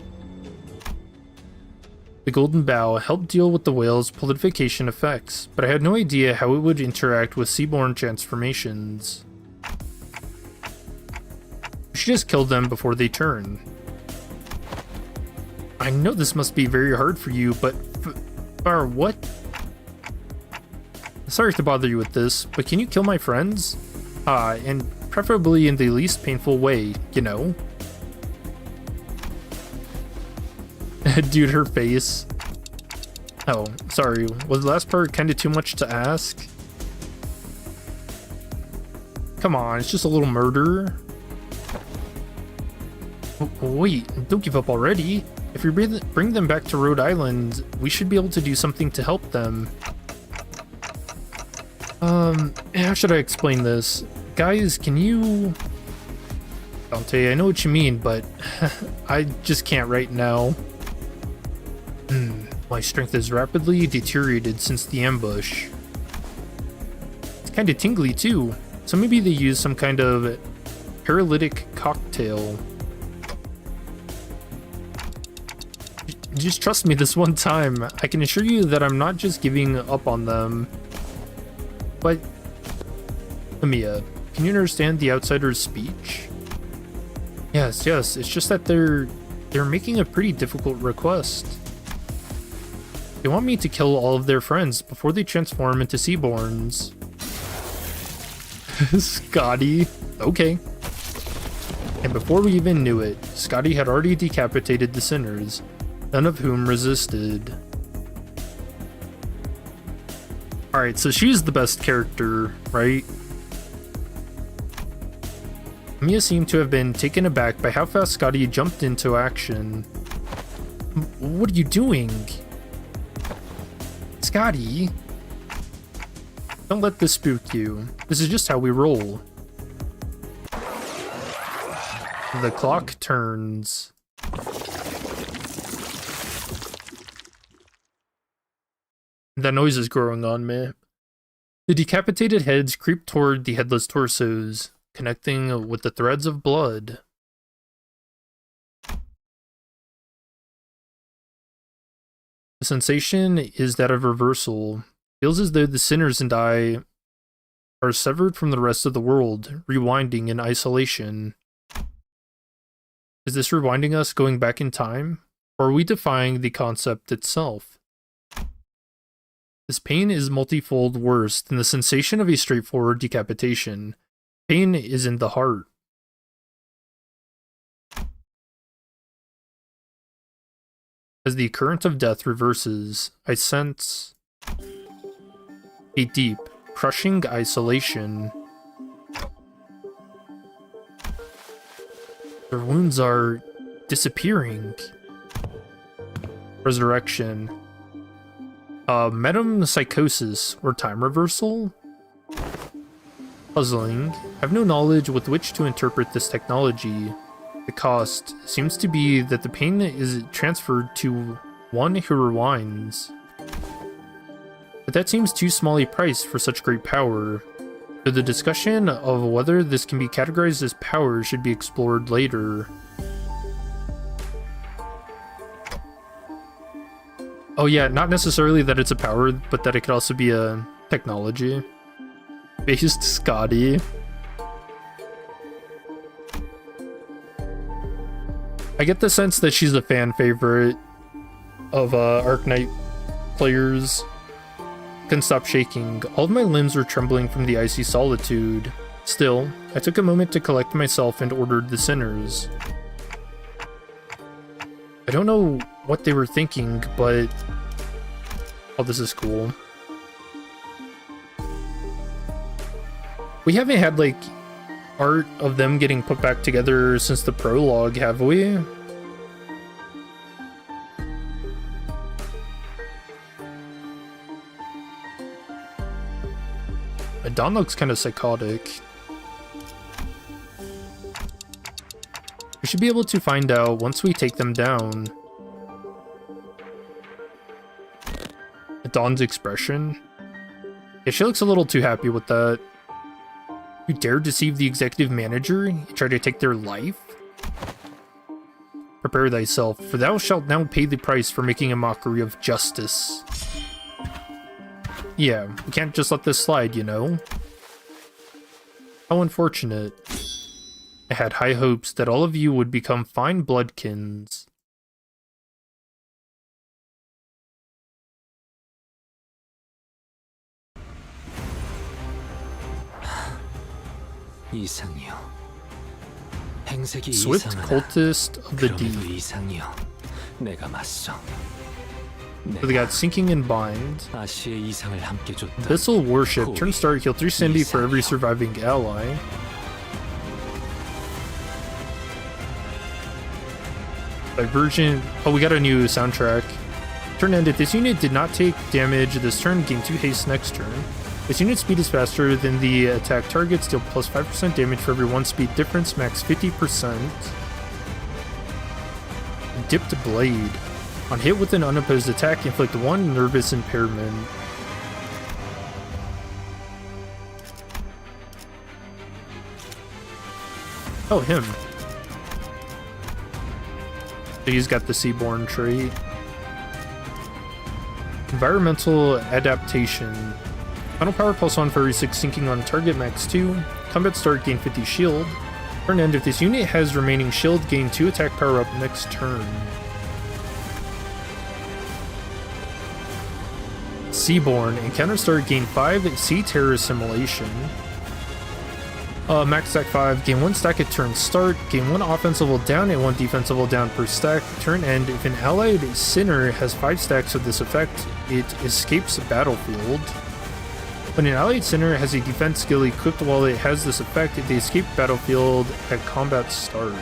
The Golden Bow helped deal with the whale's polidification effects, but I had no idea how it would interact with Seaborn transformations. We should just kill them before they turn. I know this must be very hard for you, but... Or what? Sorry to bother you with this, but can you kill my friends? And preferably in the least painful way, you know? Dude, her face. Oh, sorry. Was the last part kind of too much to ask? Come on, it's just a little murder. Wait, don't give up already. If we bring them back to Rhode Island, we should be able to do something to help them. How should I explain this? Guys, can you... Dante, I know what you mean, but I just can't right now. My strength has rapidly deteriorated since the ambush. It's kind of tingly too, so maybe they use some kind of paralytic cocktail. Just trust me this one time. I can assure you that I'm not just giving up on them. But, Amiya, can you understand the outsider's speech? Yes, it's just that they're making a pretty difficult request. They want me to kill all of their friends before they transform into Seaborns. Scotty. Okay. And before we even knew it, Scotty had already decapitated the sinners, none of whom resisted. Alright, so she's the best character, right? Mia seemed to have been taken aback by how fast Scotty jumped into action. What are you doing? Scotty? Don't let this spook you. This is just how we roll. The clock turns. That noise is growing on me. The decapitated heads creep toward the headless torsos, connecting with the threads of blood. The sensation is that of reversal. Feels as though the sinners and I are severed from the rest of the world, rewinding in isolation. Is this rewinding us going back in time? Or are we defying the concept itself? This pain is multifold worse than the sensation of a straightforward decapitation. Pain is in the heart. As the current of death reverses, I sense a deep, crushing isolation. Their wounds are disappearing. Resurrection. Metempsychosis, or time reversal? Puzzling. I have no knowledge with which to interpret this technology. The cost seems to be that the pain is transferred to one who rewinds. But that seems too small a price for such great power. So the discussion of whether this can be categorized as power should be explored later. Oh yeah, not necessarily that it's a power, but that it could also be a technology. Based Scotty. I get the sense that she's a fan favorite of Arknight players. Couldn't stop shaking. All of my limbs were trembling from the icy solitude. Still, I took a moment to collect myself and ordered the sinners. I don't know what they were thinking, but... oh, this is cool. We haven't had, like, art of them getting put back together since the prologue, have we? Dawn looks kind of psychotic. We should be able to find out once we take them down. Dawn's expression. Yeah, she looks a little too happy with that. You dare deceive the executive manager? You try to take their life? Prepare thyself, for thou shalt now pay the price for making a mockery of justice. Yeah, we can't just let this slide, you know? How unfortunate. I had high hopes that all of you would become fine bloodkins. Swift cultist of the deep. So they got Sinking and Bind. Abyssal Worship. Turn start, heal 3 Sandy for every surviving ally. Divergent. Oh, we got a new soundtrack. Turn end. If this unit did not take damage this turn, gain 2 haste next turn. This unit's speed is faster than the attack targets, deal plus 5% damage for every 1 speed difference, max 50%. Dipped Blade. On hit with an unopposed attack, inflict 1 nervous impairment. Oh, him. So he's got the Seaborn trait. Environmental Adaptation. Final power +1 for every 6 sinking on target, max 2. Combat start, gain 50 shield. Turn end. If this unit has remaining shield, gain 2 attack power up next turn. Seaborn. Encounter start, gain 5 Sea Terror Assimilation. Max stack 5. Gain 1 stack at turn start. Gain 1 offensive level down and 1 defensive level down per stack. Turn end. If an allied sinner has 5 stacks of this effect, it escapes the battlefield. When an allied sinner has a defense skill equipped while it has this effect, they escape battlefield at combat start.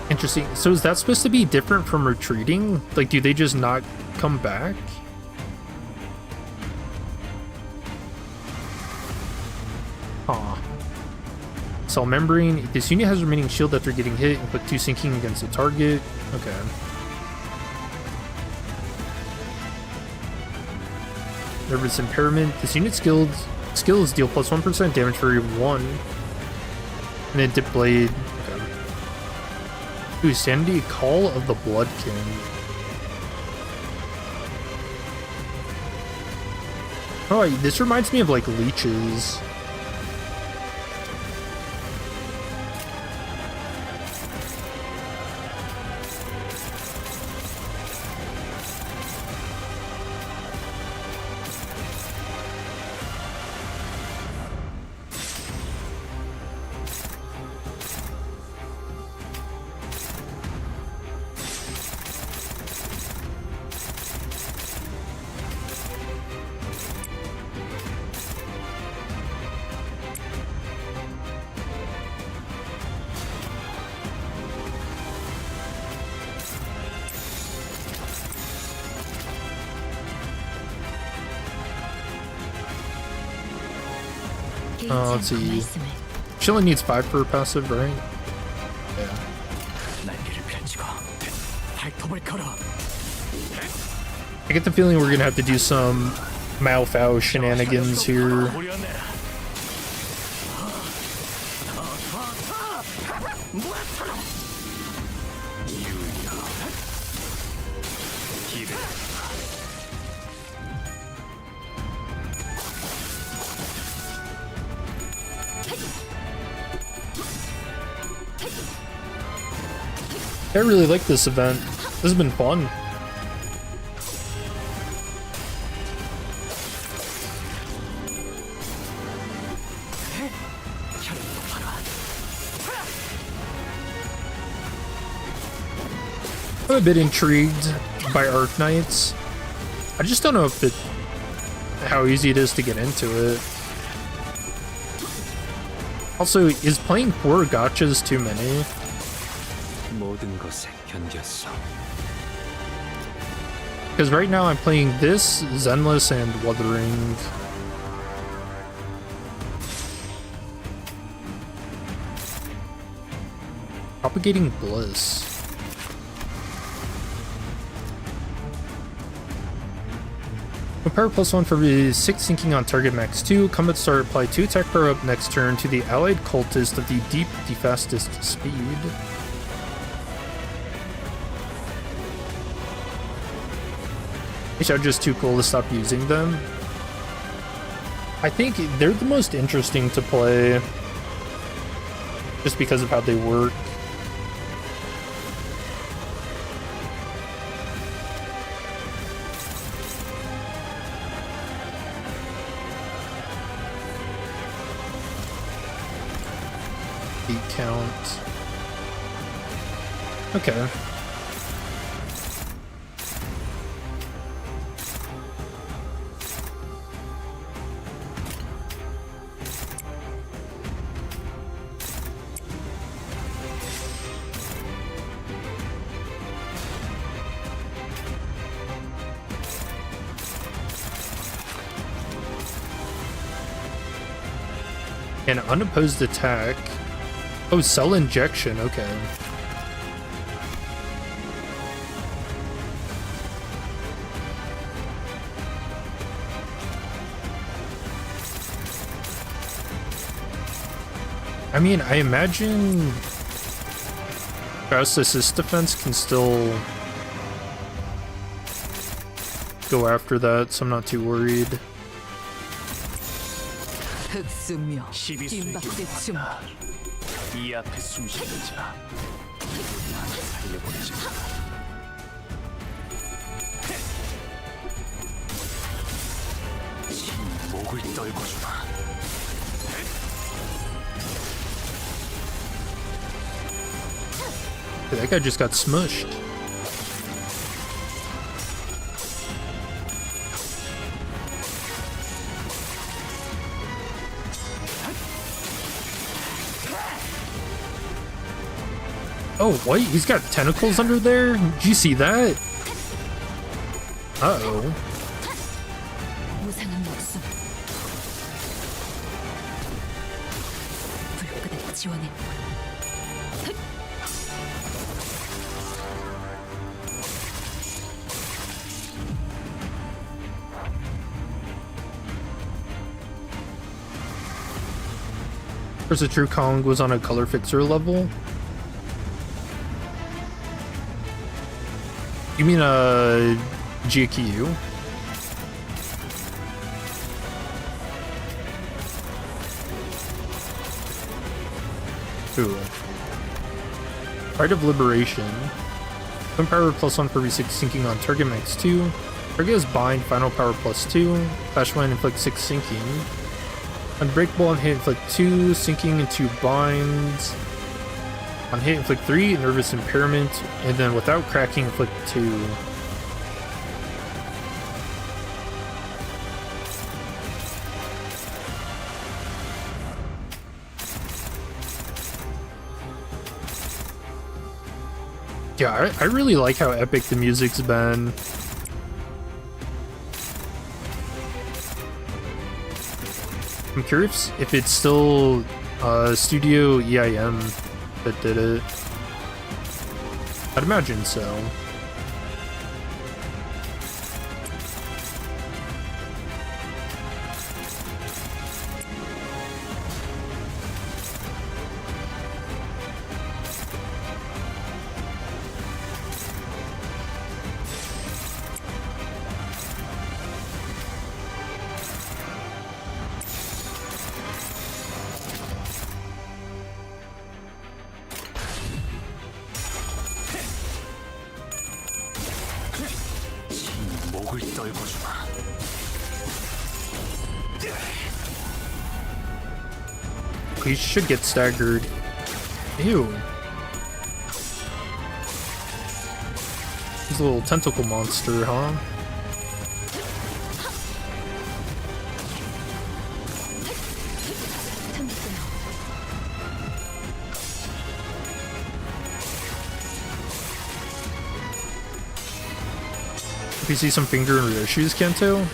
Interesting. So is that supposed to be different from retreating? Like, do they just not come back? Cell Membrane. If this unit has remaining shield after getting hit, and put 2 sinking against the target. Okay. Nervous Impairment. This unit's skills deal plus 1% damage for every 1. And then Dip Blade. Okay. Ooh, Sanity Call of the Blood King. Oh, this reminds me of like leeches. Let's see. She only needs 5 for her passive, right? Yeah. I get the feeling we're gonna have to do some Malfow shenanigans here. I really like this event. This has been fun. I'm a bit intrigued by Arknights. I just don't know how easy it is to get into it. Also, is playing 4 gachas too many? Because right now I'm playing this, Zenless, and Wuthering. Propagating Bliss. Power +1 for every 6 sinking on target max 2. Combat start, apply 2 attack power up next turn to the allied cultist at the fastest speed. These are just too cool to stop using them. I think they're the most interesting to play just because of how they work. Count. Okay. An unopposed attack. Oh, cell injection, okay. I mean, I imagine Fast Assist Defense can still go after that, so I'm not too worried. 이 앞에 숨쉬는 자 살려보내지. 진 목을 떨궈주마. That guy just got smushed. Oh, what? He's got tentacles under there? Did you see that? Uh-oh. 지원했군. Of course, the true Kong was on a color fixer level. You mean GQ? Ooh. Pride of Liberation. Twin power +1 for V6 sinking on target max 2. Target is bind, final power +2. Flash mine inflict 6 sinking. Unbreakable on hit inflict 2, sinking and 2 binds. On hit inflict 3, nervous impairment, and then without cracking inflict 2. Yeah, I really like how epic the music's been. I'm curious if it's still Studio EIM that did it. I'd imagine so. 목을 떨궈주마. He should get staggered. Ew. He's a little tentacle monster, huh? If you see some finger in Ryoshi's Kanto?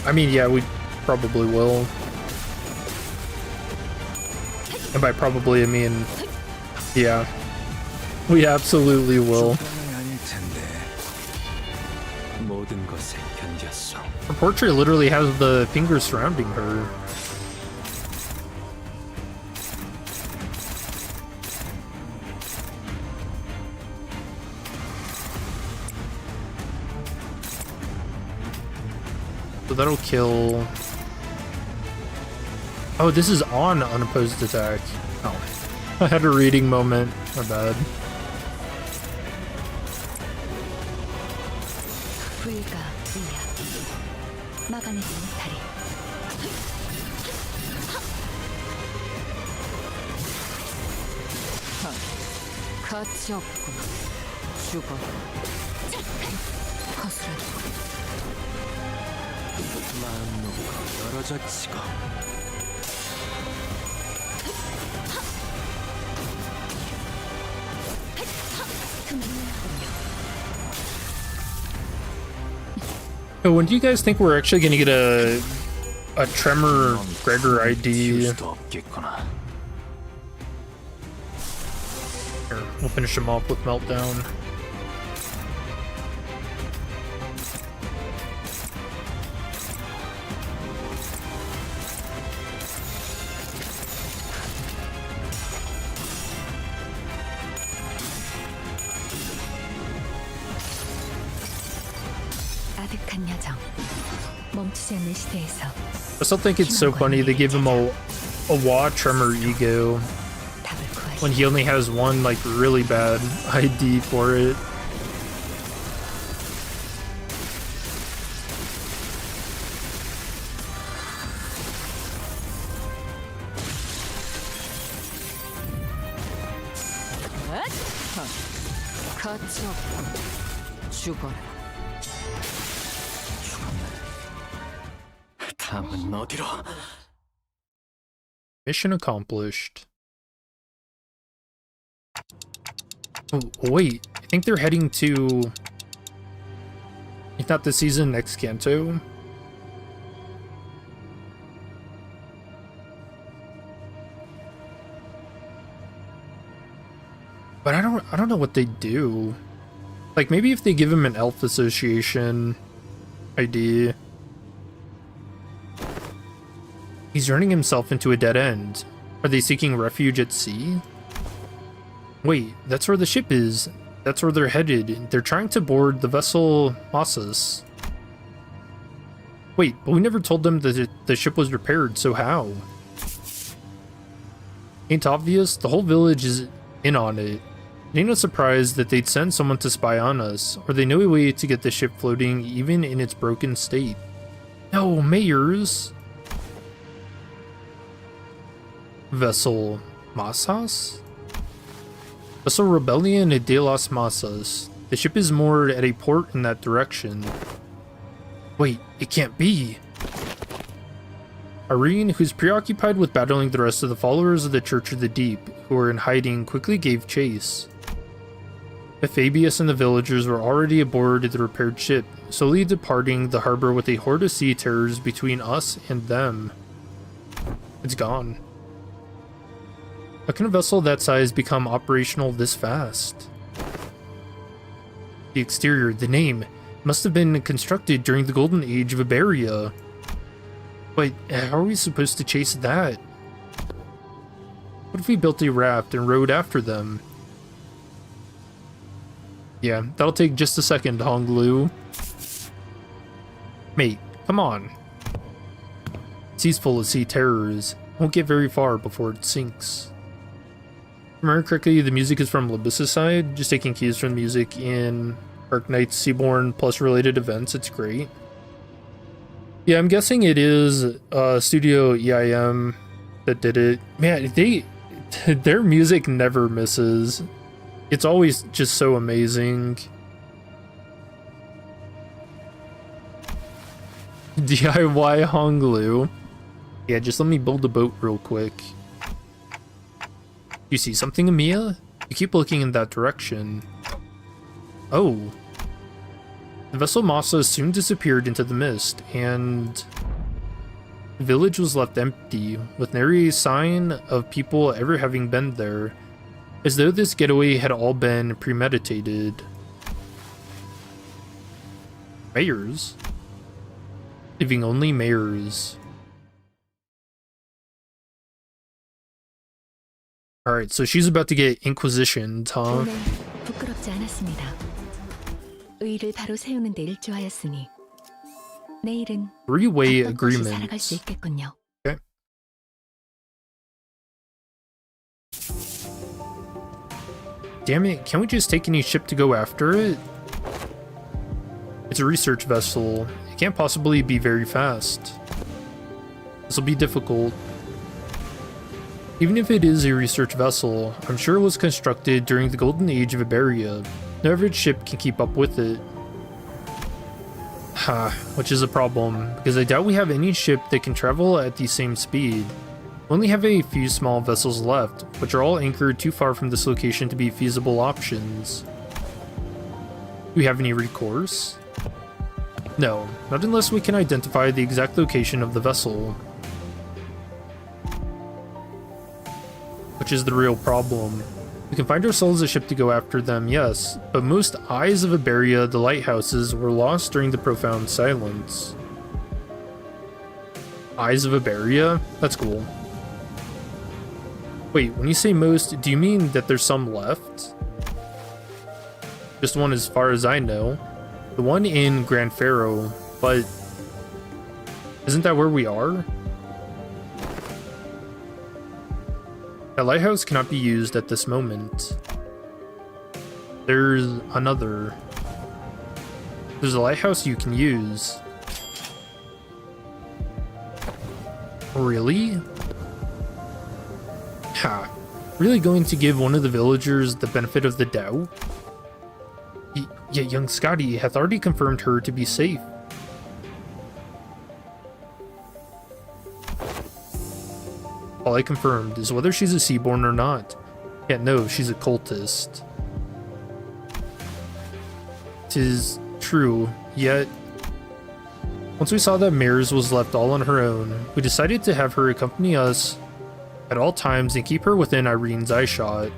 I mean, yeah, we probably will. And by probably, I mean, yeah. We absolutely will. Her portrait literally has the fingers surrounding her. So that'll kill. Oh, this is on unopposed attack. Oh, I had a reading moment. My bad. 가치 없군. 죽어. 거스라지고. 마음 놓고 열어젖히고. So when do you guys think we're actually gonna get a Tremor Gregor ID? Here, we'll finish him off with Meltdown. 아득한 여정. 멈추지 않는 시대에서. I still think it's so funny they give him a Wa Tremor ego when he only has one like really bad ID for it. 가치 없군. 죽어라. 다음은 어디로? Mission accomplished. Oh, wait, I think they're heading to, if not this season, next Kanto. I don't know what they do. Like, maybe if they give him an elf association ID. He's running himself into a dead end. Are they seeking refuge at sea? Wait, that's where the ship is. That's where they're headed. They're trying to board the vessel Mossas. Wait, but we never told them that the ship was repaired, so how? Ain't obvious? The whole village is in on it. It ain't no surprise that they'd send someone to spy on us, or they know a way to get the ship floating even in its broken state. No, mayors! Vessel Masas? Vessel Rebellion de las Masas. The ship is moored at a port in that direction. Wait, it can't be! Irene, who's preoccupied with battling the rest of the followers of the Church of the Deep, who were in hiding, quickly gave chase. Fabius and the villagers were already aboard the repaired ship, slowly departing the harbor with a horde of sea terrors between us and them. It's gone. How can a vessel that size become operational this fast? The exterior, the name, must have been constructed during the golden age of Iberia. But how are we supposed to chase that? What if we built a raft and rowed after them? Yeah, that'll take just a second, Honglu. Mate, come on. Sea's full of sea terrors. Won't get very far before it sinks. Remember correctly, the music is from Limbus' side, just taking cues from music in Arknights, Seaborn, plus related events. It's great. Yeah, I'm guessing it is Studio EIM that did it. Man, their music never misses. It's always just so amazing. DIY Honglu. Yeah, just let me build a boat real quick. You see something, Amiya? You keep looking in that direction. Oh. The vessel Masa soon disappeared into the mist, and the village was left empty, with nary sign of people ever having been there, as though this getaway had all been premeditated. Mayors? Leaving only mayors. Alright, so she's about to get inquisitioned, huh? 오늘 부끄럽지 않았습니다. 의를 바로 세우는 데 일조하였으니 내일은 Three-way 어떤 곳이 살아갈 agreement. 수 있겠군요. Okay. Damn it, can't we just take any ship to go after it? It's a research vessel. It can't possibly be very fast. This'll be difficult. Even if it is a research vessel, I'm sure it was constructed during the golden age of Iberia. No average ship can keep up with it. Ha, which is a problem, because I doubt we have any ship that can travel at the same speed. We only have a few small vessels left, which are all anchored too far from this location to be feasible options. Do we have any recourse? No, not unless we can identify the exact location of the vessel. Which is the real problem. We can find ourselves a ship to go after them, yes, but most eyes of Iberia, the lighthouses, were lost during the profound silence. Eyes of Iberia? That's cool. Wait, when you say most, do you mean that there's some left? Just one as far as I know. The one in Grand Pharaoh, but isn't that where we are? That lighthouse cannot be used at this moment. There's another. There's a lighthouse you can use. Really? Ha. Really going to give one of the villagers the benefit of the doubt? Yet young Scotty hath already confirmed her to be safe. All I confirmed is whether she's a Seaborn or not. Yet no, she's a cultist. 'Tis true, yet once we saw that Mares was left all on her own, we decided to have her accompany us at all times and keep her within Irene's eyeshot.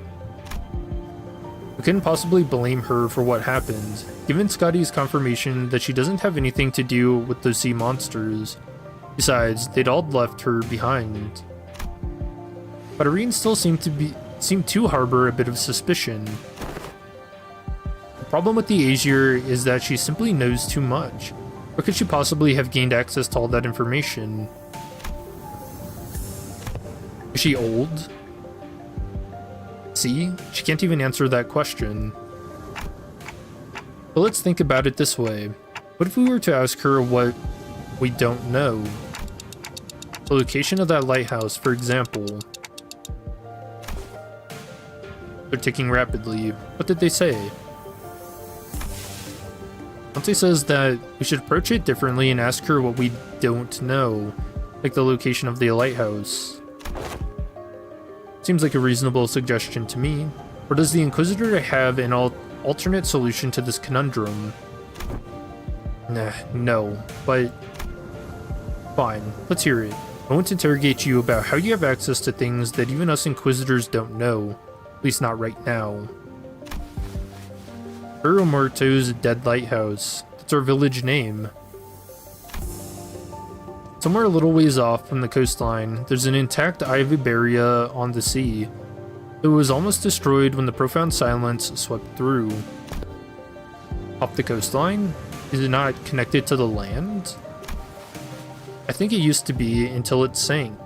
I couldn't possibly blame her for what happened, given Scotty's confirmation that she doesn't have anything to do with those sea monsters. Besides, they'd all left her behind. But Irene still seemed to harbor a bit of suspicion. The problem with the Aesir is that she simply knows too much. Or could she possibly have gained access to all that information? Is she old? See, she can't even answer that question. But let's think about it this way. What if we were to ask her what we don't know? The location of that lighthouse, for example. They're ticking rapidly. What did they say? Dante says that we should approach it differently and ask her what we don't know, like the location of the lighthouse. Seems like a reasonable suggestion to me. Or does the Inquisitor have an alternate solution to this conundrum? Nah, no, but fine, let's hear it. I want to interrogate you about how you have access to things that even us Inquisitors don't know, at least not right now. Burro Muerto's Dead Lighthouse. That's our village name. Somewhere a little ways off from the coastline, there's an intact Eye of Iberia on the sea. It was almost destroyed when the profound silence swept through. Off the coastline? Is it not connected to the land? I think it used to be until it sank.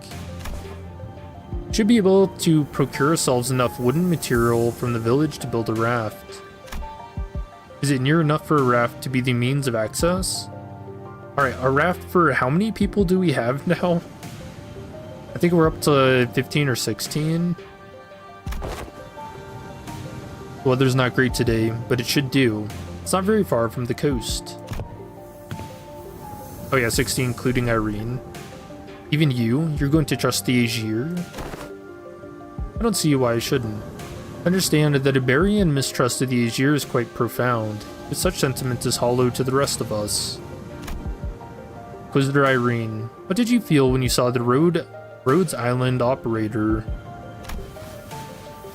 Should be able to procure ourselves enough wooden material from the village to build a raft. Is it near enough for a raft to be the means of access? Alright, a raft for how many people do we have now? I think we're up to 15 or 16. The weather's not great today, but it should do. It's not very far from the coast. Oh yeah, 16 including Irene. Even you're going to trust the Aesir? I don't see why I shouldn't. Understand that Iberian mistrust of the Aesir is quite profound, but such sentiment is hollow to the rest of us. Inquisitor Irene, what did you feel when you saw the Rhodes Island operator?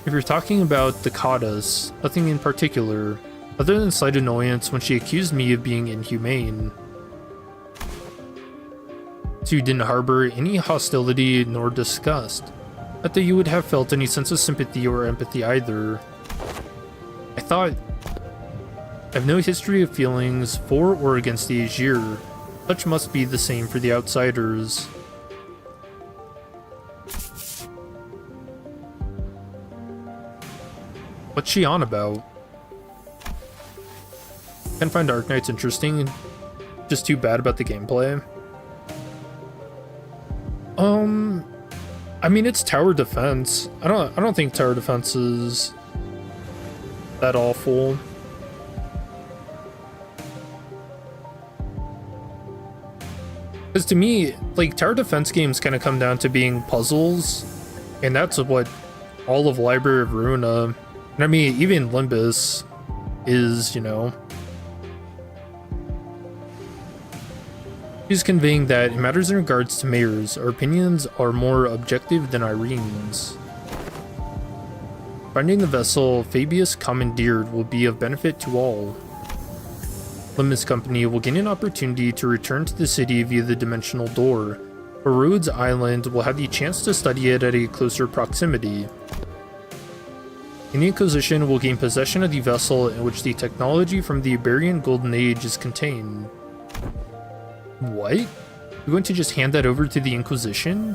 If you're talking about the Katas, nothing in particular, other than slight annoyance when she accused me of being inhumane. So you didn't harbor any hostility nor disgust. Not that you would have felt any sense of sympathy or empathy either. I have no history of feelings for or against the Aesir. Such must be the same for the outsiders. What's she on about? Can't find Arknights interesting. Just too bad about the gameplay. I mean, it's tower defense. I don't think tower defense is that awful. Because to me, like, tower defense games kind of come down to being puzzles, and that's what all of Library of Ruina, and I mean, even Limbus is, you know. She's conveying that in matters in regards to mayors, our opinions are more objective than Irene's. Finding the vessel Fabius commandeered will be of benefit to all. Limbus Company will gain an opportunity to return to the city via the dimensional door, but Rhodes Island will have the chance to study it at a closer proximity. And the Inquisition will gain possession of the vessel in which the technology from the Iberian Golden Age is contained. What? You're going to just hand that over to the Inquisition?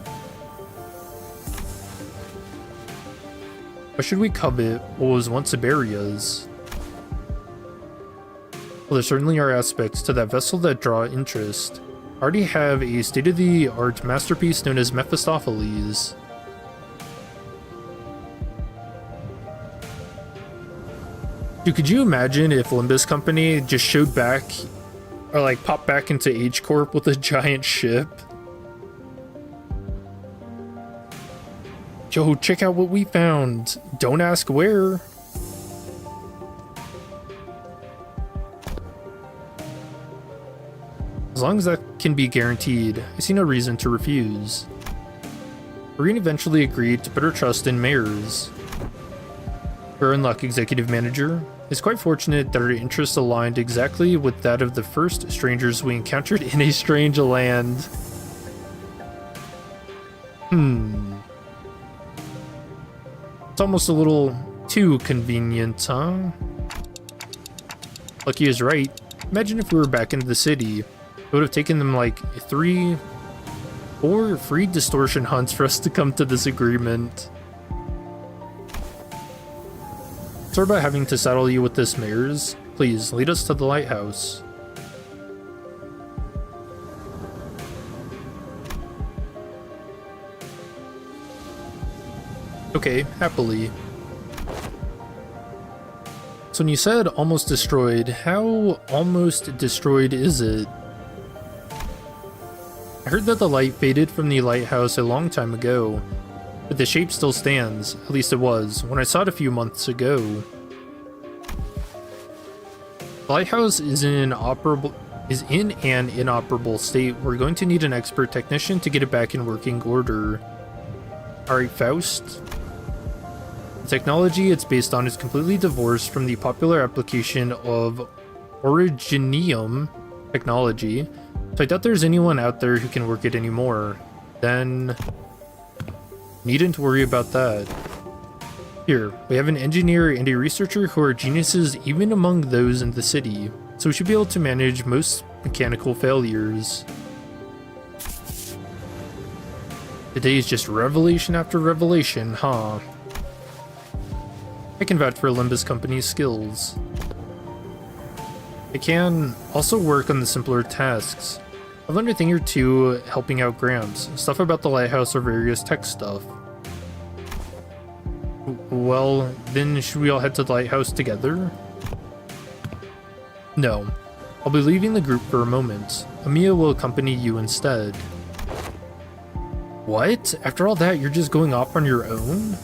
Why should we covet what was once Iberia's? Well, there certainly are aspects to that vessel that draw interest. I already have a state-of-the-art masterpiece known as Mephistopheles. Dude, could you imagine if Limbus Company just showed back, or like popped back into Age Corp with a giant ship? Yo, check out what we found. Don't ask where. As long as that can be guaranteed, I see no reason to refuse. Irene eventually agreed to put her trust in mayors. Our unlock executive manager. It's quite fortunate that our interests aligned exactly with that of the first strangers we encountered in a strange land. It's almost a little too convenient, huh? Lucky is right. Imagine if we were back in the city. It would have taken them like 3 or 4 free distortion hunts for us to come to this agreement. Sorry about having to saddle you with this, mares. Please, lead us to the lighthouse. Okay, happily. So when you said almost destroyed, how almost destroyed is it? I heard that the light faded from the lighthouse a long time ago, but the shape still stands. At least it was, when I saw it a few months ago. The lighthouse is in an inoperable state. We're going to need an expert technician to get it back in working order. Alright, Faust. The technology it's based on is completely divorced from the popular application of Originium technology, so I doubt there's anyone out there who can work it anymore. Then, needn't worry about that. Here, we have an engineer and a researcher who are geniuses even among those in the city, so we should be able to manage most mechanical failures. Today is just revelation after revelation, huh? I can vouch for Limbus Company's skills. I can also work on the simpler tasks. I've learned a thing or two helping out Gramps, stuff about the lighthouse or various tech stuff. Well, then should we all head to the lighthouse together? No. I'll be leaving the group for a moment. Amiya will accompany you instead. What? After all that, you're just going off on your own?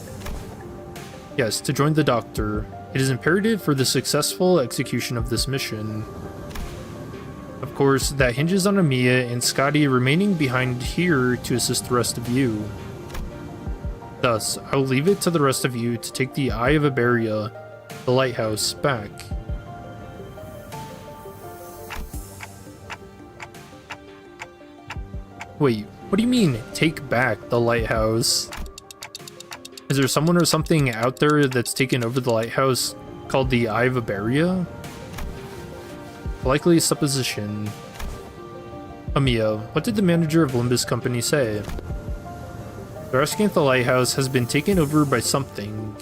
Yes, to join the doctor. It is imperative for the successful execution of this mission. Of course, that hinges on Amiya and Scotty remaining behind here to assist the rest of you. Thus, I will leave it to the rest of you to take the Eye of Iberia, the lighthouse, back. Wait, what do you mean, take back the lighthouse? Is there someone or something out there that's taken over the lighthouse called the Eye of Iberia? Likely supposition. Amiya, what did the manager of Limbus Company say? They're asking if the lighthouse has been taken over by something.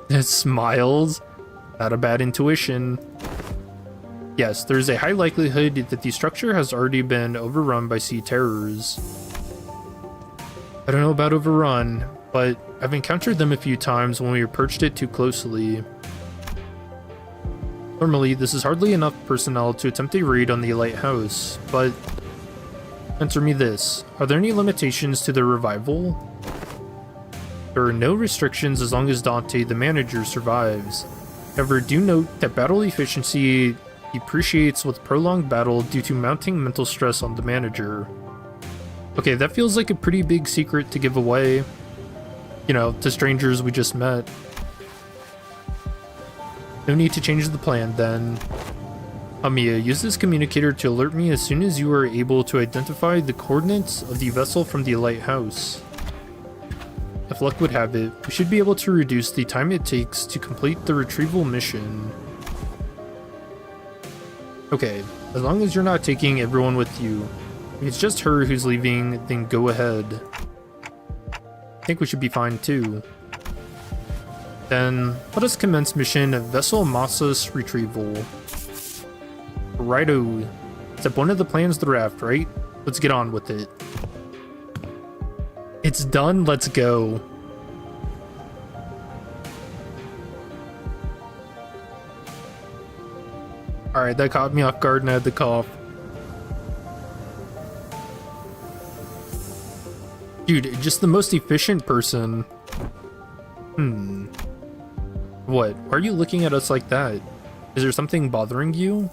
It smiles. Not a bad intuition. Yes, there's a high likelihood that the structure has already been overrun by sea terrors. I don't know about overrun, but I've encountered them a few times when we approached it too closely. Normally, this is hardly enough personnel to attempt a raid on the lighthouse, but answer me this. Are there any limitations to their revival? There are no restrictions as long as Dante, the manager, survives. However, do note that battle efficiency depreciates with prolonged battle due to mounting mental stress on the manager. Okay, that feels like a pretty big secret to give away. You know, to strangers we just met. No need to change the plan then. Amiya, use this communicator to alert me as soon as you are able to identify the coordinates of the vessel from the lighthouse. If luck would have it, we should be able to reduce the time it takes to complete the retrieval mission. Okay, as long as you're not taking everyone with you. If it's just her who's leaving, then go ahead. I think we should be fine too. Then, let us commence mission Vessel Massa's Retrieval. Righto. Step 1 of the plan's the raft, right? Let's get on with it. It's done, let's go. Alright, that caught me off guard and I had to cough. Dude, just the most efficient person. What? Why are you looking at us like that? Is there something bothering you?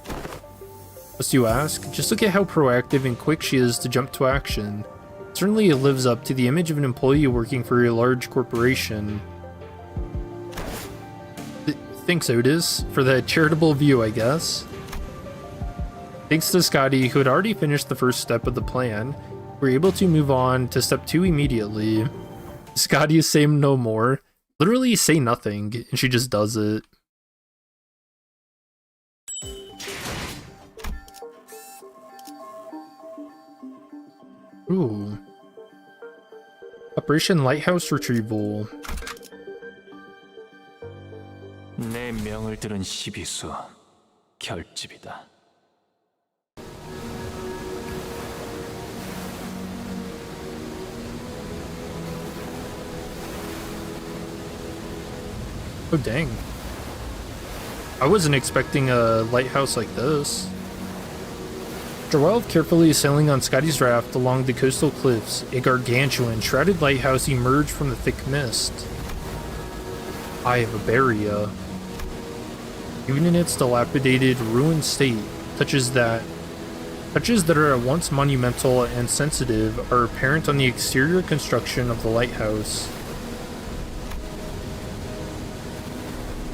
Must you ask? Just look at how proactive and quick she is to jump to action. Certainly it lives up to the image of an employee working for a large corporation. Thanks, Otis, for that charitable view, I guess. Thanks to Scotty, who had already finished the first step of the plan, we're able to move on to step 2 immediately. Scotty is saying no more. Literally say nothing, and she just does it. Ooh. Operation Lighthouse Retrieval. 내 명을 들은 시비수 결집이다. Oh dang. I wasn't expecting a lighthouse like this. After a while of carefully sailing on Scotty's raft along the coastal cliffs, a gargantuan, shrouded lighthouse emerged from the thick mist. Eye of Iberia. Even in its dilapidated, ruined state, touches that are at once monumental and sensitive are apparent on the exterior construction of the lighthouse.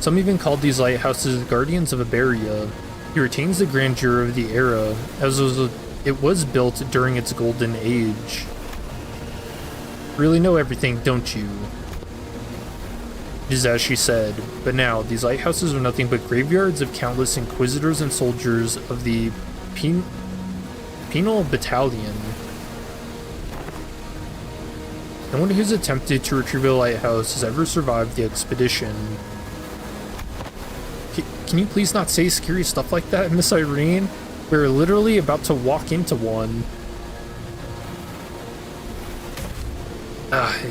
Some even called these lighthouses guardians of Iberia. It retains the grandeur of the era, as it was built during its golden age. Really know everything, don't you? It is as she said, but now, these lighthouses are nothing but graveyards of countless inquisitors and soldiers of the Penal Battalion. No one who's attempted to retrieve a lighthouse has ever survived the expedition. Can you please not say scary stuff like that, Miss Irene? We're literally about to walk into one.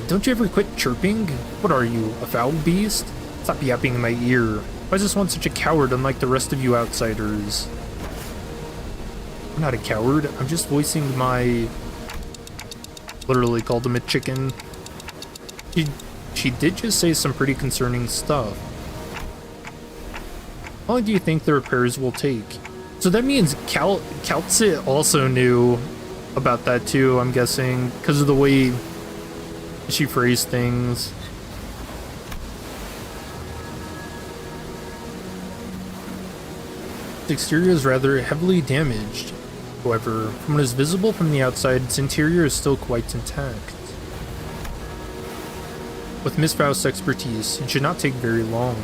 Don't you ever quit chirping? What are you, a foul beast? Stop yapping in my ear. Why is this one such a coward unlike the rest of you outsiders? I'm not a coward, I'm just voicing my... Literally called him a chicken. She did just say some pretty concerning stuff. How long do you think the repairs will take? So that means Kaltsit also knew about that too, I'm guessing, because of the way she phrased things. The exterior is rather heavily damaged. However, from what is visible from the outside, its interior is still quite intact. With Miss Faust's expertise, it should not take very long.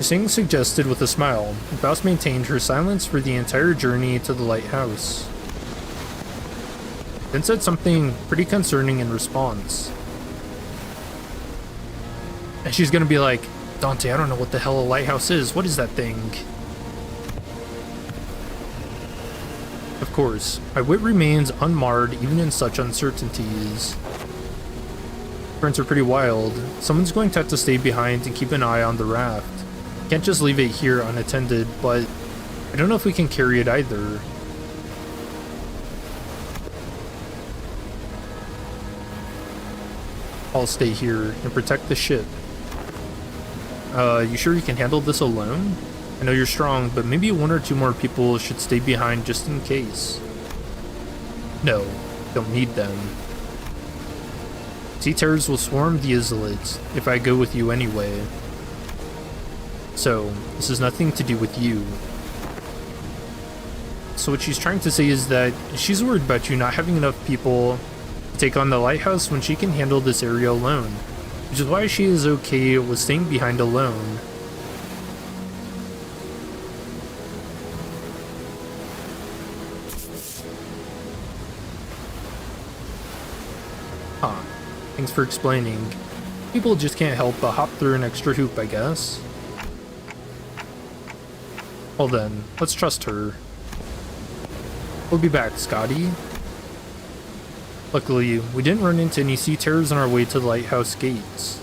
Singh suggested with a smile, and Faust maintained her silence for the entire journey to the lighthouse. Then said something pretty concerning in response. And she's gonna be like, Dante, I don't know what the hell a lighthouse is. What is that thing? Of course, my wit remains unmarred even in such uncertainties. Friends are pretty wild. Someone's going to have to stay behind and keep an eye on the raft. Can't just leave it here unattended, but I don't know if we can carry it either. I'll stay here and protect the ship. You sure you can handle this alone? I know you're strong, but maybe 1 or 2 more people should stay behind just in case. No, don't need them. Sea terrors will swarm the islet if I go with you anyway. So, this has nothing to do with you. So what she's trying to say is that she's worried about you not having enough people to take on the lighthouse when she can handle this area alone, which is why she is okay with staying behind alone. Huh. Thanks for explaining. People just can't help but hop through an extra hoop, I guess. Well then, let's trust her. We'll be back, Scotty. Luckily, we didn't run into any sea terrors on our way to the lighthouse gates.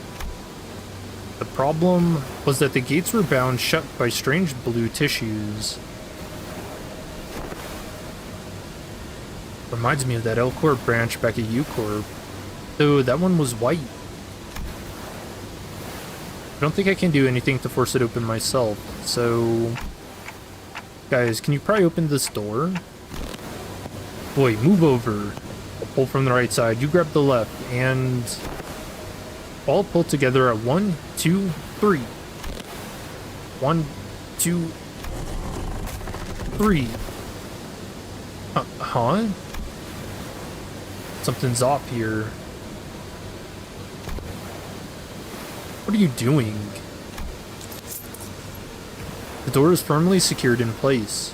The problem was that the gates were bound shut by strange blue tissues. Reminds me of that L-Corp branch back at U-Corp, though that one was white. I don't think I can do anything to force it open myself, so... Guys, can you pry open this door? Boy, move over. I'll pull from the right side, you grab the left, and... all pulled together at 1, 2, 3. 1, 2, 3. Huh? Something's off here. What are you doing? The door is firmly secured in place.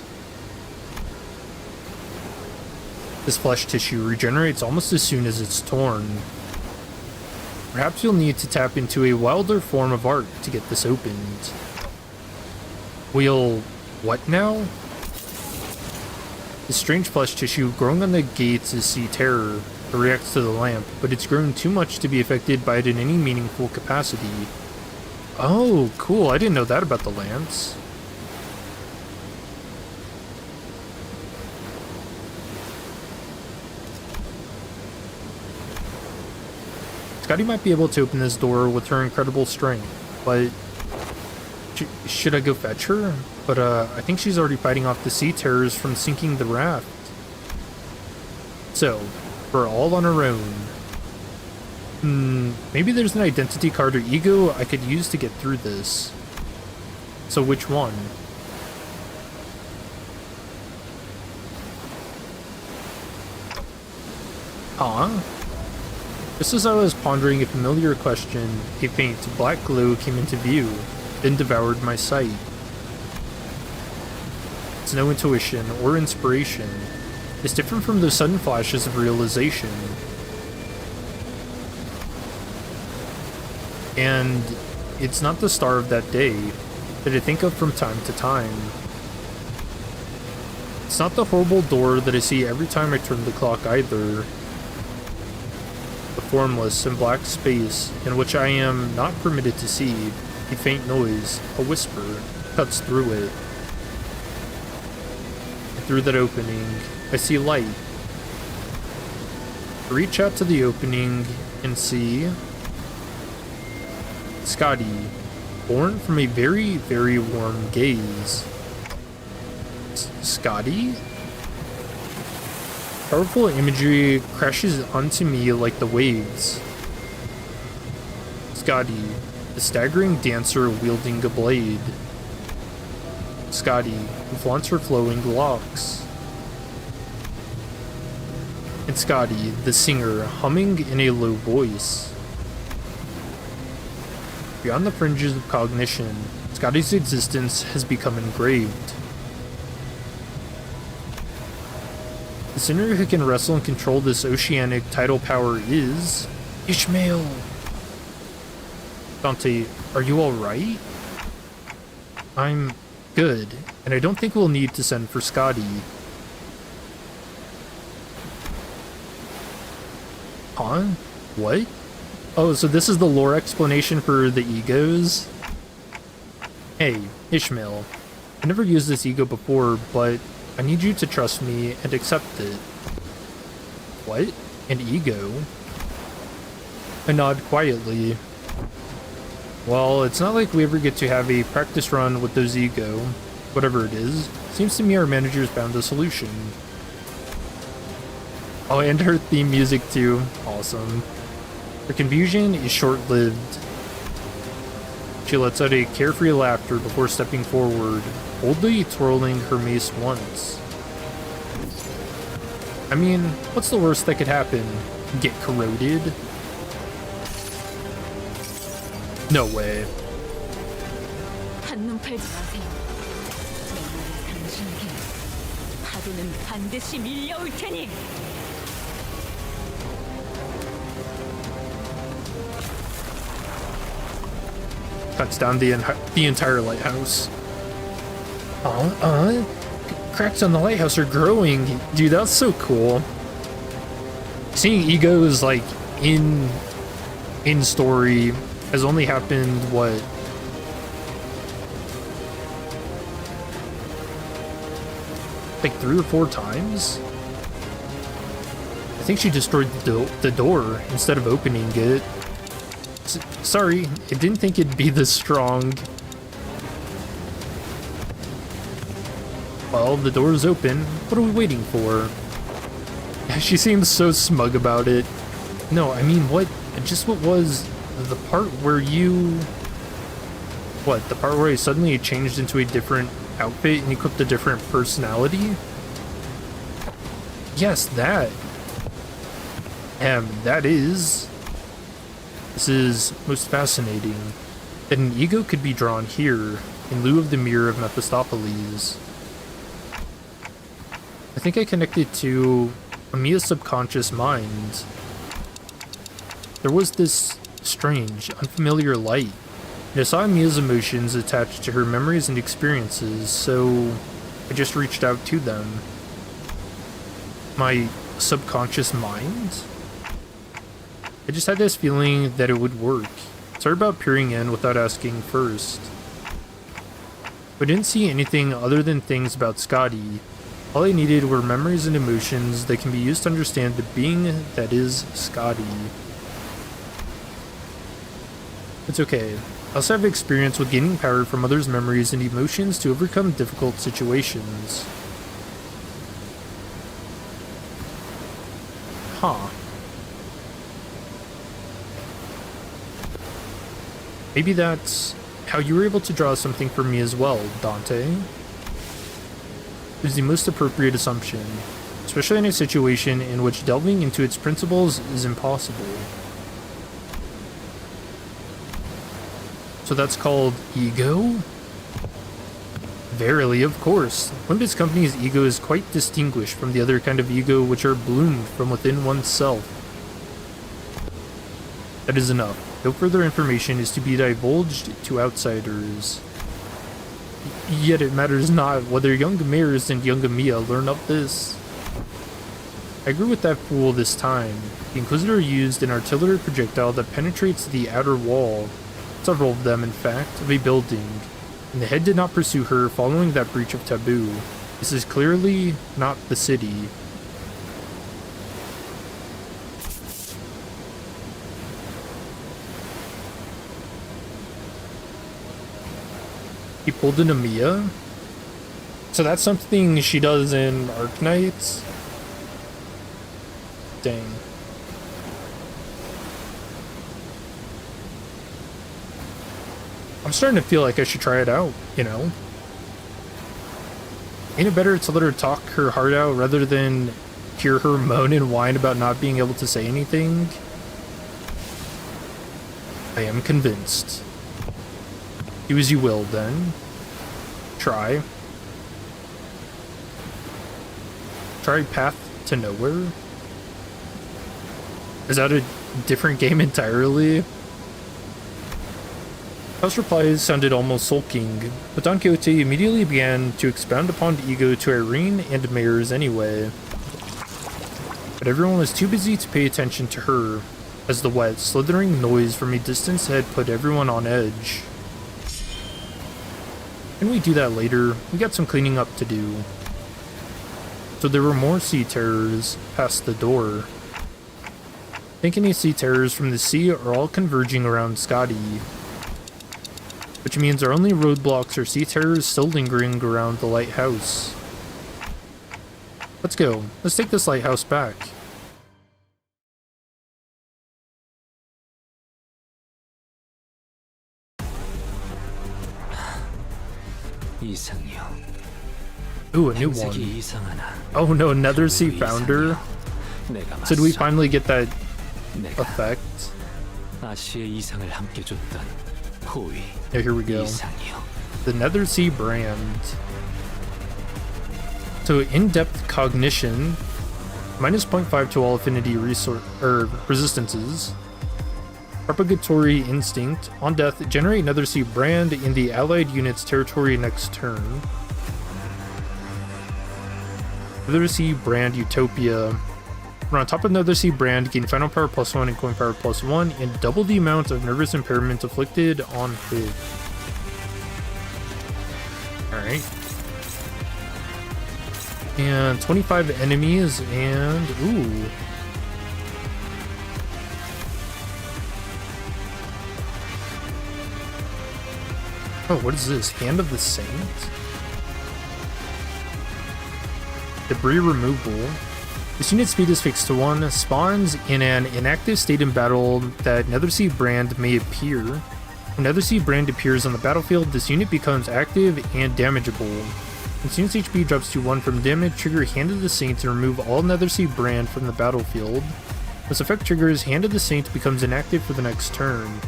This flesh tissue regenerates almost as soon as it's torn. Perhaps you'll need to tap into a wilder form of art to get this opened. We'll... what now? The strange flesh tissue growing on the gates is sea terror. It reacts to the lamp, but it's grown too much to be affected by it in any meaningful capacity. Oh, cool. I didn't know that about the lamps. Scotty might be able to open this door with her incredible strength, but should I go fetch her? But I think she's already fighting off the sea terrors from sinking the raft. So, we're all on our own. Maybe there's an identity card or ego I could use to get through this. So which one? Just as I was pondering a familiar question, a faint black glow came into view, then devoured my sight. It's no intuition or inspiration. It's different from those sudden flashes of realization. And it's not the star of that day that I think of from time to time. It's not the horrible door that I see every time I turn the clock either. The formless and black space in which I am not permitted to see, a faint noise, a whisper, cuts through it. And through that opening, I see light. I reach out to the opening and see Scotty, born from a very, very warm gaze. Scotty? Powerful imagery crashes onto me like the waves. Scotty, the staggering dancer wielding a blade. Scotty, who flaunts her flowing locks. And Scotty, the singer, humming in a low voice. Beyond the fringes of cognition, Scotty's existence has become engraved. The sinner who can wrestle and control this oceanic tidal power is... Ishmael! Dante, are you alright? I'm good, and I don't think we'll need to send for Scotty. Huh? What? Oh, so this is the lore explanation for the egos? Hey, Ishmael. I never used this ego before, but I need you to trust me and accept it. What? An ego? I nod quietly. Well, it's not like we ever get to have a practice run with those ego. Whatever it is. Seems to me our manager's found a solution. Oh, and her theme music too. Awesome. Her confusion is short-lived. She lets out a carefree laughter before stepping forward, boldly twirling her mace once. I mean, what's the worst that could happen? Get corroded? No way. 한눈 팔지 마세요. 당신에게 파도는 반드시 밀려올 테니. Cuts down the entire lighthouse. Cracks on the lighthouse are growing. Dude, that's so cool. Seeing egos like in story has only happened what, like 3 or 4 times? I think she destroyed the door instead of opening it. Sorry, I didn't think it'd be this strong. Well, the door is open. What are we waiting for? She seems so smug about it. No, I mean, what? Just what was... The part where you... What? The part where I suddenly changed into a different outfit and equipped a different personality? Yes, that. That is... This is most fascinating. That an ego could be drawn here, in lieu of the mirror of Mephistopheles. I think I connected to Amiya's subconscious mind. There was this strange, unfamiliar light. And I saw Amiya's emotions attached to her memories and experiences, so I just reached out to them. My subconscious mind? I just had this feeling that it would work. Sorry about peering in without asking first. I didn't see anything other than things about Scotty. All I needed were memories and emotions that can be used to understand the being that is Scotty. It's okay. I also have experience with gaining power from others' memories and emotions to overcome difficult situations. Huh. Maybe that's how you were able to draw something for me as well, Dante. It is the most appropriate assumption, especially in a situation in which delving into its principles is impossible. So that's called ego? Verily, of course. Limbus Company's ego is quite distinguished from the other kind of ego which are bloomed from within oneself. That is enough. No further information is to be divulged to outsiders. Yet it matters not whether young Maris and young Amiya learn of this. I agree with that fool this time. The Inquisitor used an artillery projectile that penetrates the outer wall, several of them in fact, of a building, and the head did not pursue her following that breach of taboo. This is clearly not the city. He pulled an Amiya? So that's something she does in Arknights? Dang. I'm starting to feel like I should try it out, you know? Ain't it better to let her talk her heart out rather than hear her moan and whine about not being able to say anything? I am convinced. Do as you will, then. Try. Try Path to Nowhere? Is that a different game entirely? House replies sounded almost sulking, but Don Quixote immediately began to expound upon ego to Irene and Mares anyway. But everyone was too busy to pay attention to her, as the wet, slithering noise from a distance had put everyone on edge. Can we do that later? We got some cleaning up to do. So there were more sea terrors past the door. I think any sea terrors from the sea are all converging around Scotty. Which means our only roadblocks are sea terrors still lingering around the lighthouse. Let's go. Let's take this lighthouse back. Ooh, a new one. Oh no, Nether Sea Founder. So do we finally get that effect? Yeah, here we go. The Nether Sea brand. So in-depth cognition, minus 0.5 to all affinity resistances. Propagatory instinct. On death, generate Nether Sea brand in the allied unit's territory next turn. Nether Sea brand Utopia. When on top of Nether Sea brand, gain final power +1 and coin power +1, and double the amount of nervous impairment afflicted on hit. Alright. And 25 enemies, and ooh. Oh, what is this? Hand of the Saint? Debris removal. This unit's speed is fixed to 1, spawns in an inactive state in battle that Netherseed brand may appear. When Netherseed brand appears on the battlefield, this unit becomes active and damageable. This unit's HP drops to 1 from damage, trigger Hand of the Saint to remove all Netherseed brand from the battlefield. This effect triggers Hand of the Saint becomes inactive for the next turn.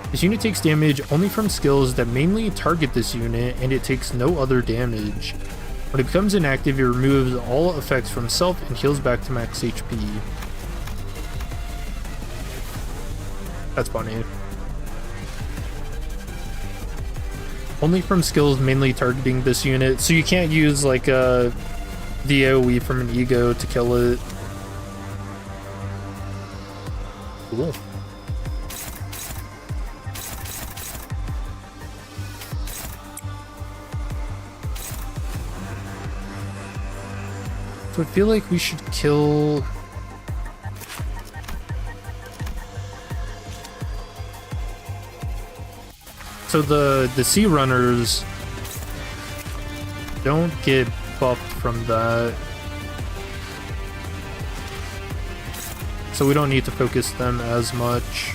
This unit takes damage only from skills that mainly target this unit, and it takes no other damage. When it becomes inactive, it removes all effects from self and heals back to max HP. That's funny. Only from skills mainly targeting this unit, so you can't use like the AoE from an ego to kill it. Cool. So I feel like we should kill... So the Sea Runners don't get buffed from that. So we don't need to focus them as much.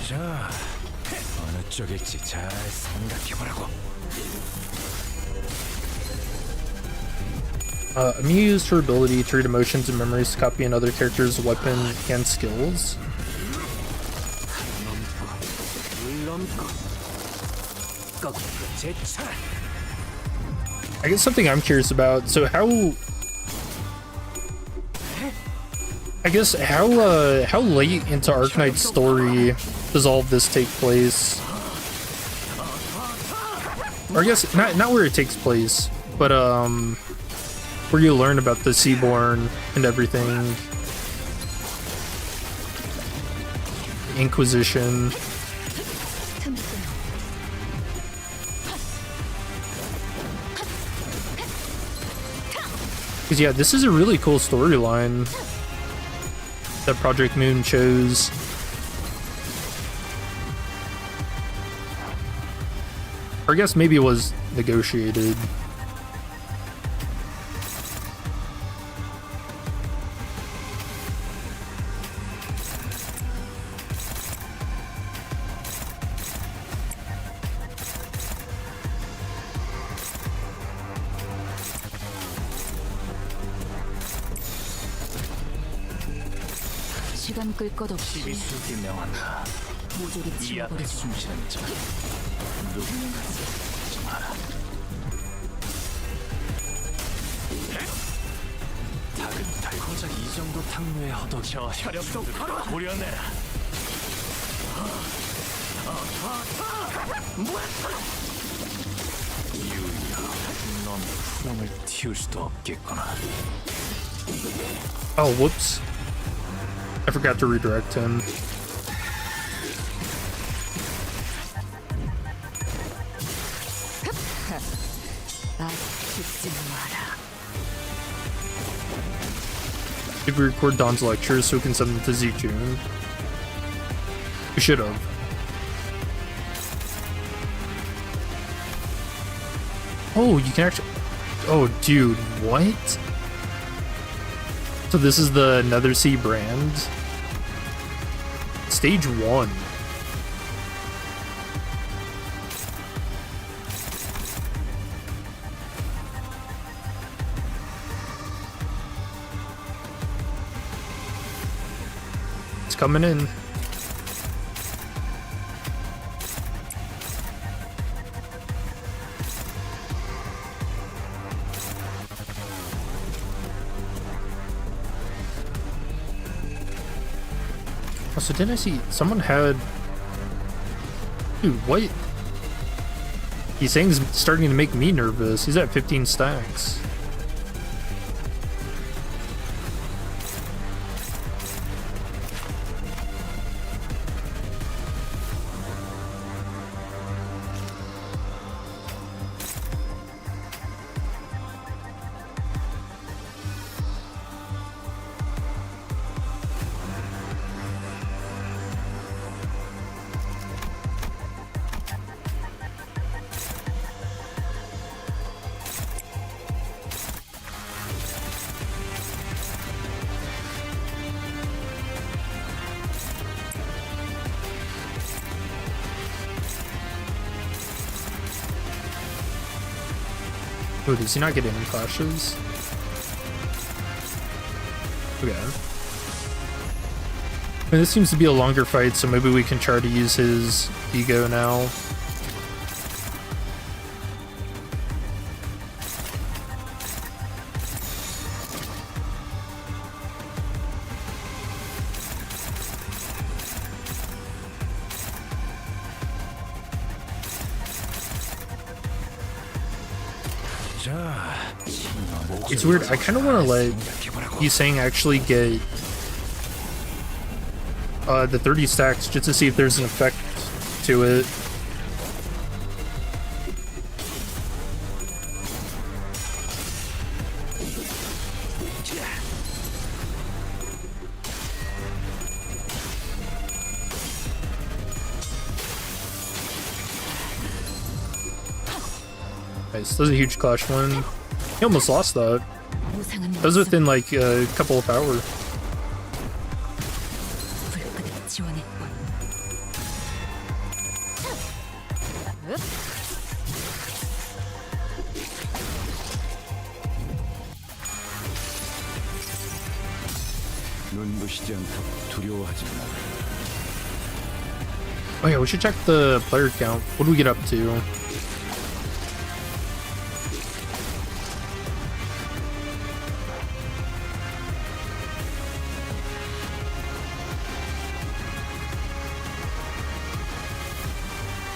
자, 어느 쪽일지 잘 생각해보라고. Amiya used her ability to read emotions and memories to copy another character's weapon and skills. I guess something I'm curious about, so how late into Arknights' story does all of this take place? Or I guess not where it takes place, but where you learn about the Seaborn and everything. Inquisition. Because yeah, this is a really cool storyline that Project Moon chose. Or I guess maybe it was negotiated. 시간 끌 것 없이 비수기 명한다. 모조리 이 앞에 치워버리죠. 숨쉬는 자 누구지 마라. 다급하게 고작 이 정도 탕류에 허덕 저 혈압도 고려내라. 유야, 넌 후렴을 틔울 수도 없겠구나. Oh, whoops. I forgot to redirect him. 나 죽지 마라. Did we record Don's lectures so we can send them to Zijun? We should have. Oh, you can actually... Oh, dude, what? So this is the Nethersea brand? Stage 1. It's coming in. Also, didn't I see someone had... Dude, what? He's saying he's starting to make me nervous. He's at 15 stacks. Oh, does he not get any clashes? Okay. I mean, this seems to be a longer fight, so maybe we can try to use his ego now. It's weird, I kind of want to let Yusang actually get the 30 stacks just to see if there's an effect to it. Nice, that was a huge clash win. He almost lost that. That was within like a couple of hours. Oh yeah, we should check the player count. What do we get up to?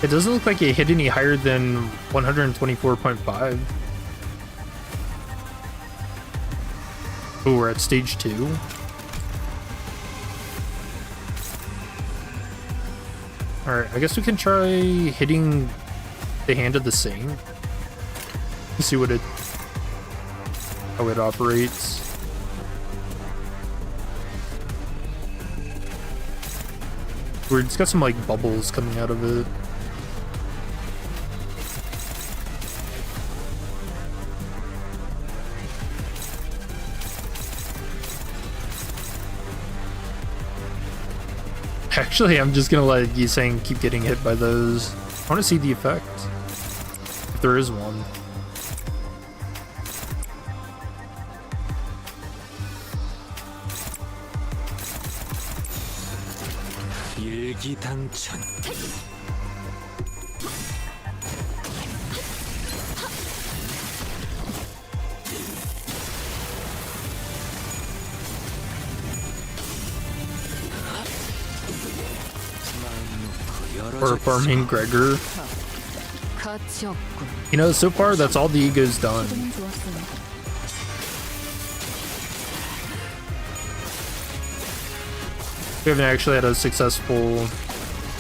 It doesn't look like it hit any higher than 124.5. Oh, we're at stage 2. Alright, I guess we can try hitting the Hand of the Saint. See what it... how it operates. Weird, it's got some like bubbles coming out of it. Actually, I'm just gonna let Yusang keep getting hit by those. I want to see the effect, if there is one. Or farming Gregor. You know, so far that's all the ego's done. We haven't actually had a successful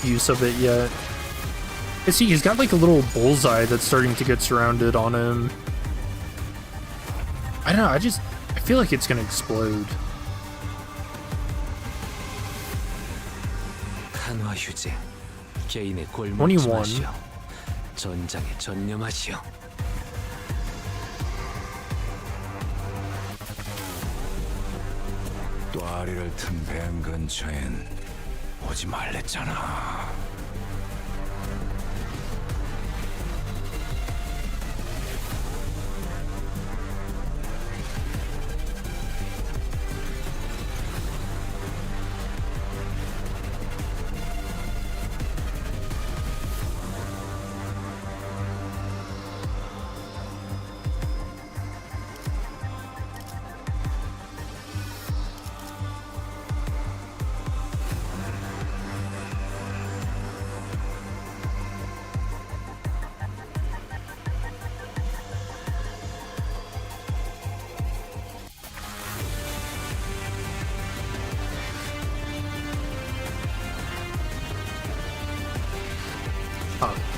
use of it yet. I see he's got like a little bullseye that's starting to get surrounded on him. I don't know, I feel like it's gonna explode. 21. 전장에 전념하시오. 또아리를 튼 뱀 근처엔 오지 말랬잖아.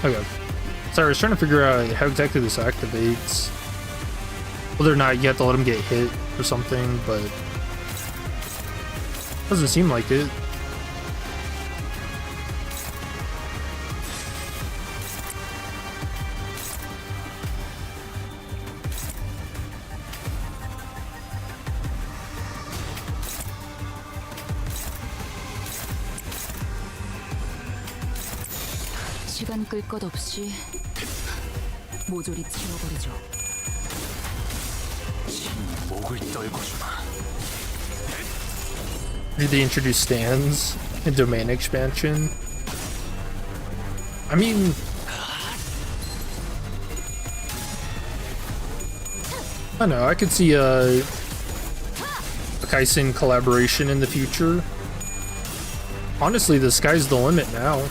Okay. Sorry, I was trying to figure out how exactly this activates. Whether or not you have to let him get hit or something, but doesn't seem like it. 시간 끌 것 없이 모조리 치워버리죠. 목을 떨궈주마. Did they introduce stands in domain expansion? I mean, I don't know. I could see a Kaisen collaboration in the future. Honestly, the sky's the limit now.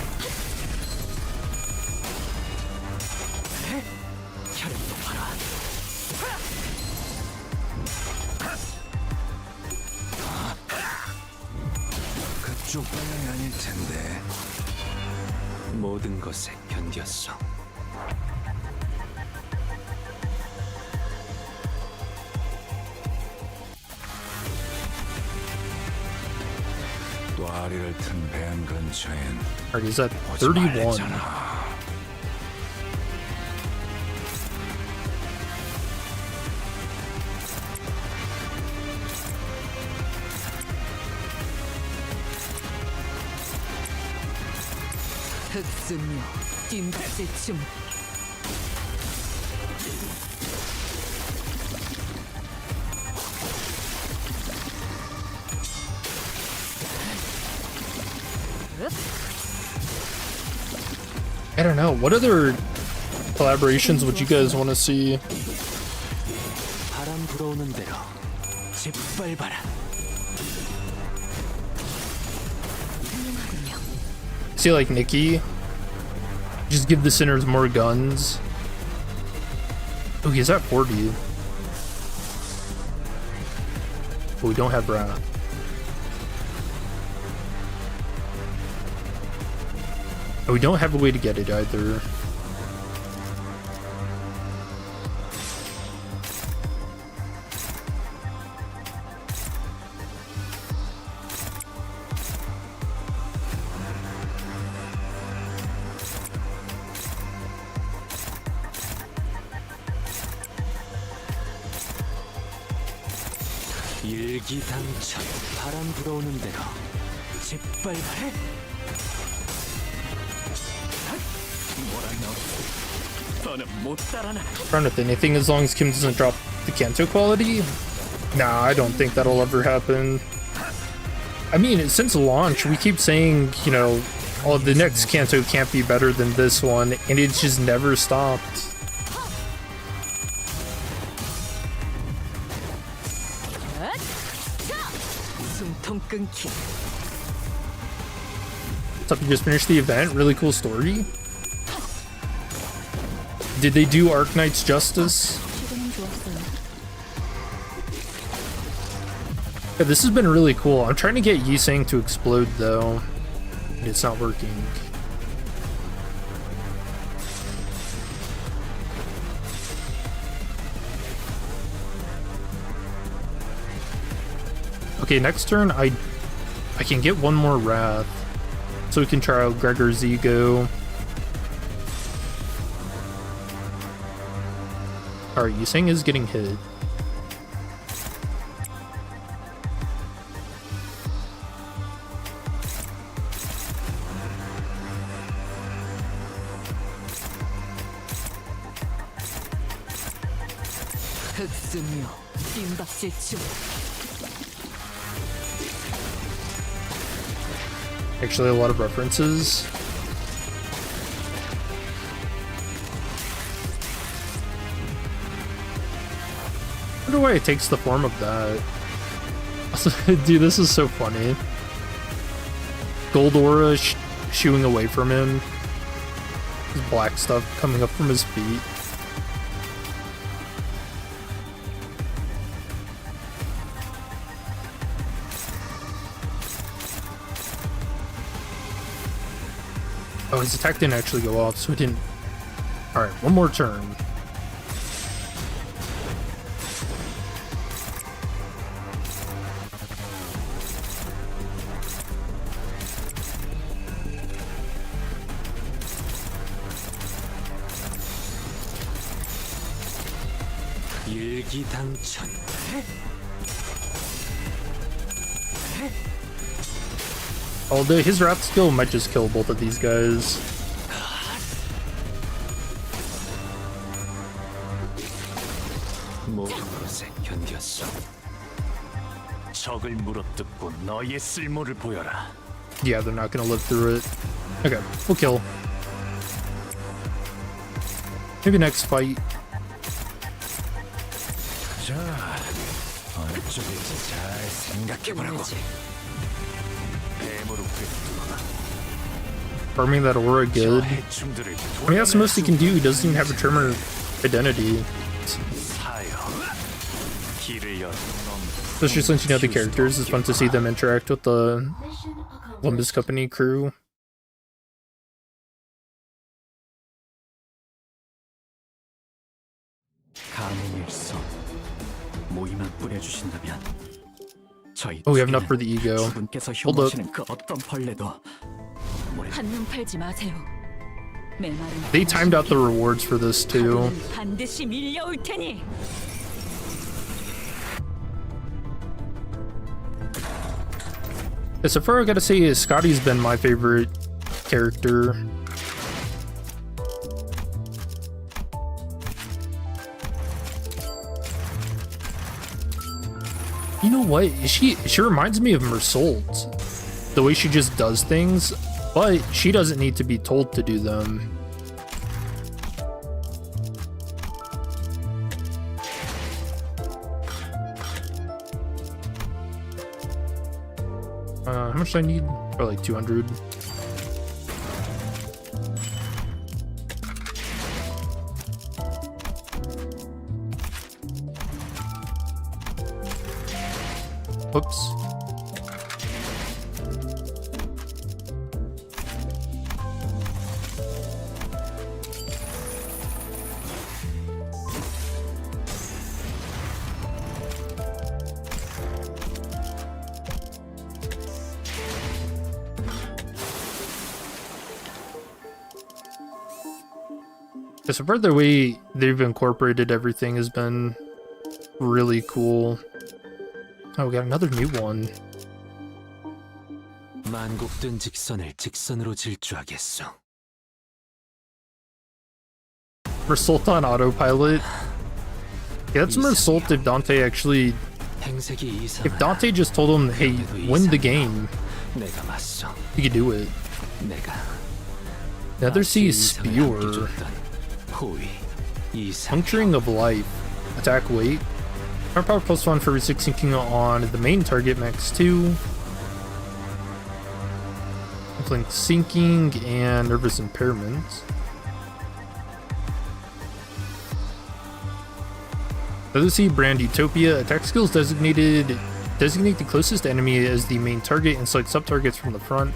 그쪽 방향이 아닐 텐데. 모든 것에 견뎠어. 또 아리를 튼 배 근처엔 Alright, he's at 오지 31. 말랬잖아. 흑순녀 뒷박질 춤. I don't know. What other collaborations would you guys want to see? 바람 불어오는 대로 짓밟아라. See, like Nikki, just give the sinners more guns. Oh, he's at 40. But we don't have Wrath. And we don't have a way to get it either. 일기당천 바람 불어오는 대로 짓밟아라. 너는 못 따라나. Trying to think anything as long as Kim doesn't drop the Kanto quality? Nah, I don't think that'll ever happen. I mean, since launch, we keep saying, you know, oh, the next Kanto can't be better than this one, and it's just never stopped. 숨통 끊기. What's up, you just finished the event? Really cool story. Did they do Arknights justice? 최근엔 좋았어요. Yeah, this has been really cool. I'm trying to get Yisang to explode though. It's not working. Okay, next turn I can get one more Wrath. So we can try out Gregor's Ego. Alright, Yisang is getting hit. 흑순녀 뒷박질 춤. Actually, a lot of references. I wonder why it takes the form of that. Dude, this is so funny. Gold aura shooing away from him. His black stuff coming up from his feet. Oh, his attack didn't actually go off, so it didn't. Alright, one more turn. 일기당천. Although his wrath skill might just kill both of these guys. 모든 것에 견뎠어. 적을 물어뜯고 너의 쓸모를 보여라. Yeah, they're not gonna live through it. Okay, we'll kill. Maybe next fight. 자, 어느 쪽인지 잘 생각해보라고. 뱀으로 꿰뚫어라. Farming that aura good. 해충들을 I mean, that's the most he can do. He doesn't even have a Tremor identity. 사여. 길을 열. Especially since you know the characters, it's fun to see them interact with the Limbus Company crew. 가뭄일서 모이만 뿌려주신다면 저희 Oh, we have enough for the ego. 분께서 Hold up. 혐오하시는 그 어떤 벌레도 한눈 팔지 마세요. 메마른 They timed out the rewards for this too. 파도는 반드시 밀려올 테니. Yeah, so far I gotta say Scotty's been my favorite character. You know what? She reminds me of Mersault. The way she just does things, but she doesn't need to be told to do them. How much do I need? Probably like 200. Oops. Yeah, so far the way they've incorporated everything has been really cool. Oh, we got another new one. 만곡된 직선을 직선으로 질주하겠소. Mersault on autopilot. Yeah, that's Mersault if Dante actually... 행색이 이상하다. If Dante just told him, hey, win the game, 내가 맞서. he could do it. 내가 Nether Sea 이상을 Spewer. 안겨줬던 호의, 이상. Puncturing of Life. Attack weight. Firepower +1 for every 6 sinking on the main target, max 2. Inflict sinking and nervous impairment. Nether Sea Brand Utopia. Attack skills designate the closest enemy as the main target and select sub-targets from the front.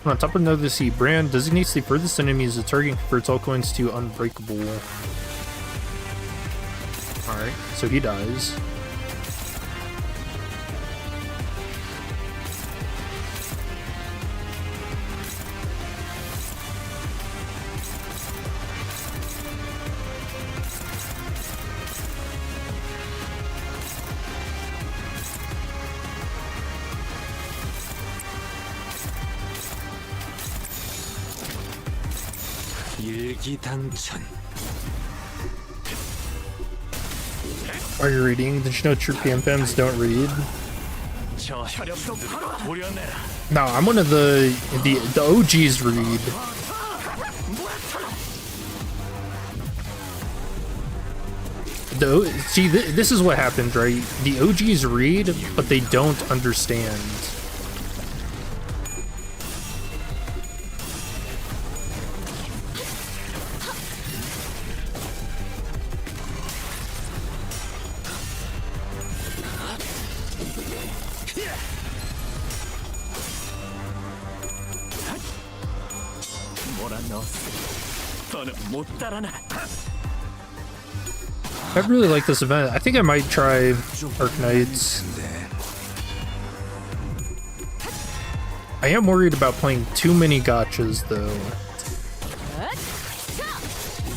On top of Nether Sea Brand, designates the furthest enemy as a target and converts all coins to unbreakable. Alright, so he dies. 일기당천. Are you reading? Did you know true PMPMs don't read? 저 혈염들을 도려내라. No, I'm one of the OGs read. See, this is what happens, right? The OGs read, but they don't understand. 몰아넣었으니 더는 못 달아나. I really like this event. I think I might try Arknights. I am worried about playing too many gachas though.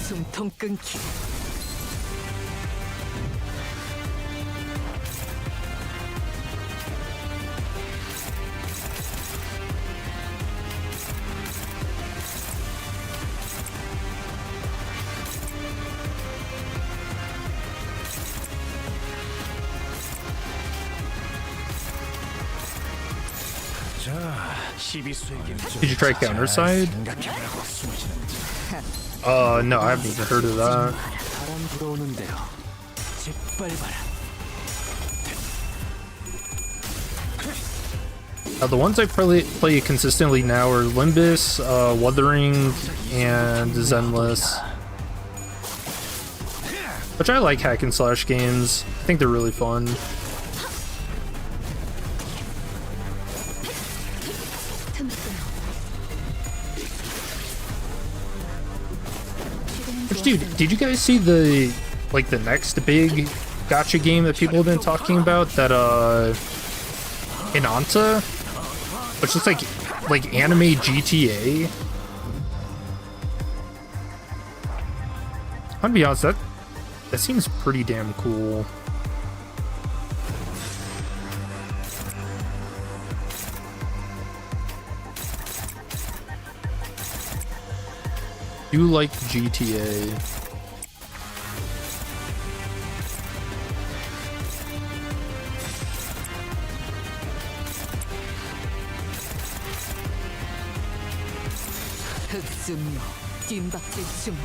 숨통 끊기. Did you try counter side? No, I haven't even heard of that. 바람 불어오는 대로 짓밟아라. The ones I play consistently now are Limbus, Wuthering, and Zenless. Which I like hack and slash games. I think they're really fun. Dude, did you guys see the next big gacha game that people have been talking about? That Inanta, which looks like anime GTA. I'm gonna be honest, that seems pretty damn cool. You like GTA? 흑수묘 뒷박질 춤.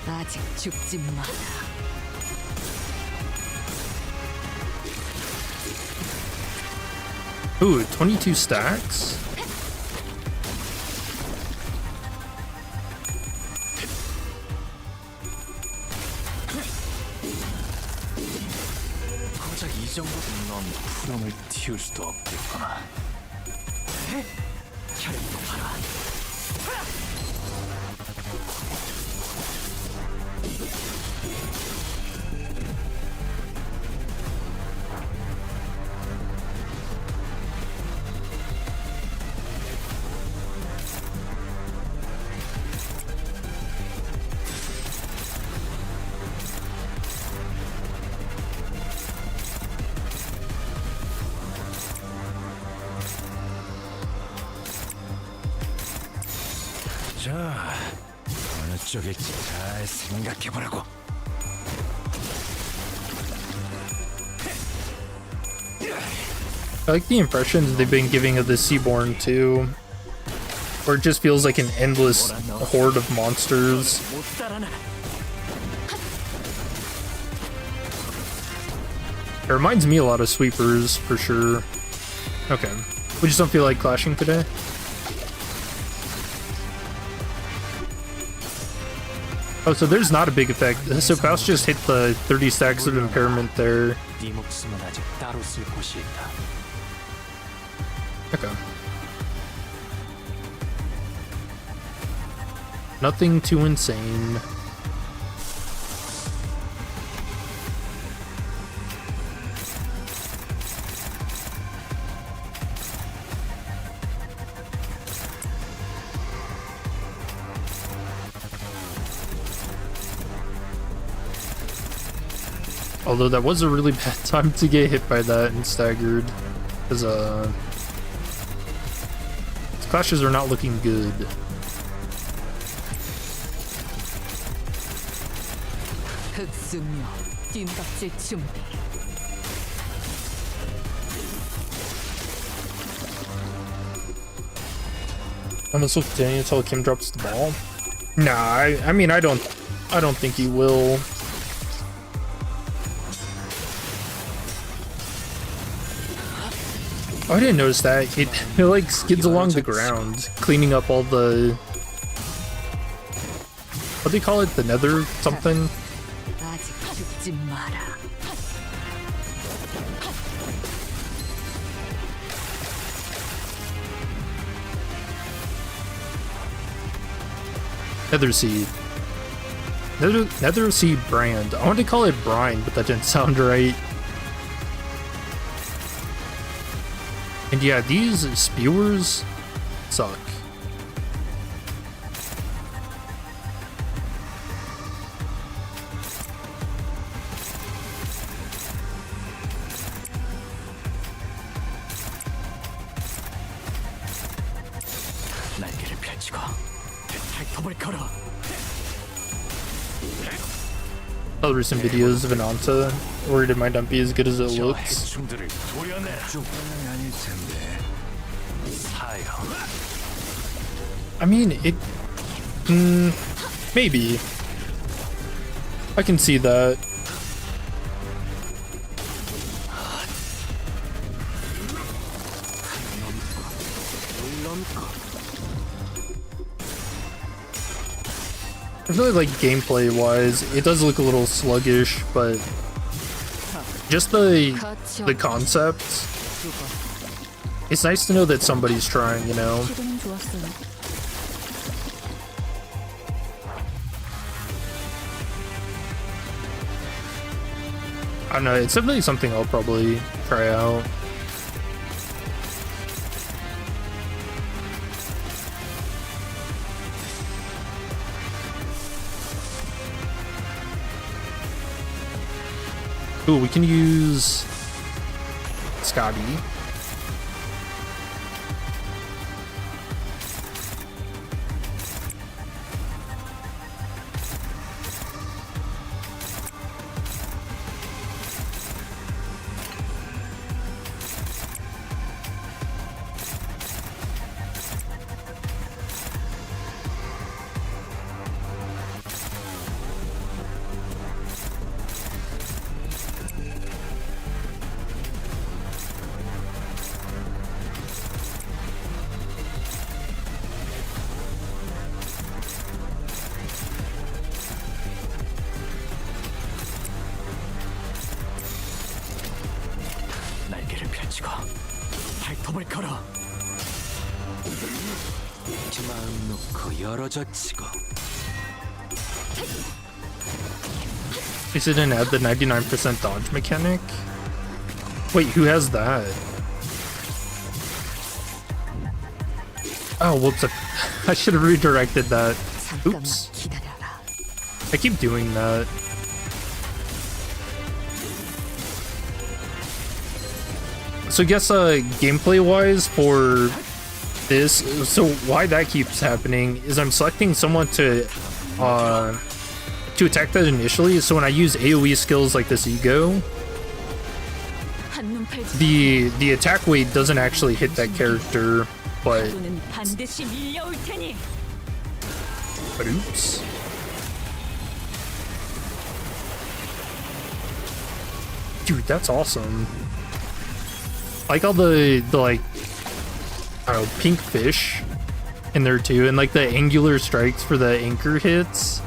아직 죽지 마라. Ooh, 22 stacks? 고작 이 정도면 넌 푸름을 틔울 수도 없겠구나. 혈액도 봐라. 자, 어느 쪽일지 잘 생각해보라고. I like the impressions they've been giving of the Seaborn too, where it just feels like an endless horde of monsters. 못 달아나. It reminds me a lot of Sweepers for sure. Okay, we just don't feel like clashing today. Oh, so there's not a big effect. So Faust just hit the 30 stacks of impairment there. 네 목숨은 아직 따로 쓸 곳이 있다. Okay. Nothing too insane. Although that was a really bad time to get hit by that and staggered, because clashes are not looking good. 흑수묘 뒷박질 준비. I'm gonna continue until Kim drops the ball. Nah, I mean I don't think he will. Oh, I didn't notice that. It like skids along the ground, cleaning up all the, what do you call it? The nether something? 아직 죽지 마라. Nether Seed. Nether Seed brand. I wanted to call it brine, but that didn't sound right. And yeah, these spewers suck. 날개를 펼치고 핥아버릴 거라. I'll read some videos of Ananta, worried it might not be as good as it 저 looks. 해충들을 도려내라. 쪽방이 아닐 텐데. 사형. I mean, it... maybe. I can see that. I feel like gameplay wise, it does look a little sluggish, but just the concept, it's nice to know that somebody's trying, you know? 시도는 좋았어요. I don't know, it's definitely something I'll probably try out. Ooh, we can use Scotty. 날개를 펼치고 핥아버릴 거라. 마음 놓고 열어젖히고. They didn't add the 99% dodge mechanic? Wait, who has that? Oh, whoops. I should have redirected that. Oops. I keep doing that. So I guess gameplay wise for this, so why that keeps happening is I'm selecting someone to attack that initially, so when I use AoE skills like this ego, the attack weight doesn't actually hit that character, but oops. Dude, that's awesome. I like all the like, I don't know, pink fish in there too, and like the angular strikes for the anchor hits.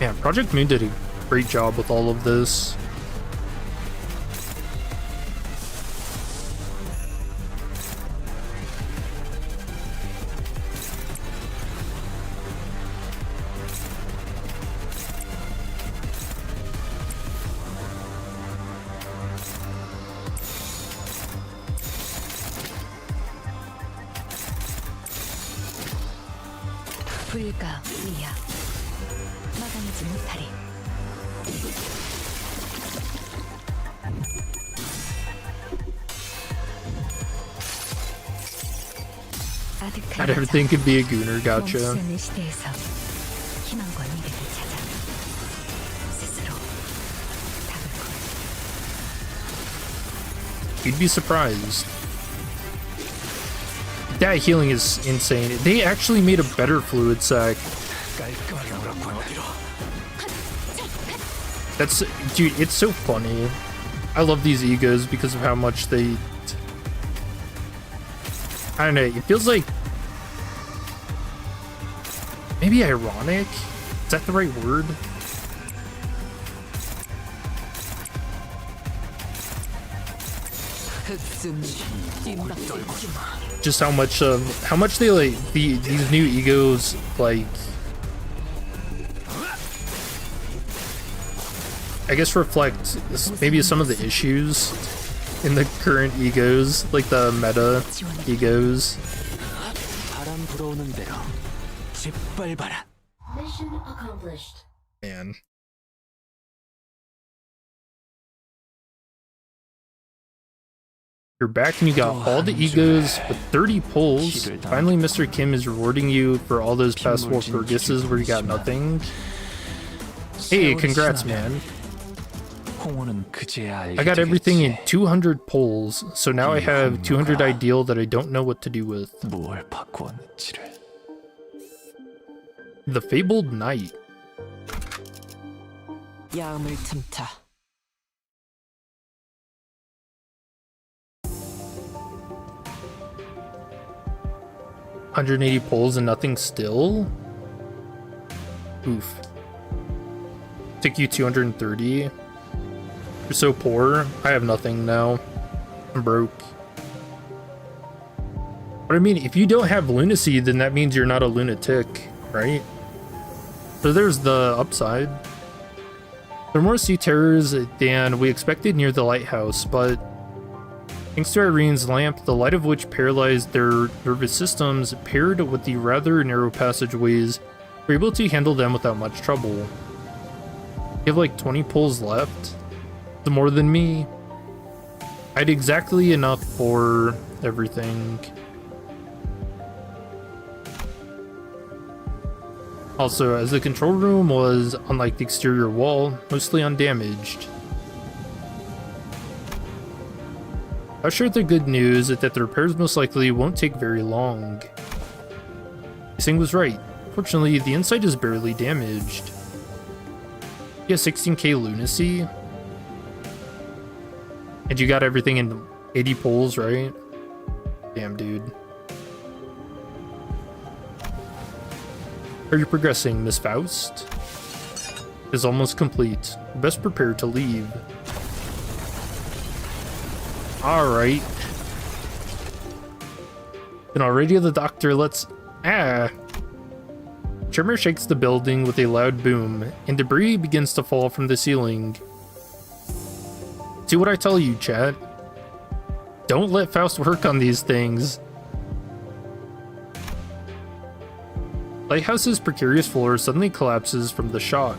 Man, Project Moon did a great job with all of this. 불가미야 막아내지 못하리. Not everything could be a gooner, gotcha. 멈추는 시대에서 희망과 미래를 찾아 스스로 답을 구하지. You'd be surprised. That healing is insane. They actually made a better fluid sac. That's, dude, it's so funny. I love these egos because of how much they, I don't know, it feels like maybe ironic? Is that the right word? just how much they like these new egos like I guess reflect maybe some of the issues in the current egos, like the meta egos. Mission accomplished. Man. You're back and you got all the egos with 30 pulls. Finally, Mr. Kim is rewarding you for all those past war Ferguses where you got nothing. Hey, congrats, man. I got everything in 200 pulls, so now I have 200 ideal that I don't know what to do with. The Fabled Knight. 야음을 틈타. 180 pulls and nothing still? Oof. Took you 230. You're so poor. I have nothing now. I'm broke. But I mean, if you don't have lunacy, then that means you're not a lunatic, right? So there's the upside. There are more sea terrors than we expected near the lighthouse, but thanks to Irene's lamp, the light of which paralyzed their nervous systems, paired with the rather narrow passageways, we're able to handle them without much trouble. You have like 20 pulls left. The more than me. I had exactly enough for everything. Also, as the control room was, unlike the exterior wall, mostly undamaged. I shared the good news that the repairs most likely won't take very long. Singh was right. Fortunately, the inside is barely damaged. You have 16k lunacy. And you got everything in 80 pulls, right? Damn, dude. Are you progressing, Miss Faust? Is almost complete. Best prepare to leave. Alright. Then already the doctor, let's... Tremor shakes the building with a loud boom, and debris begins to fall from the ceiling. Do what I tell you, chat. Don't let Faust work on these things. Lighthouse's precarious floor suddenly collapses from the shock.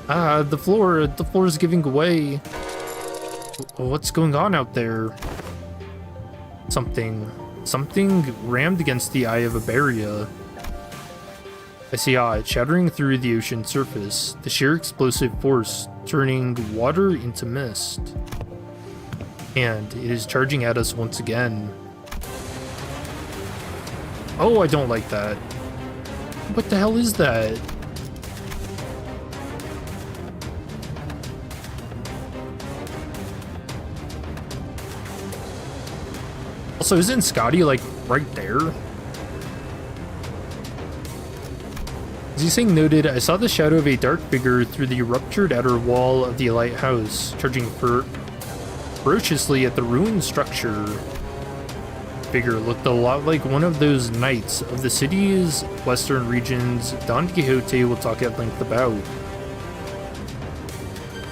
The floor is giving way. What's going on out there? Something rammed against the eye of a barrier. I see it shattering through the ocean surface, the sheer explosive force turning water into mist. And it is charging at us once again. Oh, I don't like that. What the hell is that? Also, isn't Scotty like right there? As Zàng noted, I saw the shadow of a dark figure through the ruptured outer wall of the lighthouse, charging ferociously at the ruined structure. The figure looked a lot like one of those knights of the city's western regions Don Quixote will talk at length about.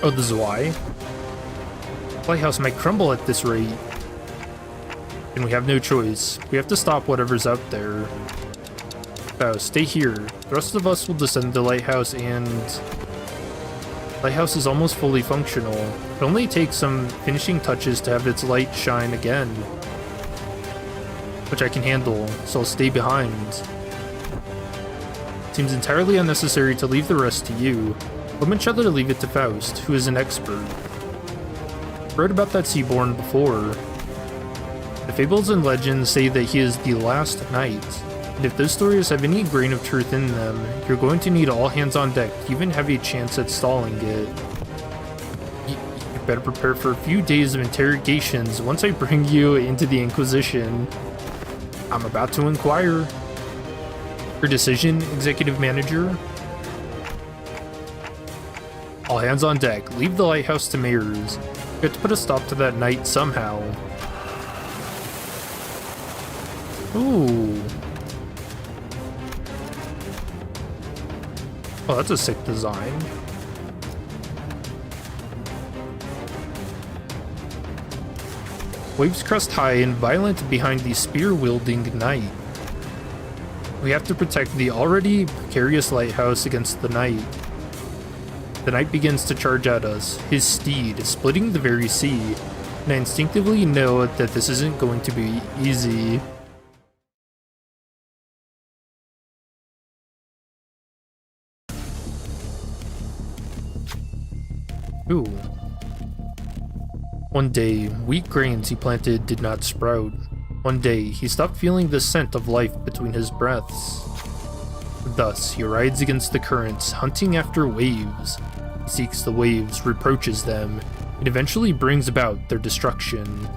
Oh, this is why? The lighthouse might crumble at this rate. And we have no choice. We have to stop whatever's out there. Faust, stay here. The rest of us will descend the lighthouse and... Lighthouse is almost fully functional. It only takes some finishing touches to have its light shine again. Which I can handle, so I'll stay behind. Seems entirely unnecessary to leave the rest to you. But much rather leave it to Faust, who is an expert. I wrote about that Seaborn before. The fables and legends say that he is the last knight. And if those stories have any grain of truth in them, you're going to need all hands on deck to even have a chance at stalling it. You better prepare for a few days of interrogations once I bring you into the Inquisition. I'm about to inquire. Your decision, Executive Manager? All hands on deck. Leave the lighthouse to Mayors. We have to put a stop to that knight somehow. Ooh. Oh, that's a sick design. Waves crest high and violent behind the spear-wielding knight. We have to protect the already precarious lighthouse against the knight. The knight begins to charge at us, his steed splitting the very sea, and I instinctively know that this isn't going to be easy. Ooh. One day, wheat grains he planted did not sprout. One day, he stopped feeling the scent of life between his breaths. Thus, he rides against the currents, hunting after waves. He seeks the waves, reproaches them, and eventually brings about their destruction.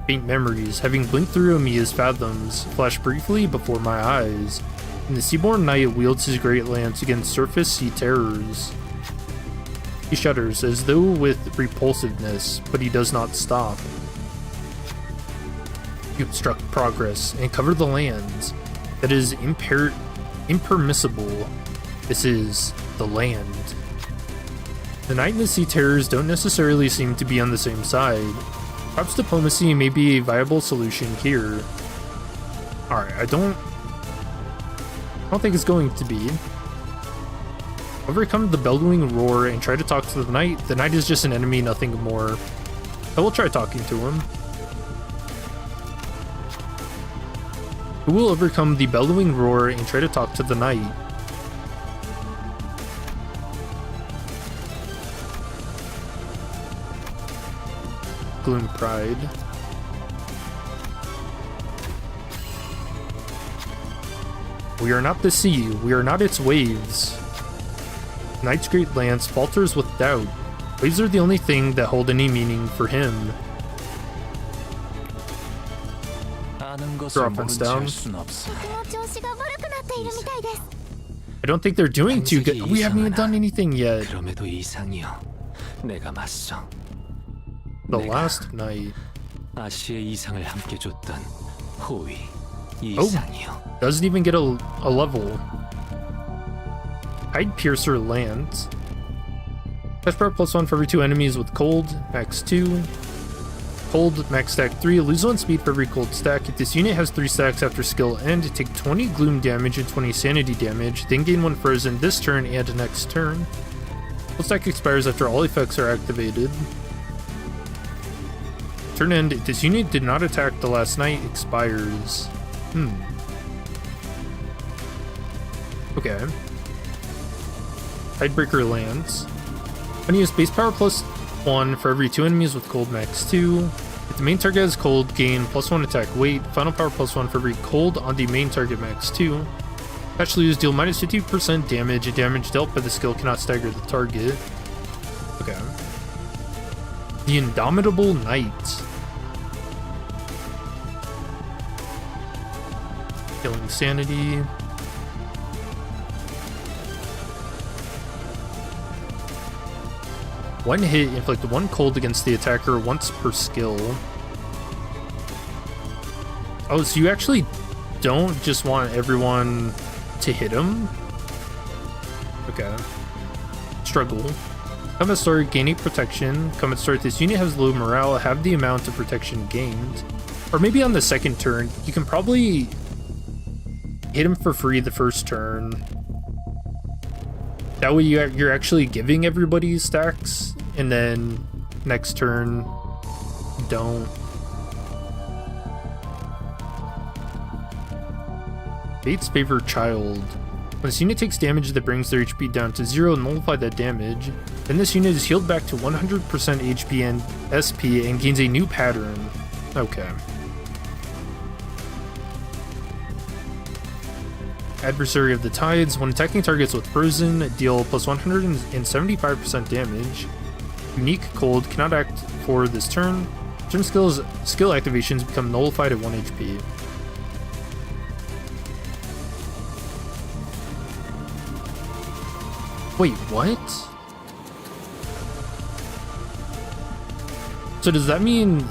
Faint memories, having blinked through me as fathoms, flash briefly before my eyes, and the seaborn knight wields his great lance against surface sea terrors. He shudders as though with repulsiveness, but he does not stop. You obstruct progress and cover the lands. That is impermissible. This is the land. The knight and the sea terrors don't necessarily seem to be on the same side. Perhaps diplomacy may be a viable solution here. Alright, I don't think it's going to be. Overcome the bellowing roar and try to talk to the knight. The knight is just an enemy, nothing more. I will try talking to him. Who will overcome the bellowing roar and try to talk to the knight? Gloom Pride. We are not the sea, we are not its waves. Knight's great lance falters with doubt. Waves are the only thing that hold any meaning for him. Your offense down. I don't think they're doing too good. We haven't even done anything yet. The last night. Oh, doesn't even get a level. Hide Piercer lands. Test power +1 for every 2 enemies with cold, max 2. Cold, max stack 3. Lose 1 speed for every cold stack. If this unit has 3 stacks after skill end, take 20 gloom damage and 20 sanity damage, then gain 1 frozen this turn and next turn. Cold stack expires after all effects are activated. Turn end, if this unit did not attack the last night, expires. Okay. Tidebreaker lands. I'm gonna use base power +1 for every 2 enemies with cold max 2. If the main target has cold, gain +1 attack weight. Final power +1 for every cold on the main target max 2. Patch lose, deal -50% damage. Damage dealt by the skill cannot stagger the target. Okay. The Indomitable Knight. Killing sanity. One hit, inflict 1 cold against the attacker once per skill. Oh, so you actually don't just want everyone to hit him? Okay. Struggle. Combat start, gaining protection. Combat start, this unit has low morale, have the amount of protection gained. Or maybe on the second turn, you can probably hit him for free the first turn. That way you're actually giving everybody stacks, and then next turn, don't. Fate's Favorite Child. When this unit takes damage that brings their HP down to 0, nullify that damage. Then this unit is healed back to 100% HP and SP and gains a new pattern. Okay. Adversary of the Tides. When attacking targets with Frozen, deal +175% damage. Unique Cold, cannot act for this turn. Turn skill activations become nullified at 1 HP. Wait, what? So does that mean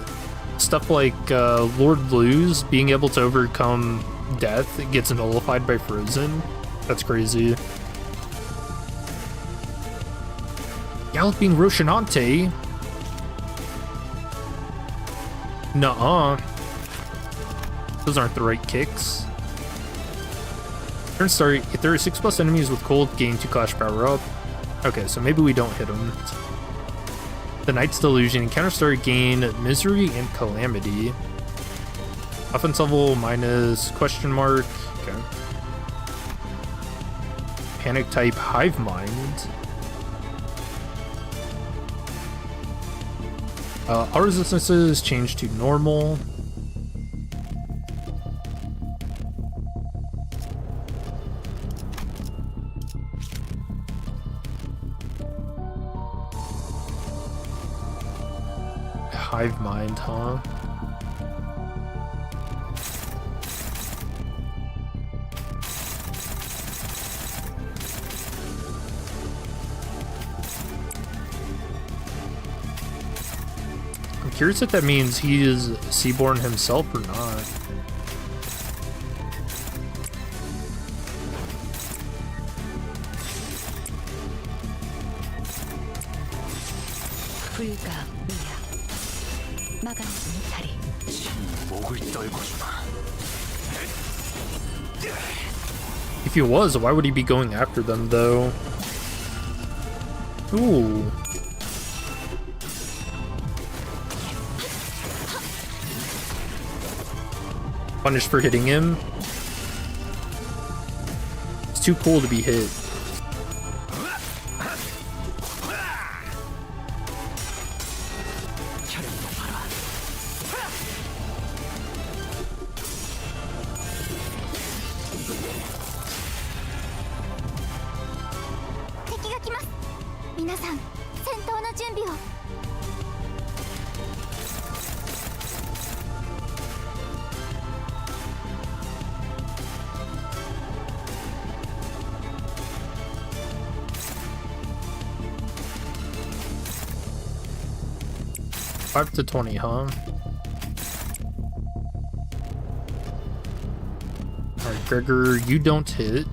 stuff like Lord Luz being able to overcome death gets nullified by Frozen? That's crazy. Galloping Rocinante? Nuh-uh. Those aren't the right kicks. Turn start, if there are 6+ enemies with cold, gain 2 clash power up. Okay, so maybe we don't hit them. The Knight's Delusion, encounter start, gain Misery and Calamity. Offense level minus question mark. Okay. Panic type Hive Mind. All resistances change to normal. Hive Mind, huh? I'm curious if that means he is Seaborn himself or not. If he was, why would he be going after them though? Ooh. Punished for hitting him. It's too cool to be hit. Five to 20, huh? Alright, Gregor, you don't hit.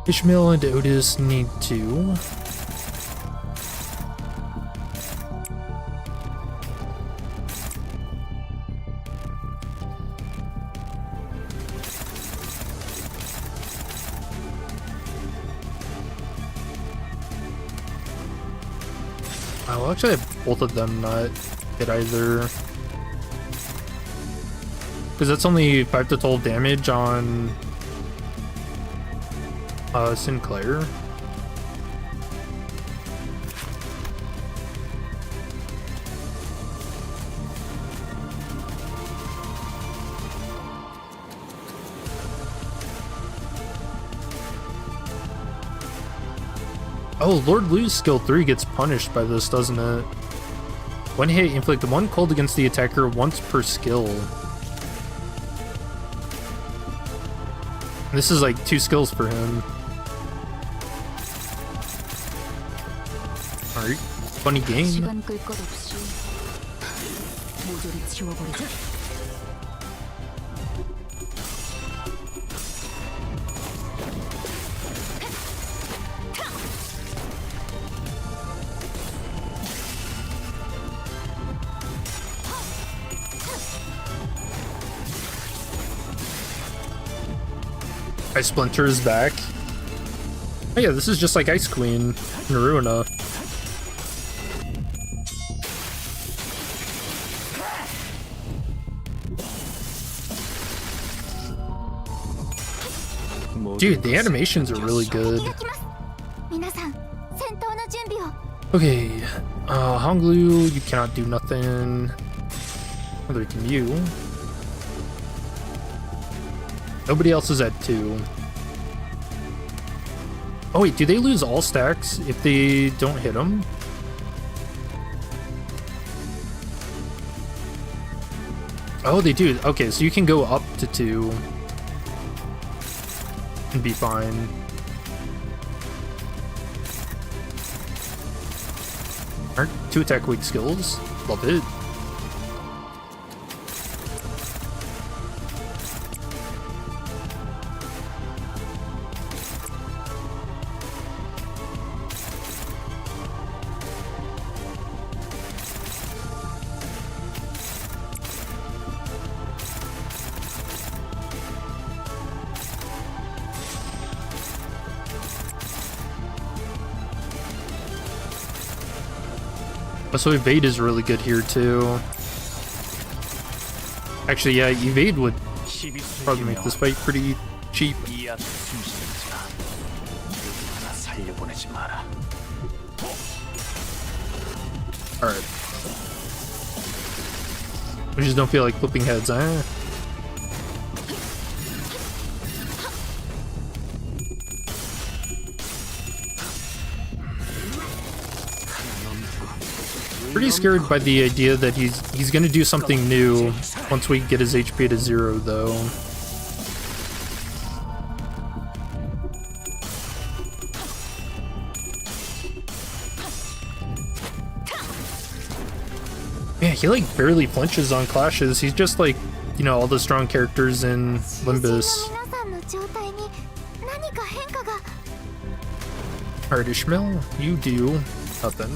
Ishmael and Otis need to. I'll actually have both of them not hit either. Because that's only 5 to 12 damage on Sinclair. Oh, Lord Luz skill 3 gets punished by this, doesn't it? One hit, inflict 1 cold against the attacker once per skill. This is like 2 skills for him. Alright, funny game. Ice Splinter is back. Oh yeah, this is just like Ice Queen, Naruna. Dude, the animations are really good. Okay, Honglu, you cannot do nothing. Neither can you. Nobody else is at 2. Oh wait, do they lose all stacks if they don't hit them? Oh, they do. Okay, so you can go up to 2 and be fine. Alright, 2 attack weak skills. Love it. So evade is really good here too. Actually, yeah, evade would probably make this fight pretty cheap. Alright. We just don't feel like flipping heads, eh? Pretty scared by the idea that he's gonna do something new once we get his HP to 0 though. Man, he like barely flinches on clashes. He's just like, you know, all the strong characters in Limbus. Alright, Ishmael, you do nothing.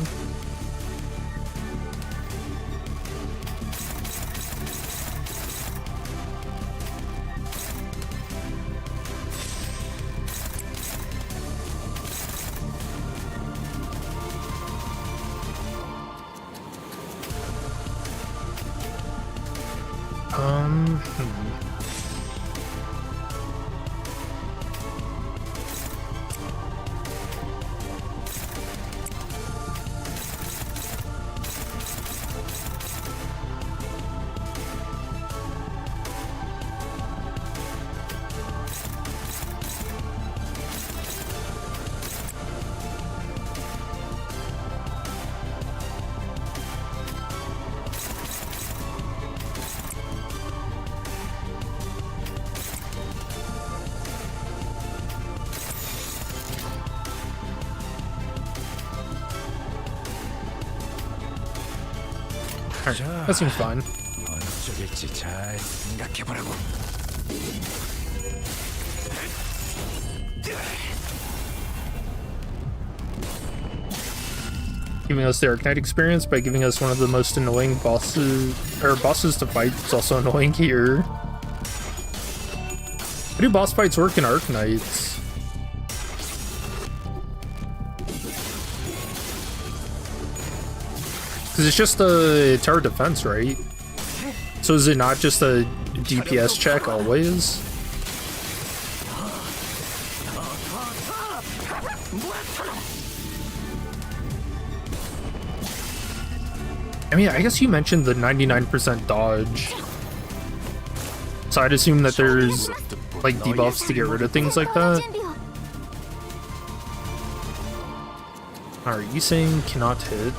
Alright, that seems fine. 어쩌겠지 잘 생각해보라고. Giving us the Arknight experience by giving us one of the most annoying bosses to fight. It's also annoying here. How do boss fights work in Arknights? Because it's just a tower defense, right? So is it not just a DPS check always? I mean, I guess you mentioned the 99% dodge. So I'd assume that there's like debuffs to get rid of things like that. Alright, Yiseng cannot hit.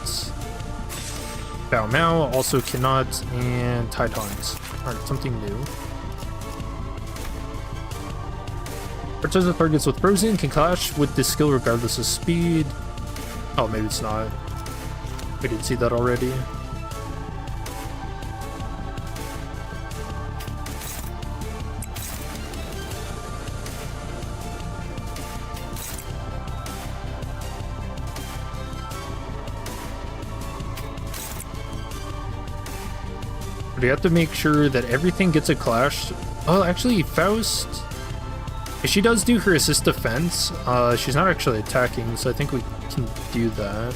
Bao Mao also cannot, and Titans. Alright, something new. Parts of targets with Frozen can clash with this skill regardless of speed. Oh, maybe it's not. We did see that already. We have to make sure that everything gets a clash. Oh, actually, Faust, if she does do her assist defense, she's not actually attacking, so I think we can do that.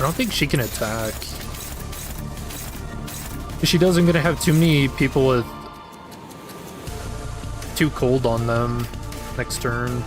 don't think she can attack. If she does, I'm gonna have too many people with too cold on them next turn.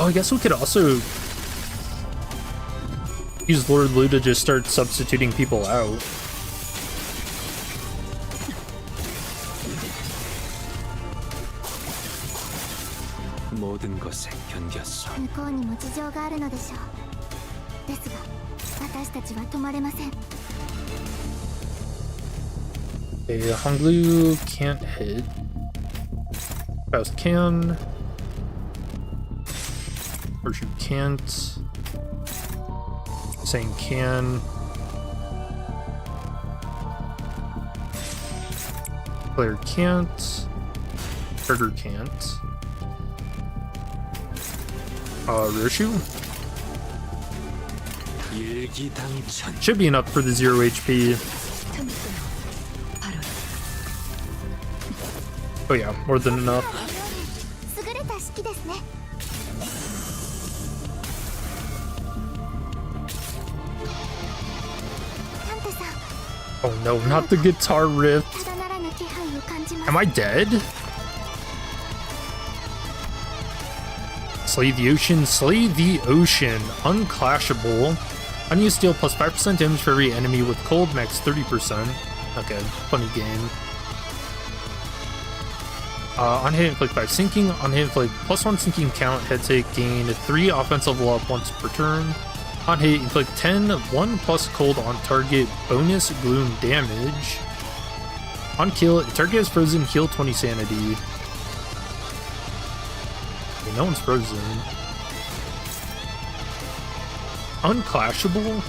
Oh, I guess we could also use Lord Lu to just start substituting people out. 모든 것에 견뎠어. 向こうにも事情があるのでしょう。ですが、私たちは止まれません。 Okay, Honglu can't hit. Faust can. Urshu can't. Zàng can. Claire can't. Trigger can't. Roshu? Should be enough for the 0 HP. Oh yeah, more than enough. 優れた式ですね。 Oh no, not the guitar riff. ただならぬ気配を感じます。 Am I dead? Slay the ocean, slay the ocean. Unclashable. Unused deal plus 5% damage for every enemy with cold, max 30%. Okay, funny game. On hit inflict 5 sinking, on hit inflict +1 sinking count, head take gain 3 offensive level up once per turn. On hit inflict 10, 1 plus cold on target, bonus gloom damage. On kill, if target is frozen, heal 20 sanity. Okay, no one's frozen. Unclashable?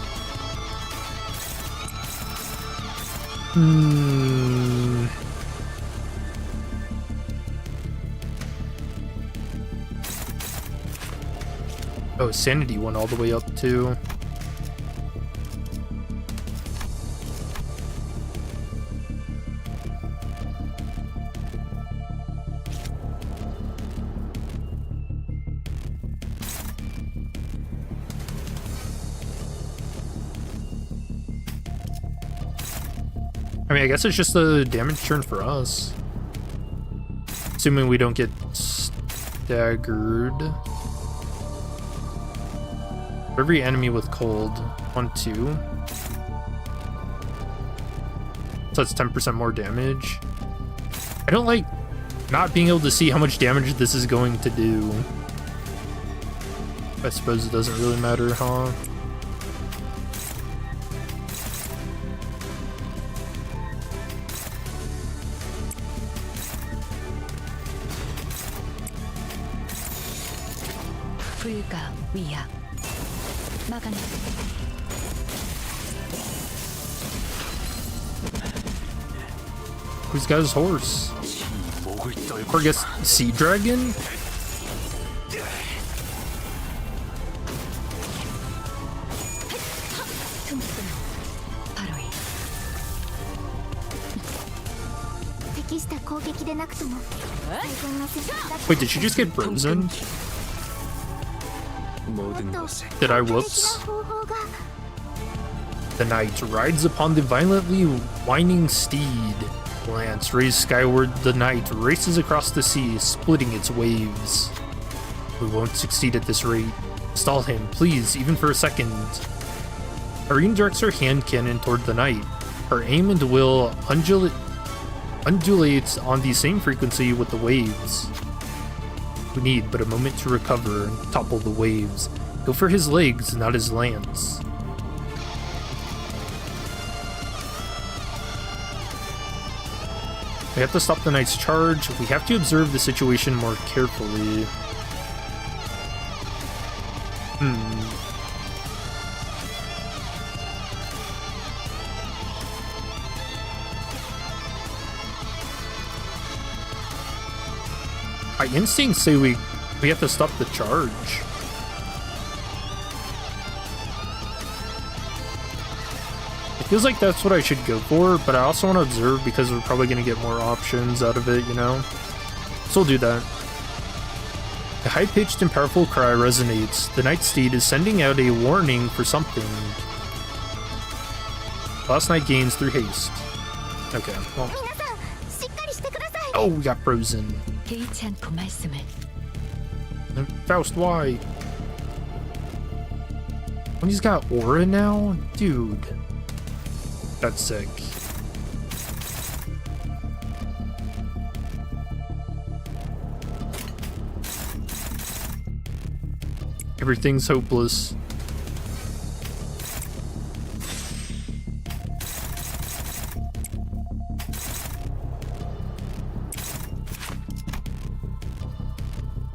Oh, sanity went all the way up too. I mean, I guess it's just the damage turn for us. Assuming we don't get staggered. Every enemy with cold. 1, 2. So that's 10% more damage. I don't like not being able to see how much damage this is going to do. I suppose it doesn't really matter, huh? 불가 위약 막아내. Who's got his horse? Or I guess Sea Dragon? 바로이. 適した攻撃でなくとも最善の選択だと Wait, did she just get frozen? 모든 것에 Did I whoops? 方法が The knight rides upon the violently whining steed. Lance raised skyward, the knight races across the sea, splitting its waves. We won't succeed at this rate. Stall him, please, even for a second. Irene directs her hand cannon toward the knight. Her aim and will undulates on the same frequency with the waves. We need but a moment to recover and topple the waves. Go for his legs, not his lance. We have to stop the knight's charge. We have to observe the situation more carefully. My instincts say we have to stop the charge. It feels like that's what I should go for, but I also want to observe because we're probably going to get more options out of it, you know? So we'll do that. The high-pitched and powerful cry resonates. The Night Steed is sending out a warning for something. Last night gains through haste. Okay, well. Oh, we got frozen. 개의치 않고 말씀을. Faust, why? When he's got aura now? Dude. That's sick. Everything's hopeless.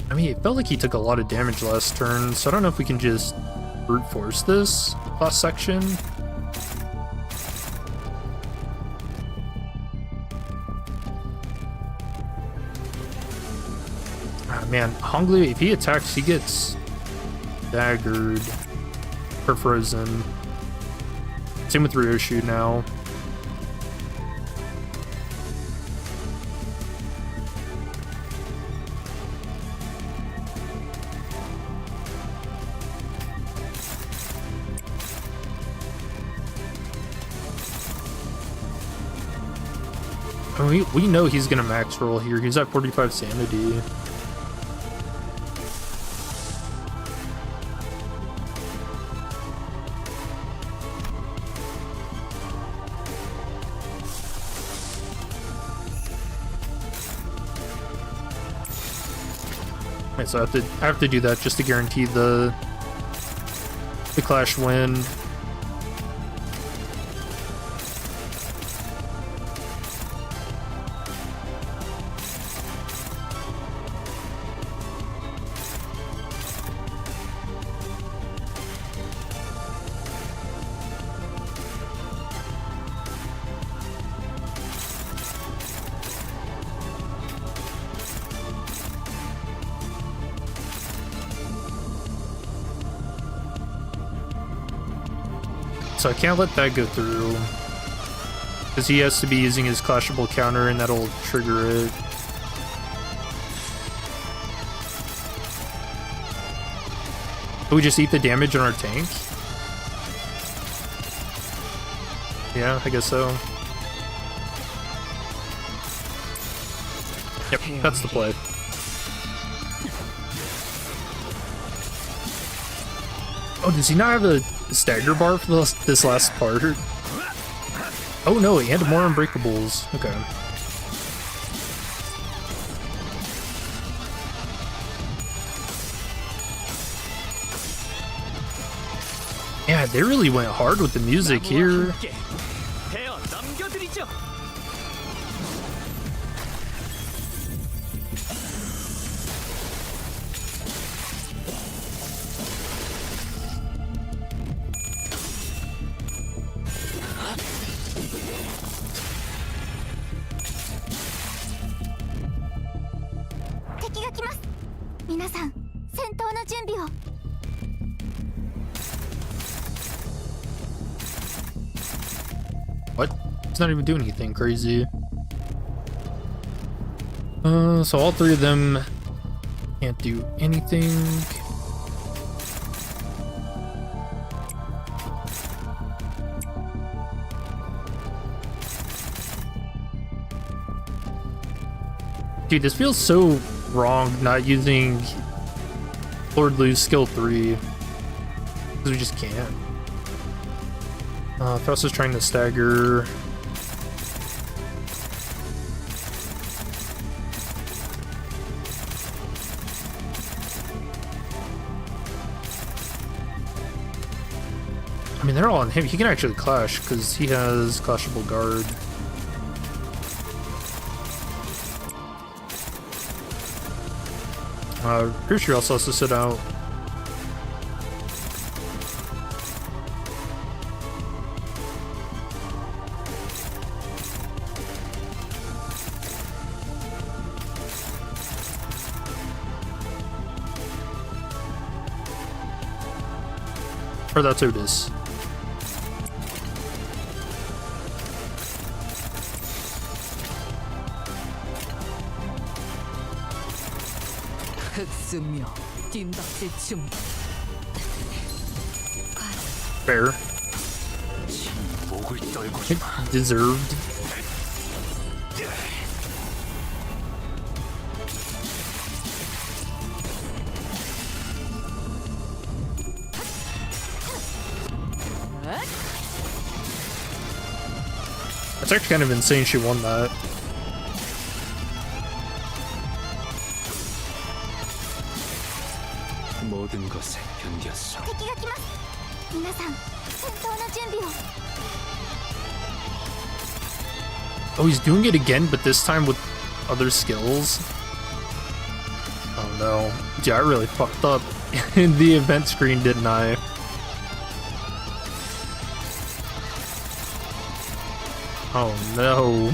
I mean, it felt like he took a lot of damage last turn, so I don't know if we can just brute force this last section. Ah, man, Honglu, if he attacks, he gets daggered or frozen. Same with Ryoshu now. I mean, we know he's gonna max roll here. He's at 45 sanity. Right, so I have to do that just to guarantee the clash win. So I can't let that go through, because he has to be using his clashable counter and that'll trigger it. Do we just eat the damage on our tank? Yeah, I guess so. Yep, that's the play. Oh, does he not have a stagger bar for this last part? Oh no, and more unbreakables. Okay. Yeah, they really went hard with the music here. What? He's not even doing anything crazy. So all three of them can't do anything. Dude, this feels so wrong not using Lord Lu's skill 3. Because we just can't. Faust is trying to stagger. I mean, they're all on him. He can actually clash because he has clashable guard. Pretty sure he also has to sit out. Or that's Otis. 흑수며 뒷박질 춤 Fair. 목을 떨고 Deserved. It's actually kind of insane she won that. 모든 것에 견뎠어. 敵が来ます皆さん戦闘の準備を Oh, he's doing it again, but this time with other skills. Oh no. Dude, I really fucked up in the event screen, didn't I? Oh no.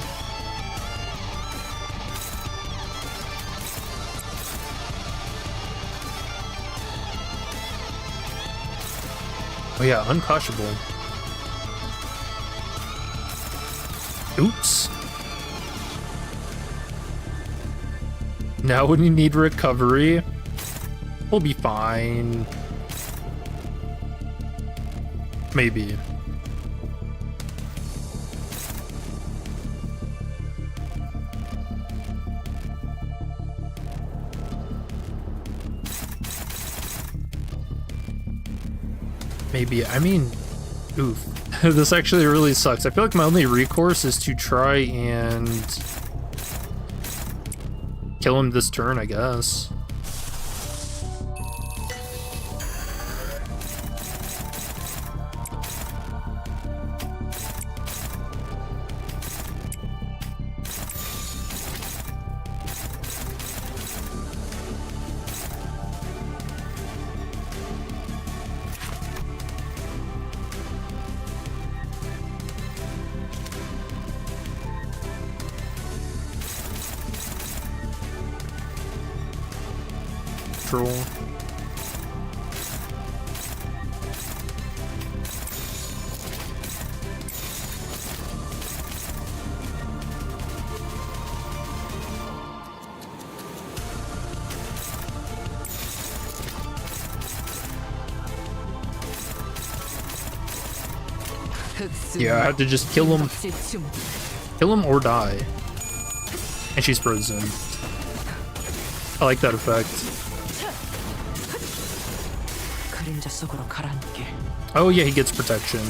Oh yeah, uncautionable. Oops. Now when you need recovery, we'll be fine. Maybe. Maybe, I mean, oof. This actually really sucks. I feel like my only recourse is to try and kill him this turn, I guess. Troll. Yeah, I have to just kill him. Kill him or die. And she's frozen. I like that effect. 그림자 속으로 가라앉게. Oh yeah, he gets protection.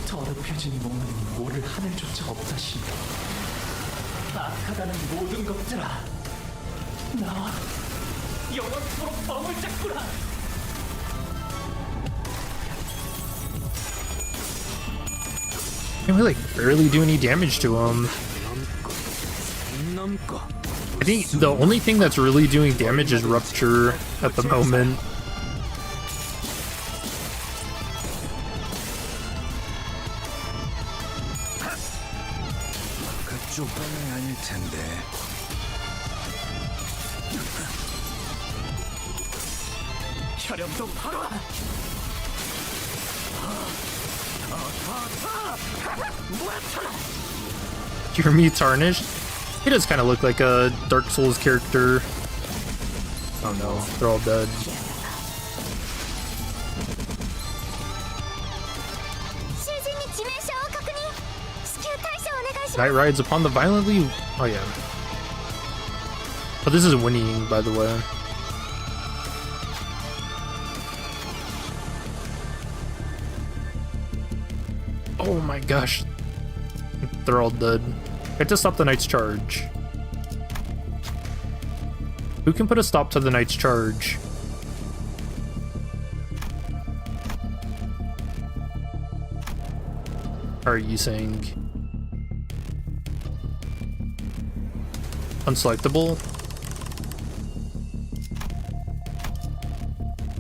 더럽혀진 몸은 모를 하늘조차 없다시니 악하다는 모든 것들아 나와 영원토록 멍을 잡구나. Can't really barely do any damage to him. I think the only thing that's really doing damage is Rupture at the moment. 그쪽 방향이 아닐 텐데. 혈염동 바로 Hear me tarnished? He does kind of look like a Dark Souls character. Oh no, they're all dead. Night rides upon the violently. Oh yeah. Oh, this is whinnying, by the way. Oh my gosh. They're all dead. I have to stop the Knight's charge. Who can put a stop to the Knight's charge? Are you saying unselectable?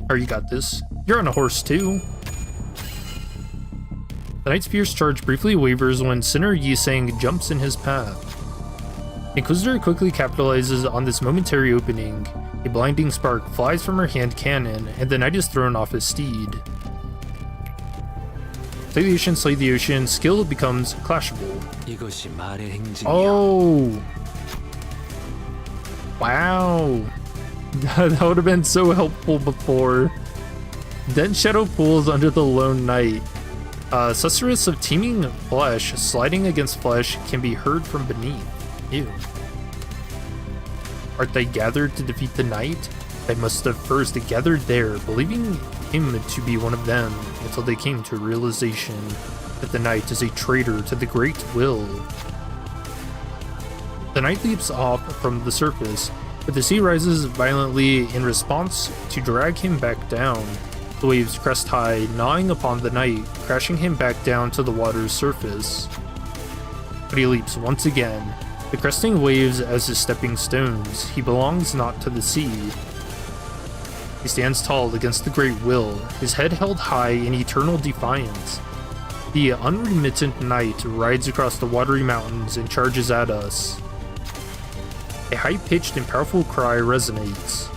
Or you got this? You're on a horse too. The Knight's fierce charge briefly wavers when Sinner Yisang jumps in his path. Inquisitor quickly capitalizes on this momentary opening. A blinding spark flies from her hand cannon, and the knight is thrown off his steed. Slay the ocean, skill becomes clashable. 이것이 말의 행진이야. Oh! Wow! That would have been so helpful before. Dense shadow pools under the lone knight. Susurrus of teeming flesh sliding against flesh can be heard from beneath. Ew. Art they gathered to defeat the knight? They must have first gathered there, believing him to be one of them, until they came to a realization that the knight is a traitor to the great will. The knight leaps off from the surface, but the sea rises violently in response to drag him back down. The waves crest high, gnawing upon the knight, crashing him back down to the water's surface. But he leaps once again, the cresting waves as his stepping stones. He belongs not to the sea. He stands tall against the great will, his head held high in eternal defiance. The unremittent knight rides across the watery mountains and charges at us. A high-pitched and powerful cry resonates.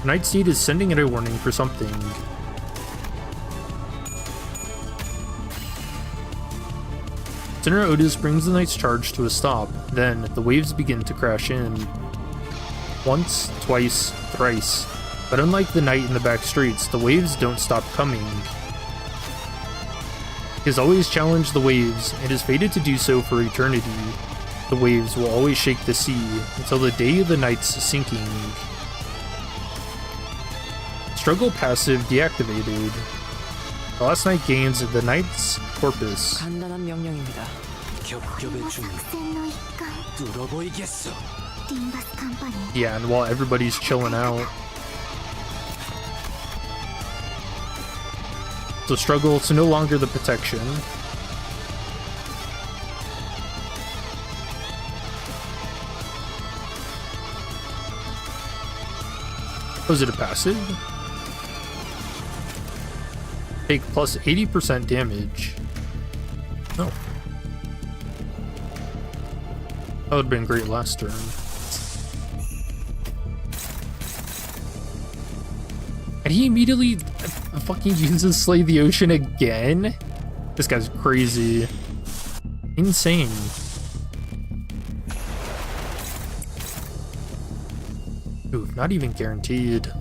The knight's steed is sending it a warning for something. Sinner Otis brings the knight's charge to a stop. Then, the waves begin to crash in. Once, twice, thrice. But unlike the knight in the back streets, the waves don't stop coming. He has always challenged the waves, and is fated to do so for eternity. The waves will always shake the sea, until the day of the knight's sinking. Struggle passive deactivated. The last knight gains the knight's corpus. 간단한 명령입니다. 겹겹의 중 作戦の一環 뚫어보이겠어. リンバスカンパニー Yeah, and while everybody's chilling out. So struggle is no longer the protection. Was it a passive? Take plus 80% damage. Oh. That would have been great last turn. And he immediately fucking uses Slay the Ocean again? This guy's crazy. Insane. Ooh, not even guaranteed.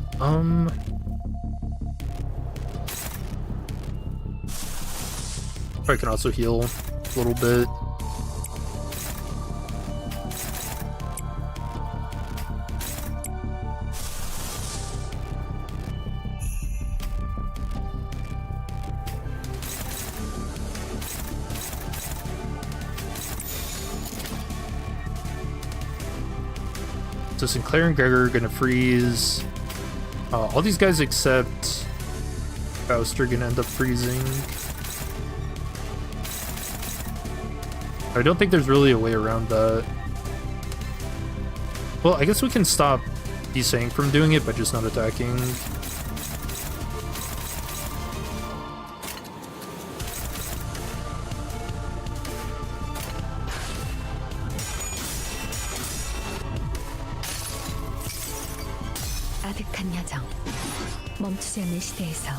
I can also heal a little bit. So Sinclair and Gregor are gonna freeze. All these guys except Faust are gonna end up freezing. I don't think there's really a way around that. Well, I guess we can stop Desang from doing it by just not attacking. 아득한 여정. 멈추지 않는 시대에서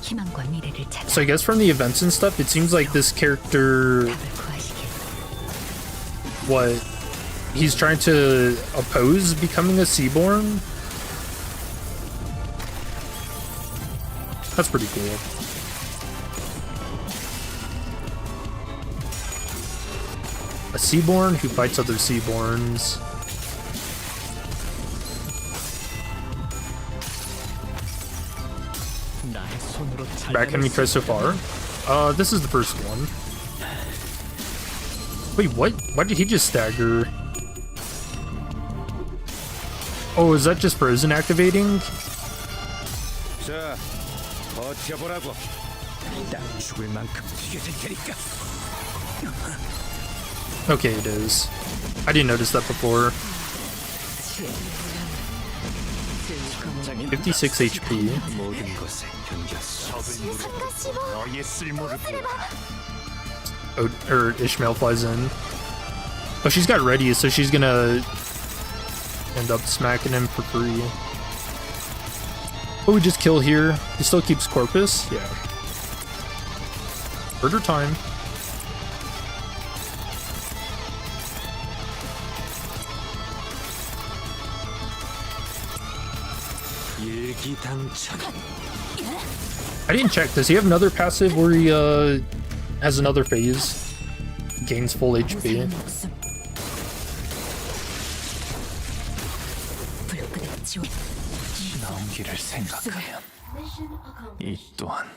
희망과 미래를 찾아 So I guess from the events and stuff, it seems like this character, 답을 구하시길. what, he's trying to oppose becoming a Seaborn? That's pretty cool. A Seaborn who fights other Seaborns. 나의 손으로 Back enemy tries so far. This is the first one. Wait, what? Why did he just stagger? Oh, is that just frozen activating? 자, 버텨보라고. 난 죽을 만큼 튀겨질 테니까. Okay, it is. I didn't notice that before. 56 HP. 모든 것에 견겼어. 너의 쓸모를 보라. Ishmael flies in. Oh, she's got ready, so she's gonna end up smacking him for free. Oh, we just kill here. He still keeps Corpus? Yeah. Murder time. I didn't check. Does he have another passive where he has another phase? Gains full HP. 지나온 길을 생각하면 이 또한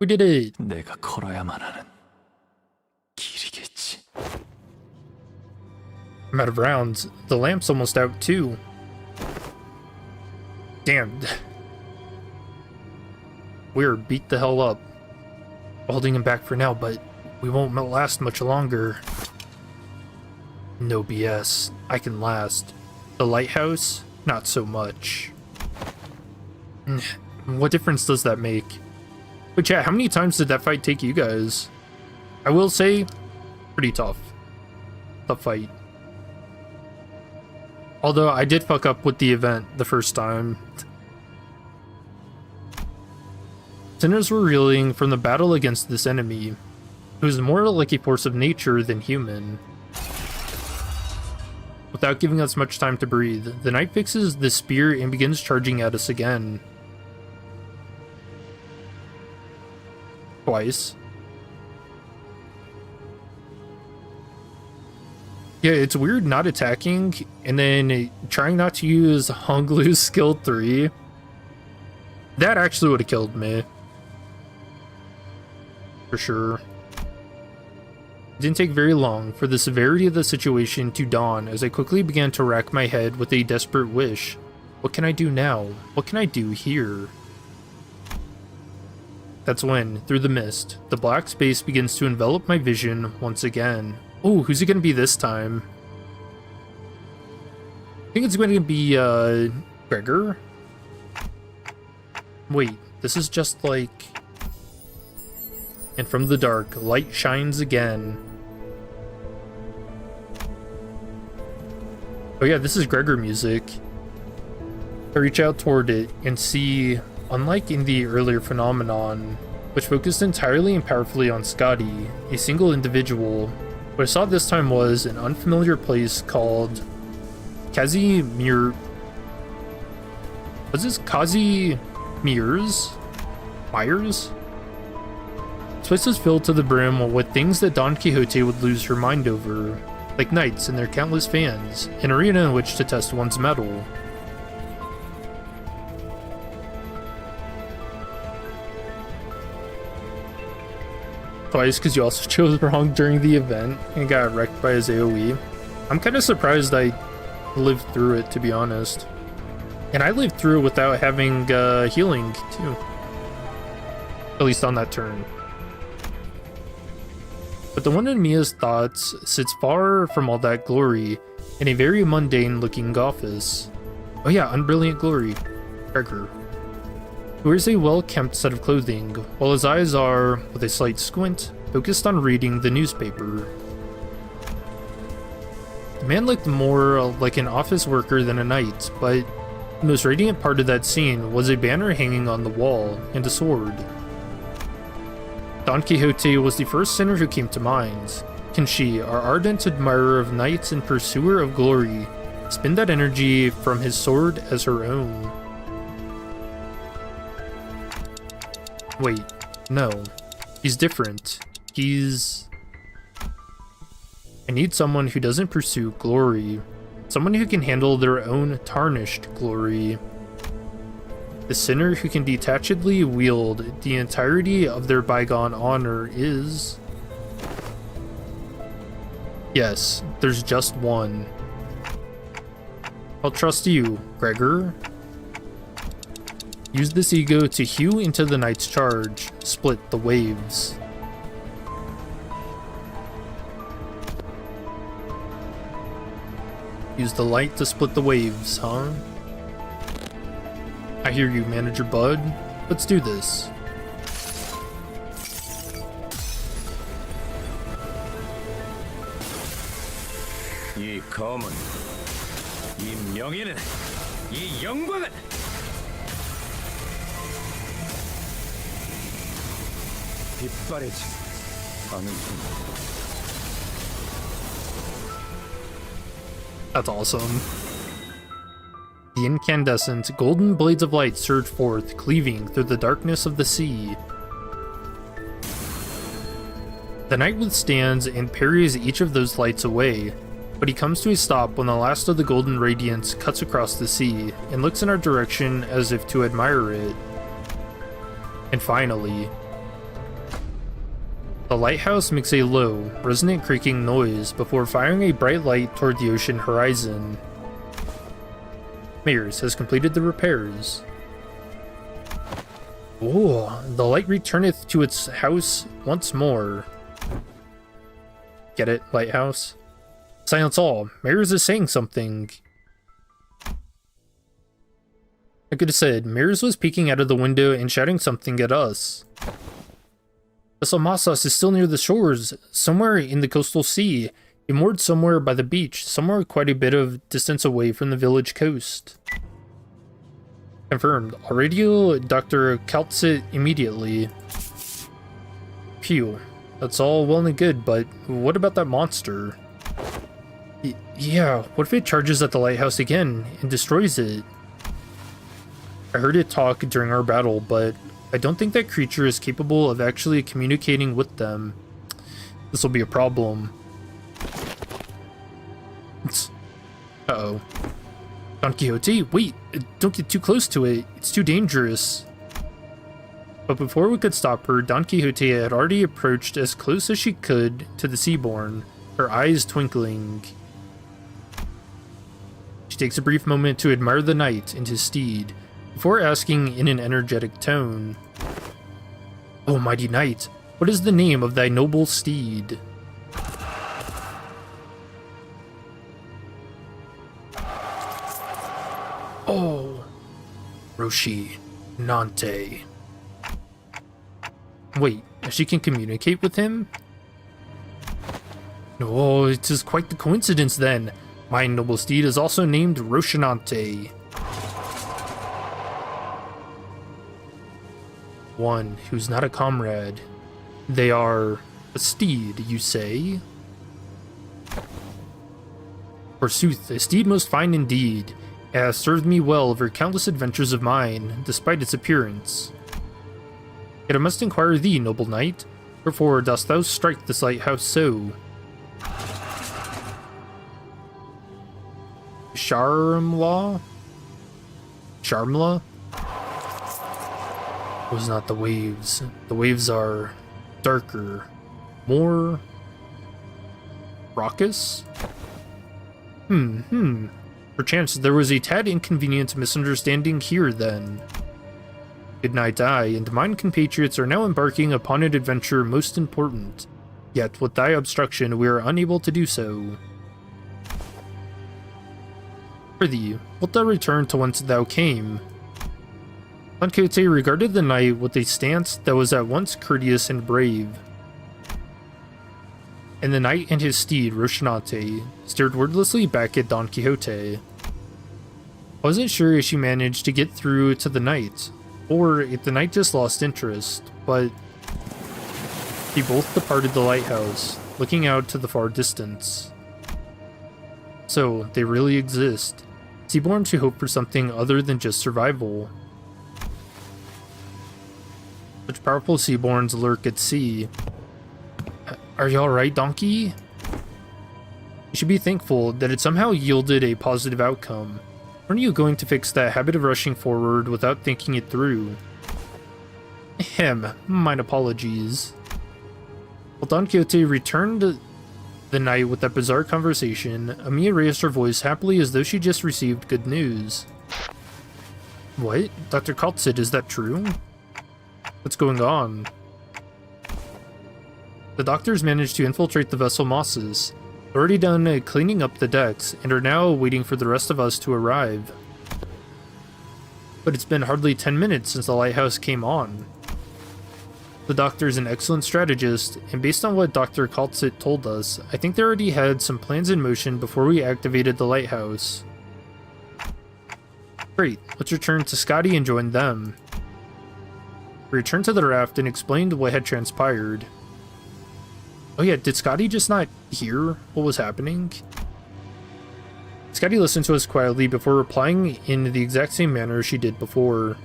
We did it. 내가 걸어야만 하는 길이겠지. I'm out of rounds. The lamp's almost out too. Damn. We're beat the hell up. Holding him back for now, but we won't last much longer. No BS. I can last. The lighthouse? Not so much. What difference does that make? But chat, how many times did that fight take you guys? I will say, pretty tough. Tough fight. Although I did fuck up with the event the first time. Sinners were reeling from the battle against this enemy, who is more like a force of nature than human. Without giving us much time to breathe, the knight fixes the spear and begins charging at us again. Twice. Yeah, it's weird not attacking and then trying not to use Honglu's skill 3. That actually would have killed me. For sure. It didn't take very long for the severity of the situation to dawn as I quickly began to rack my head with a desperate wish. What can I do now? What can I do here? That's when, through the mist, the black space begins to envelop my vision once again. Oh, who's it gonna be this time? I think it's going to be, Gregor? Wait, this is just like... And from the dark, light shines again. Oh yeah, this is Gregor music. I reach out toward it and see, unlike in the earlier phenomenon, which focused entirely and powerfully on Scotty, a single individual, what I saw this time was an unfamiliar place called Kazimir. Was this Kazimirs? Myers? This place was filled to the brim with things that Don Quixote would lose her mind over, like knights and their countless fans, an arena in which to test one's mettle. Twice, because you also chose wrong during the event and got wrecked by his AoE. I'm kind of surprised I lived through it, to be honest. And I lived through it without having healing, too. At least on that turn. But the one in Mia's thoughts sits far from all that glory in a very mundane-looking office. Oh yeah, Unbrilliant Glory. Gregor. He wears a well-kempt set of clothing, while his eyes are, with a slight squint, focused on reading the newspaper. The man looked more like an office worker than a knight, but the most radiant part of that scene was a banner hanging on the wall and a sword. Don Quixote was the first sinner who came to mind. Can she, our ardent admirer of knights and pursuer of glory, spin that energy from his sword as her own? Wait, no. He's different. He's... I need someone who doesn't pursue glory. Someone who can handle their own tarnished glory. The sinner who can detachedly wield the entirety of their bygone honor is... Yes, there's just one. I'll trust you, Gregor. Use this ego to hew into the knight's charge. Split the waves. Use the light to split the waves, huh? I hear you, Manager Bud. Let's do this. 검은 이 명예는 이 영광은 빛바래지 않은 것. That's awesome. The incandescent golden blades of light surge forth, cleaving through the darkness of the sea. The knight withstands and parries each of those lights away, but he comes to a stop when the last of the golden radiance cuts across the sea and looks in our direction as if to admire it. And finally, the lighthouse makes a low, resonant creaking noise before firing a bright light toward the ocean horizon. Mears has completed the repairs. Oh, the light returneth to its house once more. Get it, lighthouse? Silence all. Mears is saying something. I could have said, Mears was peeking out of the window and shouting something at us. Vessel Masas is still near the shores, somewhere in the coastal sea. He moored somewhere by the beach, somewhere quite a bit of distance away from the village coast. Confirmed. I'll radio Dr. Kaltsit immediately. Phew. That's all well and good, but what about that monster? Yeah, what if it charges at the lighthouse again and destroys it? I heard it talk during our battle, but I don't think that creature is capable of actually communicating with them. This will be a problem. Uh-oh. Don Quixote, wait! Don't get too close to it. It's too dangerous. But before we could stop her, Don Quixote had already approached as close as she could to the Seaborn, her eyes twinkling. She takes a brief moment to admire the knight and his steed, before asking in an energetic tone, "O mighty knight, what is the name of thy noble steed?" Oh, Roshi Nante. Wait, she can communicate with him? Oh, it is quite the coincidence then. My noble steed is also named Roshinante. One who's not a comrade. They are a steed, you say? Forsooth, a steed most fine indeed. It has served me well over countless adventures of mine, despite its appearance. Yet I must inquire thee, noble knight, wherefore dost thou strike this lighthouse so? Sharmla? Sharmla? It was not the waves. The waves are darker, more raucous? Perchance there was a tad inconvenient misunderstanding here then. Good night, I and mine compatriots are now embarking upon an adventure most important. Yet with thy obstruction we are unable to do so. Prithee, wilt thou return to whence thou came? Don Quixote regarded the knight with a stance that was at once courteous and brave. And the knight and his steed, Roshinante, stared wordlessly back at Don Quixote. I wasn't sure if she managed to get through to the knight, or if the knight just lost interest, but they both departed the lighthouse, looking out to the far distance. So, they really exist. Seaborns who hope for something other than just survival. Such powerful seaborns lurk at sea. Are you alright, donkey? You should be thankful that it somehow yielded a positive outcome. When are you going to fix that habit of rushing forward without thinking it through? Mine apologies. While Don Quixote returned the knight with that bizarre conversation, Amiya raised her voice happily as though she just received good news. What? Dr. Kaltsit, is that true? What's going on? The doctors managed to infiltrate the vessel Mosses, already done cleaning up the decks, and are now waiting for the rest of us to arrive. But it's been hardly 10 minutes since the lighthouse came on. The doctor is an excellent strategist, and based on what Dr. Kaltsit told us, I think they already had some plans in motion before we activated the lighthouse. Great, let's return to Scotty and join them. We returned to the raft and explained what had transpired. Oh yeah, did Scotty just not hear what was happening? Scotty listened to us quietly before replying in the exact same manner she did before.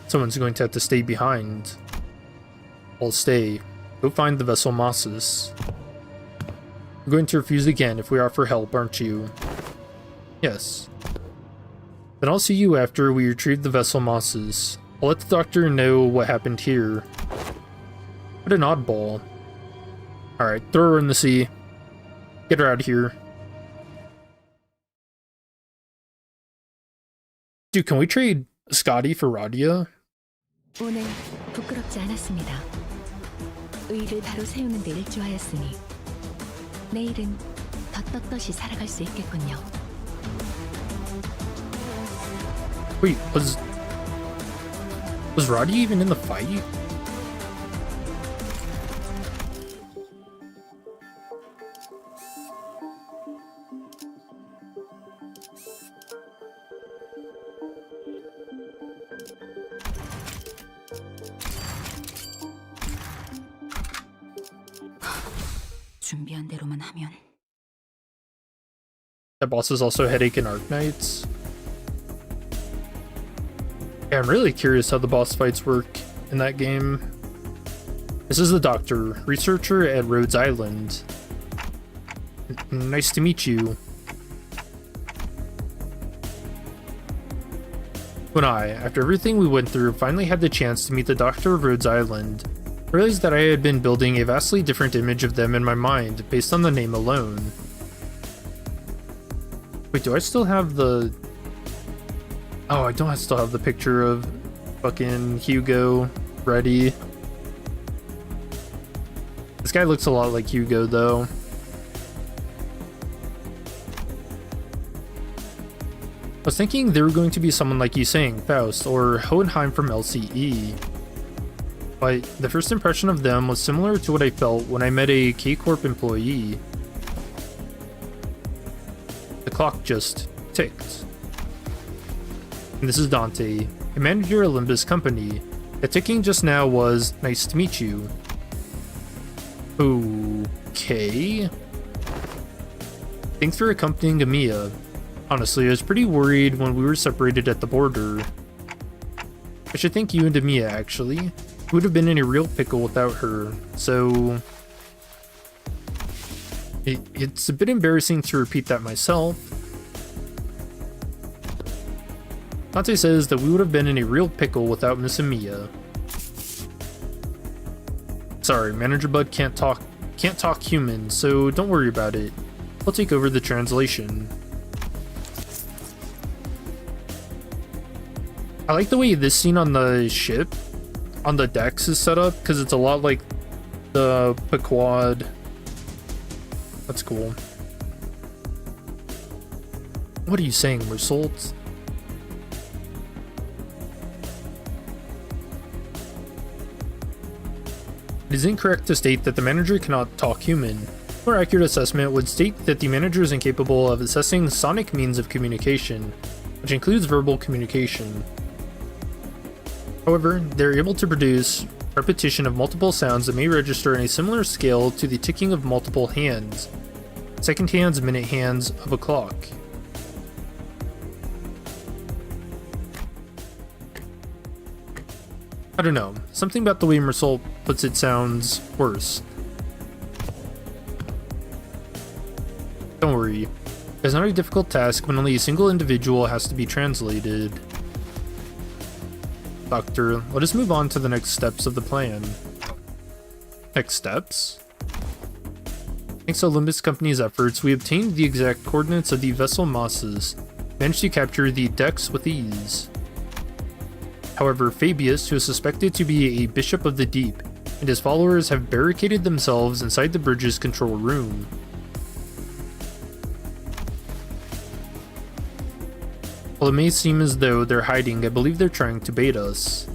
Someone's going to have to stay behind. I'll stay. Go find the vessel Mosses. You're going to refuse again if we offer help, aren't you? Yes. Then I'll see you after we retrieve the vessel Mosses. I'll let the doctor know what happened here. What an oddball. Alright, throw her in the sea. Get her out of here. Dude, can we trade Scotty for Radia? 오늘 부끄럽지 않았습니다. 의의를 바로 세우는 데 일조하였으니 내일은 더 떳떳이 살아갈 수 있겠군요. Wait, was Radia even in the fight? 준비한 대로만 하면 That boss is also Headache in Arknights. Yeah, I'm really curious how the boss fights work in that game. This is the Doctor, researcher at Rhodes Island. Nice to meet you. When I, after everything we went through, finally had the chance to meet the Doctor of Rhodes Island, I realized that I had been building a vastly different image of them in my mind based on the name alone. Wait, do I still have the... Oh, I don't still have the picture of fucking Hugo ready. This guy looks a lot like Hugo, though. I was thinking they were going to be someone like Yusang, Faust, or Hohenheim from LCE. But the first impression of them was similar to what I felt when I met a K-Corp employee. The clock just ticked. And this is Dante, a manager at Limbus company. The ticking just now was, nice to meet you. Okay. Thanks for accompanying Amiya. Honestly, I was pretty worried when we were separated at the border. I should thank you and Amiya, actually. We would have been in a real pickle without her, so... It's a bit embarrassing to repeat that myself. Dante says that we would have been in a real pickle without Miss Amiya. Sorry, Manager Bud can't talk human, so don't worry about it. I'll take over the translation. I like the way this scene on the ship, on the decks, is set up, because it's a lot like the Pequod. That's cool. What are you saying, Mersault? It is incorrect to state that the manager cannot talk human. A more accurate assessment would state that the manager is incapable of assessing sonic means of communication, which includes verbal communication. However, they are able to produce repetition of multiple sounds that may register on a similar scale to the ticking of multiple hands, second hands, minute hands of a clock. I don't know, something about the way Mersault puts it sounds worse. Don't worry, it's not a difficult task when only a single individual has to be translated. Doctor, let us move on to the next steps of the plan. Next steps? Thanks to Limbus Company's efforts, we obtained the exact coordinates of the vessel Mosses, managed to capture the decks with ease. However, Fabius, who is suspected to be a bishop of the deep, and his followers have barricaded themselves inside the bridge's control room. While it may seem as though they're hiding, I believe they're trying to bait us.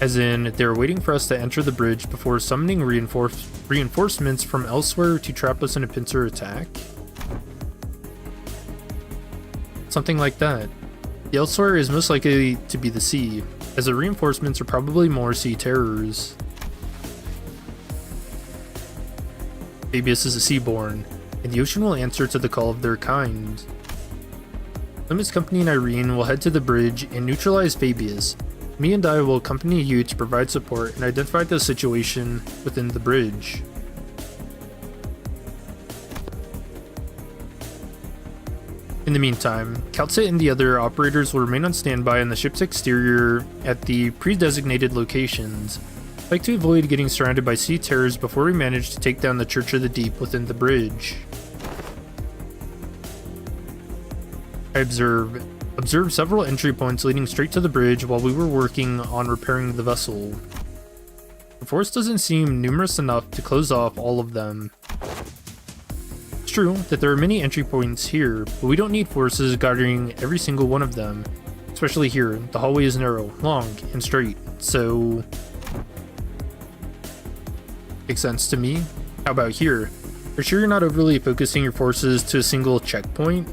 As in, they're waiting for us to enter the bridge before summoning reinforcements from elsewhere to trap us in a pincer attack? Something like that. The elsewhere is most likely to be the sea, as the reinforcements are probably more sea terrors. Fabius is a seaborn, and the ocean will answer to the call of their kind. Limbus Company and Irene will head to the bridge and neutralize Fabius. Me and I will accompany you to provide support and identify the situation within the bridge. In the meantime, Kaltsit and the other operators will remain on standby in the ship's exterior at the pre-designated locations. I'd like to avoid getting surrounded by sea terrors before we manage to take down the Church of the Deep within the bridge. I observed several entry points leading straight to the bridge while we were working on repairing the vessel. The force doesn't seem numerous enough to close off all of them. It's true that there are many entry points here, but we don't need forces guarding every single one of them. Especially here, the hallway is narrow, long, and straight, so... Makes sense to me. How about here? Are you sure you're not overly focusing your forces to a single checkpoint?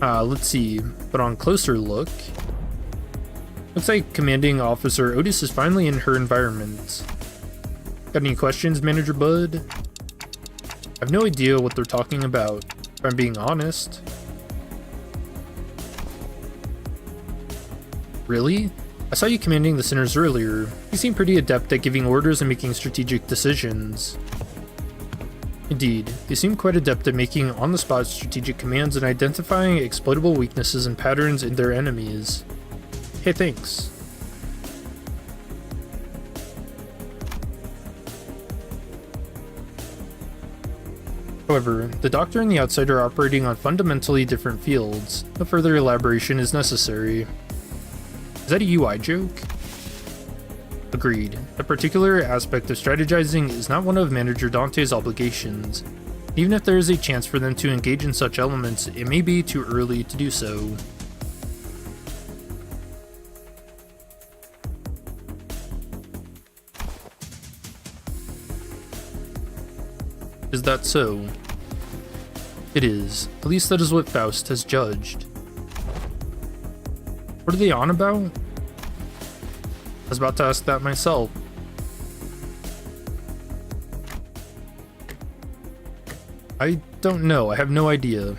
Let's see, but on closer look, looks like Commanding Officer Otis is finally in her environment. Got any questions, Manager Bud? I have no idea what they're talking about, if I'm being honest. Really? I saw you commanding the Sinners earlier. You seem pretty adept at giving orders and making strategic decisions. Indeed, they seem quite adept at making on-the-spot strategic commands and identifying exploitable weaknesses and patterns in their enemies. Hey, thanks. However, the Doctor and the Outsider are operating on fundamentally different fields. No further elaboration is necessary. Is that a UI joke? Agreed. A particular aspect of strategizing is not one of Manager Dante's obligations. Even if there is a chance for them to engage in such elements, it may be too early to do so. Is that so? It is. At least that is what Faust has judged. What are they on about? I was about to ask that myself. I don't know. I have no idea.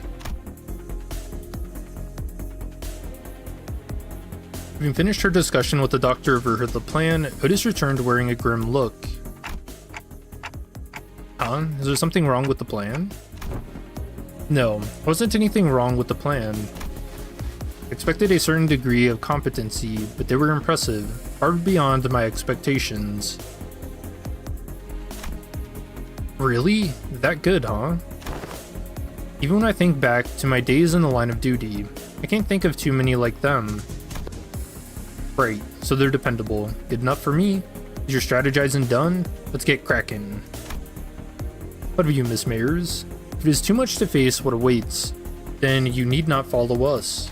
Having finished her discussion with the Doctor over the plan, Otis returned wearing a grim look. Huh? Is there something wrong with the plan? No, there wasn't anything wrong with the plan. I expected a certain degree of competency, but they were impressive, far beyond my expectations. Really? That good, huh? Even when I think back to my days in the line of duty, I can't think of too many like them. Right, so they're dependable. Good enough for me. Is your strategizing done? Let's get cracking. What of you, Miss Mayers? If it is too much to face what awaits, then you need not follow us.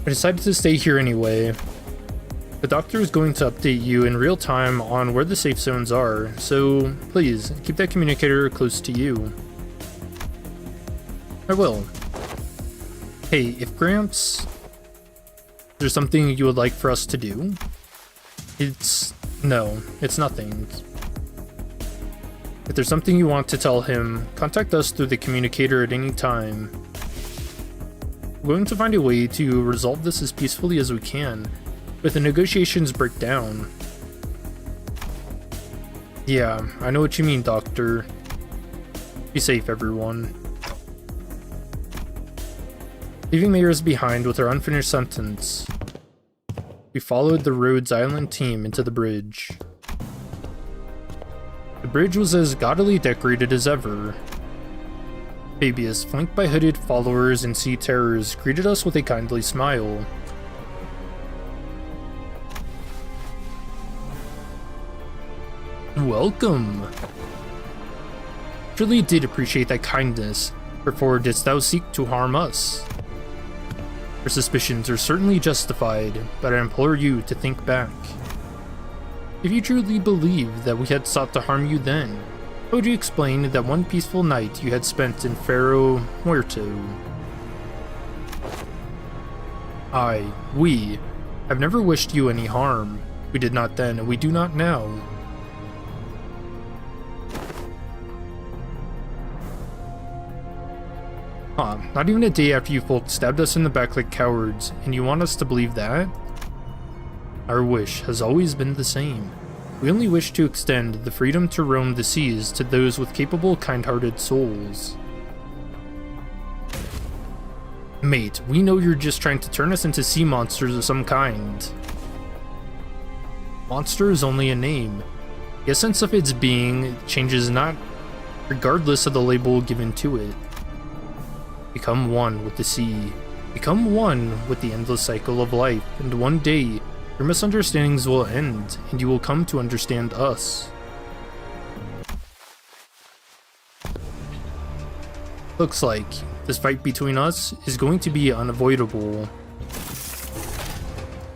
I decided to stay here anyway. The Doctor is going to update you in real time on where the safe zones are, so please keep that communicator close to you. I will. Hey, if Gramps, is there something you would like for us to do? No, it's nothing. If there's something you want to tell him, contact us through the communicator at any time. We're going to find a way to resolve this as peacefully as we can, but the negotiations break down. Yeah, I know what you mean, Doctor. Be safe, everyone. Leaving Mayers behind with her unfinished sentence, we followed the Rhodes Island team into the bridge. The bridge was as gaudily decorated as ever. Fabius, flanked by hooded followers and sea terrors, greeted us with a kindly smile. Welcome! Truly did appreciate that kindness, wherefore didst thou seek to harm us? Your suspicions are certainly justified, but I implore you to think back. If you truly believed that we had sought to harm you then, how would you explain that one peaceful night you had spent in Faro Muerto? We, have never wished you any harm. We did not then, and we do not now. Not even a day after you folks stabbed us in the back like cowards, and you want us to believe that? Our wish has always been the same. We only wish to extend the freedom to roam the seas to those with capable, kind-hearted souls. Mate, we know you're just trying to turn us into sea monsters of some kind. Monster is only a name. The essence of its being changes not regardless of the label given to it. Become one with the sea. Become one with the endless cycle of life, and one day, your misunderstandings will end, and you will come to understand us. Looks like this fight between us is going to be unavoidable.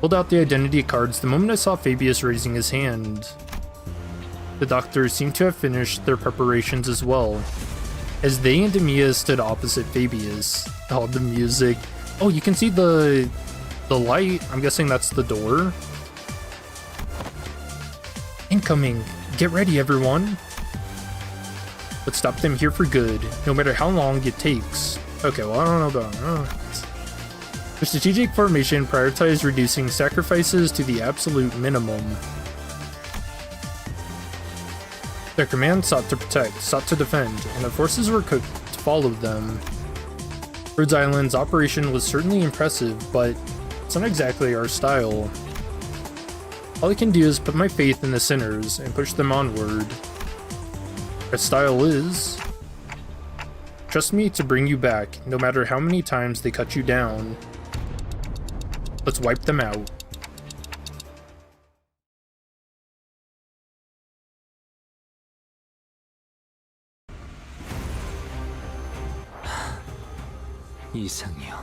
Pulled out the identity cards the moment I saw Fabius raising his hand. The doctors seem to have finished their preparations as well, as they and Emiya stood opposite Fabius. Oh, the music. Oh, you can see the light. I'm guessing that's the door. Incoming. Get ready, everyone. Let's stop them here for good, no matter how long it takes. Okay, well, I don't know about... The strategic formation prioritized reducing sacrifices to the absolute minimum. Their command sought to protect, sought to defend, and the forces were cooked to follow them. Rhodes Island's operation was certainly impressive, but it's not exactly our style. All I can do is put my faith in the sinners and push them onward. Our style is... trust me to bring you back, no matter how many times they cut you down. Let's wipe them out. 이상이요.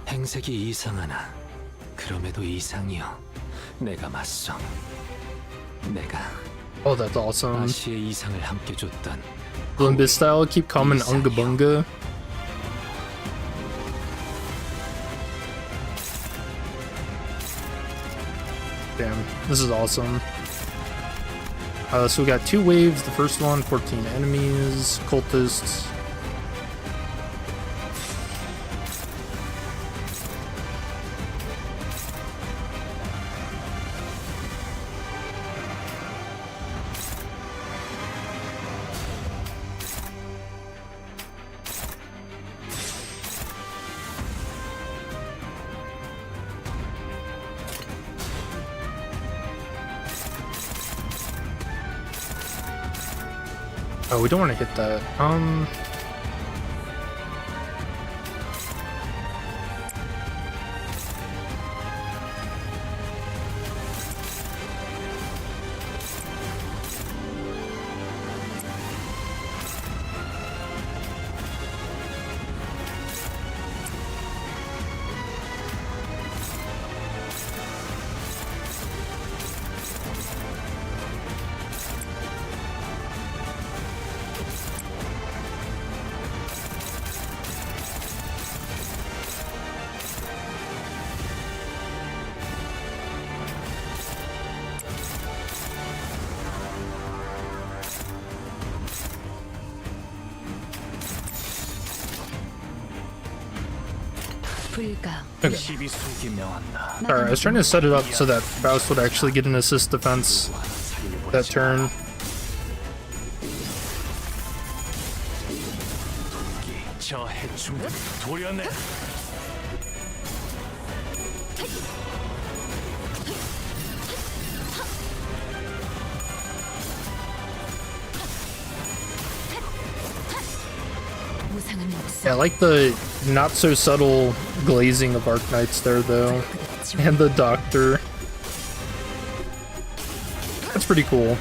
행색이 이상하나 그럼에도 이상이요. 내가 맞서. 내가 Oh, that's awesome. 아시의 이상을 함께 줬던 Limbus style, keep calm and unga bunga. Damn, this is awesome. So we got 2 waves. The first one, 14 enemies, cultists. Oh, we don't want to hit that. 불가. Okay. 시비수기 명한다. Alright, I was trying to set it up so that Faust would actually get an assist defense that turn. 저 해충들 도려내. 무상은 없어. Yeah, I like the not so subtle glazing of Arknights there though. And the doctor. That's pretty cool.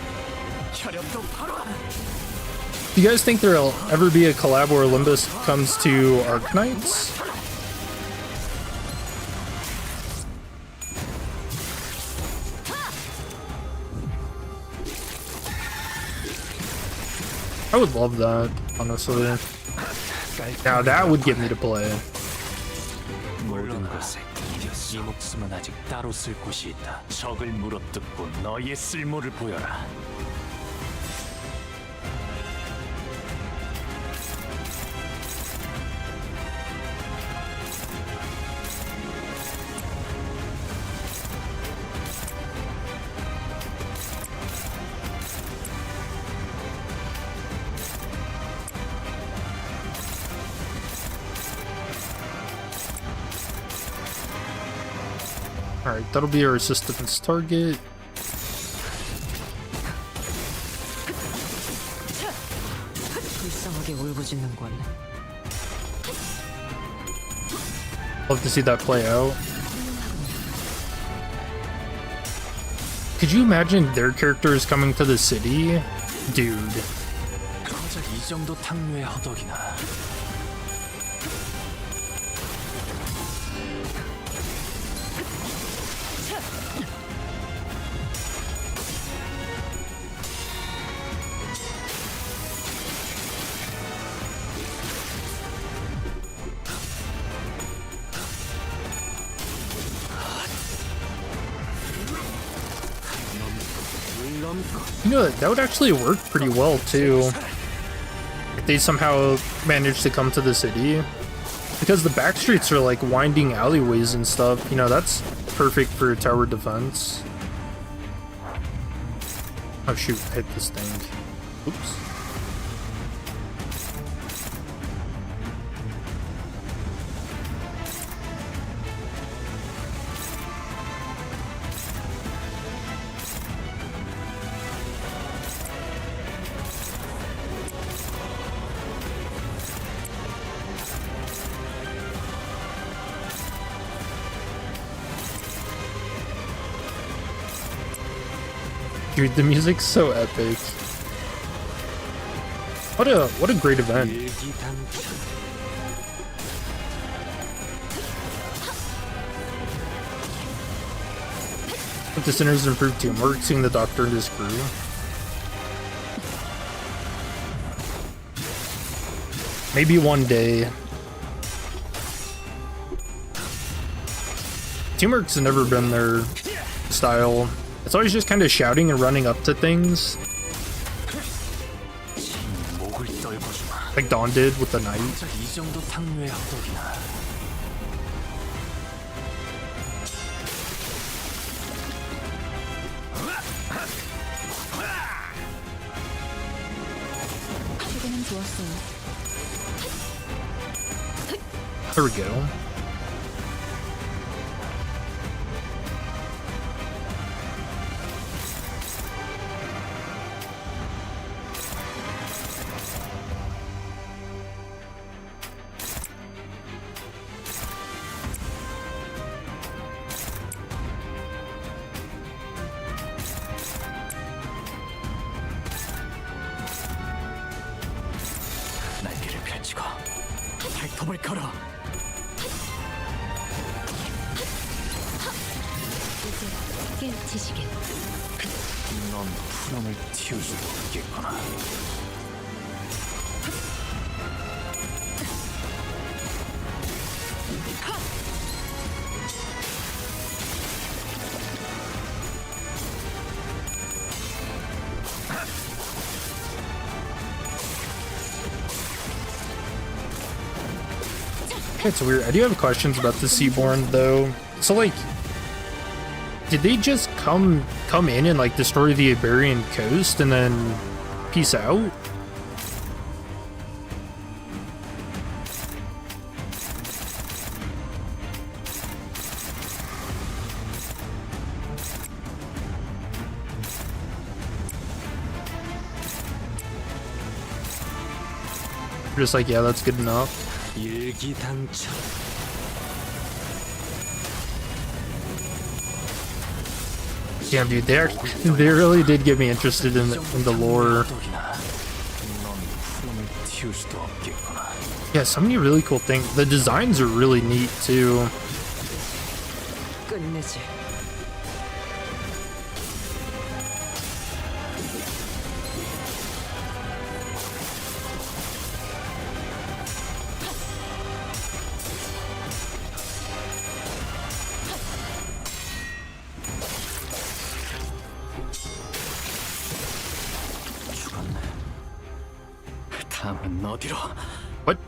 Do you guys think there'll ever be a collab where Limbus comes to Arknights? I would love that, honestly. Now that would get me to play. 모든 것에 네 목숨은 아직 따로 쓸 곳이 있다. 적을 물어뜯고 너의 쓸모를 보여라. Alright, that'll be our assistance target. 불쌍하게 울부짖는군. Love to see that play out. Could you imagine their characters coming to the city? Dude. 고작 이 정도 탕류의 허덕이나. You know, that would actually work pretty well too. If they somehow managed to come to the city. Because the back streets are like winding alleyways and stuff. You know, that's perfect for tower defense. Oh shoot, I hit this thing. Oops. Dude, the music's so epic. What a great event. But the Sinners improved teamwork, seeing the Doctor and his crew. Maybe one day. Teamwork's never been their style. It's always just kind of shouting and running up to things. Like Dawn did with the knight. 고작 이 정도 탕류의 허덕이나. 최근엔 좋았어요. There we go. 날개를 펼치고 발톱을 걸어. 이제 깨우치시게. 넌 푸름을 틔울 수도 없겠구나. It's weird. I do have questions about the Seaborn though. So like, did they just come in and like destroy the Iberian coast and then peace out? Just like, yeah, that's good enough. 일기당천. Damn, dude, they really did get me interested in the lore. 넌 푸름을 틔울 수도 없겠구나. Yeah, so many really cool things. The designs are really neat too. 끝내지. 다음은 어디로? What?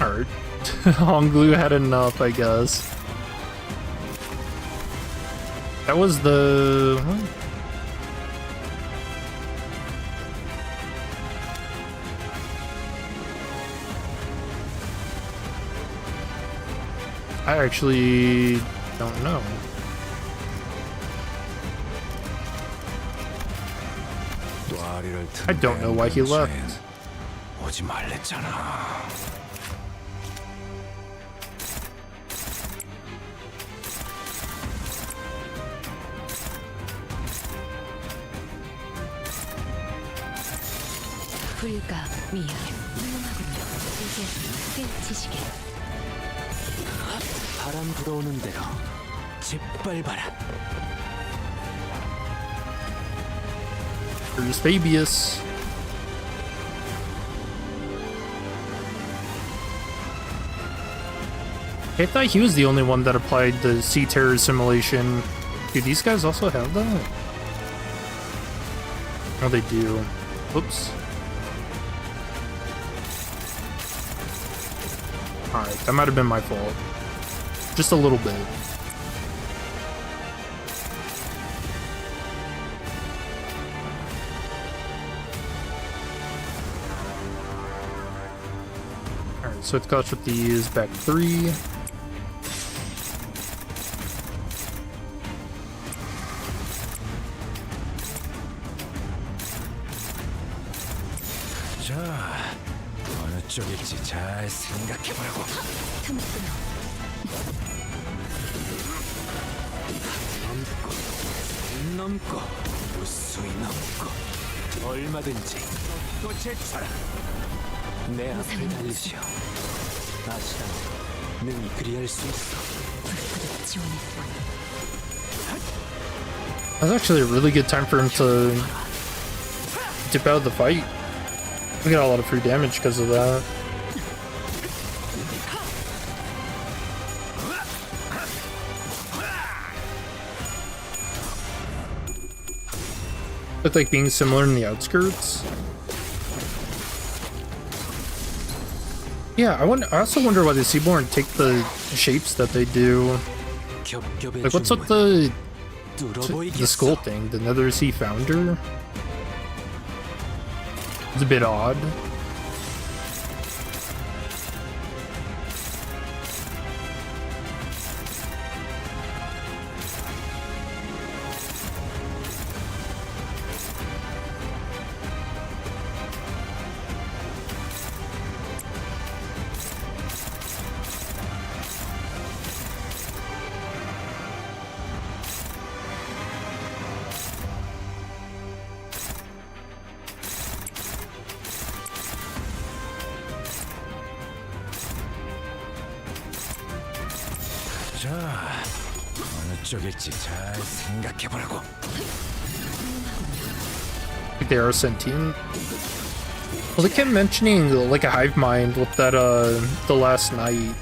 Alright. Honglu had enough, I guess. That was the... what? I actually don't know. I don't know why he left. 오지 말랬잖아. 불가 미야 훌륭하군요. 이제 크게 치시게. 바람 불어오는 대로 짓밟아라. There's Fabius. I thought he was the only one that applied the Sea Terror simulation. Do these guys also have that? Oh, they do. Whoops. Alright, that might have been my fault. Just a little bit. Alright, so it's got with these back 3. 자, 어느 쪽일지 잘 생각해보라고. 넘고 무수히 넘고 얼마든지 또 제쳐라. 내 앞을 달리시오. 아시라 능히 그리할 수 있어. That's actually a really good time for him to dip out of the fight. We got a lot of free damage because of that. Look like being similar in the outskirts. Yeah, I also wonder why the Seaborn take the shapes that they do. Like, what's with the skull thing? The Nether Sea Founder? It's a bit odd. 자, 어느 쪽일지 잘 생각해보라고. Like they are sentient. Well, they kept mentioning like a hive mind with that the last night.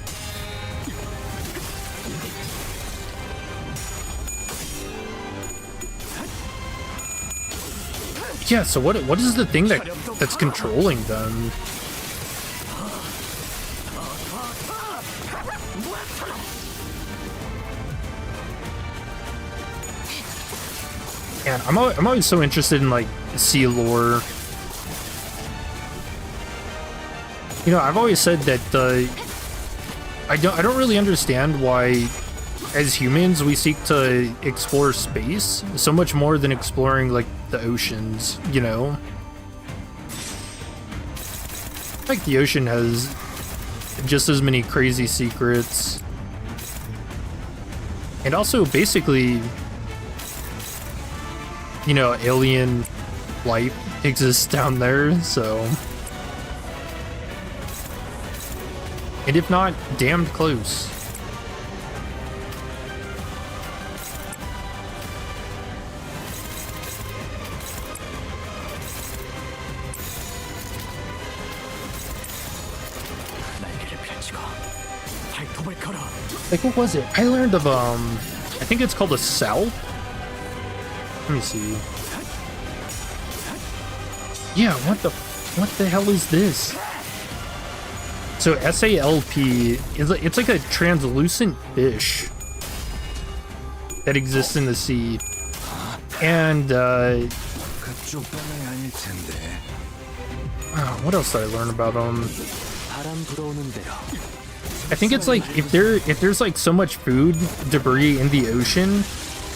Yeah, so what is the thing that's controlling them? Man, I'm always so interested in like sea lore. You know, I've always said that I don't really understand why, as humans, we seek to explore space so much more than exploring like the oceans. You know, like the ocean has just as many crazy secrets, and also basically, you know, alien life exists down there, so. And if not, damned close. Like, what was it? I learned of, I think it's called a salp. Let me see. Yeah, what the hell is this? So SALP is it's like a translucent fish that exists in the sea. And 그쪽 방향이 아닐 텐데. what else did I learn about them? 바람 불어오는 대로. I think it's like if there's like so much food debris in the ocean,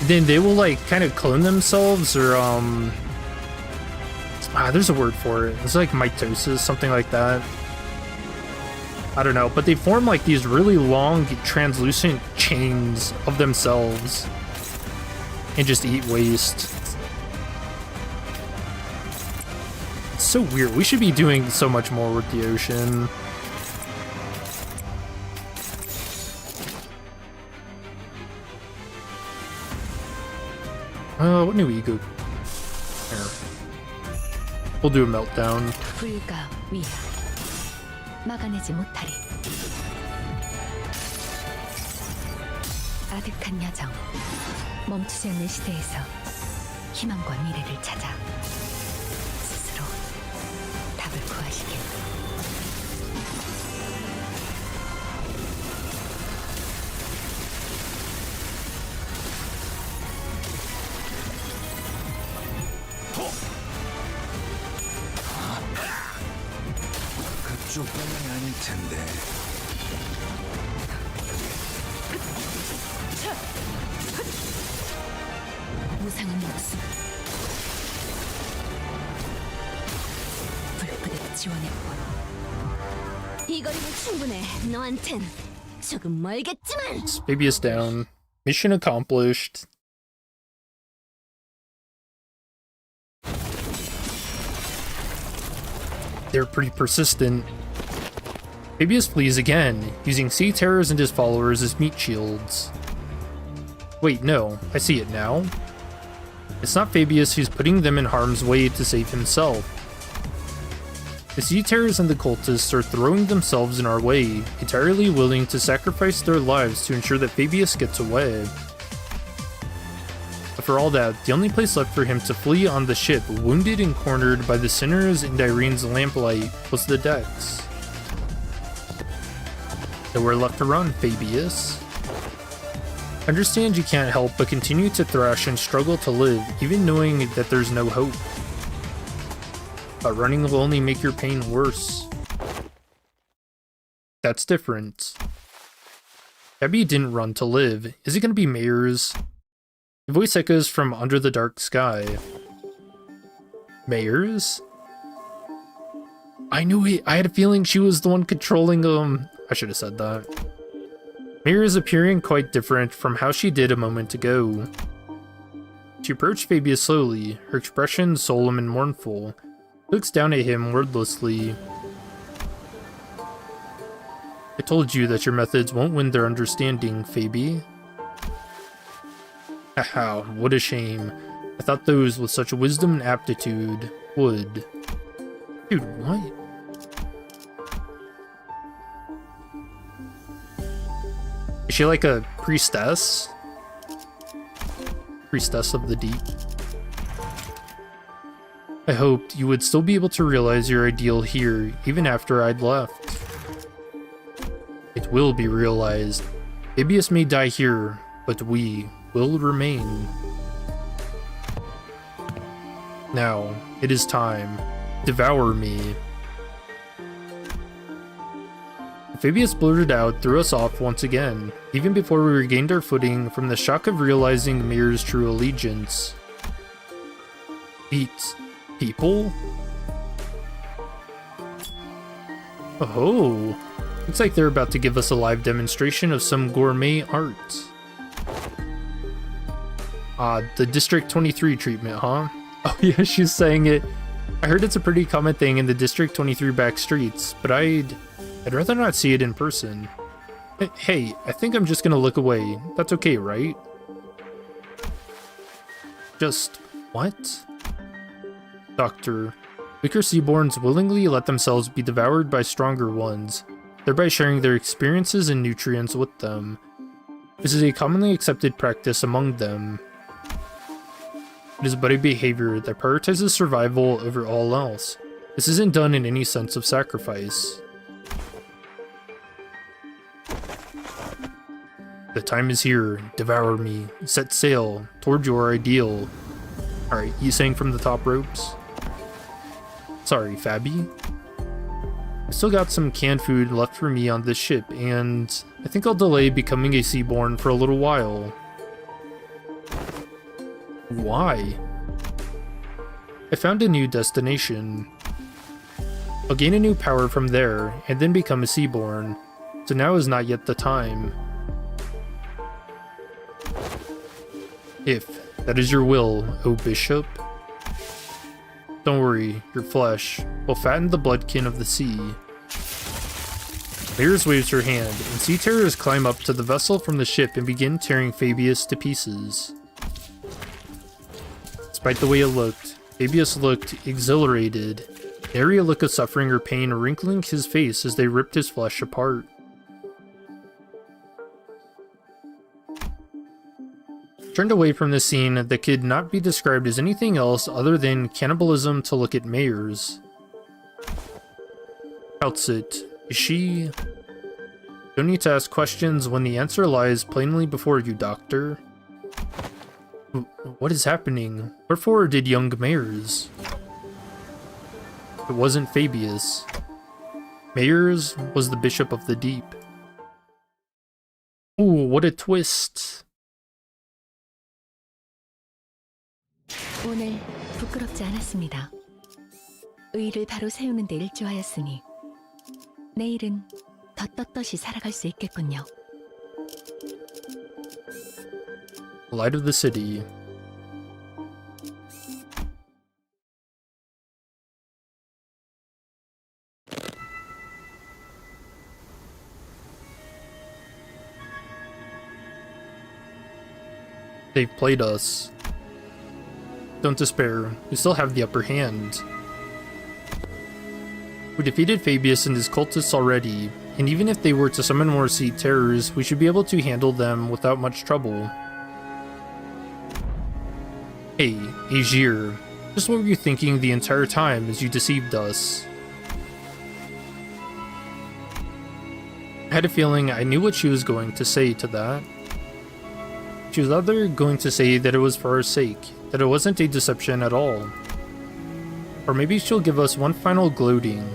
then they will like kind of clone themselves, or there's a word for it. It's like mitosis, something like that. I don't know, but they form like these really long translucent chains of themselves and just eat waste. It's so weird. We should be doing so much more with the ocean. What new ego? Here. We'll do a meltdown. 불가 위야 막아내지 못하리. 아득한 야정 멈추지 않는 시대에서 희망과 미래를 찾아 스스로 답을 구하시길. 그쪽 방향이 아닐 텐데. 무상한 목숨 불프대 지원해보라. 이 거리면 충분해. 너한텐 조금 멀겠지만. Baby is down. Mission accomplished. They're pretty persistent. Fabius flees again, using sea terrors and his followers as meat shields. Wait, no, I see it now. It's not Fabius who's putting them in harm's way to save himself. The sea terrors and the cultists are throwing themselves in our way, entirely willing to sacrifice their lives to ensure that Fabius gets away. But for all that, the only place left for him to flee on the ship, wounded and cornered by the sinners and Irene's lamplight, was the decks. Nowhere left to run, Fabius. Understand you can't help but continue to thrash and struggle to live, even knowing that there's no hope. But running will only make your pain worse. That's different. Abby didn't run to live. Is it gonna be Mayer's? The voice echoes from under the dark sky. Mayer's? I knew it! I had a feeling she was the one controlling them. I should have said that. Mayer is appearing quite different from how she did a moment ago. She approached Fabius slowly, her expression solemn and mournful. She looks down at him wordlessly. I told you that your methods won't win their understanding, Fabi. Haha, what a shame. I thought those with such wisdom and aptitude would. Dude, what? Is she like a priestess? Priestess of the deep. I hoped you would still be able to realize your ideal here, even after I'd left. It will be realized. Fabius may die here, but we will remain. Now, it is time. Devour me. Fabius blurted out, threw us off once again, even before we regained our footing from the shock of realizing Mir's true allegiance. Eat people? Oh, looks like they're about to give us a live demonstration of some gourmet art. The District 23 treatment, huh? Oh yeah, she's saying it. I heard it's a pretty common thing in the District 23 back streets, but I'd rather not see it in person. Hey, I think I'm just gonna look away. That's okay, right? Just what? Doctor, weaker seaborns willingly let themselves be devoured by stronger ones, thereby sharing their experiences and nutrients with them. This is a commonly accepted practice among them. It is but a behavior that prioritizes survival over all else. This isn't done in any sense of sacrifice. The time is here. Devour me. Set sail toward your ideal. Alright, you saying from the top ropes? Sorry, Fabi. I still got some canned food left for me on this ship, and I think I'll delay becoming a Seaborn for a little while. Why? I found a new destination. I'll gain a new power from there, and then become a Seaborn, so now is not yet the time. If that is your will, O Bishop. Don't worry, your flesh will fatten the bloodkin of the sea. Mears waves her hand, and sea terrors climb up to the vessel from the ship and begin tearing Fabius to pieces. Despite the way it looked, Fabius looked exhilarated, nary a look of suffering or pain wrinkling his face as they ripped his flesh apart. Turned away from the scene that could not be described as anything else other than cannibalism to look at Mears. Doubts it. Is she... Don't need to ask questions when the answer lies plainly before you, Doctor. What is happening? Wherefore did young Mears? It wasn't Fabius. Mears was the Bishop of the Deep. Ooh, what a twist. 오늘 부끄럽지 않았습니다. 의의를 바로 세우는 데 일조하였으니 내일은 더 떳떳이 살아갈 수 있겠군요. Light of the city. They've played us. Don't despair, we still have the upper hand. We defeated Fabius and his cultists already, and even if they were to summon more sea terrors, we should be able to handle them without much trouble. Hey, Aegir, just what were you thinking the entire time as you deceived us? I had a feeling I knew what she was going to say to that. She was either going to say that it was for our sake, that it wasn't a deception at all. Or maybe she'll give us one final gloating.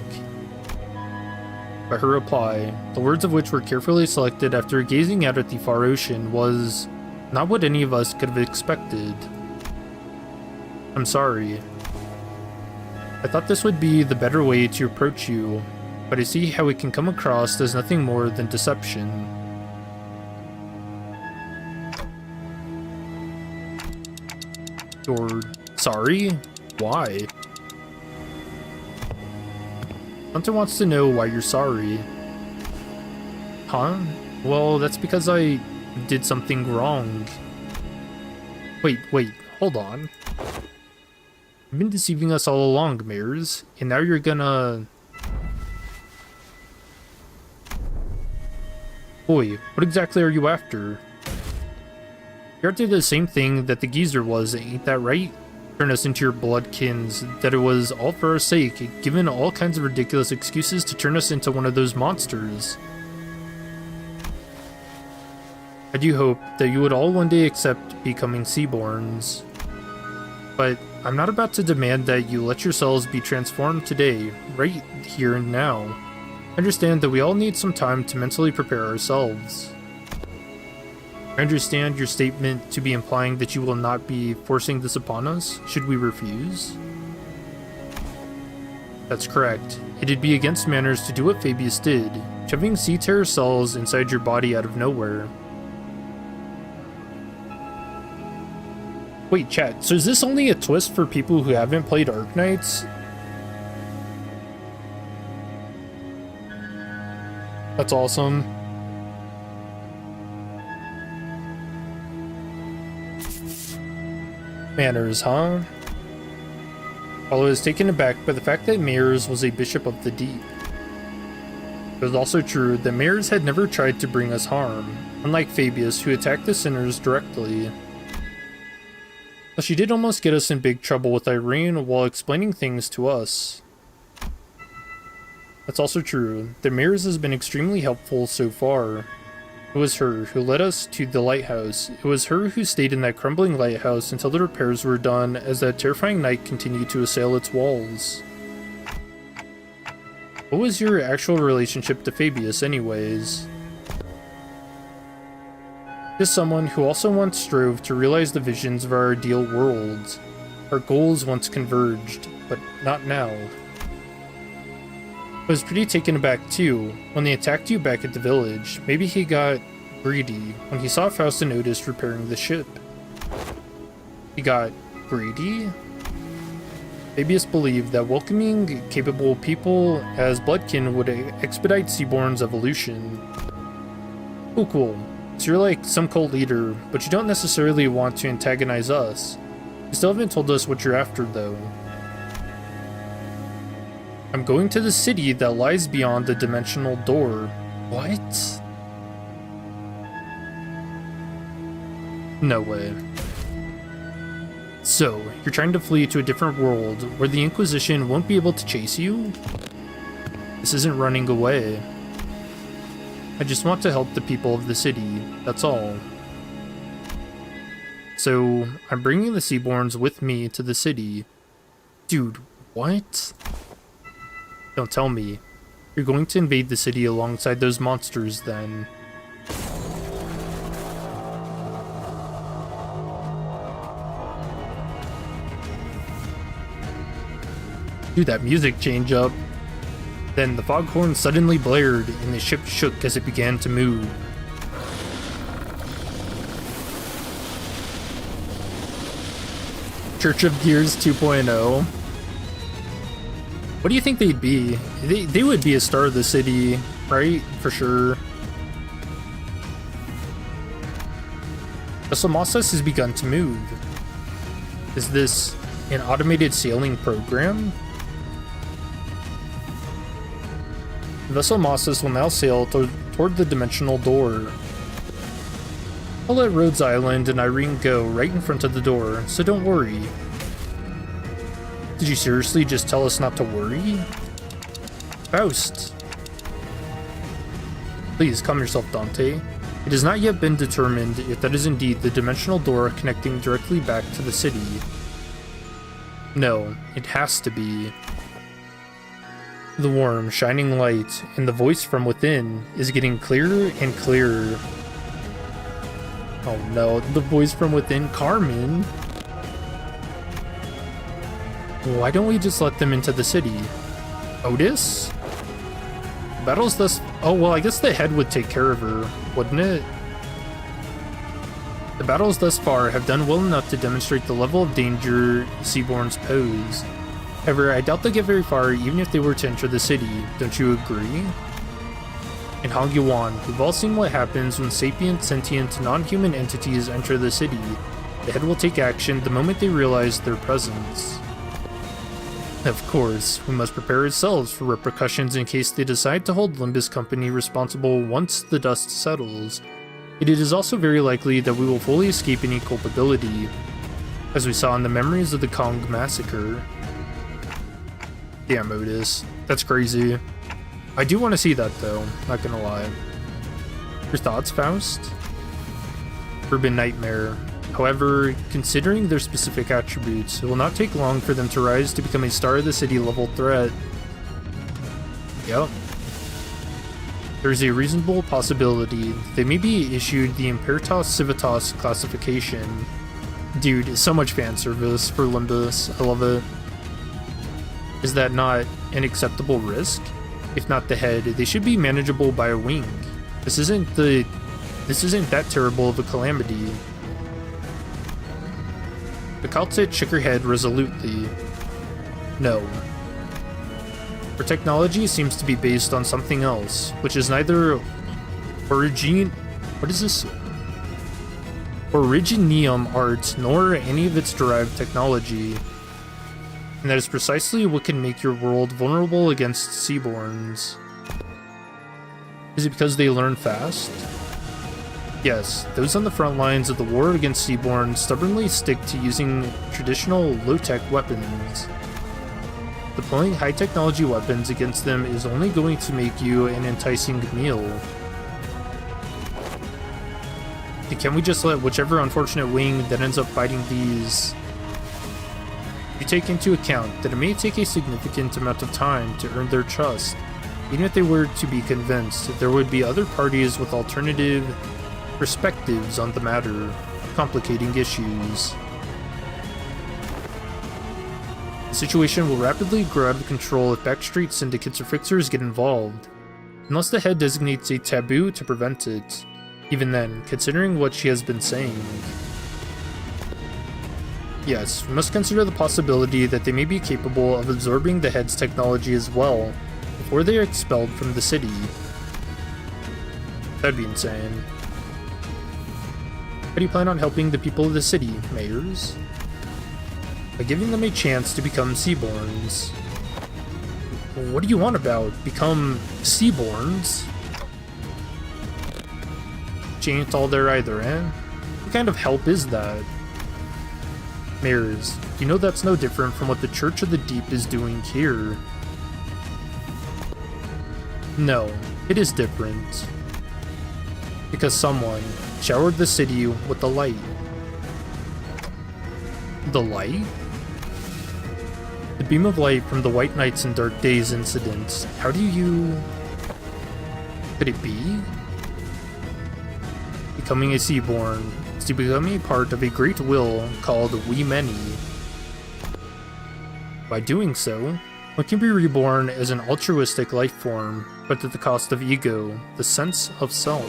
But her reply, the words of which were carefully selected after gazing out at the far ocean, was not what any of us could have expected. I'm sorry. I thought this would be the better way to approach you, but I see how it can come across as nothing more than deception. You're sorry? Why? Hunter wants to know why you're sorry. Huh? Well, that's because I did something wrong. Wait, hold on. You've been deceiving us all along, Mears, and now you're gonna... Boy, what exactly are you after? You're after the same thing that the geezer was, ain't that right? Turn us into your bloodkins, that it was all for our sake, given all kinds of ridiculous excuses to turn us into one of those monsters. I do hope that you would all one day accept becoming Seaborns. But I'm not about to demand that you let yourselves be transformed today, right here and now. I understand that we all need some time to mentally prepare ourselves. I understand your statement to be implying that you will not be forcing this upon us, should we refuse? That's correct. It'd be against manners to do what Fabius did, shoving sea terror cells inside your body out of nowhere. Wait, chat, so is this only a twist for people who haven't played Arknights? That's awesome. Manners, huh? Although I was taken aback by the fact that Mears was a Bishop of the Deep. It was also true that Mears had never tried to bring us harm, unlike Fabius, who attacked the sinners directly. But she did almost get us in big trouble with Irene while explaining things to us. That's also true. The mirrors has been extremely helpful so far. It was her who led us to the lighthouse. It was her who stayed in that crumbling lighthouse until the repairs were done, as that terrifying night continued to assail its walls. What was your actual relationship to Fabius anyways? Just someone who also once strove to realize the visions of our ideal worlds. Our goals once converged, but not now. I was pretty taken aback too, when they attacked you back at the village. Maybe he got greedy when he saw Faust and Otis repairing the ship. He got greedy? Fabius believed that welcoming capable people as bloodkin would expedite Seaborn's evolution. Oh cool. So you're like some cult leader, but you don't necessarily want to antagonize us. You still haven't told us what you're after though. I'm going to the city that lies beyond the dimensional door. What? No way. So, you're trying to flee to a different world where the Inquisition won't be able to chase you? This isn't running away. I just want to help the people of the city, that's all. So, I'm bringing the Seaborns with me to the city. Dude, what? Don't tell me. You're going to invade the city alongside those monsters, then. Dude, that music change up. Then the foghorn suddenly blared, and the ship shook as it began to move. Church of Gears 2.0. What do you think they'd be? They would be a star of the city, right? For sure. The Salmasas has begun to move. Is this an automated sailing program? Vessel Mossas will now sail toward the dimensional door. I'll let Rhodes Island and Irene go right in front of the door, so don't worry. Did you seriously just tell us not to worry? Faust! Please, calm yourself, Dante. It has not yet been determined if that is indeed the dimensional door connecting directly back to the city. No, it has to be. The warm, shining light and the voice from within is getting clearer and clearer. Oh no, the voice from within, Carmen. Why don't we just let them into the city? Otis? The battle's thus... Oh, well, I guess the head would take care of her, wouldn't it? The battles thus far have done well enough to demonstrate the level of danger Seaborns pose. However, I doubt they'll get very far even if they were to enter the city, don't you agree? In Hongyuan, we've all seen what happens when sapient, sentient, non-human entities enter the city. The head will take action the moment they realize their presence. Of course, we must prepare ourselves for repercussions in case they decide to hold Limbus Company responsible once the dust settles. It is also very likely that we will fully escape any culpability, as we saw in the memories of the Kong massacre. Damn, Otis. That's crazy. I do want to see that though, not gonna lie. Your thoughts, Faust? Urban Nightmare. However, considering their specific attributes, it will not take long for them to rise to become a star of the city level threat. Yep. There's a reasonable possibility they may be issued the Imperatos Civitas classification. Dude, so much fan service for Limbus. I love it. Is that not an acceptable risk? If not the head, they should be manageable by a wing. This isn't that terrible of a calamity. The Kaltzit shook her head resolutely. No. Her technology seems to be based on something else, which is neither originium art nor any of its derived technology. And that is precisely what can make your world vulnerable against Seaborns. Is it because they learn fast? Yes, those on the front lines of the war against Seaborn stubbornly stick to using traditional low-tech weapons. Deploying high-technology weapons against them is only going to make you an enticing meal. And can we just let whichever unfortunate wing that ends up fighting these... You take into account that it may take a significant amount of time to earn their trust. Even if they were to be convinced, there would be other parties with alternative perspectives on the matter, complicating issues. The situation will rapidly grow out of control if backstreet syndicates or fixers get involved, unless the head designates a taboo to prevent it. Even then, considering what she has been saying. Yes, we must consider the possibility that they may be capable of absorbing the head's technology as well, before they are expelled from the city. That'd be insane. How do you plan on helping the people of the city, mayors? By giving them a chance to become Seaborns. What do you want about become Seaborns? She ain't all there either, eh? What kind of help is that? Mayors, you know that's no different from what the Church of the Deep is doing here. No, it is different. Because someone showered the city with the light. The light? The beam of light from the White Knights and Dark Days incident. How do you... Could it be? Becoming a Seaborn is to become a part of a great will called We Many. By doing so, one can be reborn as an altruistic life form, but at the cost of ego, the sense of self.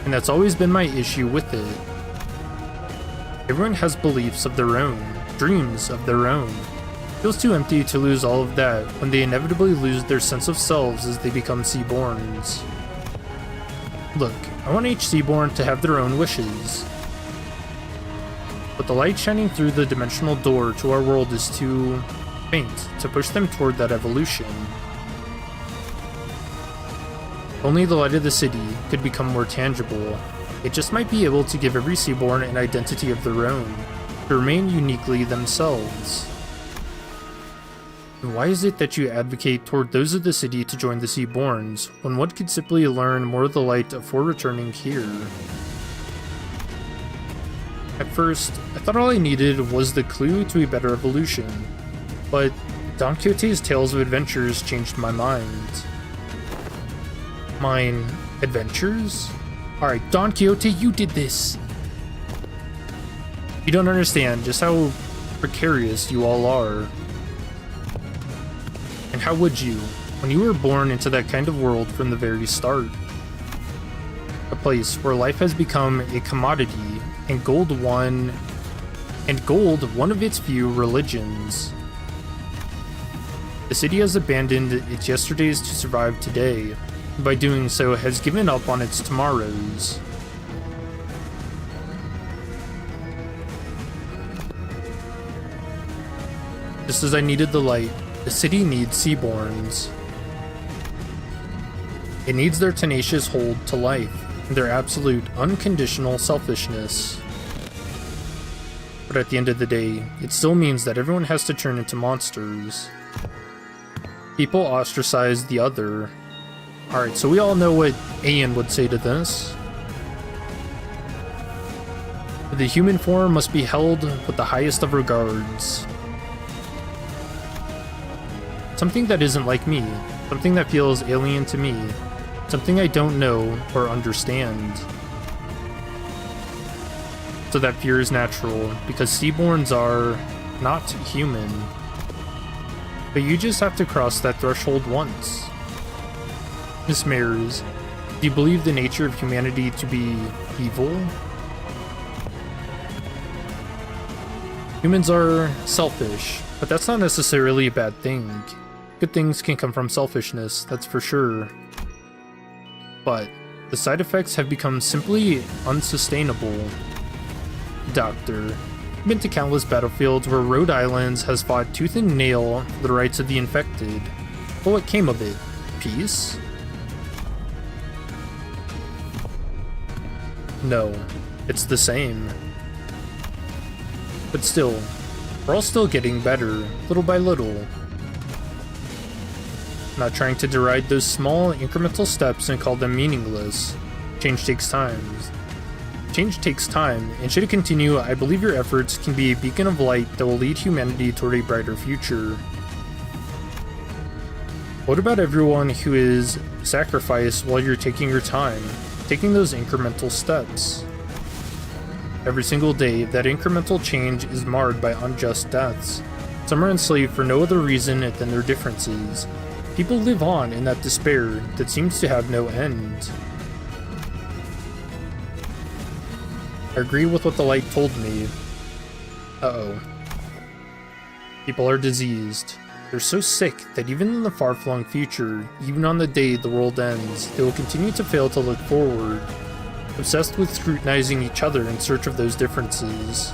And that's always been my issue with it. Everyone has beliefs of their own, dreams of their own. It feels too empty to lose all of that when they inevitably lose their sense of selves as they become Seaborns. Look, I want each Seaborn to have their own wishes. But the light shining through the dimensional door to our world is too faint to push them toward that evolution. Only the light of the city could become more tangible. It just might be able to give every Seaborn an identity of their own, to remain uniquely themselves. And why is it that you advocate toward those of the city to join the Seaborns, when one could simply learn more of the light before returning here? At first, I thought all I needed was the clue to a better evolution, but Don Quixote's Tales of Adventures changed my mind. Mine adventures? Alright, Don Quixote, you did this! You don't understand just how precarious you all are. And how would you, when you were born into that kind of world from the very start? A place where life has become a commodity, and gold one of its few religions. The city has abandoned its yesterdays to survive today, and by doing so has given up on its tomorrows. Just as I needed the light, the city needs Seaborns. It needs their tenacious hold to life, and their absolute, unconditional selfishness. But at the end of the day, it still means that everyone has to turn into monsters. People ostracize the other. Alright, so we all know what Ian would say to this. The human form must be held with the highest of regards. Something that isn't like me, something that feels alien to me, something I don't know or understand. So that fear is natural, because Seaborns are not human. But you just have to cross that threshold once. Miss Mares, do you believe the nature of humanity to be evil? Humans are selfish, but that's not necessarily a bad thing. Good things can come from selfishness, that's for sure. But the side effects have become simply unsustainable. Doctor, I've been to countless battlefields where Rhode Island has fought tooth and nail for the rights of the infected. But what came of it? Peace? No, it's the same. But still, we're all still getting better, little by little. Not trying to deride those small, incremental steps and call them meaningless. Change takes time. Change takes time, and should it continue, I believe your efforts can be a beacon of light that will lead humanity toward a brighter future. What about everyone who is sacrificed while you're taking your time, taking those incremental steps? Every single day, that incremental change is marred by unjust deaths. Some are enslaved for no other reason than their differences. People live on in that despair that seems to have no end. I agree with what the light told me. Uh-oh. People are diseased. They're so sick that even in the far-flung future, even on the day the world ends, they will continue to fail to look forward, obsessed with scrutinizing each other in search of those differences.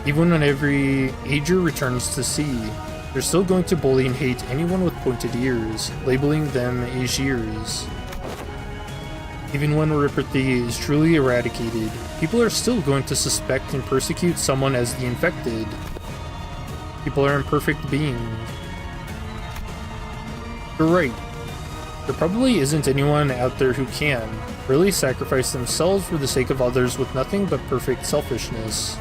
Even when every ager returns to sea, they're still going to bully and hate anyone with pointed ears, labeling them Asirs. Even when Ripperthy is truly eradicated, people are still going to suspect and persecute someone as the infected. People are imperfect beings. You're right. There probably isn't anyone out there who can really sacrifice themselves for the sake of others with nothing but perfect selfishness.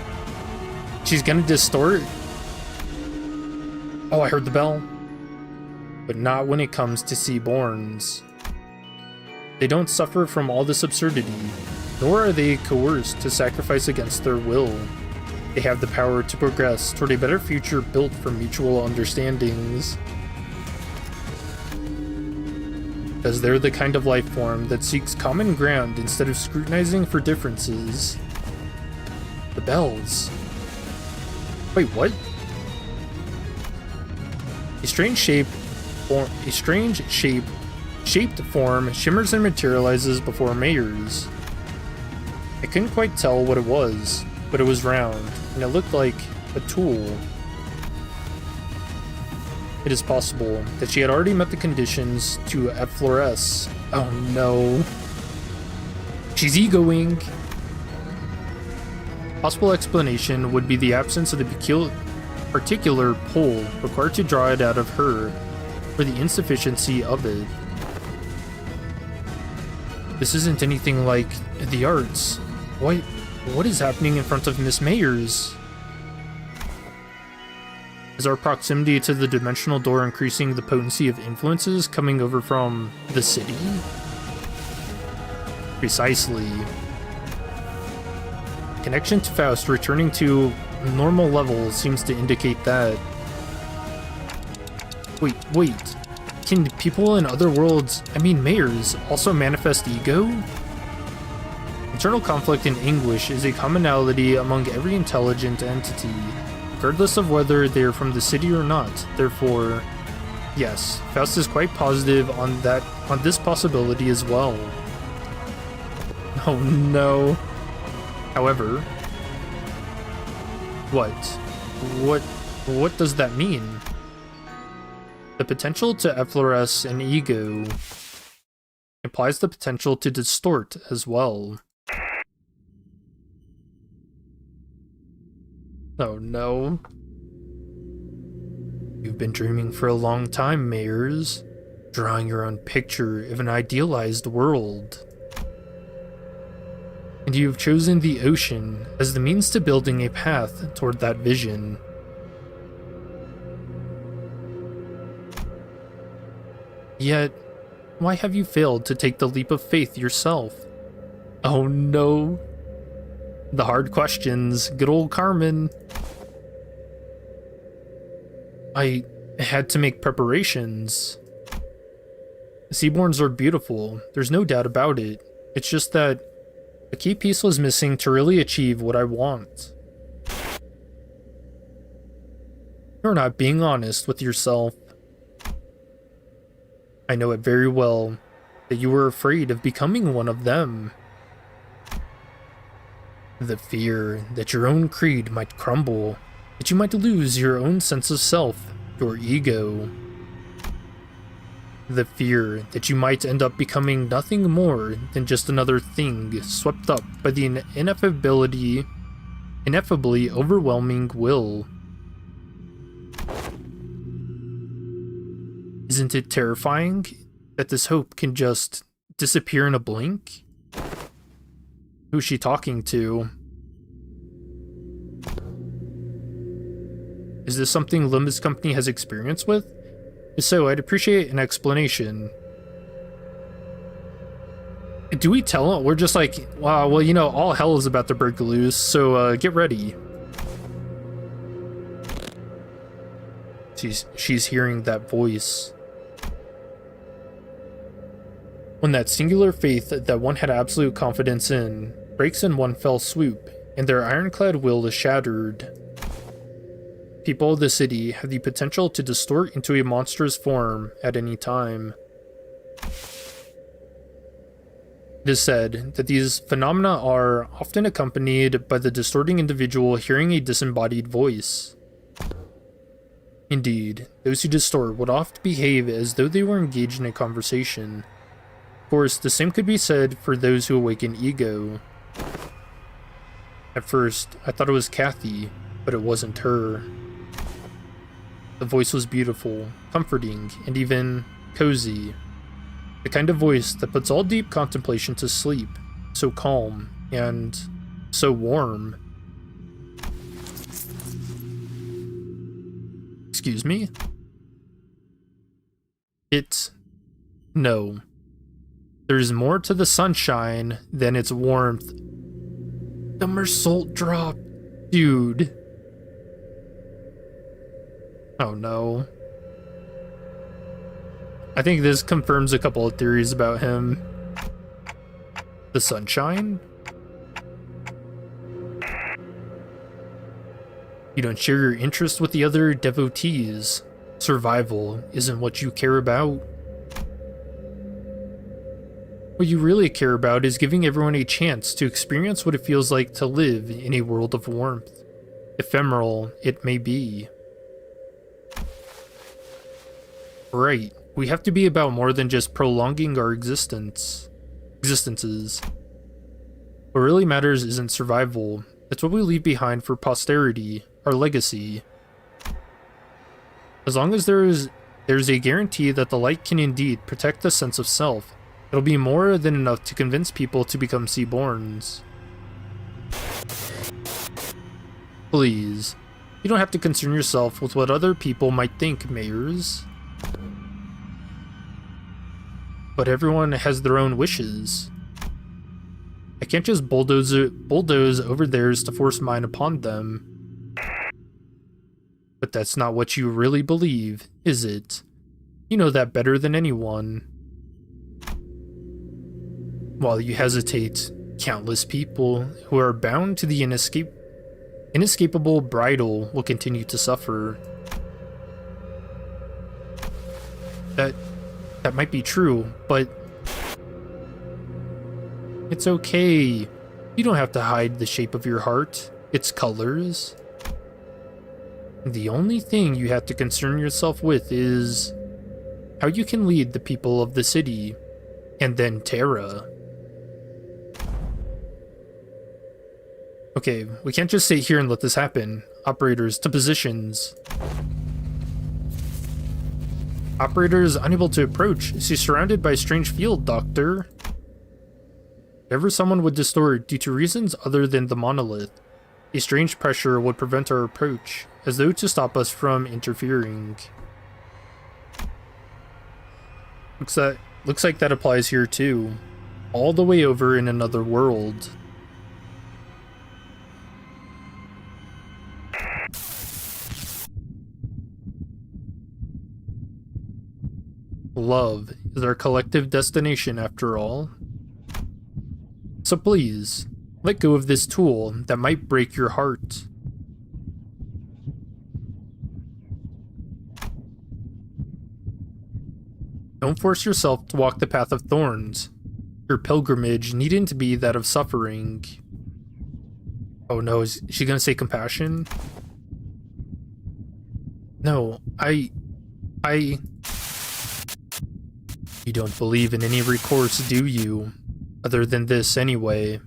She's gonna distort? Oh, I heard the bell. But not when it comes to Seaborns. They don't suffer from all this absurdity, nor are they coerced to sacrifice against their will. They have the power to progress toward a better future built from mutual understandings. Because they're the kind of life form that seeks common ground instead of scrutinizing for differences. The bells. Wait, what? A strange shaped form shimmers and materializes before Mayors. I couldn't quite tell what it was, but it was round, and it looked like a tool. It is possible that she had already met the conditions to effloresce. Oh no. She's egoing! Possible explanation would be the absence of the particular pull required to draw it out of her, or the insufficiency of it. This isn't anything like the arts. What is happening in front of Miss Mayors? Is our proximity to the dimensional door increasing the potency of influences coming over from the city? Precisely. Connection to Faust returning to normal levels seems to indicate that. Wait. Can people in other worlds, Mayors, also manifest ego? Internal conflict and anguish is a commonality among every intelligent entity, regardless of whether they are from the city or not. Therefore, yes, Faust is quite positive on this possibility as well. Oh no. However, what does that mean? The potential to effloresce an ego implies the potential to distort as well. Oh no. You've been dreaming for a long time, Mayors, drawing your own picture of an idealized world. And you've chosen the ocean as the means to building a path toward that vision. Yet, why have you failed to take the leap of faith yourself? Oh no. The hard questions, good old Carmen. I had to make preparations. Seaborns are beautiful, there's no doubt about it. It's just that a key piece was missing to really achieve what I want. You're not being honest with yourself. I know it very well, that you were afraid of becoming one of them. The fear that your own creed might crumble, that you might lose your own sense of self, your ego. The fear that you might end up becoming nothing more than just another thing swept up by the ineffably overwhelming will. Isn't it terrifying that this hope can just disappear in a blink? Who's she talking to? Is this something Limbus Company has experience with? If so, I'd appreciate an explanation. Do we tell him? We're just like, wow, well, you know, all hell is about to break loose, so get ready. She's hearing that voice. When that singular faith that one had absolute confidence in breaks in one fell swoop, and their ironclad will is shattered. People of the city have the potential to distort into a monstrous form at any time. It is said that these phenomena are often accompanied by the distorting individual hearing a disembodied voice. Indeed, those who distort would often behave as though they were engaged in a conversation. Of course, the same could be said for those who awaken ego. At first, I thought it was Kathy, but it wasn't her. The voice was beautiful, comforting, and even cozy. The kind of voice that puts all deep contemplation to sleep, so calm and so warm. Excuse me? No. There's more to the sunshine than its warmth. The Mersault drop, dude. Oh no. I think this confirms a couple of theories about him. The sunshine? You don't share your interest with the other devotees. Survival isn't what you care about. What you really care about is giving everyone a chance to experience what it feels like to live in a world of warmth. Ephemeral it may be. Right, we have to be about more than just prolonging our existences. What really matters isn't survival, it's what we leave behind for posterity, our legacy. As long as there's a guarantee that the light can indeed protect the sense of self, it'll be more than enough to convince people to become Seaborns. Please, you don't have to concern yourself with what other people might think, Mayors. But everyone has their own wishes. I can't just bulldoze over theirs to force mine upon them. But that's not what you really believe, is it? You know that better than anyone. While you hesitate, countless people who are bound to the inescapable bridle will continue to suffer. That might be true, but it's okay. You don't have to hide the shape of your heart, its colors. The only thing you have to concern yourself with is how you can lead the people of the city, and then Terra. Okay, we can't just sit here and let this happen. Operators, to positions. Operator is unable to approach. She's surrounded by a strange field, Doctor. Whenever someone would distort due to reasons other than the monolith, a strange pressure would prevent our approach, as though to stop us from interfering. Looks like that applies here too. All the way over in another world. Love is our collective destination after all. So please, let go of this tool that might break your heart. Don't force yourself to walk the path of thorns. Your pilgrimage needn't be that of suffering. Oh no, is she gonna say compassion? No, You don't believe in any recourse, do you? Other than this, anyway.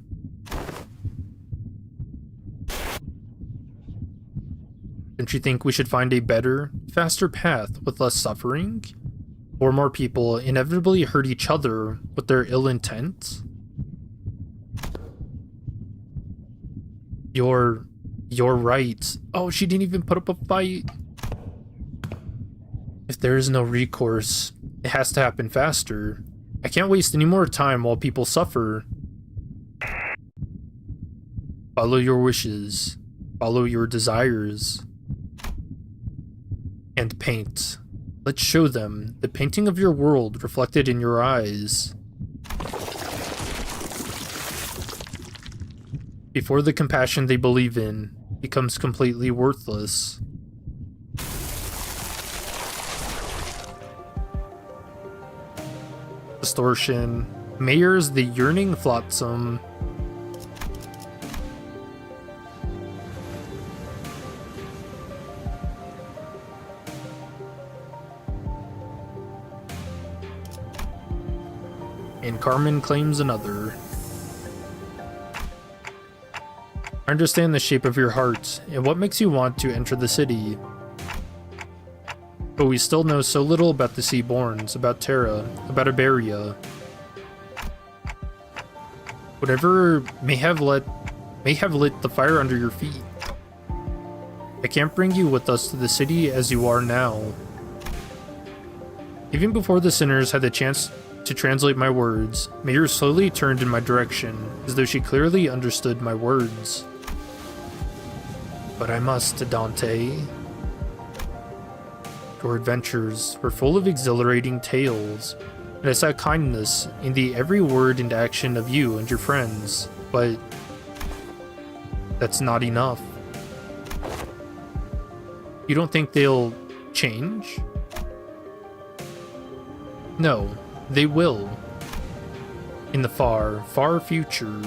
Don't you think we should find a better, faster path with less suffering? Or more people inevitably hurt each other with their ill intent? You're right. Oh, she didn't even put up a fight. If there is no recourse, it has to happen faster. I can't waste any more time while people suffer. Follow your wishes. Follow your desires. And paint. Let's show them the painting of your world reflected in your eyes. Before the compassion they believe in becomes completely worthless. Distortion. Mayors the yearning flotsam. And Carmen claims another. I understand the shape of your heart and what makes you want to enter the city. But we still know so little about the Seaborns, about Terra, about Iberia. Whatever may have lit the fire under your feet. I can't bring you with us to the city as you are now. Even before the sinners had the chance to translate my words, Mayor slowly turned in my direction, as though she clearly understood my words. But I must, Dante. Your adventures were full of exhilarating tales, and I saw kindness in the every word and action of you and your friends, but that's not enough. You don't think they'll change? No, they will. In the far, far future.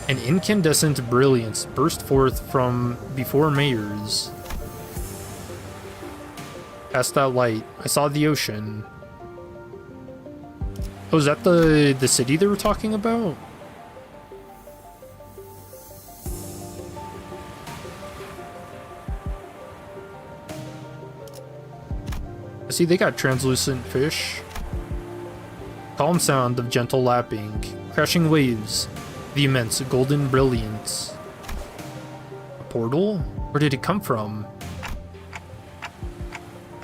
An incandescent brilliance burst forth from before Mayors. Past that light, I saw the ocean. Oh, is that the city they were talking about? See, they got translucent fish. Calm sound of gentle lapping, crashing waves, the immense golden brilliance. A portal? Where did it come from?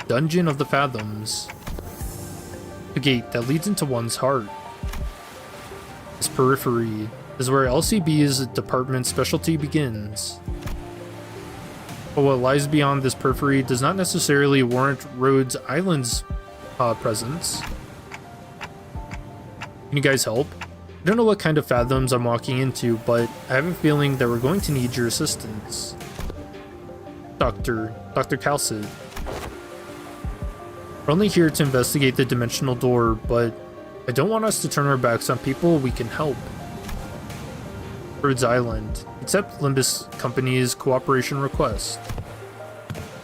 Dungeon of the Fathoms. A gate that leads into one's heart. This periphery is where LCB's department specialty begins. But what lies beyond this periphery does not necessarily warrant Rhodes Island's presence. Can you guys help? I don't know what kind of fathoms I'm walking into, but I have a feeling that we're going to need your assistance. Dr. Calcid. We're only here to investigate the dimensional door, but I don't want us to turn our backs on people we can help. Rhodes Island. Accept Limbus Company's cooperation request.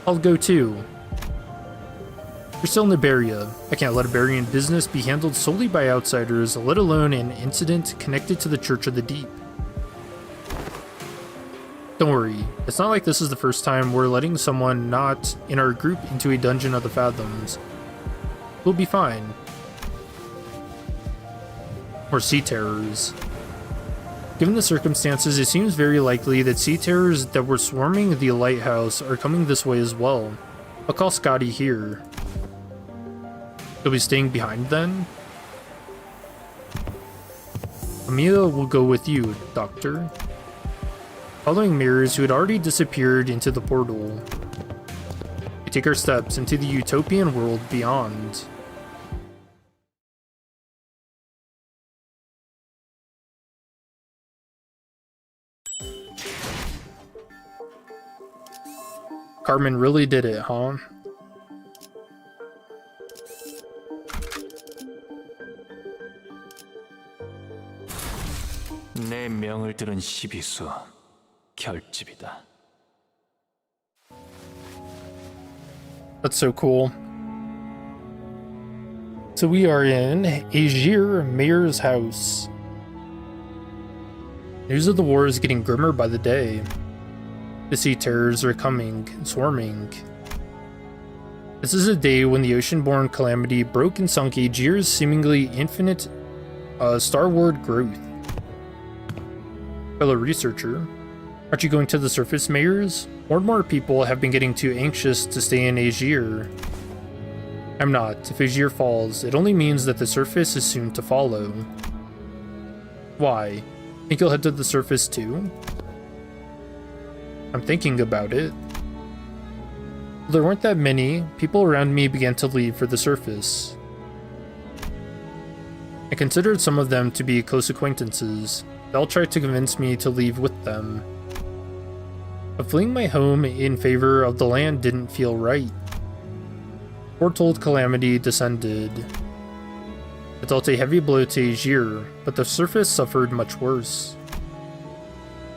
I'll go too. You're still in Iberia. I can't let Iberian business be handled solely by outsiders, let alone an incident connected to the Church of the Deep. Don't worry, it's not like this is the first time we're letting someone not in our group into a dungeon of the Fathoms. We'll be fine. Or sea terrors. Given the circumstances, it seems very likely that sea terrors that were swarming the lighthouse are coming this way as well. I'll call Scotty here. You'll be staying behind then? Amelia will go with you, Doctor. Following mirrors who had already disappeared into the portal, we take our steps into the utopian world beyond. Carmen really did it, huh? 내 명을 들은 시비수 결집이다. That's so cool. So we are in Azir Mayor's house. News of the war is getting grimmer by the day. The sea terrors are coming, swarming. This is a day when the ocean-born calamity broke and sunk Azir's seemingly infinite starward growth. Fellow researcher, aren't you going to the surface, Mayors? More and more people have been getting too anxious to stay in Azir. I'm not. If Azir falls, it only means that the surface is soon to follow. Why? Think you'll head to the surface too? I'm thinking about it. There weren't that many. People around me began to leave for the surface. I considered some of them to be close acquaintances. They all tried to convince me to leave with them. But fleeing my home in favor of the land didn't feel right. Foretold calamity descended. It dealt a heavy blow to Azir, but the surface suffered much worse.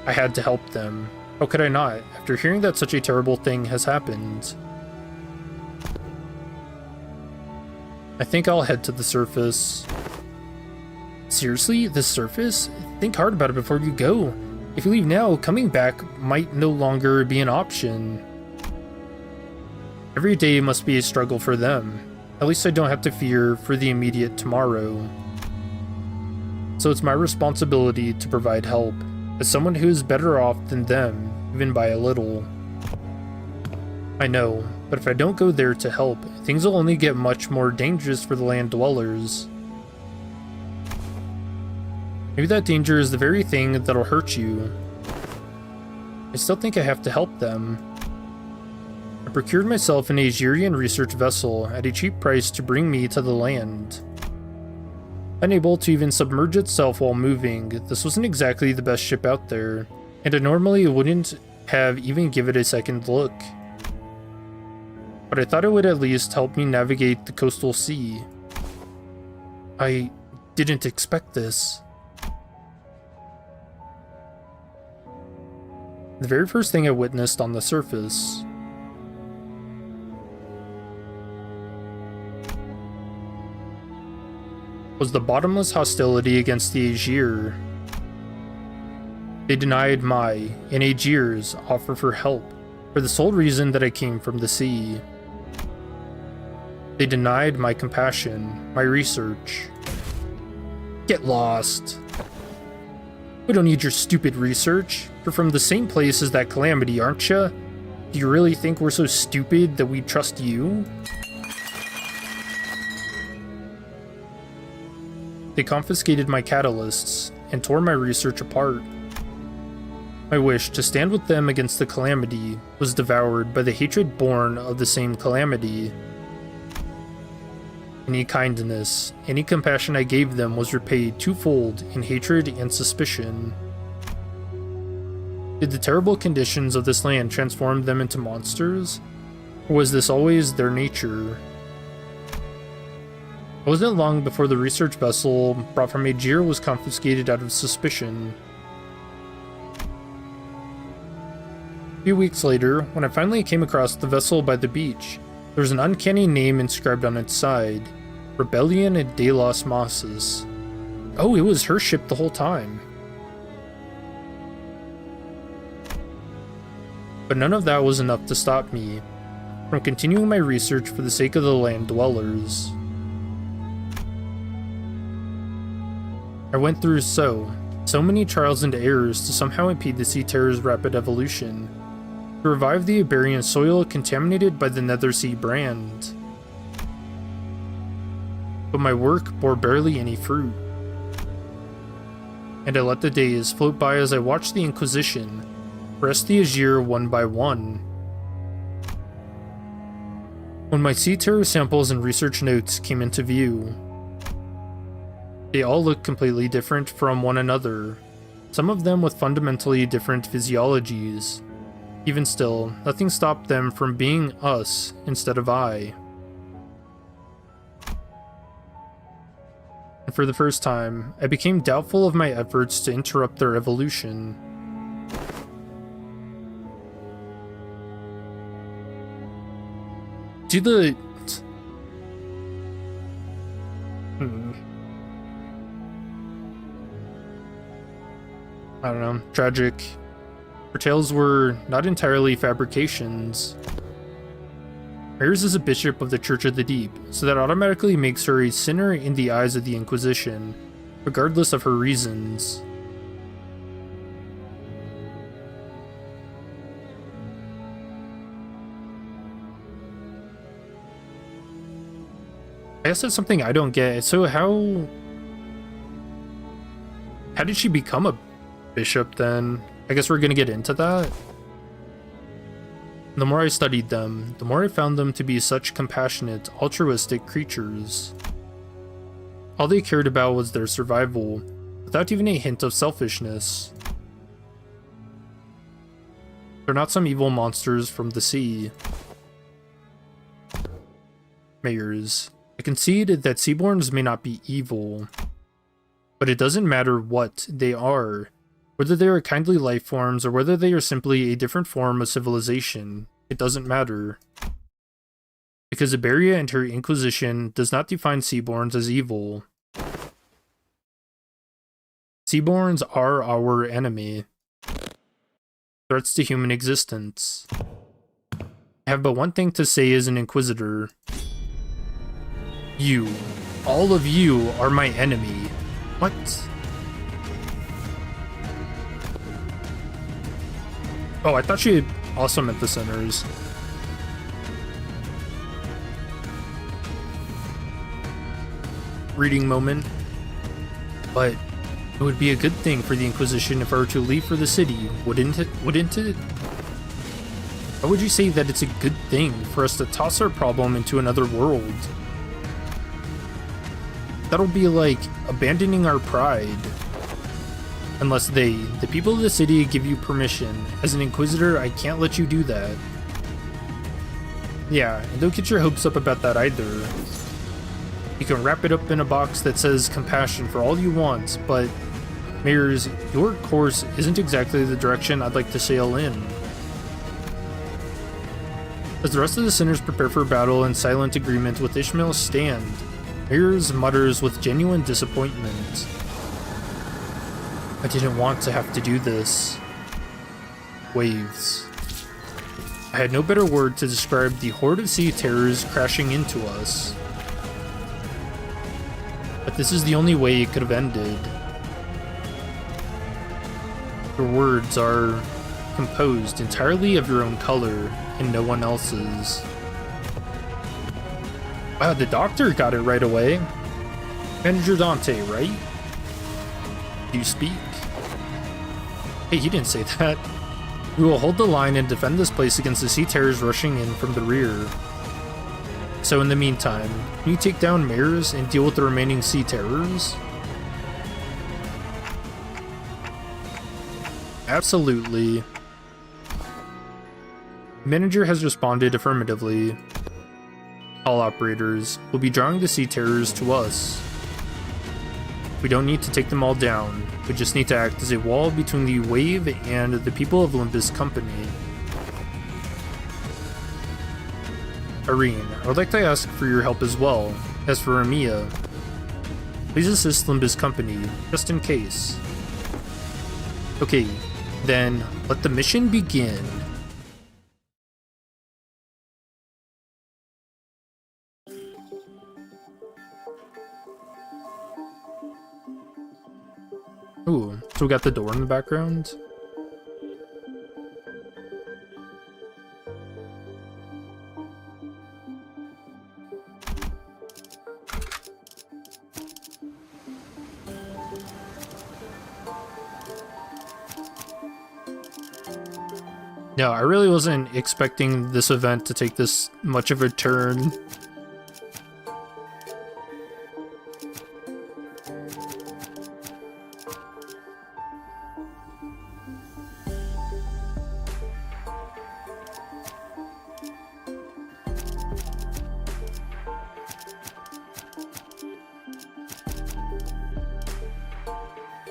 I had to help them. How could I not, after hearing that such a terrible thing has happened? I think I'll head to the surface. Seriously? The surface? Think hard about it before you go. If you leave now, coming back might no longer be an option. Every day must be a struggle for them. At least I don't have to fear for the immediate tomorrow. So it's my responsibility to provide help, as someone who is better off than them, even by a little. I know, but if I don't go there to help, things will only get much more dangerous for the land dwellers. Maybe that danger is the very thing that'll hurt you. I still think I have to help them. I procured myself an Azirian research vessel at a cheap price to bring me to the land. Unable to even submerge itself while moving, this wasn't exactly the best ship out there, and I normally wouldn't have even given it a second look. But I thought it would at least help me navigate the coastal sea. I didn't expect this. The very first thing I witnessed on the surface was the bottomless hostility against the Azir. They denied my and Azir's offer for help for the sole reason that I came from the sea. They denied my compassion, my research. Get lost. We don't need your stupid research. You're from the same place as that calamity, aren't you? Do you really think we're so stupid that we trust you? They confiscated my catalysts and tore my research apart. My wish to stand with them against the calamity was devoured by the hatred born of the same calamity. Any kindness, any compassion I gave them was repaid twofold in hatred and suspicion. Did the terrible conditions of this land transform them into monsters? Or was this always their nature? It wasn't long before the research vessel brought from Azir was confiscated out of suspicion. A few weeks later, when I finally came across the vessel by the beach, there was an uncanny name inscribed on its side, Rebellion de los Masses. Oh, it was her ship the whole time. But none of that was enough to stop me from continuing my research for the sake of the land dwellers. I went through so many trials and errors to somehow impede the sea terror's rapid evolution, to revive the Iberian soil contaminated by the Nethersea brand. But my work bore barely any fruit, and I let the days float by as I watched the Inquisition arrest the Azir one by one. When my sea terror samples and research notes came into view, they all looked completely different from one another, some of them with fundamentally different physiologies. Even still, nothing stopped them from being us instead of I. And for the first time, I became doubtful of my efforts to interrupt their evolution. I don't know, tragic. Her tales were not entirely fabrications. Mears is a bishop of the Church of the Deep, so that automatically makes her a sinner in the eyes of the Inquisition, regardless of her reasons. I guess that's something I don't get. So how did she become a bishop then? I guess we're gonna get into that. The more I studied them, the more I found them to be such compassionate, altruistic creatures. All they cared about was their survival, without even a hint of selfishness. They're not some evil monsters from the sea. Mayors. I concede that Seaborns may not be evil, but it doesn't matter what they are. Whether they are kindly life forms or whether they are simply a different form of civilization, it doesn't matter. Because Iberia and her Inquisition does not define Seaborns as evil. Seaborns are our enemy. Threats to human existence. I have but one thing to say as an Inquisitor. You, all of you, are my enemy. What? Oh, I thought she also meant the sinners. Reading moment. But it would be a good thing for the Inquisition if I were to leave for the city, wouldn't it? Wouldn't it? How would you say that it's a good thing for us to toss our problem into another world? That'll be like abandoning our pride. Unless the people of the city give you permission. As an Inquisitor, I can't let you do that. Yeah, and don't get your hopes up about that either. You can wrap it up in a box that says compassion for all you want, but Mayors, your course isn't exactly the direction I'd like to sail in. As the rest of the sinners prepare for battle in silent agreement with Ishmael's stand, Mayors mutters with genuine disappointment. I didn't want to have to do this. Waves. I had no better word to describe the horde of sea terrors crashing into us. But this is the only way it could have ended. Your words are composed entirely of your own color and no one else's. Wow, the doctor got it right away. Manager Dante, right? Do you speak? Hey, he didn't say that. We will hold the line and defend this place against the sea terrors rushing in from the rear. So in the meantime, can you take down Mayors and deal with the remaining sea terrors? Absolutely. Manager has responded affirmatively. All operators will be drawing the sea terrors to us. We don't need to take them all down. We just need to act as a wall between the wave and the people of Limbus Company. Irene, I would like to ask for your help as well. As for Ramia, please assist Limbus Company, just in case. Okay, then let the mission begin. Ooh, so we got the door in the background. No, I really wasn't expecting this event to take this much of a turn.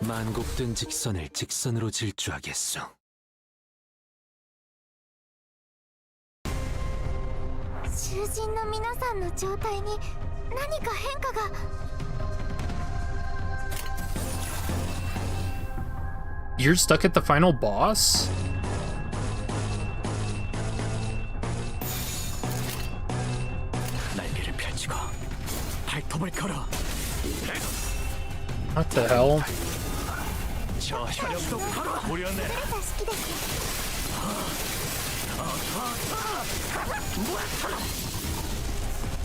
만곡된 직선을 직선으로 질주하겠소. 囚人の皆さんの状態に何か変化が。You're stuck at the final boss? 날개를 펼치고 발톱을 걸어. What the hell? 저 혈육도 고려내. 好きです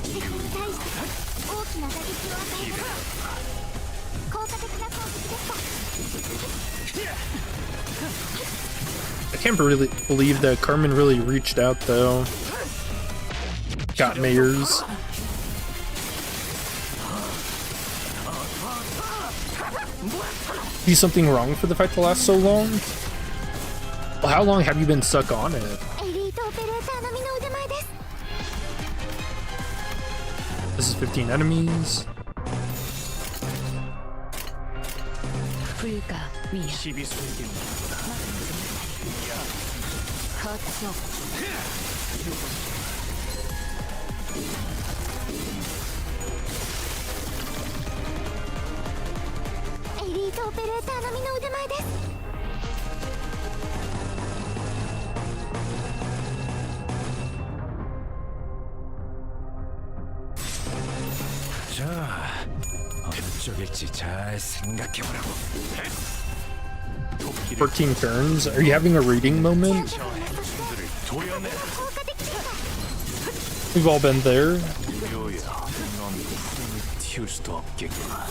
奇跡に対して大きな打撃を与えた効果的な攻撃でした I can't really believe that Carmen really reached out though. Got mayors. Is something wrong for the fight to last so long? Well, how long have you been stuck on it? エリートオペレーター並みの腕前です This is 15 enemies. 불가 위야 시비수에게 거쳐 エリートオペレーター並みの腕前です 자, 어느 쪽일지 잘 생각해보라고. 14 turns. Are you having a reading moment? 効果的でした We've all been there. 묘야. 넌 힘을 틔울 수도 없겠구나.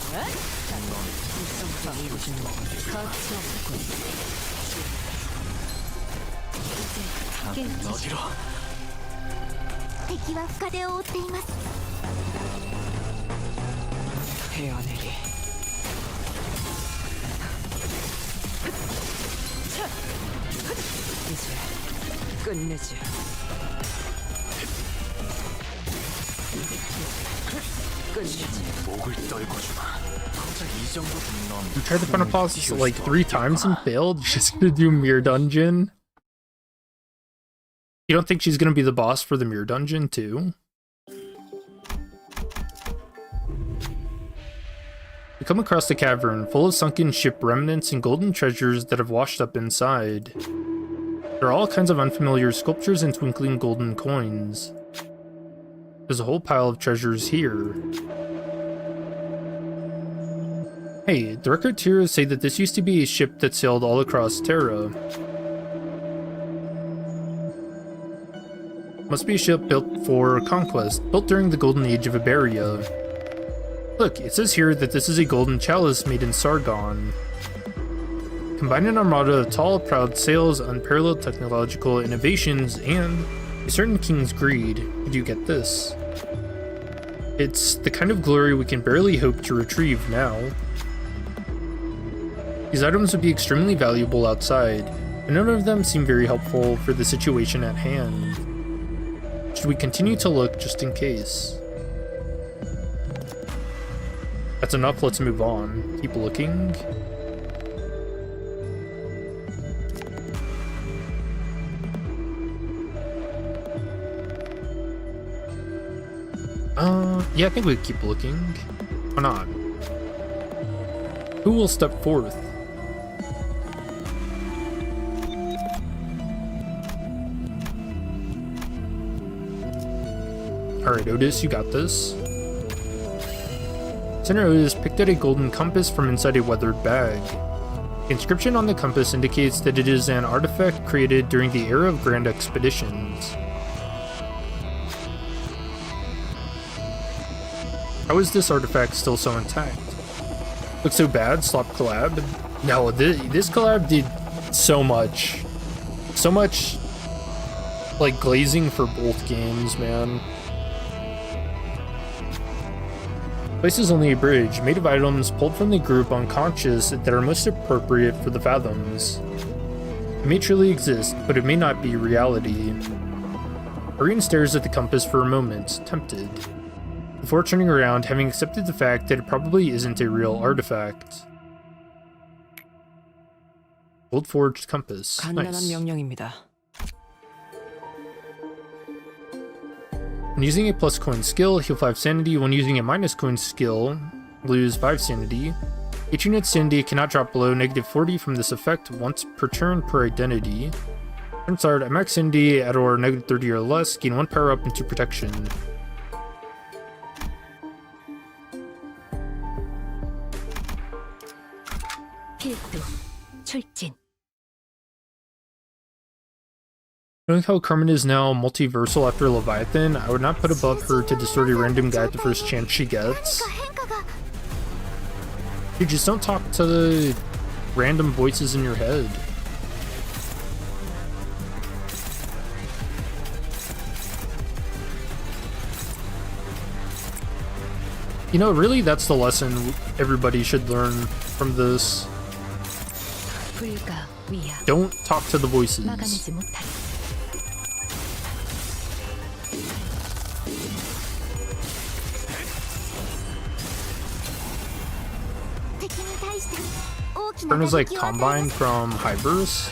어디로? 敵は深手を負っています 헤어내리. 이제 끝내지. 끝내지. 목을 떨고 주마. 정작 이 정도면 넌 You tried the final boss like 3 times and failed. You're just gonna do Mirror Dungeon. You don't think she's gonna be the boss for the Mirror Dungeon too? We come across a cavern full of sunken ship remnants and golden treasures that have washed up inside. There are all kinds of unfamiliar sculptures and twinkling golden coins. There's a whole pile of treasures here. Hey, the records here say that this used to be a ship that sailed all across Terra. Must be a ship built for conquest, built during the golden age of Iberia. Look, it says here that this is a golden chalice made in Sargon. Combine an armada of tall, proud sails, unparalleled technological innovations, and a certain king's greed. Did you get this? It's the kind of glory we can barely hope to retrieve now. These items would be extremely valuable outside, and none of them seem very helpful for the situation at hand. Should we continue to look just in case? That's enough, let's move on. Keep looking. Yeah, I think we keep looking. Why not? Who will step forth? Alright, Otis, you got this. Senator Otis picked out a golden compass from inside a weathered bag. The inscription on the compass indicates that it is an artifact created during the era of grand expeditions. How is this artifact still so intact? Looks so bad, slop collab? No, this collab did so much. So much, like, glazing for both games, man. Place is only a bridge, made of items pulled from the group unconscious that are most appropriate for the Fathoms. It may truly exist, but it may not be reality. Irene stares at the compass for a moment, tempted, before turning around, having accepted the fact that it probably isn't a real artifact. Gold forged compass. 간단한 Nice. 명령입니다. When using a plus coin skill, heal 5 sanity. When using a minus coin skill, lose 5 sanity. Each unit Cindy cannot drop below -40 from this effect once per turn per identity. Turn start at max Cindy at or -30 or less, gain 1 power up and 2 protection. 필두 출진. Knowing how Carmen is now multiversal after Leviathan, I would not put above her to distort a random guy at the first chance she gets. 変化が Dude, just don't talk to the random voices in your head. You know, really, that's the lesson everybody should learn from this. 불가 위야. Don't talk to the voices. 막아내지 못하리. Turn is like Combine from Hyberus.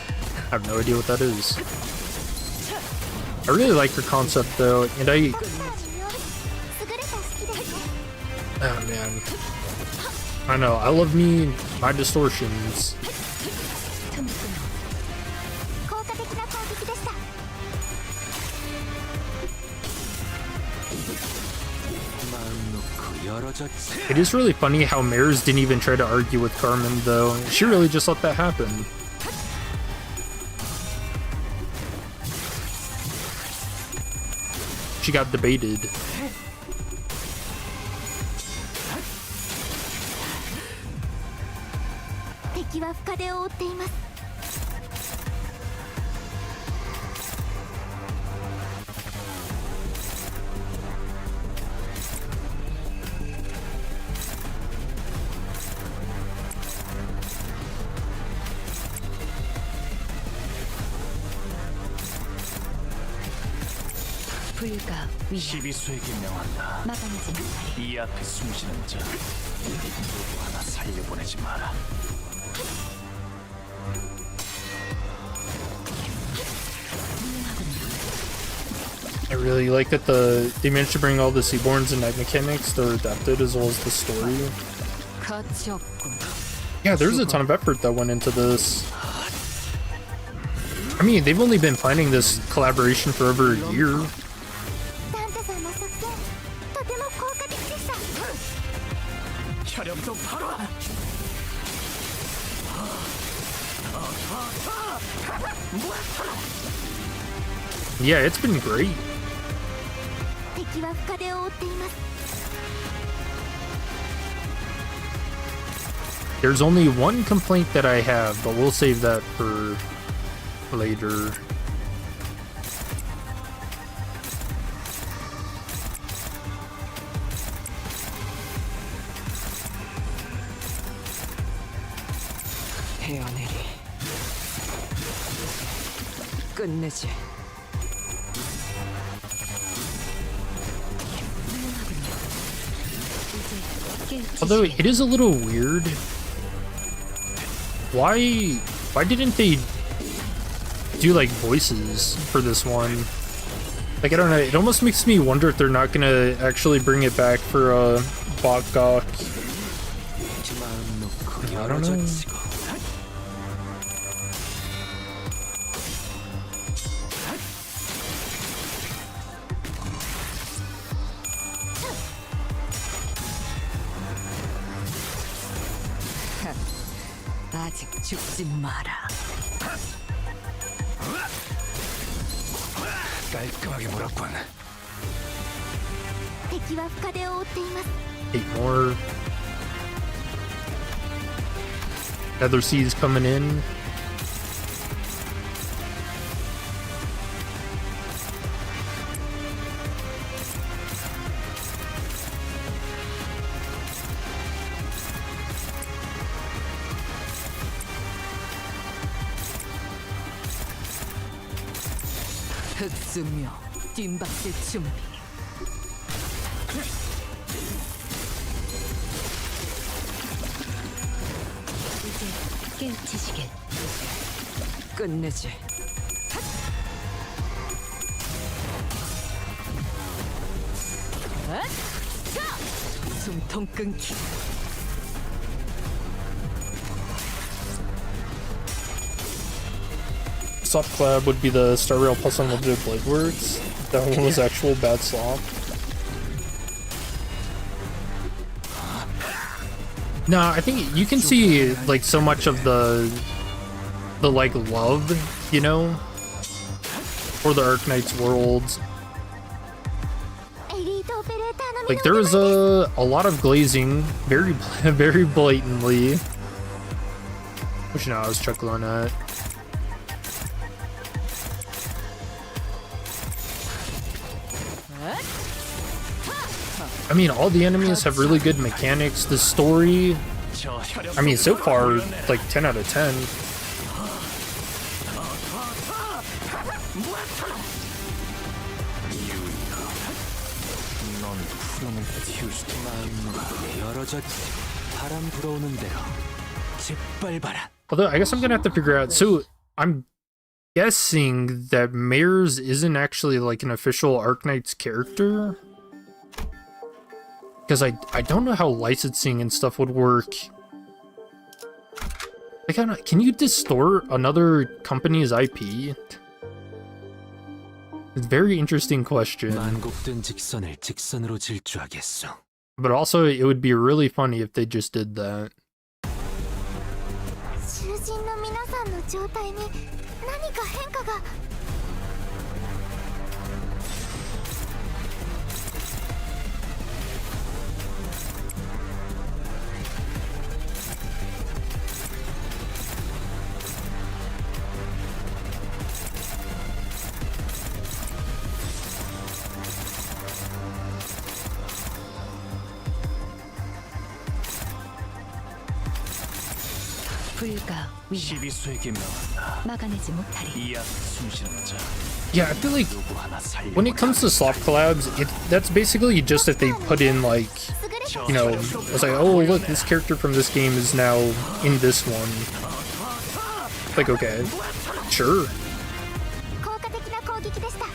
I have no idea what that is. I really like her concept though, and oh man. I know, I love me my distortions. It is really funny how Mares didn't even try to argue with Carmen though. She really just let that happen. She got debated. 불가 위야. 시비수에게 명한다. 막아내지 못하리. 이 앞에 숨쉬는 자 누구 하나 살려보내지 마라. I really like that they managed to bring all the Seaborns and night mechanics. They're adapted as well as the story. 가치 없군. Yeah, there's a ton of effort that went into this. I mean, they've only been planning this collaboration for over a year. サンタさんの作戦とても効果的でした。 혈염도 바로. Yeah, it's been great. 敵は深手を負っています。 There's only one complaint that I have, but we'll save that for later. 헤어내리. 끝내지. Although it is a little weird. Why didn't they do like voices for this one? Like, I don't know, it almost makes me wonder if they're not gonna actually bring it back for Botgok. I don't know. 아직 죽지 마라. 깔끔하게 몰았군. 敵は深手を負っています。 Eight more. Other seas coming in. 흑수며 뒷박질 준비. 이제 깨우치시길. 끝내지. 숨통 끊기. Soft collab would be the Star Rail plus Unlimited Blade Works. That one was actual bad slop. No, I think you can see like so much of the like love, you know, for the Arknights worlds. Like there was a lot of glazing, very blatantly, which now I was chuckling at. I mean, all the enemies have really good mechanics. The story, I mean, so far, like 10 out of 10. Although, I guess I'm gonna have to figure out. So, I'm guessing that Mares isn't actually like an official Arknights character. Because I don't know how licensing and stuff would work. Like, can you distort another company's IP? It's a very interesting question. But also, it would be really funny if they just did that. 囚人の皆さんの状態に何か変化が。 불가 위야 12수에게 명한다. 막아내지 못하리. 이약 숨쉬는 자. Yeah, I feel like 누구 하나 살려. when it comes to slop collabs, that's basically just if they put in like, you know, it's like, oh look, this character from this game is now in this one. Like, okay, sure. 効果的な攻撃でした。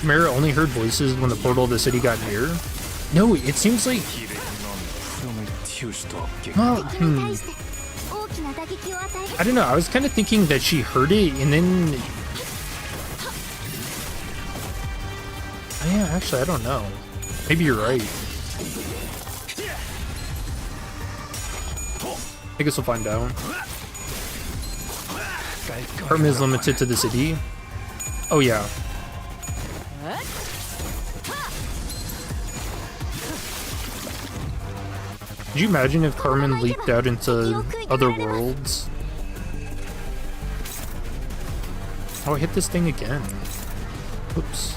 Mara only heard voices when the portal of the city got near. No, it seems like. Well, 敵に対して大きな打撃を与える。 I don't know. I was kind of thinking that she heard it and then. Yeah, actually, I don't know. Maybe you're right. I guess we'll find out. Carmen is limited to the city. Oh yeah. Could you imagine if Carmen leaked out into other worlds? Oh, I hit this thing again. Oops.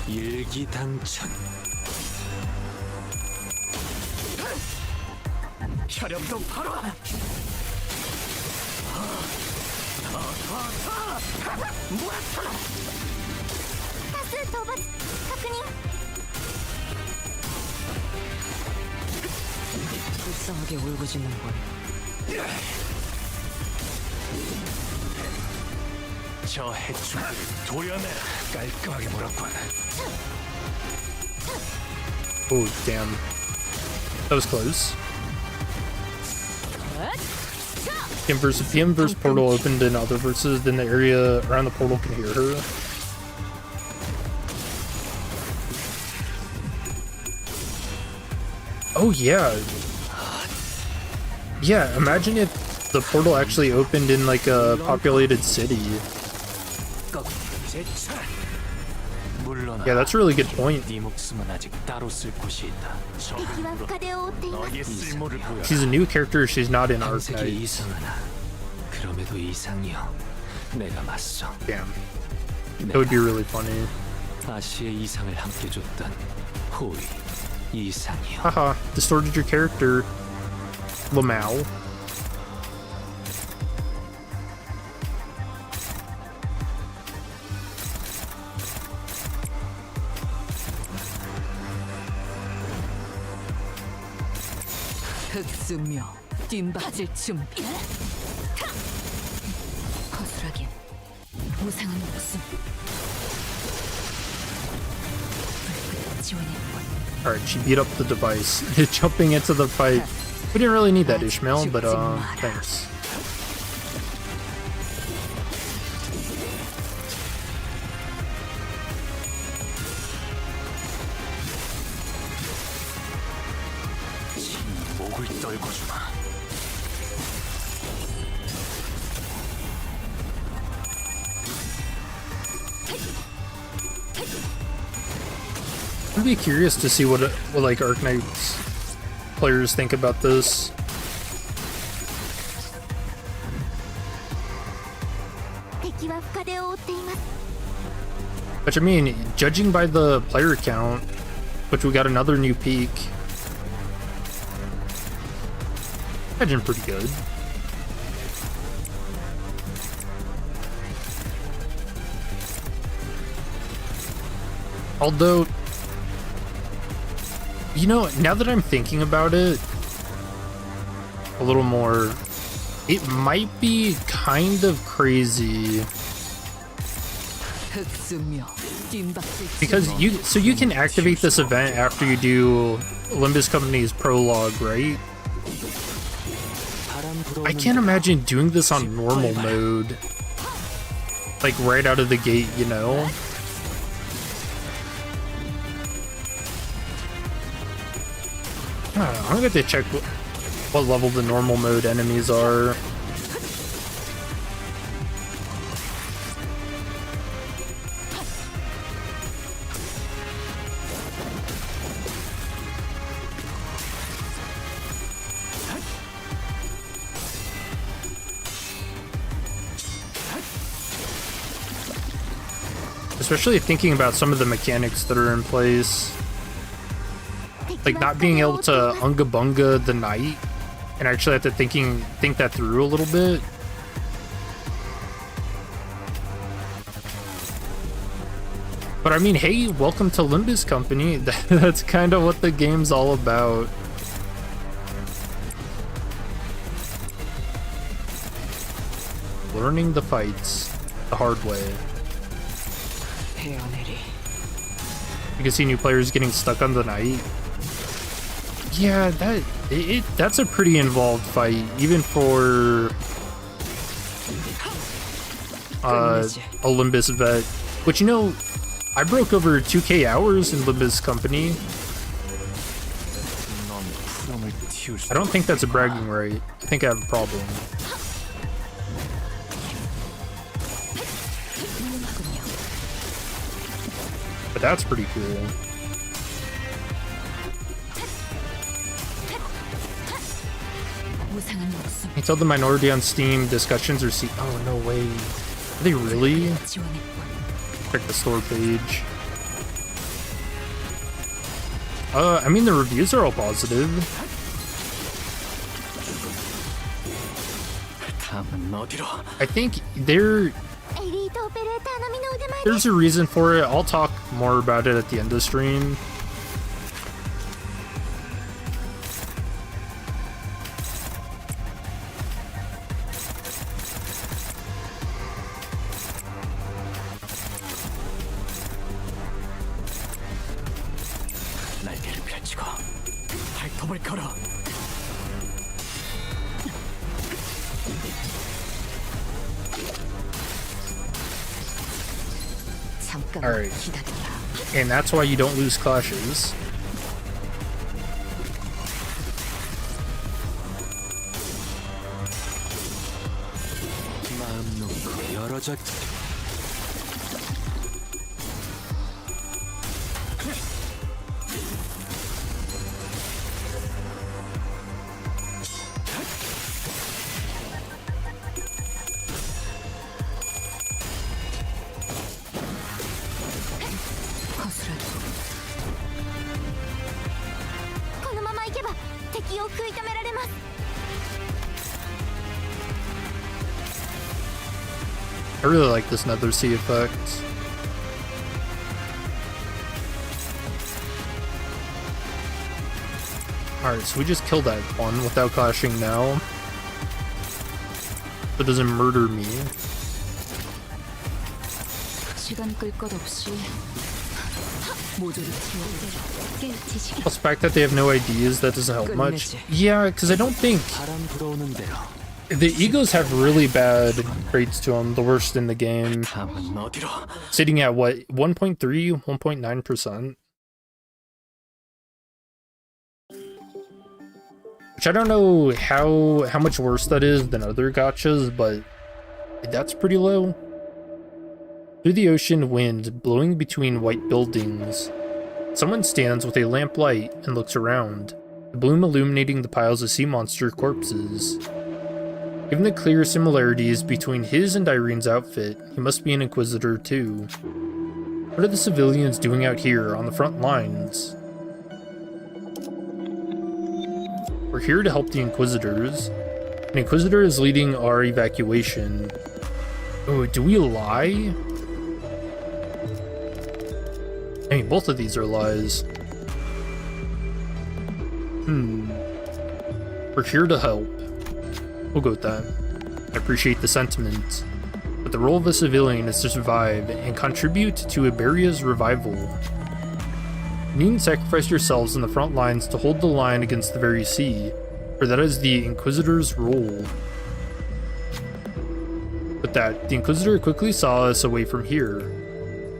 일기당천. 혈염도 바로.多数討伐確認。 불쌍하게 울부짖는군. 저 해충들을 도려내라. 깔끔하게 몰았군. Oh, damn. That was close. If the inverse portal opened in other verses, then the area around the portal can hear her. Oh, yeah. Yeah, imagine if the portal actually opened in like a populated city. Yeah, that's a really good point. 네 목숨은 아직 따로 쓸 곳이 있다. 敵は深手を負っています。 너의 쓸모를 보여. She's a new character, she's not in 탐색이 Arknights. 이상하나. 그럼에도 이상이여. 내가 맞서. Damn. That would be really funny. 아시의 이상을 함께 줬던 호위 이상이여. Haha, distorted your character. Lamau. 흑수묘 뒷받을 준비. 허술하긴 무상한 목숨. 불끈 지원했군. Alright, she beat up the device. Jumping into the fight. We didn't really need that, Ishmael, but thanks. 목을 떨궈주마. I'd be curious to see what like Arknights players think about this. Which I mean, judging by the player count, which we got another new peak, imagine pretty good. Although, you know, now that I'm thinking about it a little more, it might be kind of crazy because you can activate this event after you do Limbus Company's prologue, right? I can't imagine doing this on normal mode, like right out of the gate, you know? I don't know, I'm gonna have to check what level the normal mode enemies are. Especially thinking about some of the mechanics that are in place. Like not being able to unga bunga the knight and actually have to think that through a little bit. But I mean, hey, welcome to Limbus Company. That's kind of what the game's all about. Learning the fights the hard way. You can see new players getting stuck on the knight. Yeah, that's a pretty involved fight, even for a Limbus vet. Which, you know, I broke over 2k hours in Limbus Company. I don't think that's a bragging right. I think I have a problem. But that's pretty cool. You tell the minority on Steam discussions are oh, no way. Are they really? Check the store page. I mean, the reviews are all positive. I think there's a reason for it. I'll talk more about it at the end of the stream. Alright, and that's why you don't lose clashes. I really like this Nether Sea effect. Alright, so we just killed that one without clashing now. So it doesn't murder me. 시간 끌 것 없이 모조리 깨우치시기. Plus, the fact that they have no ideas, that doesn't help much. Yeah, because I don't think 바람 불어오는 대로 the egos have really bad traits to them, the worst in the game. 다음은 어디로? Sitting at what, 1.3, 1.9%? Which I don't know how much worse that is than other gachas, but that's pretty low. Through the ocean wind blowing between white buildings, someone stands with a lamplight and looks around, the bloom illuminating the piles of sea monster corpses. Given the clear similarities between his and Irene's outfit, he must be an Inquisitor too. What are the civilians doing out here on the front lines? We're here to help the Inquisitors. An Inquisitor is leading our evacuation. Oh, do we lie? I mean, both of these are lies. We're here to help. We'll go with that. I appreciate the sentiment. But the role of a civilian is to survive and contribute to Iberia's revival. You needn't sacrifice yourselves on the front lines to hold the line against the very sea, for that is the Inquisitor's role. With that, the Inquisitor quickly saw us away from here.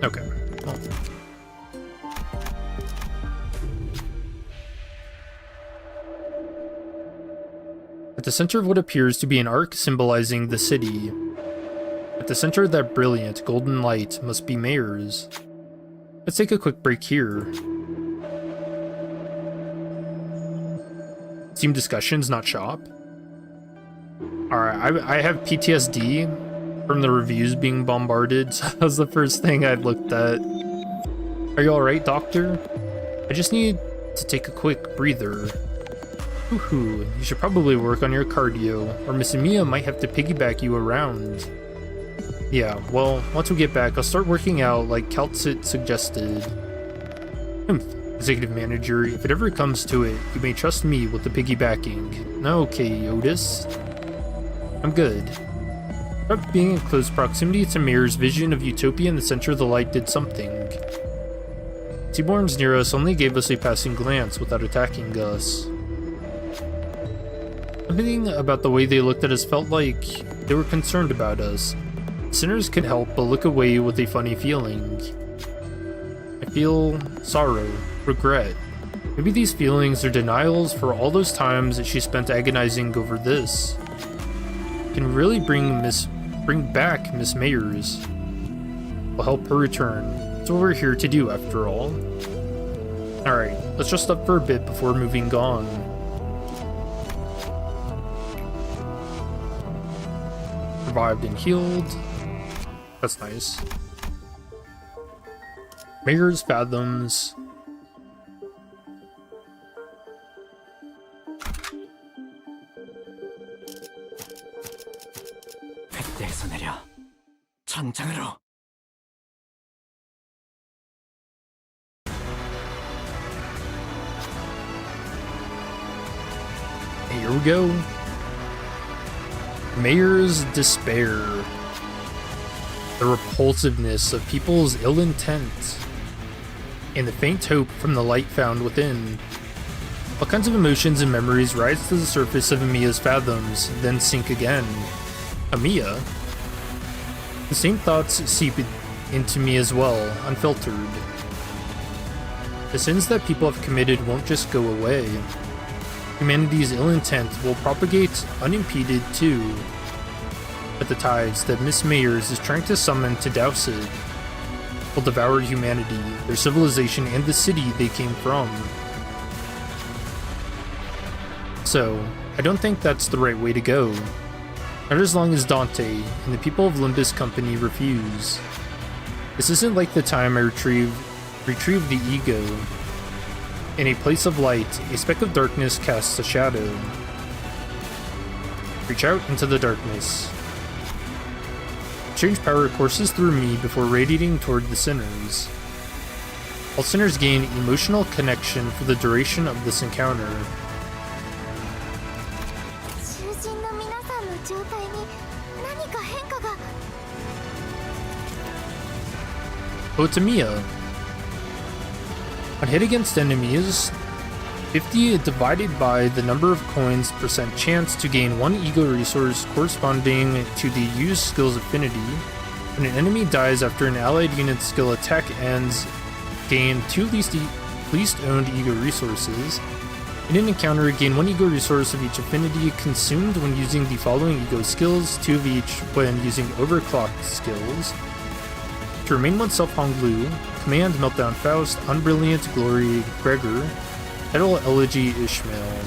Okay. Well. At the center of what appears to be an arc symbolizing the city. At the center of that brilliant golden light must be Mayors. Let's take a quick break here. Team discussions, not shop. Alright, I have PTSD from the reviews being bombarded, so that was the first thing I looked at. Are you alright, Doctor? I just need to take a quick breather. Woohoo, you should probably work on your cardio, or Miss Emiya might have to piggyback you around. Yeah, well, once we get back, I'll start working out like Kaltsit suggested. Executive Manager, if it ever comes to it, you may trust me with the piggybacking. Okay, Otis. I'm good. Perhaps being in close proximity to Mayor's vision of utopia in the center of the light did something. Seaborns near us only gave us a passing glance without attacking us. Something about the way they looked at us felt like they were concerned about us. Sinners could help but look away with a funny feeling. I feel sorrow, regret. Maybe these feelings are denials for all those times that she spent agonizing over this. Can really bring back Miss Mayors. We'll help her return. That's what we're here to do after all. Alright, let's just stop for a bit before moving on. Revived and healed. That's nice. Mayor's Fathoms. 뱃대에서 내려 전장으로. Here we go. Mayor's despair. The repulsiveness of people's ill intent. And the faint hope from the light found within. All kinds of emotions and memories rise to the surface of Emiya's fathoms, then sink again. Emiya? The same thoughts seep into me as well, unfiltered. The sins that people have committed won't just go away. Humanity's ill intent will propagate unimpeded too. But the tides that Miss Mayors is trying to summon to douse it will devour humanity, their civilization, and the city they came from. So, I don't think that's the right way to go. Not as long as Dante and the people of Limbus Company refuse. This isn't like the time I retrieved the ego. In a place of light, a speck of darkness casts a shadow. Reach out into the darkness. Change power courses through me before radiating toward the sinners. All sinners gain emotional connection for the duration of this encounter. Otamiya. On hit against enemies, 50 divided by the number of coins % chance to gain 1 ego resource corresponding to the used skill's affinity. When an enemy dies after an allied unit's skill attack ends, gain 2 least owned ego resources. In an encounter, gain 1 ego resource of each affinity consumed when using the following ego skills, 2 of each when using overclocked skills. To remain oneself Honglu, command Meltdown Faust, Unbrilliant Glory Gregor, Title Elegy Ishmael.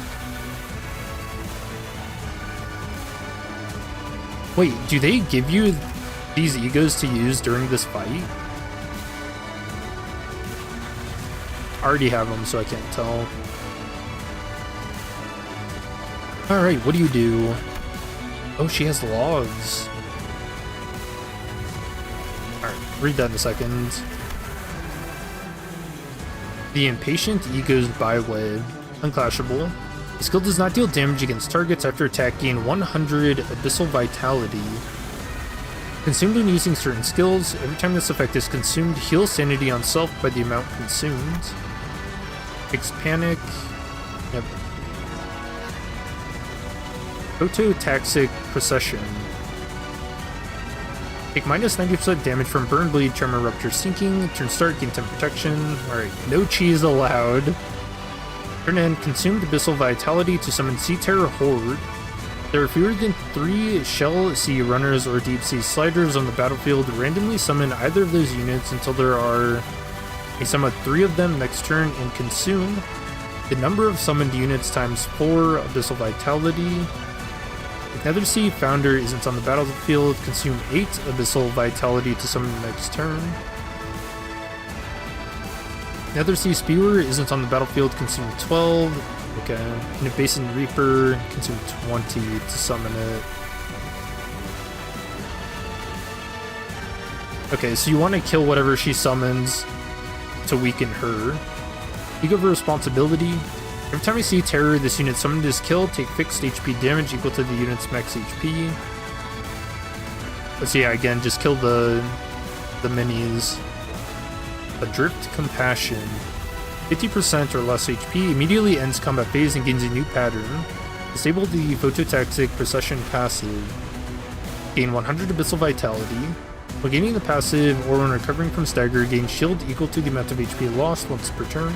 Wait, do they give you these egos to use during this fight? I already have them, so I can't tell. Alright, what do you do? Oh, she has logs. Alright, read that in a second. The Impatient Ego's Byway. Unclashable. The skill does not deal damage against targets after attack. Gain 100 Abyssal Vitality. Consumed when using certain skills. Every time this effect is consumed, heal sanity on self by the amount consumed. Takes Panic. Yep. Phototaxic Procession. Take minus 90% damage from Burn, Bleed, Tremor, Rupture, Sinking. Turn start, gain 10 protection. Alright, no cheese allowed. Turn end, consumed Abyssal Vitality to summon Sea Terror Horde. There are fewer than 3 Shell Sea Runners or Deep Sea Sliders on the battlefield. Randomly summon either of those units until there are a sum of 3 of them next turn and consume the number of summoned units times 4 Abyssal Vitality. If Nethersea Founder isn't on the battlefield, consume 8 Abyssal Vitality to summon the next turn. Nethersea Spewer isn't on the battlefield, consume 12. Okay. And if Basin Reaper, consume 20 to summon it. Okay, so you want to kill whatever she summons to weaken her. Ego of Responsibility. Every time you see Terror, this unit summoned is killed, take fixed HP damage equal to the unit's max HP. Let's see, yeah, again, just kill the minis. Adrift Compassion. 50% or less HP, immediately ends combat phase and gains a new pattern. Disable the Phototaxic Procession passive. Gain 100 Abyssal Vitality. When gaining the passive or when recovering from stagger, gain shield equal to the amount of HP lost once per turn.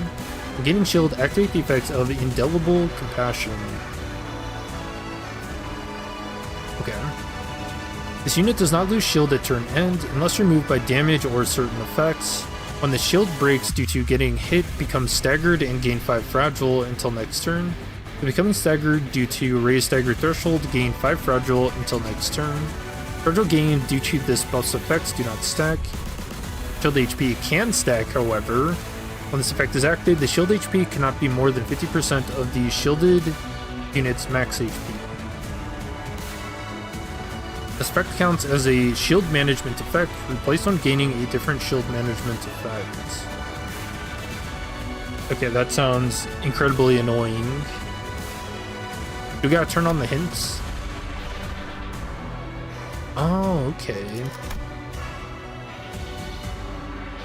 When gaining shield, activate the effects of Indelible Compassion. Okay. This unit does not lose shield at turn end unless removed by damage or certain effects. When the shield breaks due to getting hit, becomes staggered and gain 5 fragile until next turn. When becoming staggered due to raised stagger threshold, gain 5 fragile until next turn. Fragile gained due to this buff's effects do not stack. Shield HP can stack, however. When this effect is active, the shield HP cannot be more than 50% of the shielded unit's max HP. This effect counts as a shield management effect, replaced on gaining a different shield management effect. Okay, that sounds incredibly annoying. We gotta turn on the hints. Oh, okay.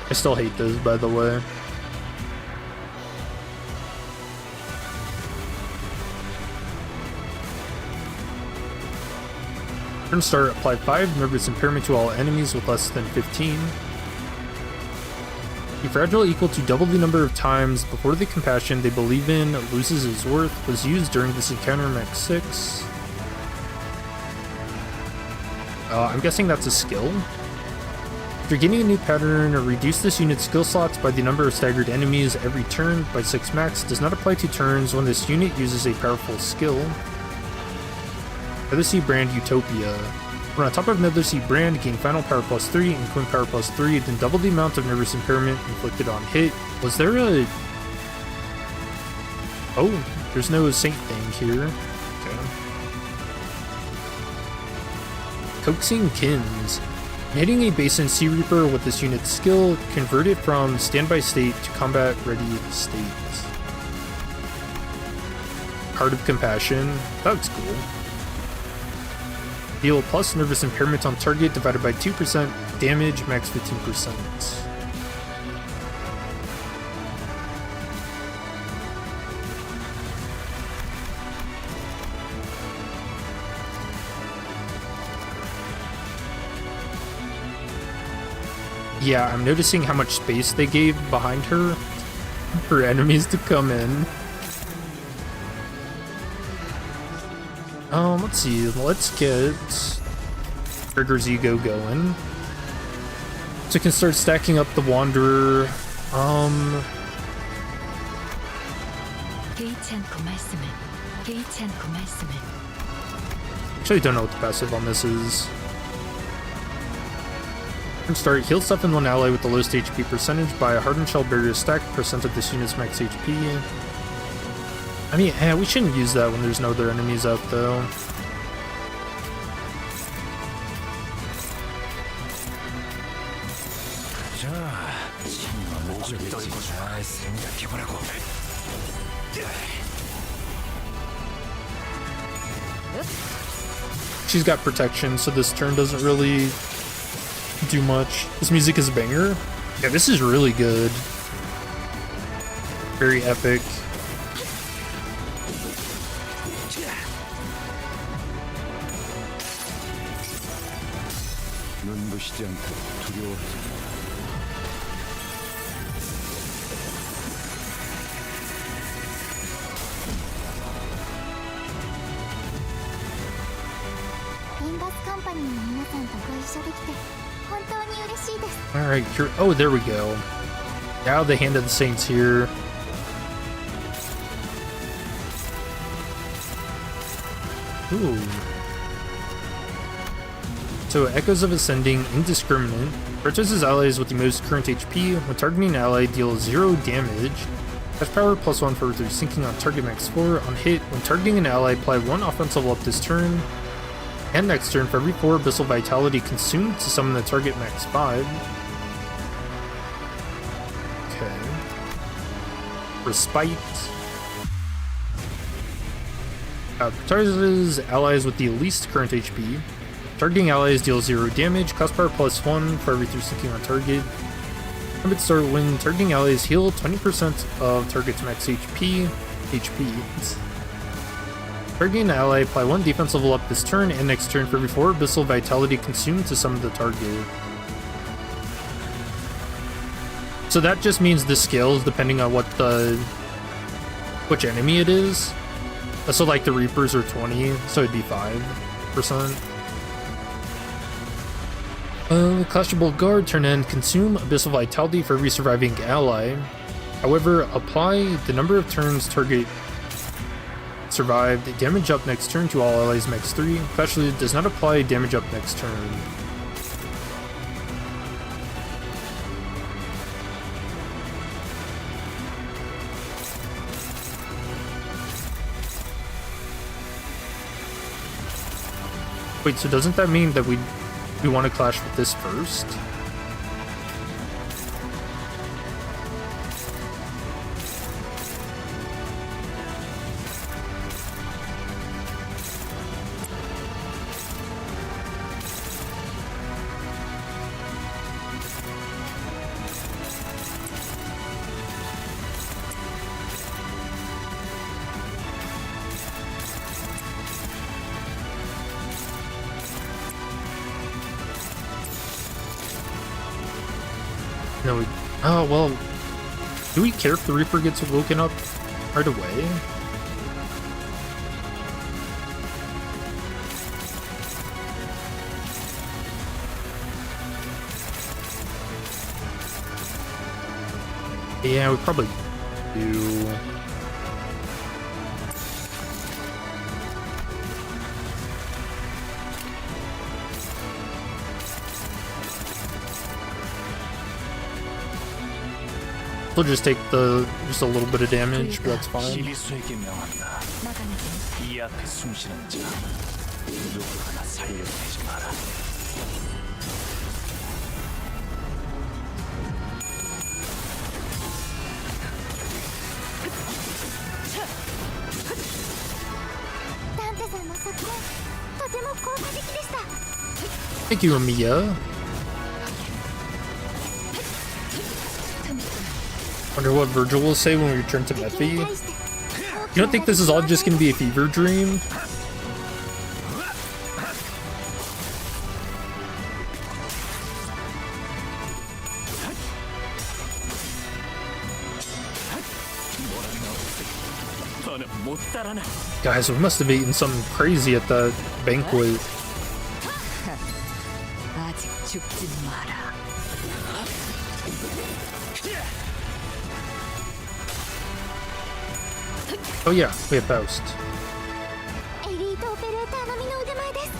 I still hate those, by the way. Turn start, apply 5 nervous impairment to all enemies with less than 15. The fragile equal to double the number of times before the compassion they believe in loses its worth was used during this encounter max 6. I'm guessing that's a skill. After gaining a new pattern, reduce this unit's skill slots by the number of staggered enemies every turn by 6 max. Does not apply to turns when this unit uses a powerful skill. Nethersea Brand Utopia. When on top of Nethersea Brand, gain final power plus 3 and coin power plus 3, then double the amount of nervous impairment inflicted on hit. Was there a... Oh, there's no saint thing here. Okay. Coaxing Kins. Hitting a Basin Sea Reaper with this unit's skill, convert it from standby state to combat ready state. Card of Compassion. That looks cool. Deal plus nervous impairment on target divided by 2%, damage max 15%. yeah, I'm noticing how much space they gave behind her for enemies to come in. Let's see. Let's get Trigger's ego going. So I can start stacking up the Wanderer. Actually, don't know what the passive on this is. Start, heal stuff in one ally with the lowest HP percentage by a hardened shell barrier stack percent of this unit's max HP. I mean, we shouldn't use that when there's no other enemies out though. 잘 생각해보라고. She's got protection, so this turn doesn't really do much. This music is a banger. Yeah, this is really good. Very epic. 눈부시지 않고 두려워하지. Alright, oh, there we go. Now the Hand of the Saints here. Ooh. So, Echoes of Ascending, Indiscriminate. Protects allies with the most current HP. When targeting an ally, deal 0 damage. Dash power +1 for their sinking on target max 4. On hit, when targeting an ally, apply 1 offense level up this turn. And next turn, for every 4 Abyssal Vitality consumed to summon the target max 5. Okay. Respite. Targets allies with the least current HP. Targeting allies deals 0 damage, cost power +1 for every 3 sinking on target. Combat start when targeting allies heal 20% of target's max HP. Targeting an ally, apply 1 defense level up this turn and next turn for every 4 Abyssal Vitality consumed to summon the target. So that just means this scales depending on which enemy it is. So like the Reapers are 20, so it'd be 5%. Clash of Bold Guard, turn end, consume Abyssal Vitality for every surviving ally. However, apply the number of turns target survived, damage up next turn to all allies max 3. Especially does not apply damage up next turn. Wait, so doesn't that mean that we want to clash with this first? No, oh, well, do we care if the Reaper gets woken up right away? Yeah, we probably do. We'll just take just a little bit of damage, but that's fine. 지리수에게 명한다. 이 앞에 숨쉬는 자 누구 하나 살려보내지 마라. Thank you, Amiya. Wonder what Virgil will say when we return to Mephi. You don't think this is all just gonna be a fever dream? 더는 못 따라나. Guys, we must have eaten something crazy at that banquet. 아직 죽진 마라. Oh yeah, we have Faust. エリートオペレーター並みの腕前です。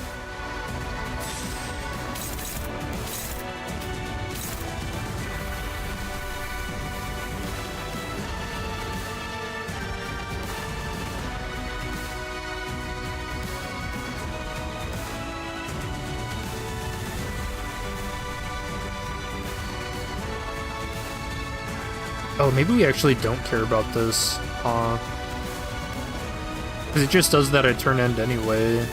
Oh, maybe we actually don't care about this. Because it just does that at turn end anyway.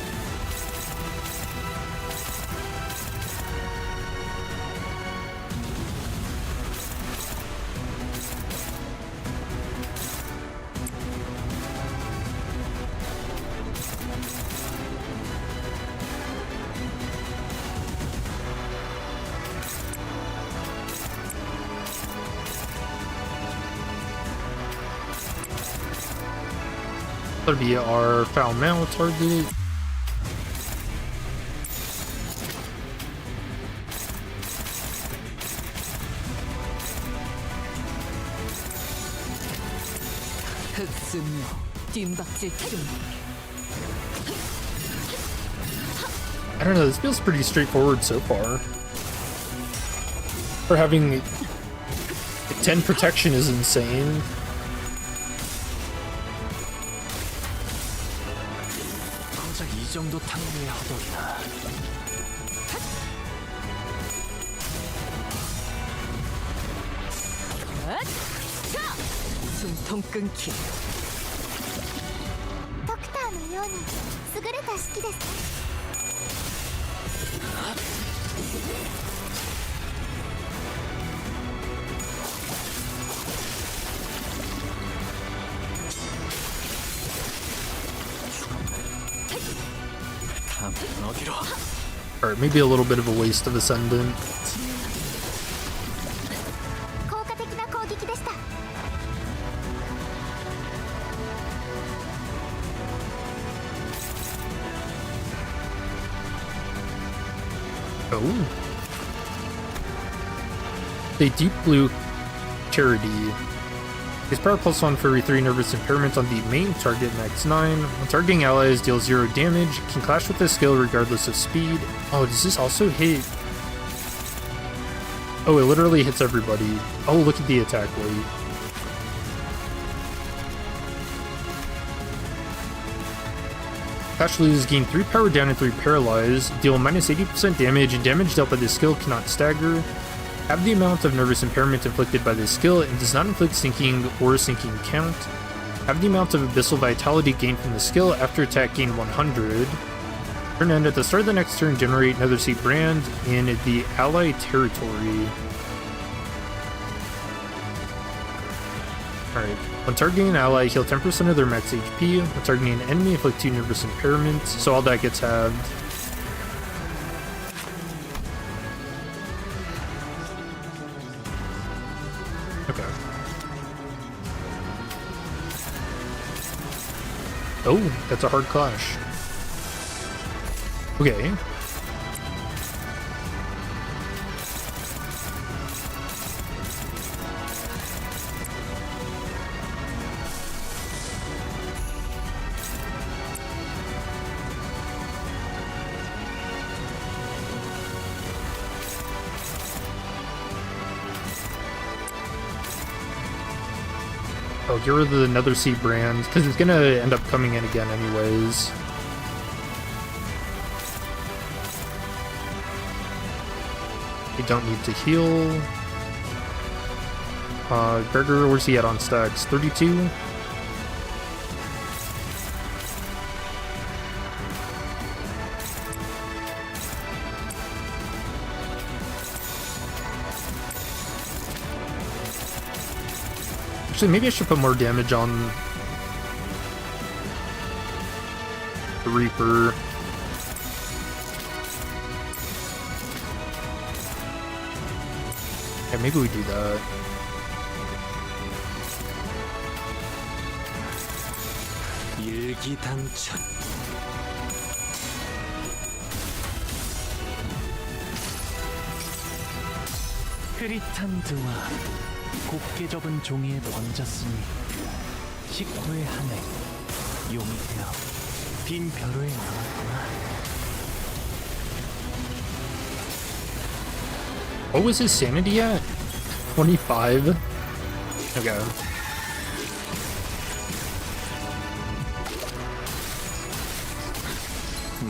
That'll be our foul mail target. 흑승로 뒷박질 틈. I don't know, this feels pretty straightforward so far. For having 10 protection is insane. 고작 이 정도 탕후루의 허덕이다. 숨통 끊기. ドクターのように優れた式ですね。 감은 어디로? Alright, maybe a little bit of a waste of Ascendant. 効果的な攻撃でした。 Oh. A deep blue charity. His power +1 for every 3 nervous impairment on the main target, max 9. When targeting allies, deals 0 damage. Can clash with this skill regardless of speed. Oh, does this also hit? Oh, it literally hits everybody. Oh, look at the attack weight. Clash loses gain 3 power down and 3 paralyze. Deal minus 80% damage. Damage dealt by this skill cannot stagger. Have the amount of nervous impairment inflicted by this skill and does not inflict sinking or sinking count. Have the amount of abyssal vitality gained from the skill after attack gain 100. Turn end at the start of the next turn, generate another seed brand in the ally territory. Alright, when targeting an ally, heal 10% of their max HP. When targeting an enemy, inflict 2 nervous impairments, so all that gets halved. Okay. Oh, that's a hard clash. Okay. Oh, get rid of the Nether Sea brand, because it's gonna end up coming in again anyways. We don't need to heal. Gregor, where's he at on stacks? 32? Actually, maybe I should put more damage on the Reaper. Yeah, maybe we do that. 일기당천. 흐릿한 드와 곱게 접은 종이에 번졌으니 식후의 한해 용이 되어 빈 벼루에 남았구나. What was his sanity at? 25? Okay.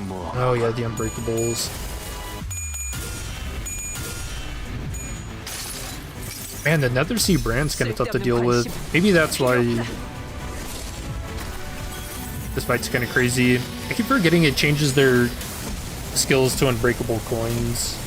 뭐 Oh yeah, the Unbreakables. Man, the Nether Sea brand's kind of tough to deal with. Maybe that's why this fight's kind of crazy. I keep forgetting it changes their skills to unbreakable coins.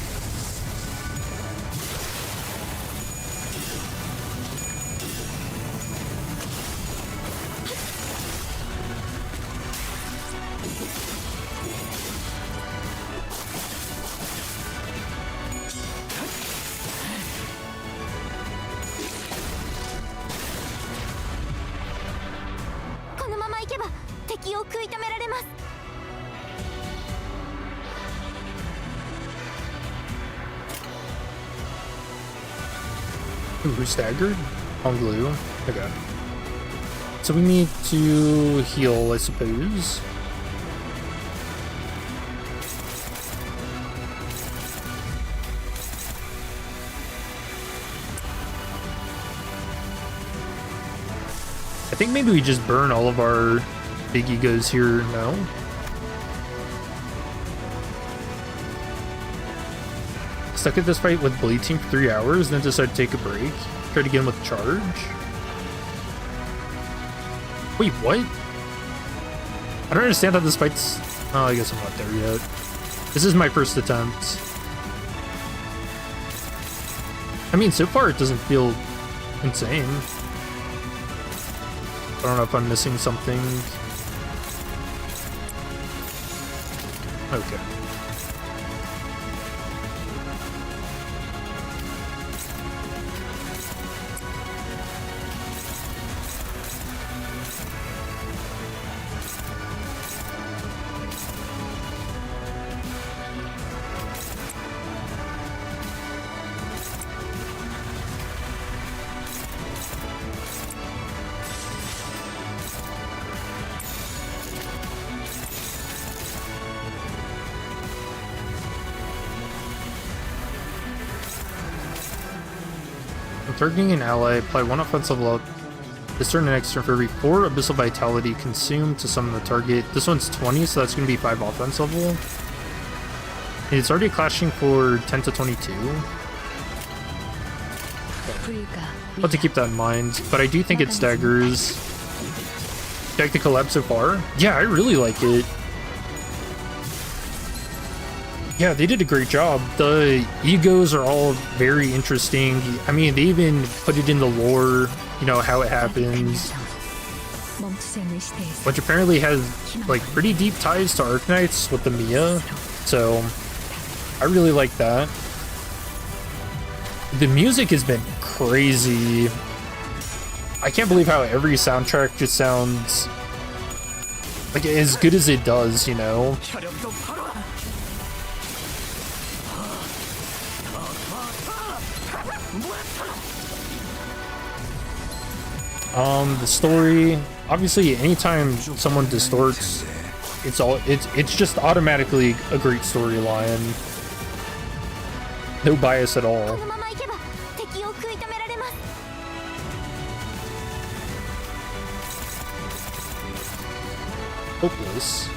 Ooh, who's staggered? On glue. Okay. So we need to heal, I suppose. I think maybe we just burn all of our big egos here. No? Stuck at this fight with Blade Team for 3 hours, then decided to take a break. Tried again with Charge. Wait, what? I don't understand how this fight's... Oh, I guess I'm not there yet. This is my first attempt. I mean, so far it doesn't feel insane. I don't know if I'm missing something. Okay. Targeting an ally, apply 1 offensive level this turn and next turn for every 4 Abyssal Vitality consumed to summon the target. This one's 20, so that's going to be 5 offense level. And it's already clashing for 10 to 22. I'll have to keep that in mind, but I do think it staggers. Do you like the collab so far? Yeah, I really like it. Yeah, they did a great job. The egos are all very interesting. I mean, they even put it in the lore, you know, how it happens. Which apparently has, like, pretty deep ties to Arknights with the Mia. So, I really like that. The music has been crazy. I can't believe how every soundtrack just sounds, like, as good as it does, you know? The story, obviously anytime someone distorts, it's just automatically a great storyline. No bias at all. Hopeless.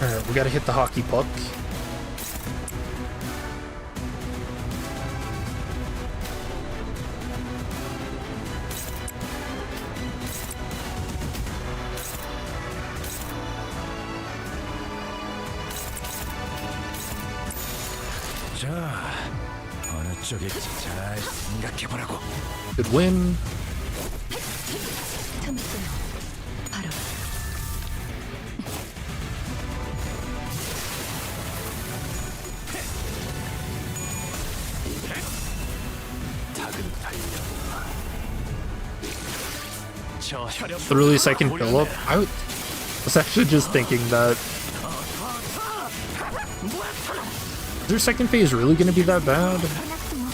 Alright, we gotta hit the hockey puck. 자, 어느 쪽일지 잘 생각해보라고. Good win. 저 혈연 Literally second fill up. I was actually just thinking that. Is their second phase really gonna be that bad? なくても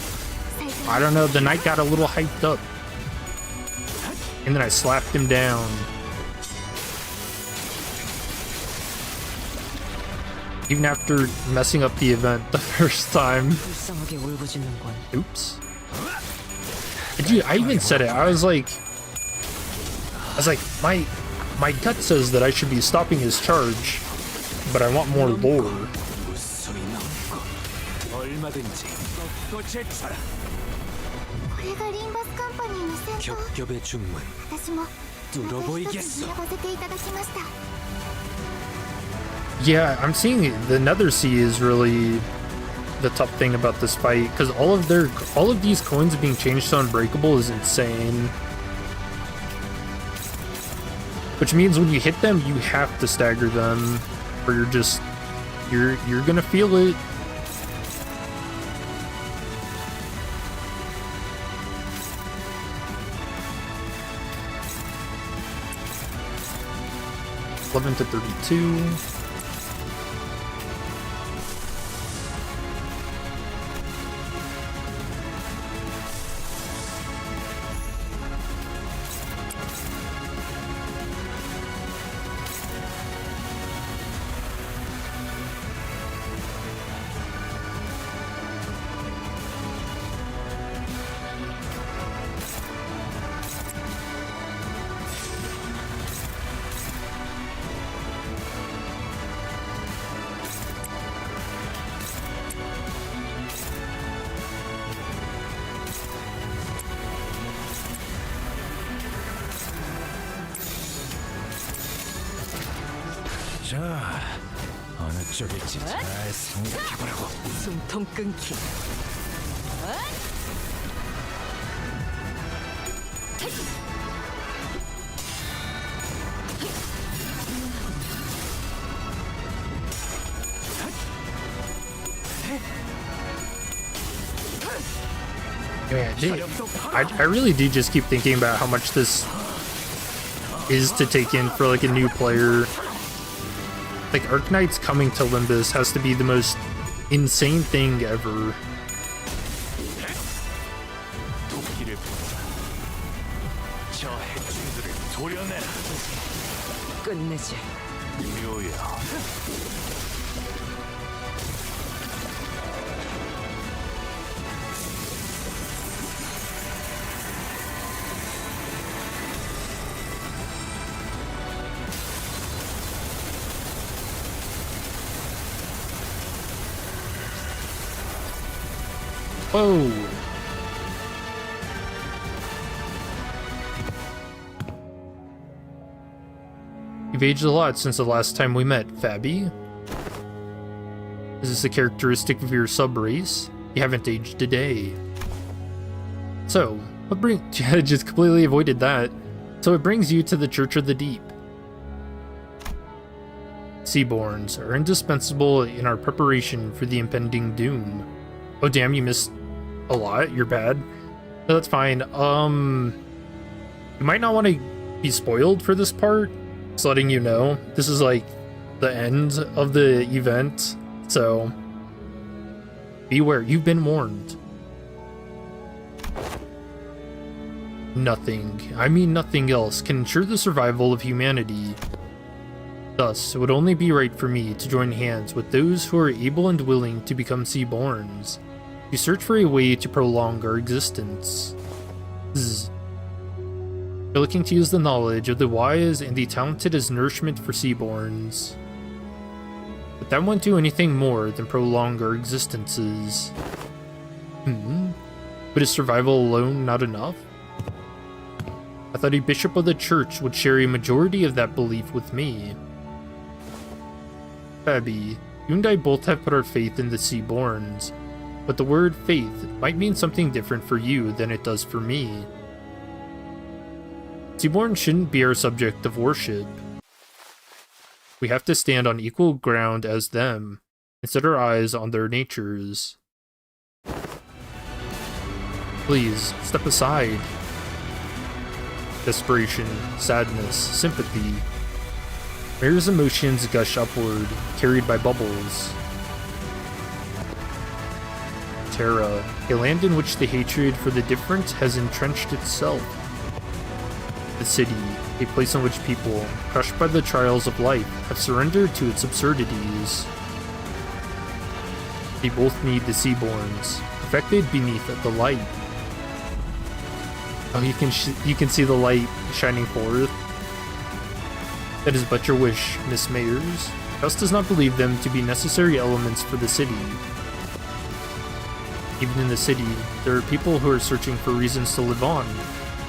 最初 I don't know, the knight got a little hyped up. And then I slapped him down. Even after messing up the event the first time. 불쌍하게 울부짖는군. Oops. Dude, I even said it. I was like, my gut says that I should be stopping his charge, but I want more lore. 웃음이 넘고 얼마든지 먹고 제쳐라. これがリンバスカンパニーの戦闘 겹겹의 중문 私もまた一つ 뚫어보이겠어. 学ばせていただきました Yeah, I'm seeing the Nether Sea is really the tough thing about this fight, because all of these coins being changed to unbreakable is insane. Which means when you hit them, you have to stagger them, or you're gonna feel it. $11 to 32. 자, 어느 쪽일지 잘 생각해보라고. 숨통 끊기. Man, I really do just keep thinking about how much this is to take in for like a new player. Like Arknights coming to Limbus has to be the most insane thing ever. 도끼를 보내라. 저 해충들을 도려내라. 끝내지. 묘야. Whoa. You've aged a lot since the last time we met, Fabi. Is this a characteristic of your sub-race? You haven't aged a day. So, what brings... I just completely avoided that. So it brings you to the Church of the Deep. Seaborns are indispensable in our preparation for the impending doom. Oh damn, you missed a lot. You're bad. No, that's fine. You might not want to be spoiled for this part. Just letting you know. This is like the end of the event. So beware. You've been warned. Nothing, I mean nothing else, can ensure the survival of humanity. Thus, it would only be right for me to join hands with those who are able and willing to become Seaborns. We search for a way to prolong our existence. We're looking to use the knowledge of the wise and the talented as nourishment for Seaborns. But that won't do anything more than prolong our existences. But is survival alone not enough? I thought a bishop of the church would share a majority of that belief with me. Fabi, you and I both have put our faith in the Seaborns, but the word faith might mean something different for you than it does for me. Seaborns shouldn't be our subject of worship. We have to stand on equal ground as them, and set our eyes on their natures. Please, step aside. desperation, sadness, sympathy. Mary's emotions gush upward, carried by bubbles. Terra, a land in which the hatred for the different has entrenched itself. The city, a place in which people, crushed by the trials of life, have surrendered to its absurdities. They both need the Seaborns, perfected beneath the light. Oh, you can see the light shining forth. That is but your wish, Miss Mayers. Gus does not believe them to be necessary elements for the city. Even in the city, there are people who are searching for reasons to live on,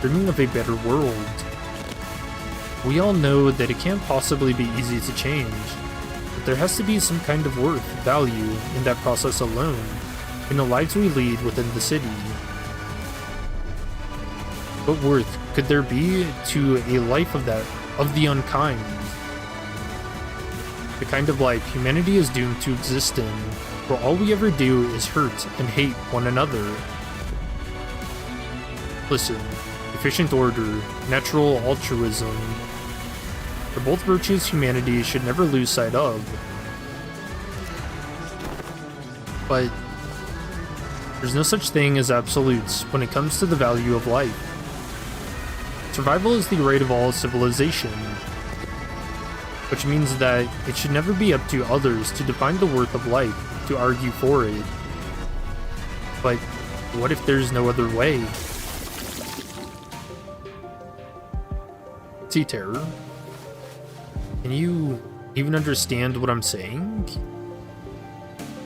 dreaming of a better world. We all know that it can't possibly be easy to change, but there has to be some kind of worth, value, in that process alone, in the lives we lead within the city. What worth could there be to a life of the unkind? The kind of life humanity is doomed to exist in, where all we ever do is hurt and hate one another. Listen, efficient order, natural altruism, are both virtues humanity should never lose sight of. But there's no such thing as absolutes when it comes to the value of life. Survival is the right of all civilization, which means that it should never be up to others to define the worth of life, to argue for it. But what if there's no other way? See, Terror? Can you even understand what I'm saying?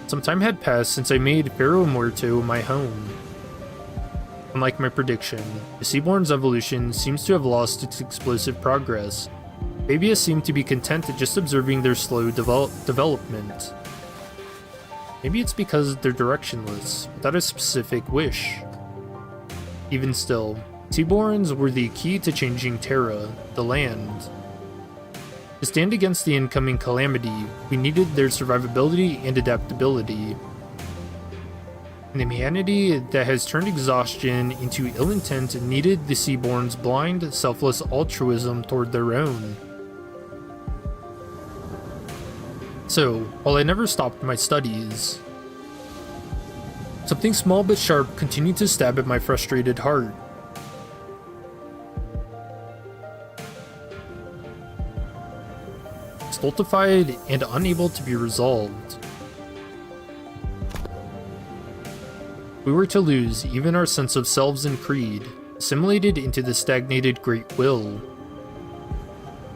Some time had passed since I made Ferro Muerto my home. Unlike my prediction, the Seaborn's evolution seems to have lost its explosive progress. Babies seem to be content at just observing their slow development. Maybe it's because they're directionless, without a specific wish. Even still, Seaborns were the key to changing Terra, the land. To stand against the incoming calamity, we needed their survivability and adaptability. And the humanity that has turned exhaustion into ill intent needed the Seaborn's blind, selfless altruism toward their own. So, while I never stopped my studies, something small but sharp continued to stab at my frustrated heart. Stultified and unable to be resolved. We were to lose even our sense of selves and creed, assimilated into the stagnated great will.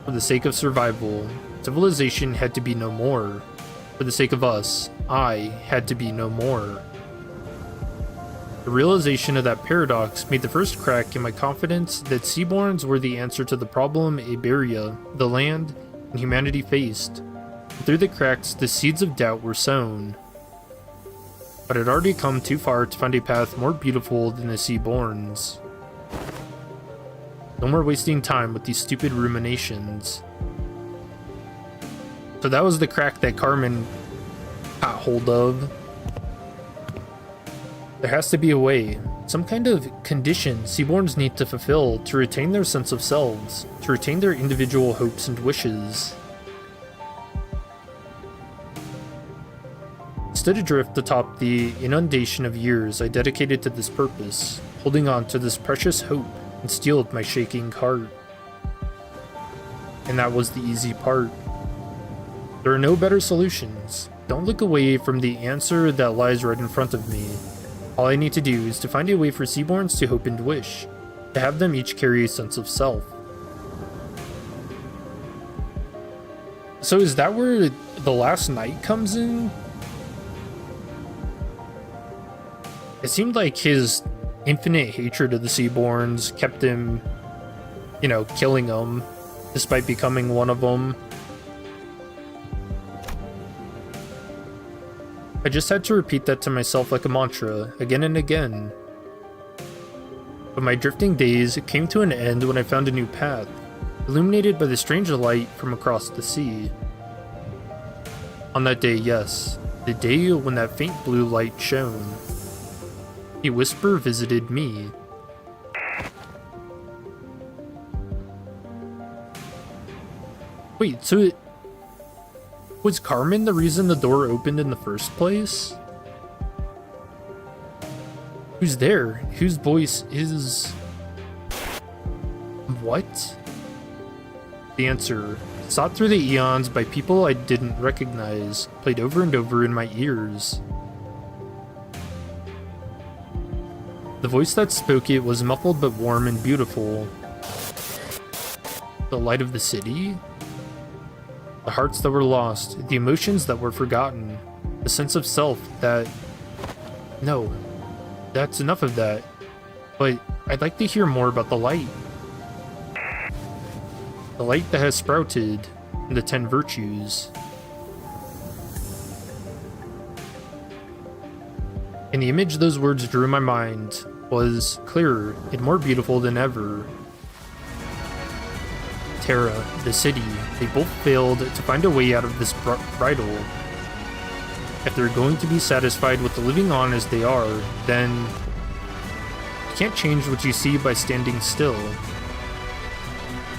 For the sake of survival, civilization had to be no more. For the sake of us, I had to be no more. The realization of that paradox made the first crack in my confidence that Seaborns were the answer to the problem Iberia, the land, and humanity faced. And through the cracks, the seeds of doubt were sown. But I'd already come too far to find a path more beautiful than the Seaborns. No more wasting time with these stupid ruminations. So that was the crack that Carmen got hold of. There has to be a way, some kind of condition Seaborns need to fulfill to retain their sense of selves, to retain their individual hopes and wishes. I stood adrift atop the inundation of years I dedicated to this purpose, holding on to this precious hope and steeled my shaking heart. And that was the easy part. There are no better solutions. Don't look away from the answer that lies right in front of me. All I need to do is to find a way for Seaborns to hope and wish, to have them each carry a sense of self. So is that where the last night comes in? It seemed like his infinite hatred of the Seaborns kept him, killing them, despite becoming one of them. I just had to repeat that to myself like a mantra, again and again. But my drifting days came to an end when I found a new path, illuminated by the strange light from across the sea. On that day, yes, the day when that faint blue light shone, a whisper visited me. Wait, so was Carmen the reason the door opened in the first place? Who's there? Whose voice is... What? The answer, sought through the eons by people I didn't recognize, played over and over in my ears. The voice that spoke it was muffled but warm and beautiful. The light of the city? The hearts that were lost, the emotions that were forgotten, the sense of self that... No, that's enough of that. But I'd like to hear more about the light. The light that has sprouted in the 10 virtues. And the image those words drew in my mind was clearer and more beautiful than ever. Terra, the city, they both failed to find a way out of this bridle. If they're going to be satisfied with living on as they are, then you can't change what you see by standing still.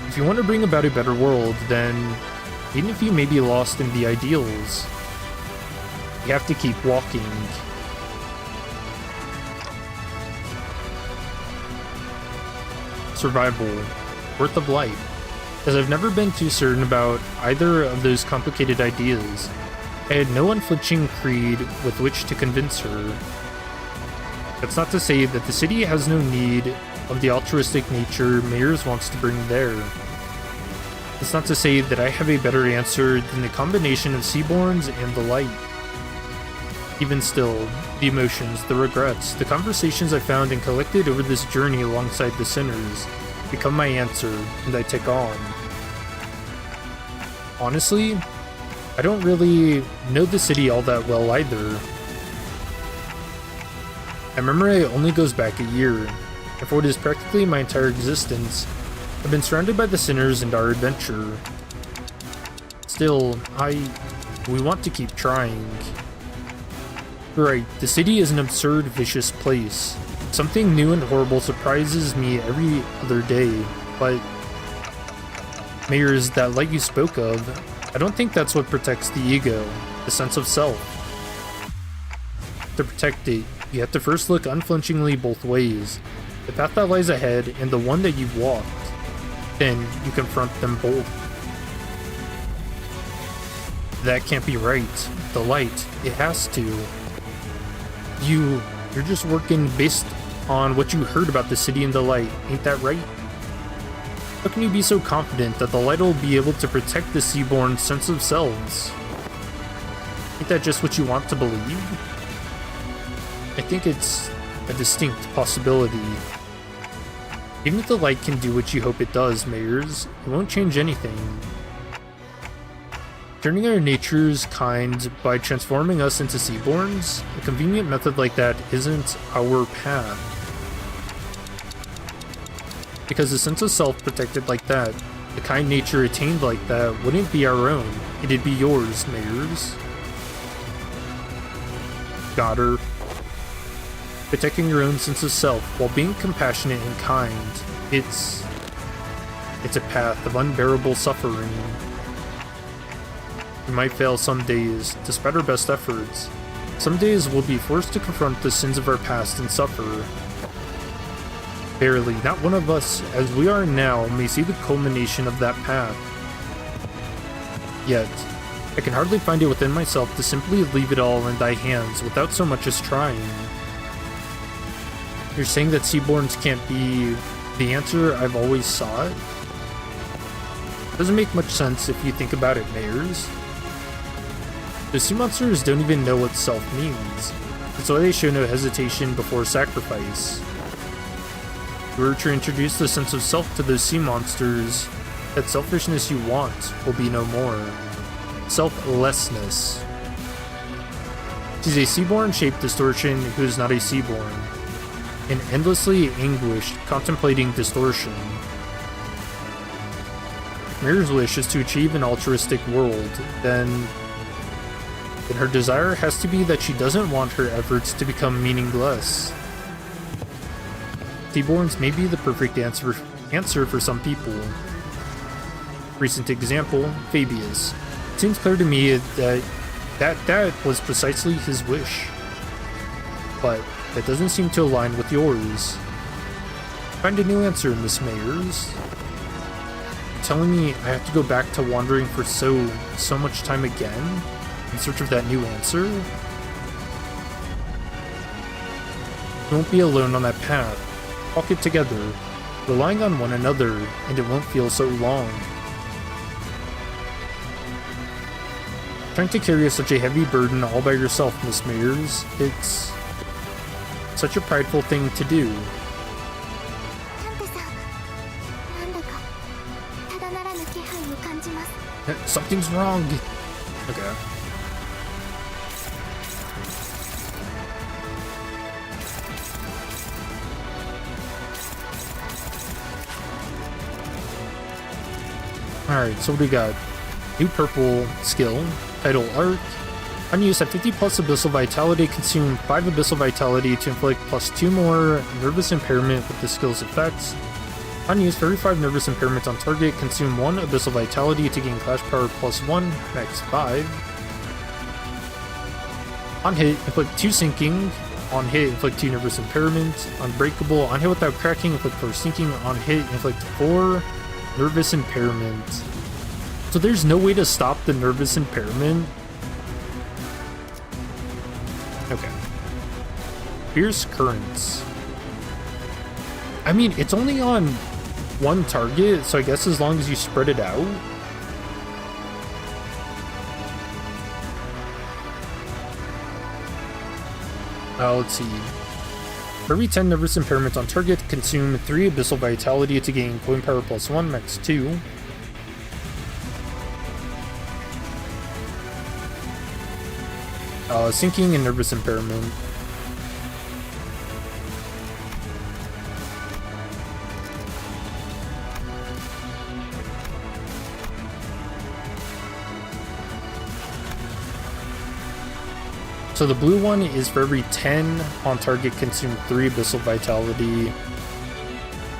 If you want to bring about a better world, then even if you may be lost in the ideals, you have to keep walking. Survival, worth of life. As I've never been too certain about either of those complicated ideas, I had no unflinching creed with which to convince her. That's not to say that the city has no need of the altruistic nature Mayers wants to bring there. It's not to say that I have a better answer than the combination of Seaborns and the light. Even still, the emotions, the regrets, the conversations I found and collected over this journey alongside the sinners become my answer, and I take on. Honestly, I don't really know the city all that well either. My memory only goes back a year, and for what is practically my entire existence, I've been surrounded by the sinners and our adventure. Still, we want to keep trying. Right, the city is an absurd, vicious place. Something new and horrible surprises me every other day, but Mayers, that light you spoke of, I don't think that's what protects the ego, the sense of self. To protect it, you have to first look unflinchingly both ways, the path that lies ahead and the one that you've walked. Then you confront them both. That can't be right. The light, it has to. You're just working based on what you heard about the city and the light, ain't that right? How can you be so confident that the light will be able to protect the Seaborn sense of selves? Ain't that just what you want to believe? I think it's a distinct possibility. Even if the light can do what you hope it does, Mayers, it won't change anything. Turning our natures kind by transforming us into Seaborns, a convenient method like that isn't our path. Because a sense of self protected like that, the kind nature attained like that, wouldn't be our own. It'd be yours, Mayers. Got her. Protecting your own sense of self while being compassionate and kind, it's a path of unbearable suffering. We might fail some days, despite our best efforts. Some days we'll be forced to confront the sins of our past and suffer. Barely, not one of us, as we are now, may see the culmination of that path. Yet, I can hardly find it within myself to simply leave it all in thy hands without so much as trying. You're saying that Seaborns can't be the answer I've always sought? Doesn't make much sense if you think about it, Mayers. The sea monsters don't even know what self means. That's why they show no hesitation before sacrifice. If you were to introduce the sense of self to those sea monsters, that selfishness you want will be no more. Selflessness. She's a Seaborn-shaped distortion who is not a Seaborn, and endlessly anguished contemplating distortion. If Mirror's wish is to achieve an altruistic world, then her desire has to be that she doesn't want her efforts to become meaningless. Seaborns may be the perfect answer for some people. Recent example, Fabius. It seems clear to me that that was precisely his wish. But that doesn't seem to align with yours. Find a new answer, Miss Mayers. You're telling me I have to go back to wandering for so much time again in search of that new answer? You won't be alone on that path. Walk it together, relying on one another, and it won't feel so long. Trying to carry such a heavy burden all by yourself, Miss Mayers, it's such a prideful thing to do. タンテさん、なんだかただならぬ気配を感じます。 Something's wrong. Okay. Alright, so what do we got? New purple skill, title Arc. Unused at 50 plus Abyssal Vitality, consume 5 Abyssal Vitality to inflict plus 2 more Nervous Impairment with the skill's effects. Unused, 35 Nervous Impairment on target, consume 1 Abyssal Vitality to gain Clash Power plus 1, max 5. On hit, inflict 2 Sinking. On hit, inflict 2 Nervous Impairment. Unbreakable, on hit without cracking, inflict 4 Sinking. On hit, inflict 4 Nervous Impairment. So there's no way to stop the Nervous Impairment? Okay. Fierce Currents. I mean, it's only on one target, so I guess as long as you spread it out. Let's see. For every 10 Nervous Impairment on target, consume 3 Abyssal Vitality to gain Coin Power plus 1, max 2. Sinking and Nervous Impairment. So the blue one is for every 10 on target, consume 3 Abyssal Vitality.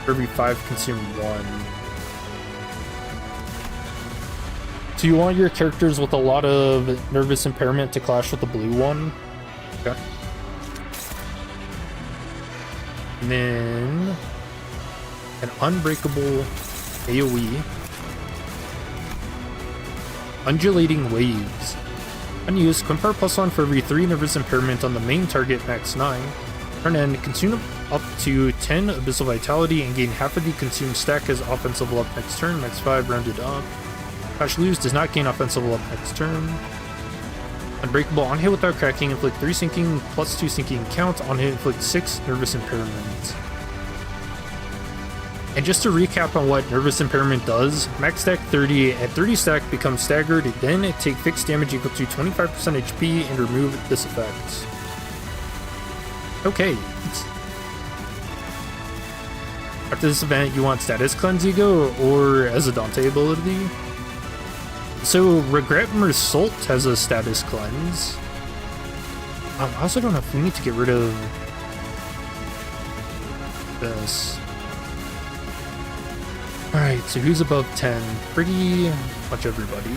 For every 5, consume 1. So you want your characters with a lot of Nervous Impairment to clash with the blue one? Okay. And then an Unbreakable AoE. Undulating Waves. Unused, Coin Power plus 1 for every 3 Nervous Impairment on the main target, max 9. Turn end, consume up to 10 Abyssal Vitality and gain half of the consumed stack as offensive level up next turn, max 5 rounded up. Crash Lose does not gain offensive level up next turn. Unbreakable, on hit without cracking, inflict 3 Sinking plus 2 Sinking count, on hit inflict 6 Nervous Impairment. And just to recap on what Nervous Impairment does, max stack 30, at 30 stack becomes staggered, then take fixed damage equal to 25% HP and remove this effect. Okay. After this event, you want Status Cleanse Ego or as a Dante ability? So Regret Mersault has a Status Cleanse. I also don't know if we need to get rid of this. Alright, so who's above 10? Pretty much everybody.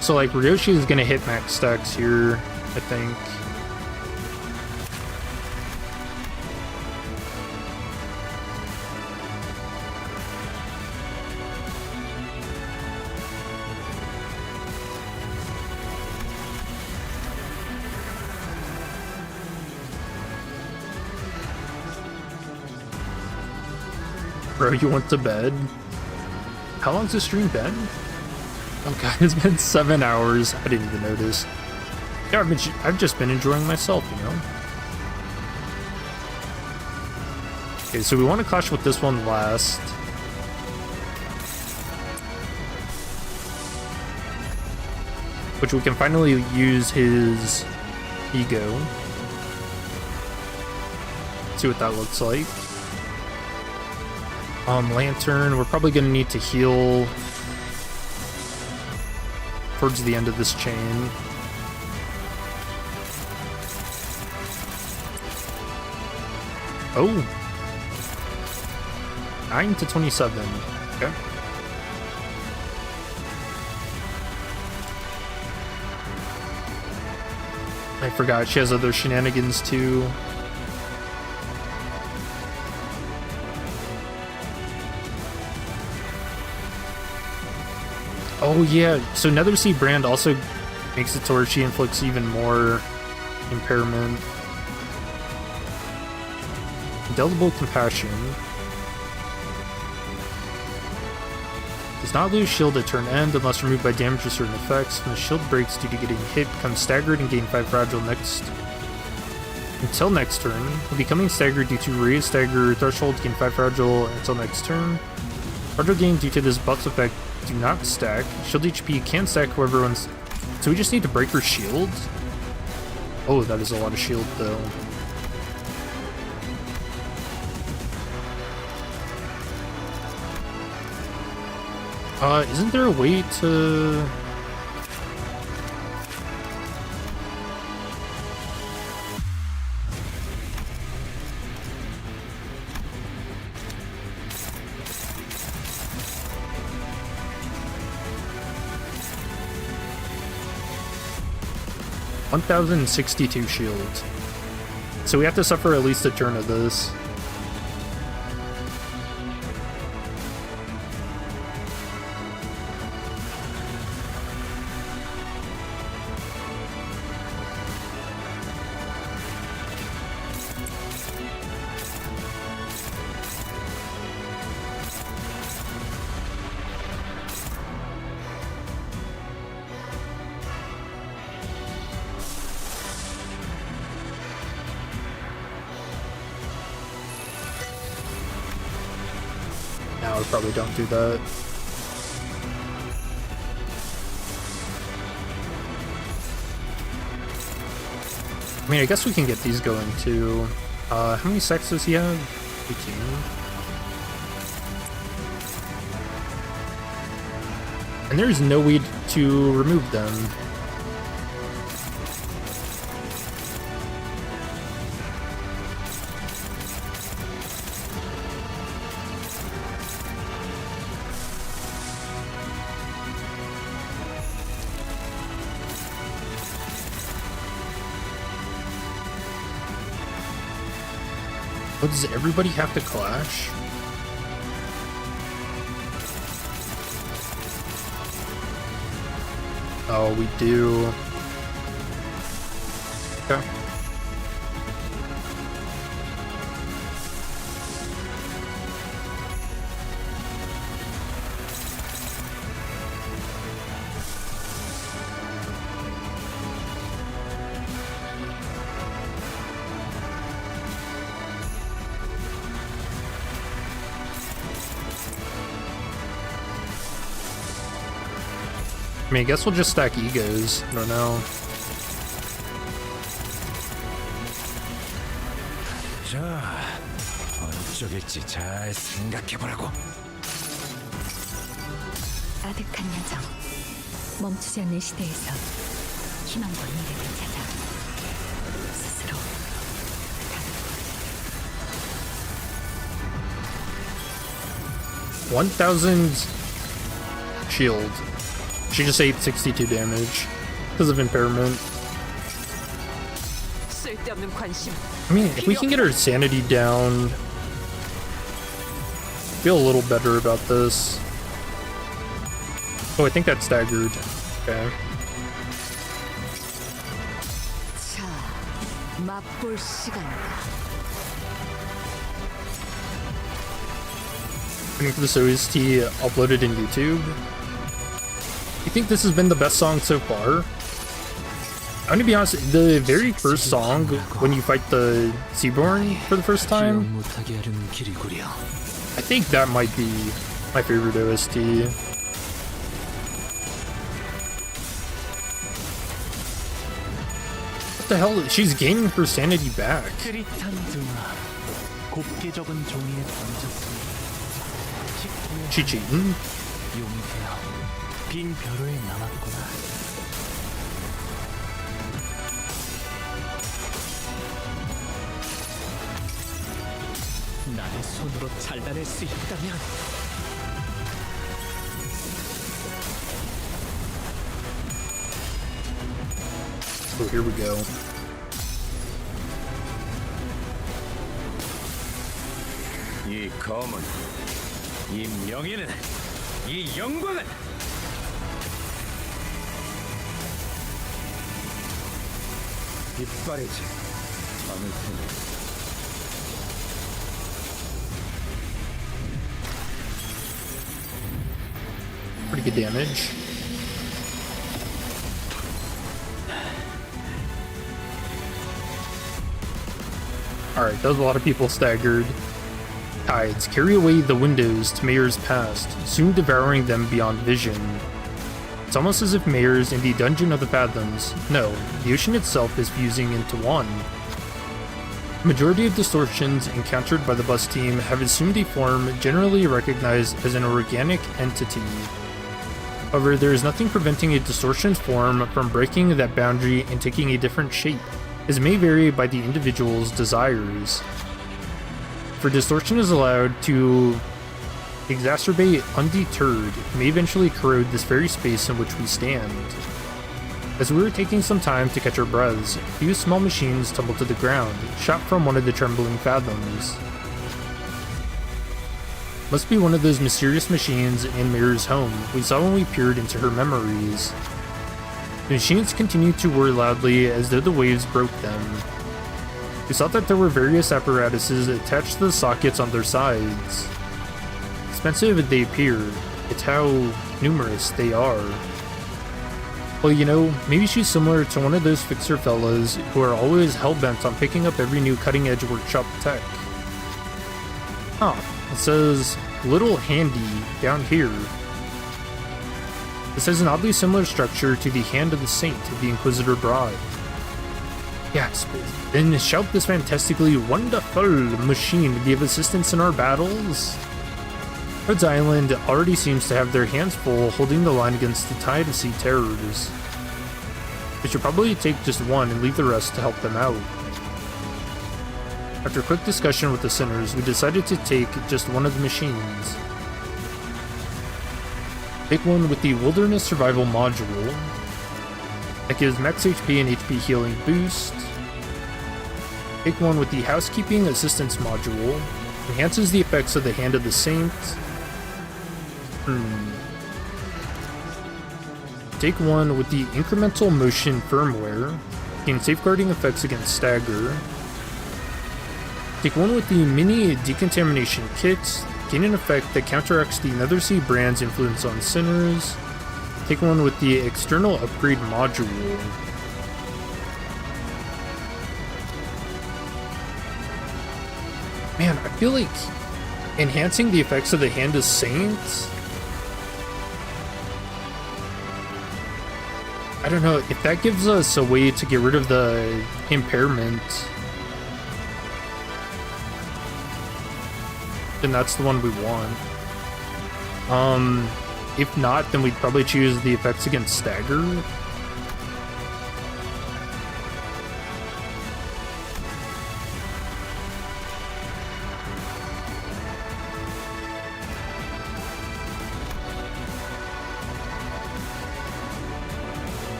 So like Ryoshi is gonna hit max stacks here, I think. Bro, you went to bed? How long's the stream been? Oh god, it's been 7 hours. I didn't even notice. Yeah, I've just been enjoying myself, you know? Okay, so we want to clash with this one last. Which we can finally use his ego. See what that looks like. Lantern, we're probably going to need to heal towards the end of this chain. Oh, 9 to 27. Okay. I forgot she has other shenanigans too. Oh yeah, so Nether Sea Brand also makes it to where she inflicts even more impairment. Indelible Compassion. Does not lose shield at turn end unless removed by damage or certain effects. When the shield breaks due to getting hit, becomes staggered and gain 5 fragile next. Until next turn. When becoming staggered due to raised stagger threshold, gain 5 fragile until next turn. Fragile gain due to this buff's effect do not stack. Shield HP can stack however one's. So we just need to break her shield? Oh, that is a lot of shield though. Isn't there a way to... $1,062 shield. So we have to suffer at least a turn of this. Now we probably don't do that. I mean, I guess we can get these going too. How many sacks does he have? 18. And there's no way to remove them. Oh, does everybody have to clash? Oh, we do. Okay. I mean, I guess we'll just stack egos. I don't know. 자, 어느 쪽일지 잘 생각해보라고. 아득한 여정. 멈추지 않는 시대에서 희망과 미래를 찾아 스스로 1,000 shield. She just ate 62 damage because of impairment. 쓸데없는 관심. I mean, if we can get her sanity down, feel a little better about this. Oh, I think that's staggered. Okay. 자, 맛볼 시간이다. Waiting for this OST uploaded in YouTube. You think this has been the best song so far? I'm gonna be honest, the very first song, when you fight the Seaborn for the first time, I think that might be my favorite OST. What the hell? She's gaining her sanity back. 흐릿한 등화, 곱게 적은 종이에 던졌으니 She cheating? 용태하고 빈 벼로에 남았구나. 나의 손으로 잘라낼 수 있다면 So here we go. 이 검은, 이 명예는, 이 영광은 이빨이지 않을 테니. Pretty good damage. Alright, that was a lot of people staggered. Tides carry away the windows to Mayor's past, soon devouring them beyond vision. It's almost as if Mayor's in the Dungeon of the Fathoms. No, the ocean itself is fusing into one. The majority of distortions encountered by the bus team have assumed a form generally recognized as an organic entity. However, there is nothing preventing a distortion's form from breaking that boundary and taking a different shape, as it may vary by the individual's desires. If a distortion is allowed to exacerbate undeterred, it may eventually corrode this very space in which we stand. As we were taking some time to catch our breaths, a few small machines tumbled to the ground, shot from one of the trembling fathoms. Must be one of those mysterious machines in Mirror's home we saw when we peered into her memories. The machines continued to whir loudly as though the waves broke them. We saw that there were various apparatuses attached to the sockets on their sides. Expensive they appear, it's how numerous they are. Well, you know, maybe she's similar to one of those fixer fellas who are always hell-bent on picking up every new cutting-edge workshop tech. Huh, it says, Little Handy, down here. This has an oddly similar structure to the Hand of the Saint the Inquisitor brought. Yes, then shout this fantastically wonderful machine to give assistance in our battles? Rhodes Island already seems to have their hands full holding the line against the tide of sea terrors. We should probably take just one and leave the rest to help them out. After a quick discussion with the sinners, we decided to take just one of the machines. Take one with the Wilderness Survival module. That gives max HP and HP healing boost. Take one with the Housekeeping Assistance module. Enhances the effects of the Hand of the Saint. Take one with the Incremental Motion firmware. Gain safeguarding effects against stagger. Take one with the Mini Decontamination Kit. Gain an effect that counteracts the Nethersea brand's influence on sinners. Take one with the External Upgrade module. Man, I feel like enhancing the effects of the Hand of Saints. I don't know, if that gives us a way to get rid of the impairment, then that's the one we want. If not, then we'd probably choose the effects against stagger.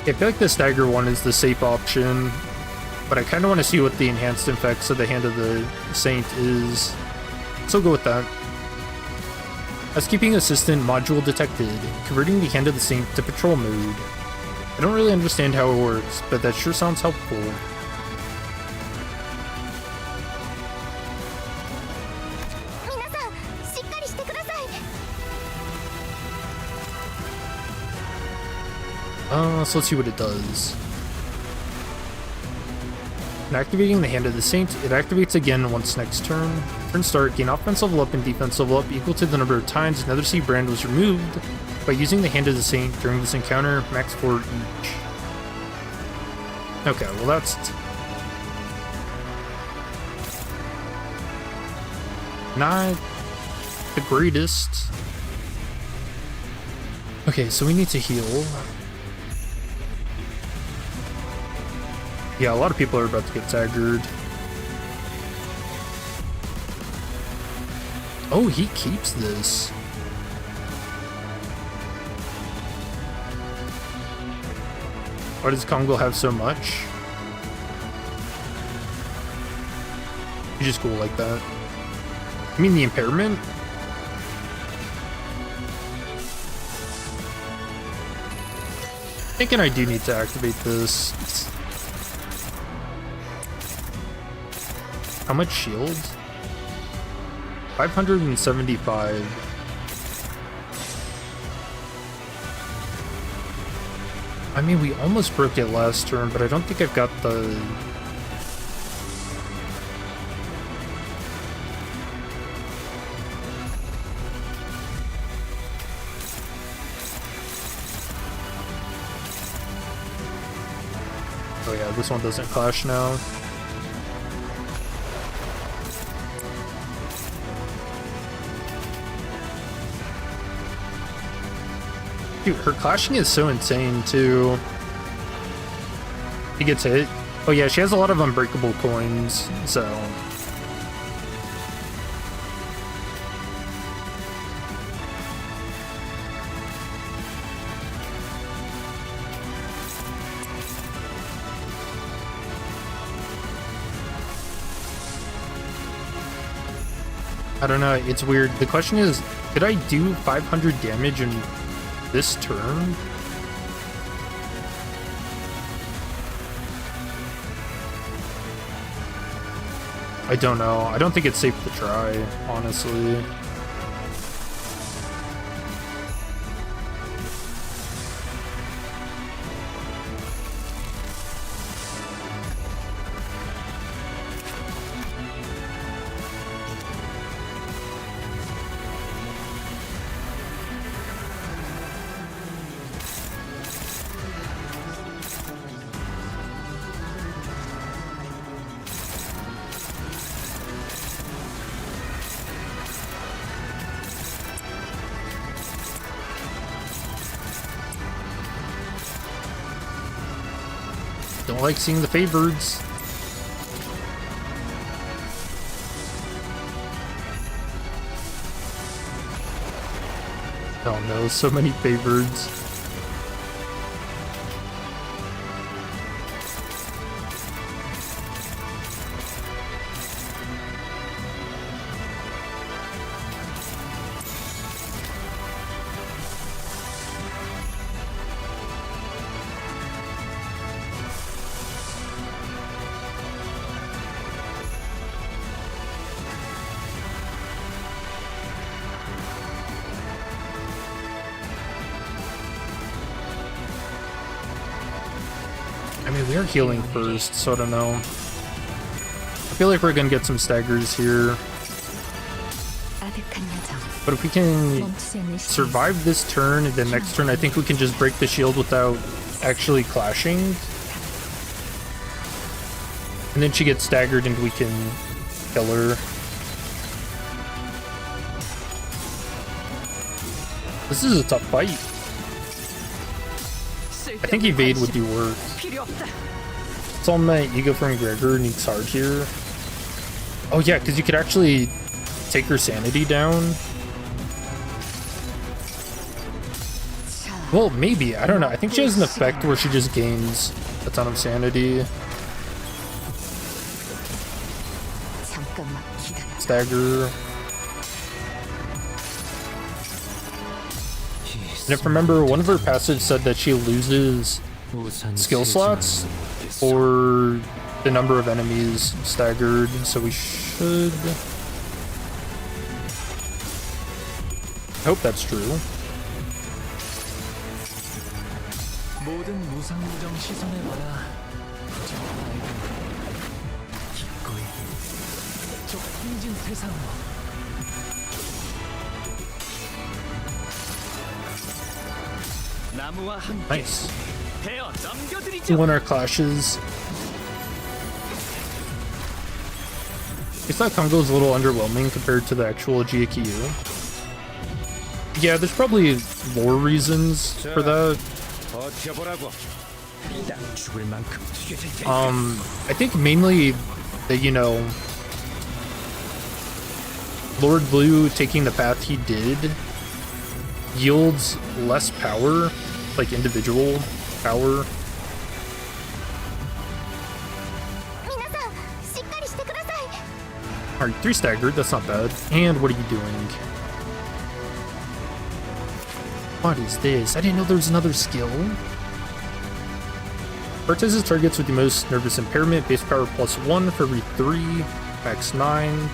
I feel like the stagger one is the safe option, but I kind of want to see what the enhanced effects of the Hand of the Saint is. So go with that. Housekeeping Assistant module detected, converting the Hand of the Saint to patrol mode. I don't really understand how it works, but that sure sounds helpful. So let's see what it does. And activating the Hand of the Saint, it activates again once next turn. Turn start, gain offense level up and defense level up equal to the number of times Nethersea brand was removed by using the Hand of the Saint during this encounter, max 4 each. Okay, well that's... not the greatest. Okay, so we need to heal. Yeah, a lot of people are about to get staggered. Oh, he keeps this. Why does Kongo have so much? He's just cool like that. You mean the impairment? Thinking I do need to activate this. How much shield? 575. I mean, we almost broke it last turn, but I don't think I've got the... Oh yeah, this one doesn't clash now. Dude, her clashing is so insane too. He gets hit. Oh yeah, she has a lot of unbreakable coins, so... I don't know, it's weird. The question is, did I do 500 damage in this turn? I don't know. I don't think it's safe to try, honestly. Don't like seeing the favorites. Oh no, so many favorites. I mean, we are healing first, so I don't know. I feel like we're gonna get some staggers here. But if we can survive this turn, and then next turn I think we can just break the shield without actually clashing. And then she gets staggered and we can kill her. This is a tough fight. I think evade would do work. It's all my ego from Gregor needs hard here. Oh yeah, because you could actually take her sanity down. Well, maybe. I don't know. I think she has an effect where she just gains a ton of sanity. Stagger. And if I remember, one of her passives said that she loses skill slots or the number of enemies staggered, so we should... I hope that's true. 모든 무상무정 시선에 봐라. 기꺼이 저 흥진 세상으로. 나무와 함께 Nice. 베어 넘겨드리죠. We win our clashes. I thought Kongo's a little underwhelming compared to the actual GAQ. Yeah, there's probably lore reasons for that. 죽을 만큼 튀게 될 테니까. I think mainly that, you know, Lord Blue taking the path he did yields less power, like individual power. 皆さんしっかりしてください。 Alright, 3 staggered, that's not bad. And what are you doing? What is this? I didn't know there was another skill. Prioritizes targets with the most nervous impairment, base power +1 for every 3, max 9.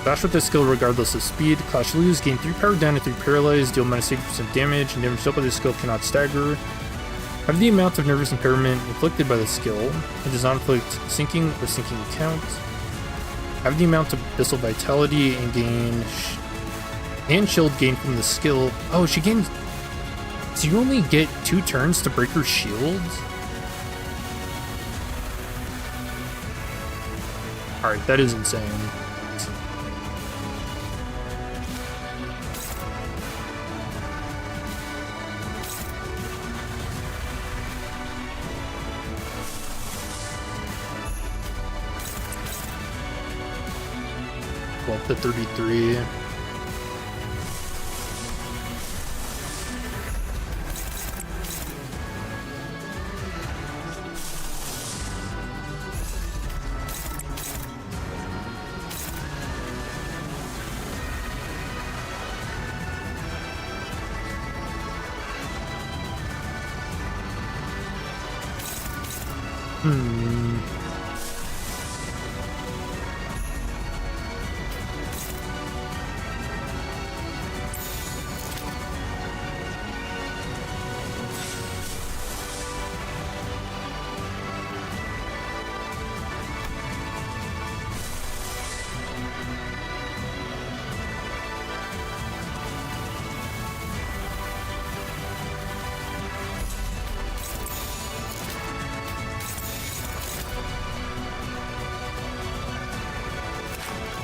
Dash with this skill regardless of speed. Clash lose, gain 3 power down and 3 paralyzed, deal -80% damage, and damage dealt by this skill cannot stagger. Have the amount of nervous impairment inflicted by the skill. It does not inflict sinking or sinking count. Have the amount of abyssal vitality and gain and shield gain from the skill. Oh, she gains. So you only get 2 turns to break her shield? Alright, that is insane. To 33.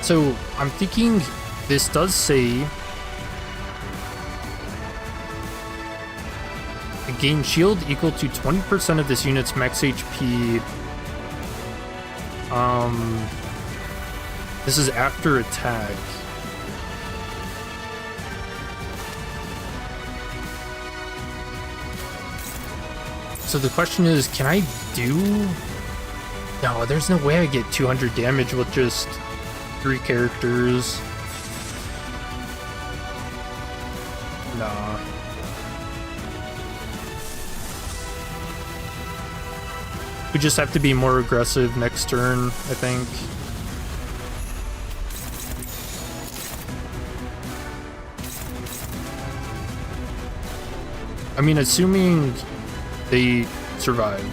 So I'm thinking this does say gain shield equal to 20% of this unit's max HP. This is after attack. So the question is, can I do? No, there's no way I get 200 damage with just 3 characters. Nah. We just have to be more aggressive next turn, I think. I mean, assuming they survived.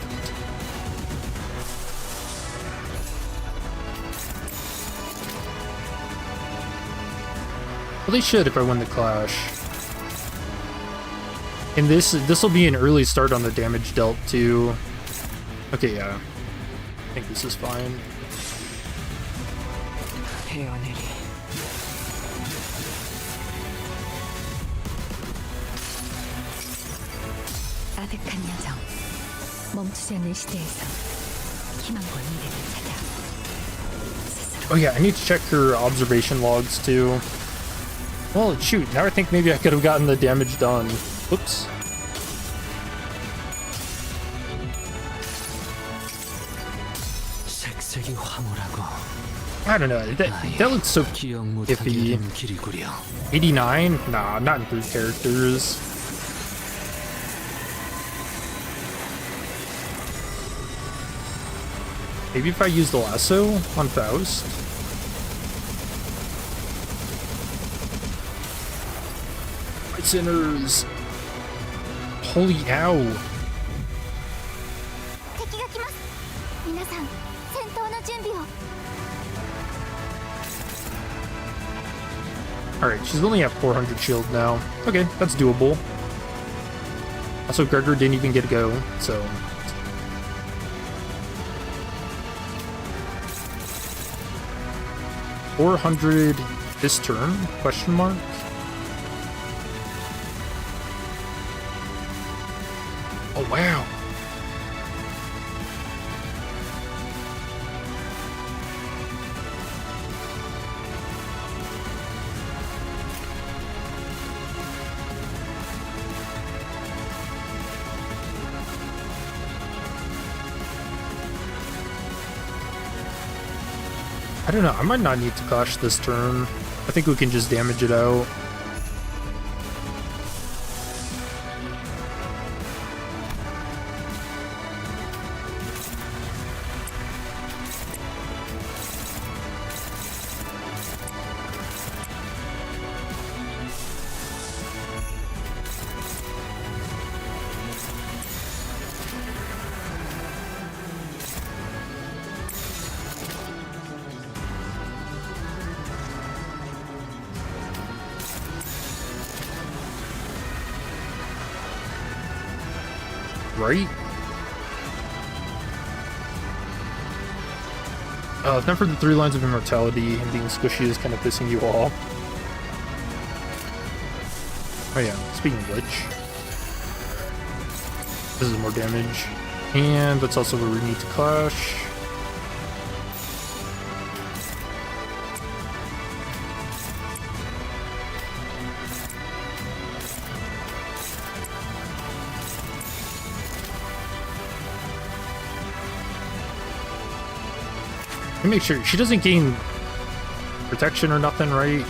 Well, they should if I win the clash. And this will be an early start on the damage dealt too. Okay, yeah. I think this is fine. 아득한 여정, 멈추지 않는 시대에서 희망과 미래를 찾아. Oh yeah, I need to check her observation logs too. Well, shoot, now I think maybe I could have gotten the damage done. Whoops. I don't know, that looks so iffy. 89? Nah, not in 3 characters. Maybe if I use the lasso on Faust? My sinners! Holy ow! 敵が来ます。皆さん、戦闘の準備を。 Alright, she's only at 400 shield now. Okay, that's doable. Also, Gregor didn't even get to go, so... $400 this turn? Question mark? Oh wow! I don't know, I might not need to clash this turn. I think we can just damage it out. Right? If not for the 3 lines of immortality and being squishy is kind of pissing you off. Oh yeah, speaking of which, this is more damage. And that's also where we need to clash. Let me make sure she doesn't gain protection or nothing, right?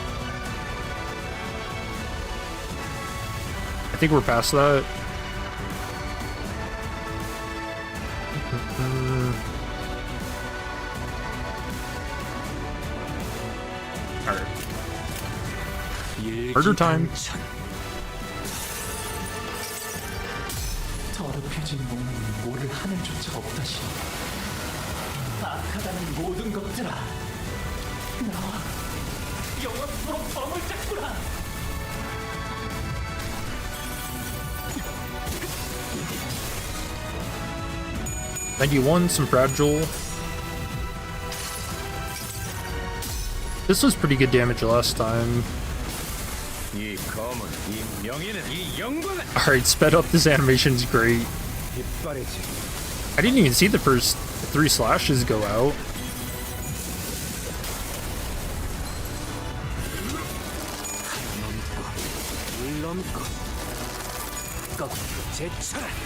I think we're past that. Alright. Murder time. 더럽혀진 몸은 뭐를 하는 조차 없다시. 악하다는 모든 것들아, 나와 영원토록 범을 잡구나. '91, some fragile. This was pretty good damage last time. 이 검은, 이 명예는, 이 영광은 Alright, sped up. This animation's great. 깃발이지. I didn't even see the first 3 slashes go out.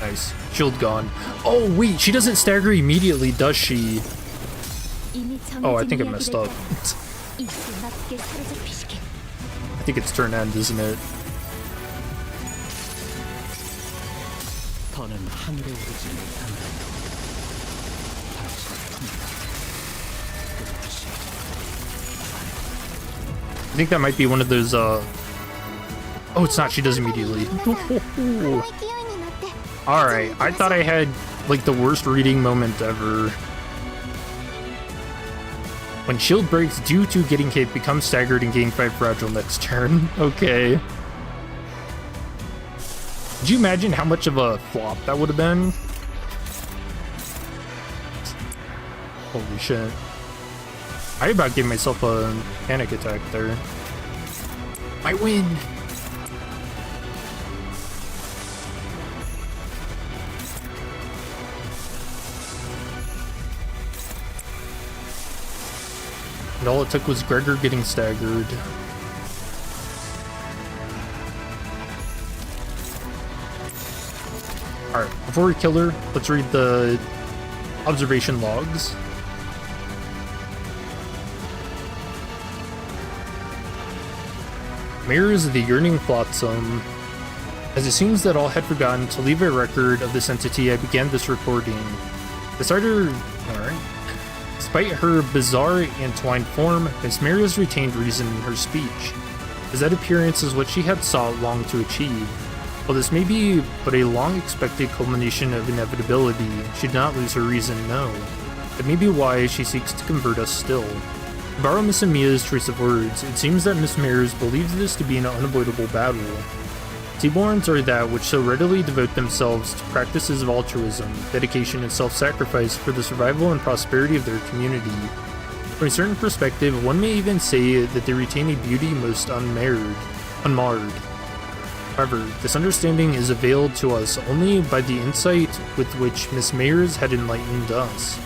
Nice. Shield gone. Oh, wait, she doesn't stagger immediately, does she? Oh, I think I messed up. I think it's turn end, isn't it? 더는 하늘에 오르지 못한다. I think that might be one of those, Oh, it's not. She does immediately. Alright, I thought I had, like, the worst reading moment ever. When shield breaks due to getting hit, become staggered and gain 5 fragile next turn. Okay. Could you imagine how much of a flop that would have been? Holy shit. I about gave myself a panic attack there. I win! And all it took was Gregor getting staggered. Alright, before we kill her, let's read the observation logs. Mirrors of the Yearning Flotsam. As it seems that all had forgotten to leave a record of this entity, I began this recording. Despite her bizarre entwined form, Miss Mirrors retained reason in her speech, as that appearance is what she had sought long to achieve. While this may be but a long-expected culmination of inevitability, she did not lose her reason, no. That may be why she seeks to convert us still. To borrow Miss Amia's choice of words, it seems that Miss Mirrors believes this to be an unavoidable battle. Seaborns are that which so readily devote themselves to practices of altruism, dedication, and self-sacrifice for the survival and prosperity of their community. From a certain perspective, one may even say that they retain a beauty most unmarred. However, this understanding is availed to us only by the insight with which Miss Mayers had enlightened us.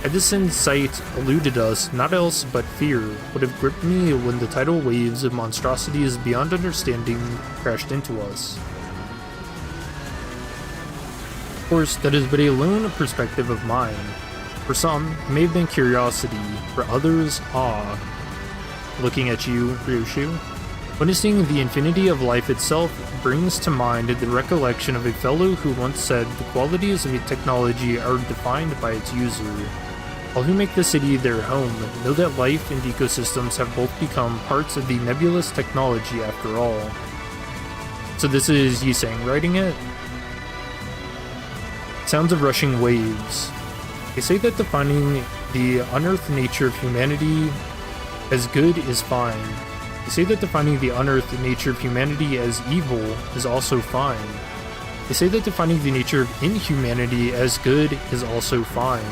Had this insight eluded us, not else but fear would have gripped me when the tidal waves of monstrosities beyond understanding crashed into us. Of course, that is but a lone perspective of mine. For some, it may have been curiosity, for others, awe. Looking at you, Ryoshu, witnessing the infinity of life itself brings to mind the recollection of a fellow who once said the qualities of a technology are defined by its user. All who make the city their home know that life and ecosystems have both become parts of the nebulous technology after all. So this is Zàng writing it? Sounds of rushing waves. They say that defining the unearthed nature of humanity as good is fine. They say that defining the unearthed nature of humanity as evil is also fine. They say that defining the nature of inhumanity as good is also fine.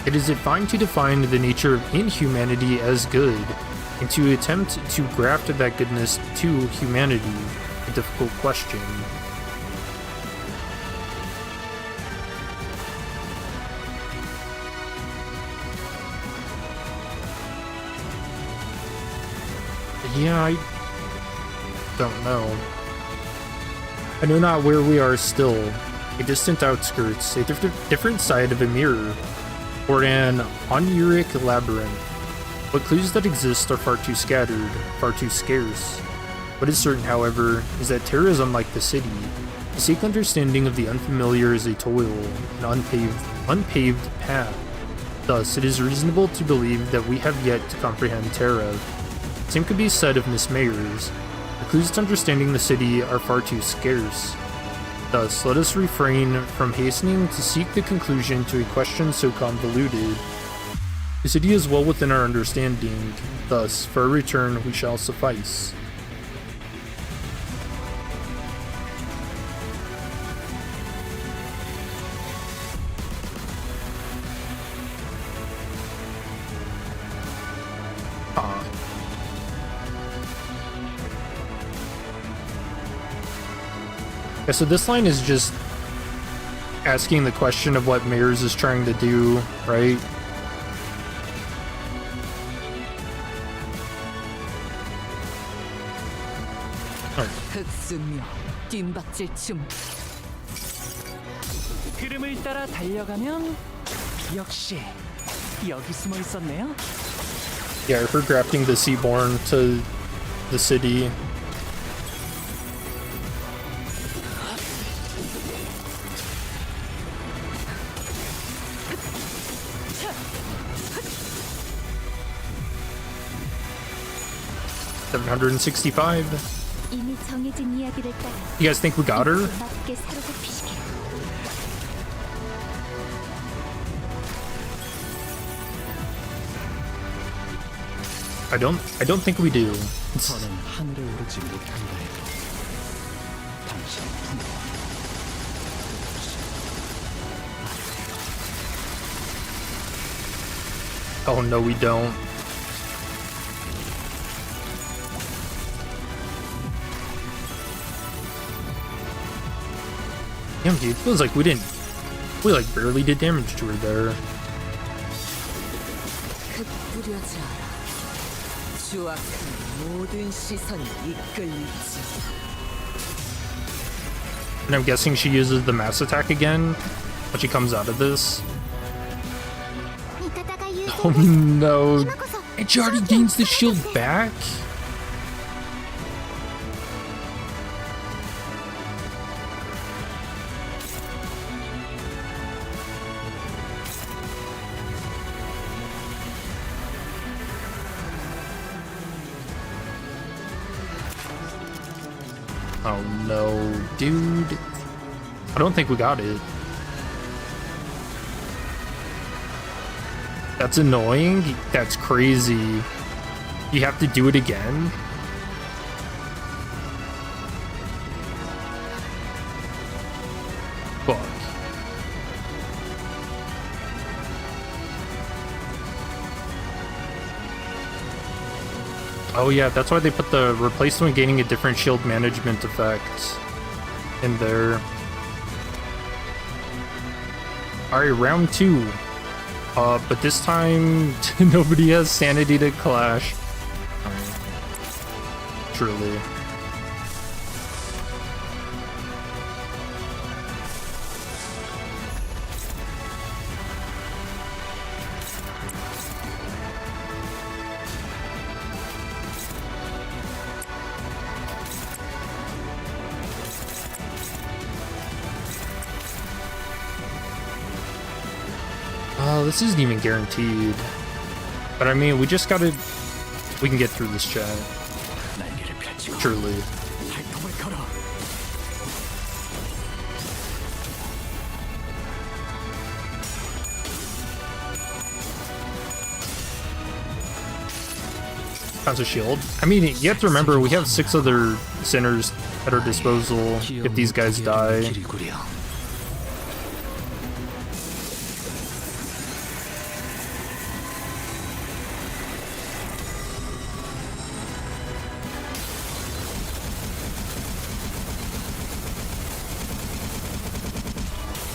Is it fine to define the nature of inhumanity as good, and to attempt to graft that goodness to humanity? A difficult question. Yeah, I don't know. I know not where we are still, a distant outskirts, a different side of a mirror, or an oniric labyrinth. But clues that exist are far too scattered, far too scarce. What is certain, however, is that Terra is unlike the city. To seek understanding of the unfamiliar is a toil, an unpaved path. Thus, it is reasonable to believe that we have yet to comprehend Terra. Same could be said of Miss Mayers. The clues to understanding the city are far too scarce. Thus, let us refrain from hastening to seek the conclusion to a question so convoluted. The city is well within our understanding. Thus, for our return, we shall suffice. Yeah, so this line is just asking the question of what Mayers is trying to do, right? 흑수며 뒷박질 춤. 흐름을 따라 달려가면 역시 여기 숨어 있었네요. Yeah, her grafting the Seaborn to the city. $765. 이미 정해진 이야기를 따라 You guys think we got her? 맞게 사로잡히시길. I don't think we do. 저는 하늘에 오르지 못한다 해도 당신 부모와 Oh no, we don't. Damn, dude, it feels like we like barely did damage to her there. 흩뿌려져 알아. 추악한 모든 시선이 이끌리지. And I'm guessing she uses the mass attack again when she comes out of this. 味方が優 Oh 勢です。 no. 今こそ And she already gains the shield back? Oh no, dude. I don't think we got it. That's annoying. That's crazy. You have to do it again? Fuck. Oh yeah, that's why they put the replacement gaining a different shield management effect in there. Alright, round 2. But this time nobody has sanity to clash. Truly. Well, this isn't even guaranteed. But I mean, we just gotta... We can get through this chat. 날개를 펼치고 Truly. 발톱을 걸어. Tons of shield. I mean, you have to remember, we have 6 other sinners at our disposal if these guys die. 길구려.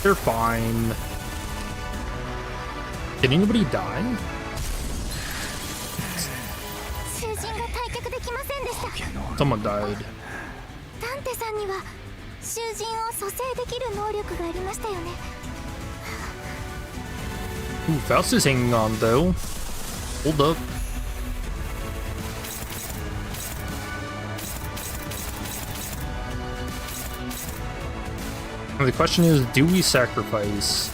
They're fine. Did anybody die? 囚人が退却できませんでした。 Someone died. ダンテさんには囚人を蘇生できる能力がありましたよね。 Ooh, Faust is hanging on though. Hold up. And the question is, do we sacrifice?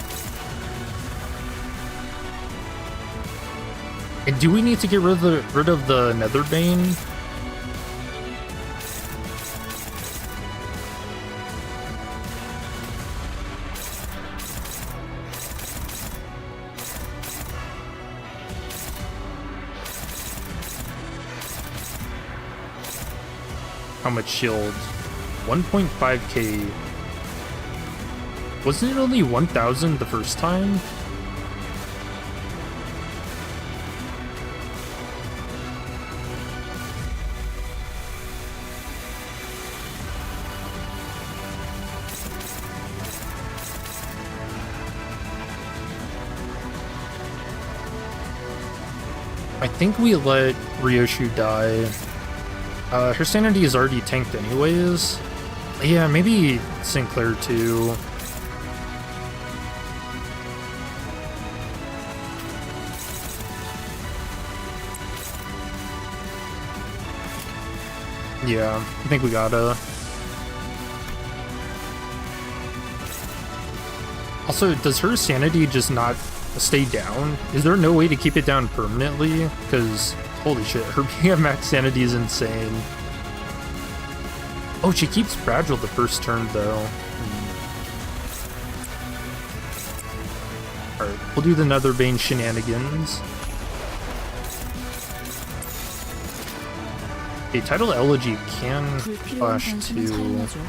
And do we need to get rid of the Netherbane? How much shield? 1.5k. Wasn't it only 1,000 the first time? I think we let Ryoshu die. Her sanity is already tanked anyways. Yeah, maybe Sinclair too. Yeah, I think we gotta. Also, does her sanity just not stay down? Is there no way to keep it down permanently? Because, holy shit, her BMX sanity is insane. Oh, she keeps fragile the first turn, though. Alright, we'll do the Netherbane shenanigans. A Tidal Elegy can 불필요한 flash 변수는 to... 사용하죠.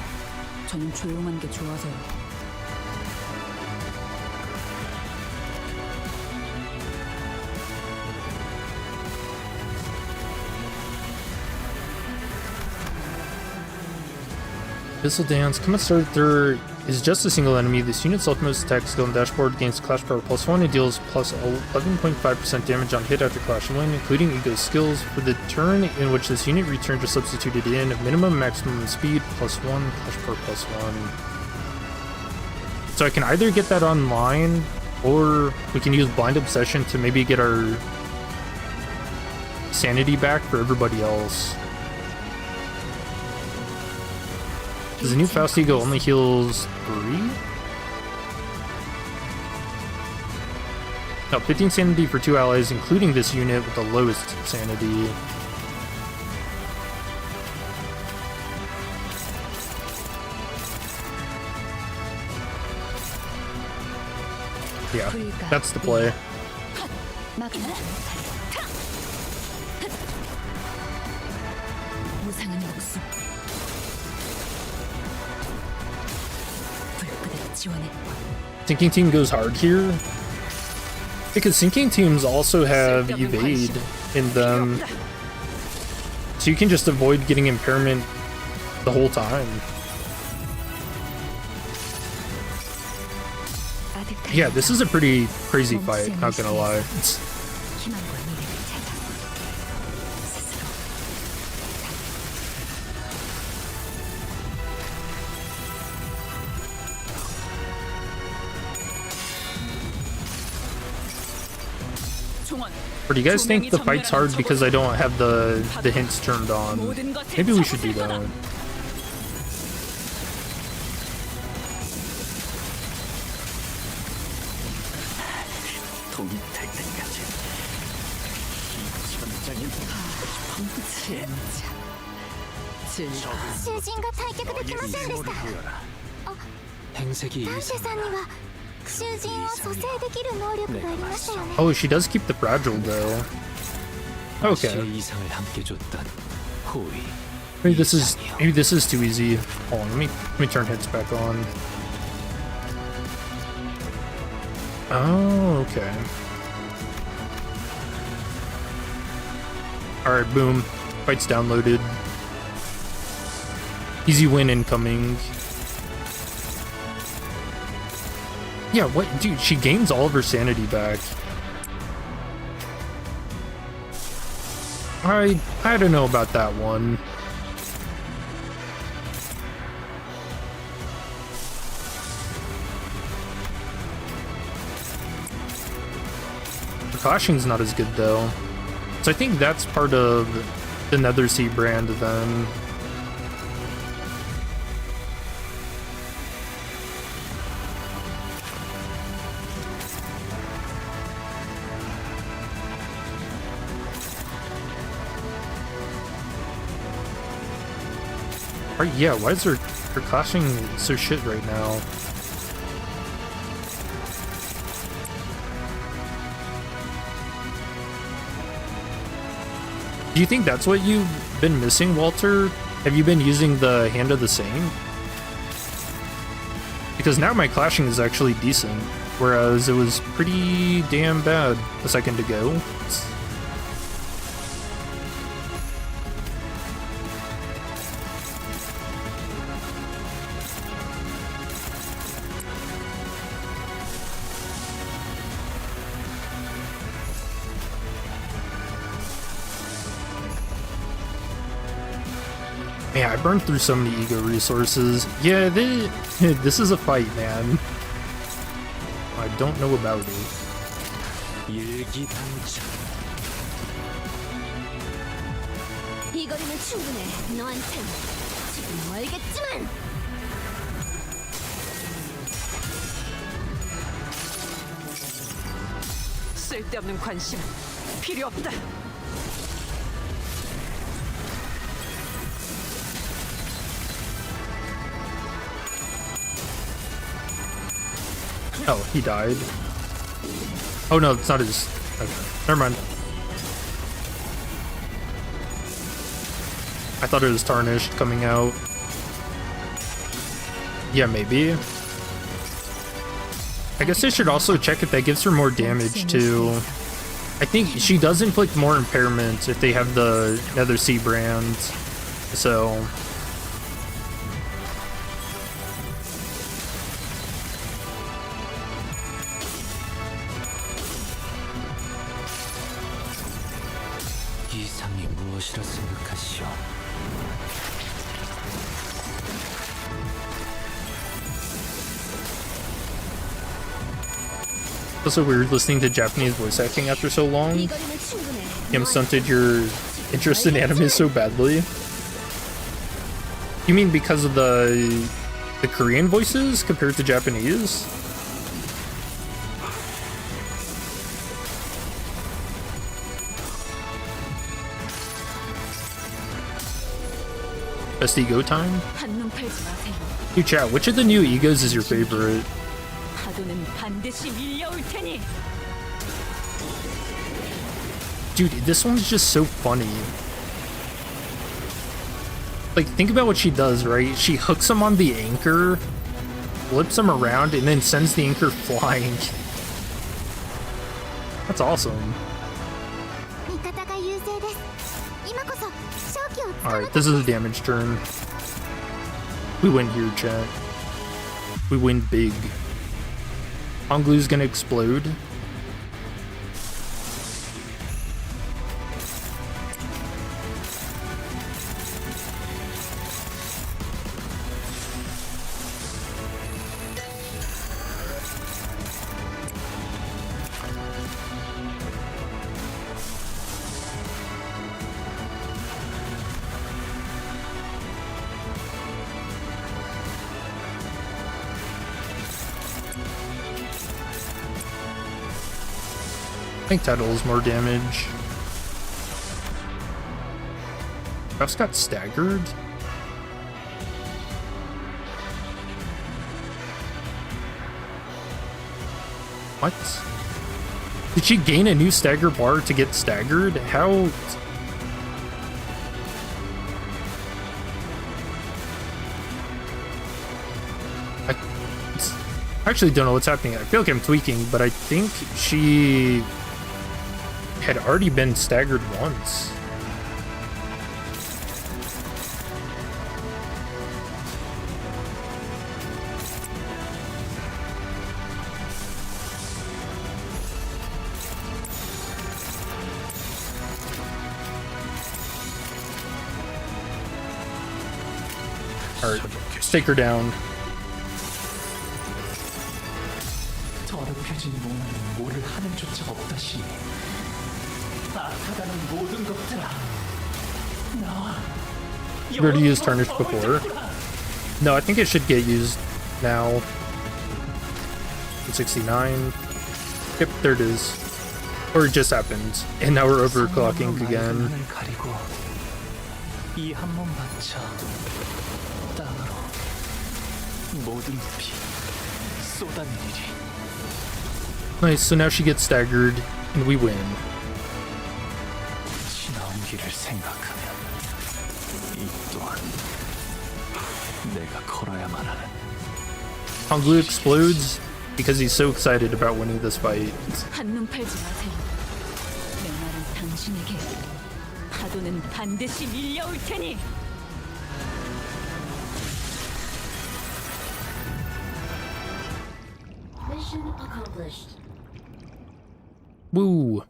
저는 조용한 게 좋아서요. Abyssal Dance. Come at start, there is just a single enemy. This unit's ultimate attack skill on dashboard gains clash power +1 and deals plus 11.5% damage on hit after clash and win, including Ego skills. For the turn in which this unit returns are substituted in, minimum maximum speed +1, clash power +1. So I can either get that online, or we can use Blind Obsession to maybe get our sanity back for everybody else. Because the new Faust Ego only heals 3? No, 15 sanity for 2 allies, including this unit with the lowest sanity. Yeah, that's the play. 무상한 목숨. 불끈을 지원해. Sinking Team goes hard here. Because Sinking Teams also have Evade in them. So you can just avoid getting impairment the whole time. Yeah, this is a pretty crazy fight, not gonna lie. Or do you guys think the fight's hard because I don't have the hints turned on? Maybe we should do that. 통이 될 때까지 이 전장엔 진짜. 囚人が退却できませんでした 행색이 探偵さんには囚人を蘇生できる能力がありましたよね Oh, she does keep the fragile though. Okay. 이상을 함께 줬던 호의. Maybe this is too easy. Hold on, let me turn hits back on. Oh, okay. Alright, boom. Fight's downloaded. Easy win incoming. Yeah, what? Dude, she gains all of her sanity back. I don't know about that one. Precaution's not as good though. So I think that's part of the Nether Sea brand then. Right, yeah, why is her clashing so shit right now? Do you think that's what you've been missing, Walter? Have you been using the Hand of the Saint? Because now my clashing is actually decent, whereas it was pretty damn bad a second ago. Man, I burned through so many ego resources. Yeah, this is a fight, man. I don't know about it. 이 거리면 충분해. 너한텐 지금 멀겠지만. 쓸데없는 관심 필요 없다. Oh, he died. Oh no, it's not his. Okay, never mind. I thought it was tarnished coming out. Yeah, maybe. I guess I should also check if that gives her more damage too. I think she does inflict more impairment if they have the Nether Sea brand. So. 이상이 무엇이라 생각하시오? Also weird listening to Japanese voice acting after so long. 이 거리면 충분해. Him stunted your interest in anime so badly. You mean because of the Korean voices compared to Japanese? Best ego time? 한눈 팔지 마세요. Dude, chat, which of the new egos is your favorite? 파도는 반드시 밀려올 테니. Dude, this one's just so funny. Like, think about what she does, right? She hooks him on the anchor, flips him around, and then sends the anchor flying. That's awesome. 味方が優勢です。今こそ勝機をつかむ Alright, this is a damage turn. We win here, chat. We win big. Honglu's gonna explode. think Tidal is more damage. Ruff's got staggered. What? Did she gain a new stagger bar to get staggered? How? I actually don't know what's happening. I feel like I'm tweaking, but I think she had already been staggered once. Alright, let's take her down. 더럽혀진 몸은 뭐를 하는 조차가 없다시니 악하다는 모든 것들아 나와 I've already used Tarnished before. No, I think it should get used now. 69. Yep, there it is. Or it just happened. And now we're overclocking again. 이 한 몸 바쳐 땅으로 모든 피 쏟아내리리. Nice, so now she gets staggered, and we win. 지나온 길을 생각하면 이 또한 내가 걸어야만 하는. Honglu explodes because he's so excited about winning this fight. 한눈 팔지 마세요. 내 말은 당신에게 파도는 반드시 밀려올 테니. Mission accomplished. Woo!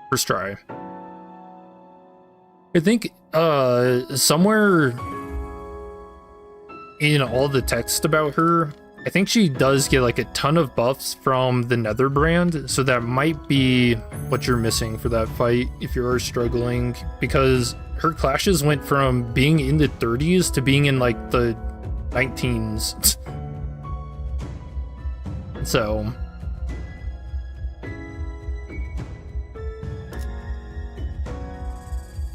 First try. I think somewhere in all the text about her, I think she does get like a ton of buffs from the Nether brand, so that might be what you're missing for that fight if you are struggling, because her clashes went from being in the 30s to being in like the 19s. So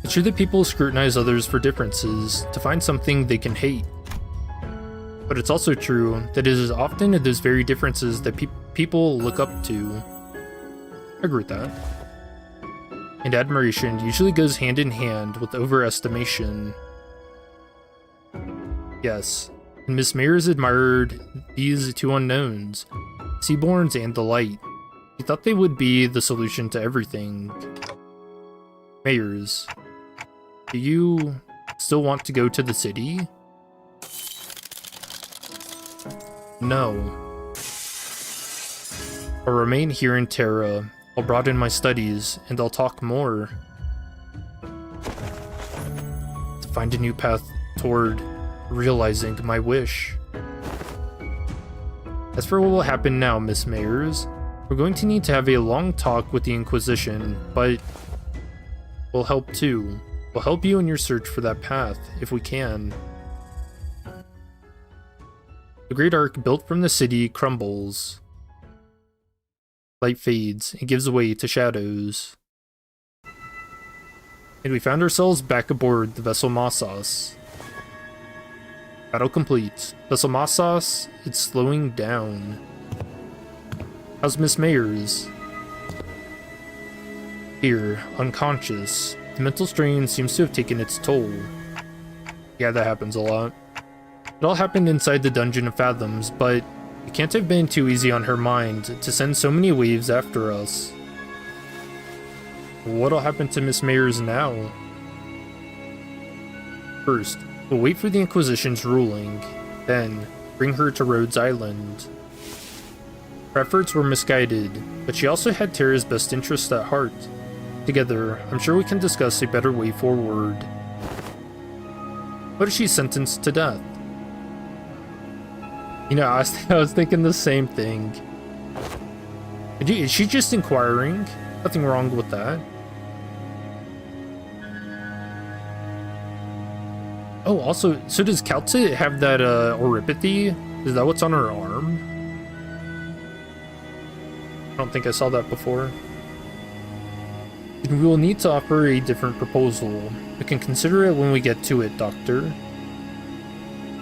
it's true that people scrutinize others for differences to find something they can hate. But it's also true that it is often those very differences that people look up to. I agree with that. And admiration usually goes hand in hand with overestimation. Yes, and Miss Mayers admired these two unknowns, Seaborns and the Light. She thought they would be the solution to everything. Mayers, do you still want to go to the city? No. I'll remain here in Terra. I'll broaden my studies, and I'll talk more. To find a new path toward realizing my wish. As for what will happen now, Miss Mayers, we're going to need to have a long talk with the Inquisition, but we'll help too. We'll help you in your search for that path, if we can. The great arc built from the city crumbles. Light fades and gives way to shadows. And we found ourselves back aboard the vessel Massas. Battle complete. Vessel Massas, it's slowing down. How's Miss Mayers? Here, unconscious. The mental strain seems to have taken its toll. Yeah, that happens a lot. It all happened inside the Dungeon of Fathoms, but it can't have been too easy on her mind to send so many waves after us. What'll happen to Miss Mayers now? First, we'll wait for the Inquisition's ruling, then bring her to Rhodes Island. Her efforts were misguided, but she also had Terra's best interests at heart. Together, I'm sure we can discuss a better way forward. What if she's sentenced to death? You know, I was thinking the same thing. Is she just inquiring? Nothing wrong with that. Oh, also, so does Kalta have that oropathy? Is that what's on her arm? I don't think I saw that before. We will need to offer a different proposal. We can consider it when we get to it, Doctor.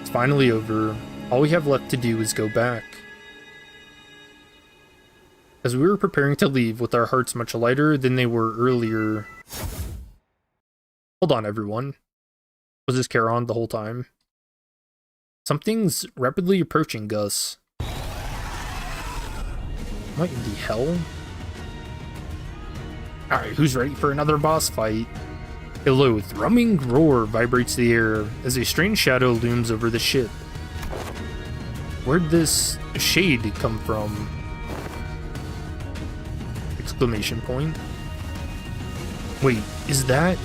It's finally over. All we have left to do is go back. As we were preparing to leave with our hearts much lighter than they were earlier... Hold on, everyone. Was this Charon the whole time? Something's rapidly approaching, Gus. What in the hell? Alright, who's ready for another boss fight? A low, thrumming roar vibrates the air as a strange shadow looms over the ship. Where'd this shade come from? Exclamation point. Wait, is that...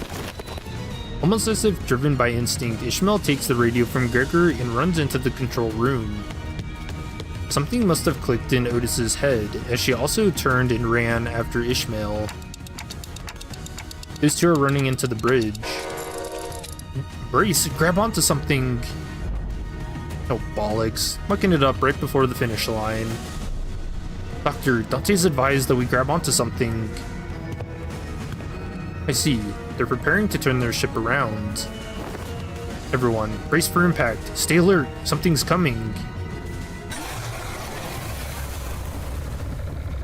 Almost as if driven by instinct, Ishmael takes the radio from Gregor and runs into the control room. Something must have clicked in Otis's head, as she also turned and ran after Ishmael. Those two are running into the bridge. Brace, grab onto something! Oh, bollocks. Mucking it up right before the finish line. Doctor, Dante's advised that we grab onto something. I see. They're preparing to turn their ship around. Everyone, brace for impact. Stay alert. Something's coming.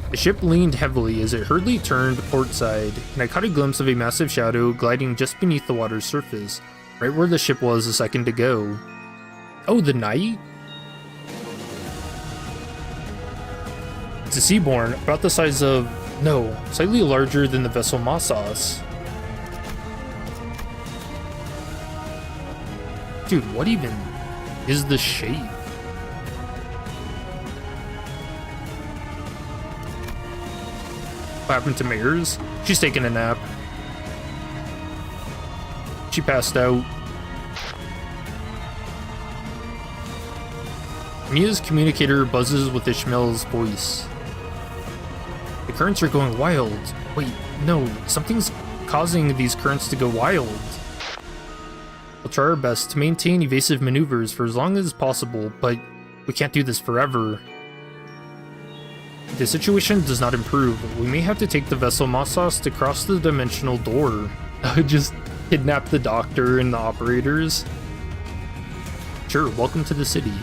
The ship leaned heavily as it hurriedly turned portside, and I caught a glimpse of a massive shadow gliding just beneath the water's surface, right where the ship was a second ago. Oh, the knight? It's a seaborn, about the size of... no, slightly larger than the vessel Masas. Dude, what even is the shape? What happened to Mayers? She's taking a nap. She passed out. Mia's communicator buzzes with Ishmael's voice. The currents are going wild. Wait, no, something's causing these currents to go wild. We'll try our best to maintain evasive maneuvers for as long as possible, but we can't do this forever. If the situation does not improve, we may have to take the vessel Masas to cross the dimensional door. Just kidnap the doctor and the operators. Sure, welcome to the city.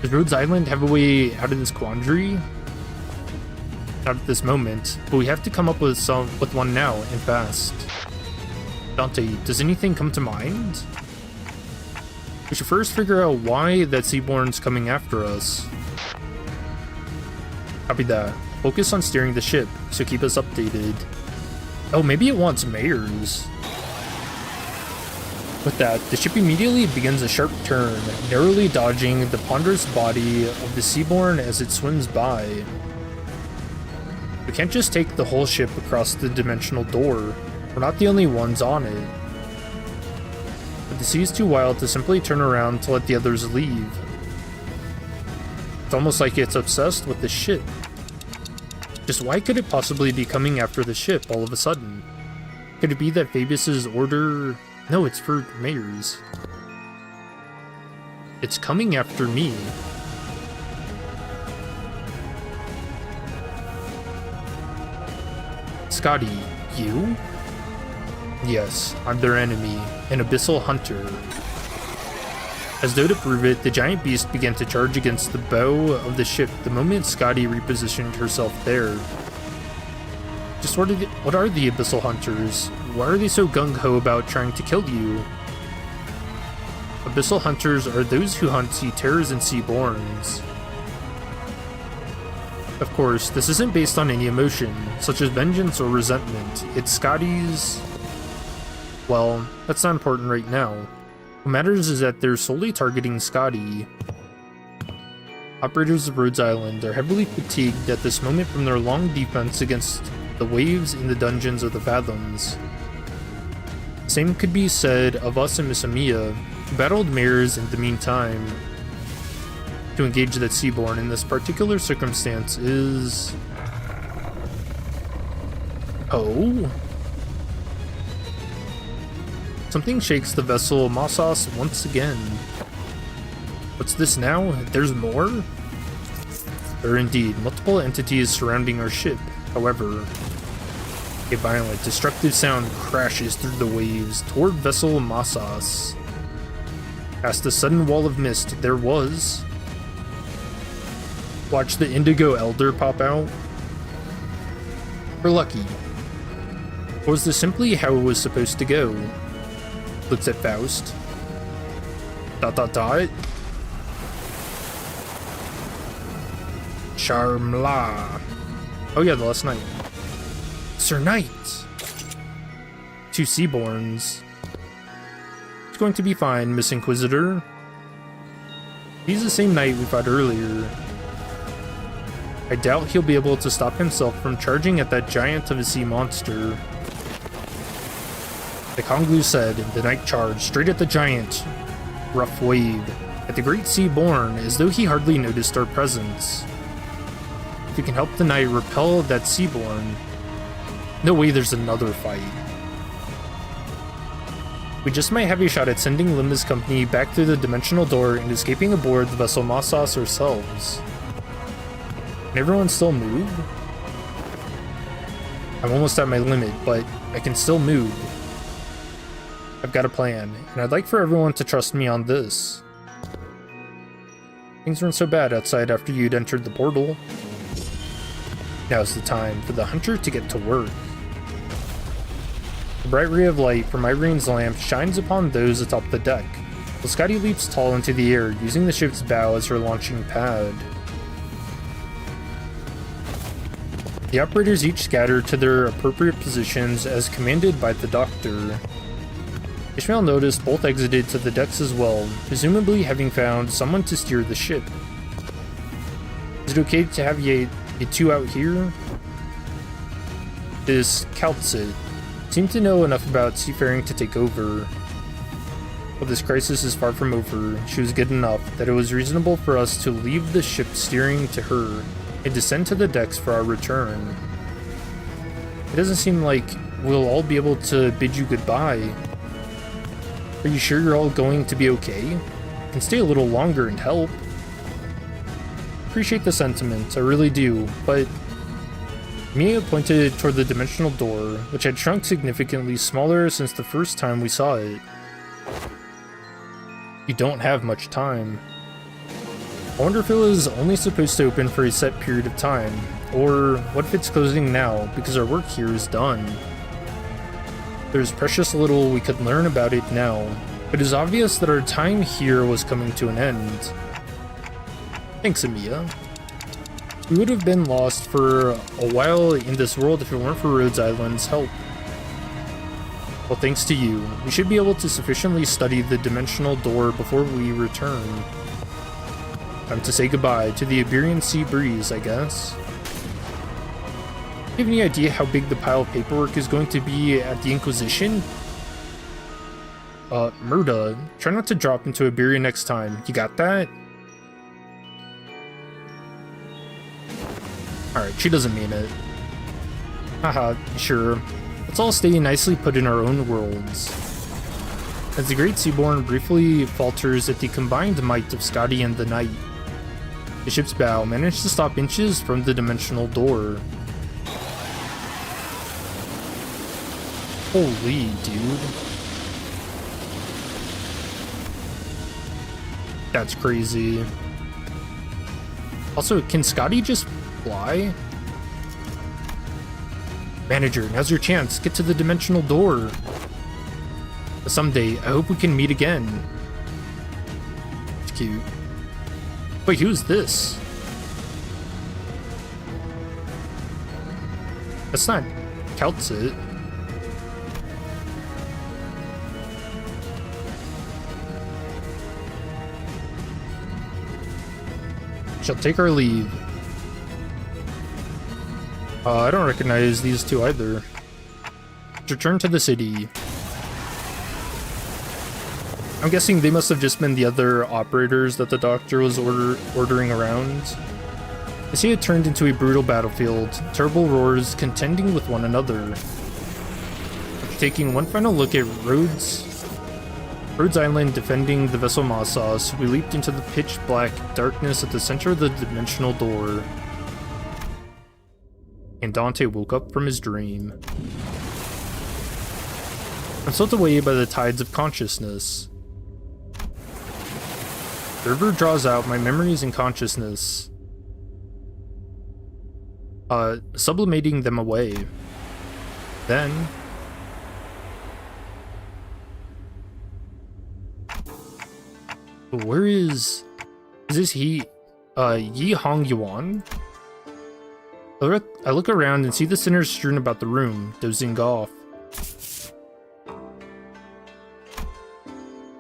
Does Rhodes Island have a way out of this quandary? Not at this moment, but we have to come up with one now, and fast. Dante, does anything come to mind? We should first figure out why that Seaborn's coming after us. Copy that. Focus on steering the ship, so keep us updated. Oh, maybe it wants Mayers. With that, the ship immediately begins a sharp turn, narrowly dodging the ponderous body of the Seaborn as it swims by. We can't just take the whole ship across the dimensional door. We're not the only ones on it. But the sea is too wild to simply turn around to let the others leave. It's almost like it's obsessed with the ship. Just why could it possibly be coming after the ship all of a sudden? Could it be that Phoebus's order... No, it's for Mayers. It's coming after me. Scotty, you? Yes, I'm their enemy, an abyssal hunter. As though to prove it, the giant beast began to charge against the bow of the ship the moment Scotty repositioned herself there. Just what are the abyssal hunters? Why are they so gung-ho about trying to kill you? Abyssal hunters are those who hunt sea terrors and seaborns. Of course, this isn't based on any emotion, such as vengeance or resentment. It's Scotty's... Well, that's not important right now. What matters is that they're solely targeting Scotty. Operators of Rhodes Island are heavily fatigued at this moment from their long defense against the waves in the dungeons of the Fathoms. Same could be said of us and Miss Amiya, who battled Mayers in the meantime. To engage that Seaborn in this particular circumstance is... Oh? Something shakes the vessel Mossos once again. What's this now? There's more? There are indeed multiple entities surrounding our ship. However, a violent, destructive sound crashes through the waves toward vessel Mossos. Past the sudden wall of mist, there was... Watch the Indigo Elder pop out. We're lucky. Or was this simply how it was supposed to go? Looks at Faust. ... Charmla. Oh yeah, the last night. Sir Knight! 2 Seaborns. It's going to be fine, Miss Inquisitor. He's the same knight we fought earlier. I doubt he'll be able to stop himself from charging at that giant of a sea monster. Like Honglu said, the knight charged straight at the giant. Rough wave. At the great Seaborn, as though he hardly noticed our presence. If we can help the knight repel that Seaborn, no way there's another fight. We just might have a shot at sending Limbus Company back through the dimensional door and escaping aboard the vessel Mossos ourselves. Can everyone still move? I'm almost at my limit, but I can still move. I've got a plan, and I'd like for everyone to trust me on this. Things weren't so bad outside after you'd entered the portal. Now's the time for the hunter to get to work. The bright ray of light from Irene's lamp shines upon those atop the deck, while Scotty leaps tall into the air, using the ship's bow as her launching pad. The operators each scatter to their appropriate positions as commanded by the doctor. Ishmael noticed both exited to the decks as well, presumably having found someone to steer the ship. Is it okay to have you two out here? This Kaltsit seemed to know enough about seafaring to take over. But this crisis is far from over. She was good enough that it was reasonable for us to leave the ship steering to her and descend to the decks for our return. It doesn't seem like we'll all be able to bid you goodbye. Are you sure you're all going to be okay? I can stay a little longer and help. Appreciate the sentiment, I really do, but... Mia pointed toward the dimensional door, which had shrunk significantly smaller since the first time we saw it. You don't have much time. I wonder if it was only supposed to open for a set period of time, or what if it's closing now because our work here is done. There's precious little we could learn about it now, but it is obvious that our time here was coming to an end. Thanks, Amiya. We would have been lost for a while in this world if it weren't for Rhodes Island's help. Well, thanks to you, we should be able to sufficiently study the dimensional door before we return. Time to say goodbye to the Iberian sea breeze, I guess. Do you have any idea how big the pile of paperwork is going to be at the Inquisition? Murda, try not to drop into Iberia next time. You got that? Alright, she doesn't mean it. Haha, sure. Let's all stay nicely put in our own worlds. As the Great Seaborn briefly falters at the combined might of Scotty and the Knight, the ship's bow managed to stop inches from the dimensional door. Holy dude. That's crazy. Also, can Scotty just fly? Manager, now's your chance. Get to the dimensional door. Someday, I hope we can meet again. It's cute. Wait, who's this? That's not Kaltsit. Shall take our leave. I don't recognize these two either. Return to the city. I'm guessing they must have just been the other operators that the doctor was ordering around. I see it turned into a brutal battlefield, terrible roars contending with one another. After taking one final look at Rhodes Rhodes Island defending the vessel Masas, we leaped into the pitch black darkness at the center of the dimensional door. And Dante woke up from his dream. I'm swept away by the tides of consciousness. The river draws out my memories and consciousness, sublimating them away. Then, where is this Yi Hong Yuan? I look around and see the sinners strewn about the room, dozing off.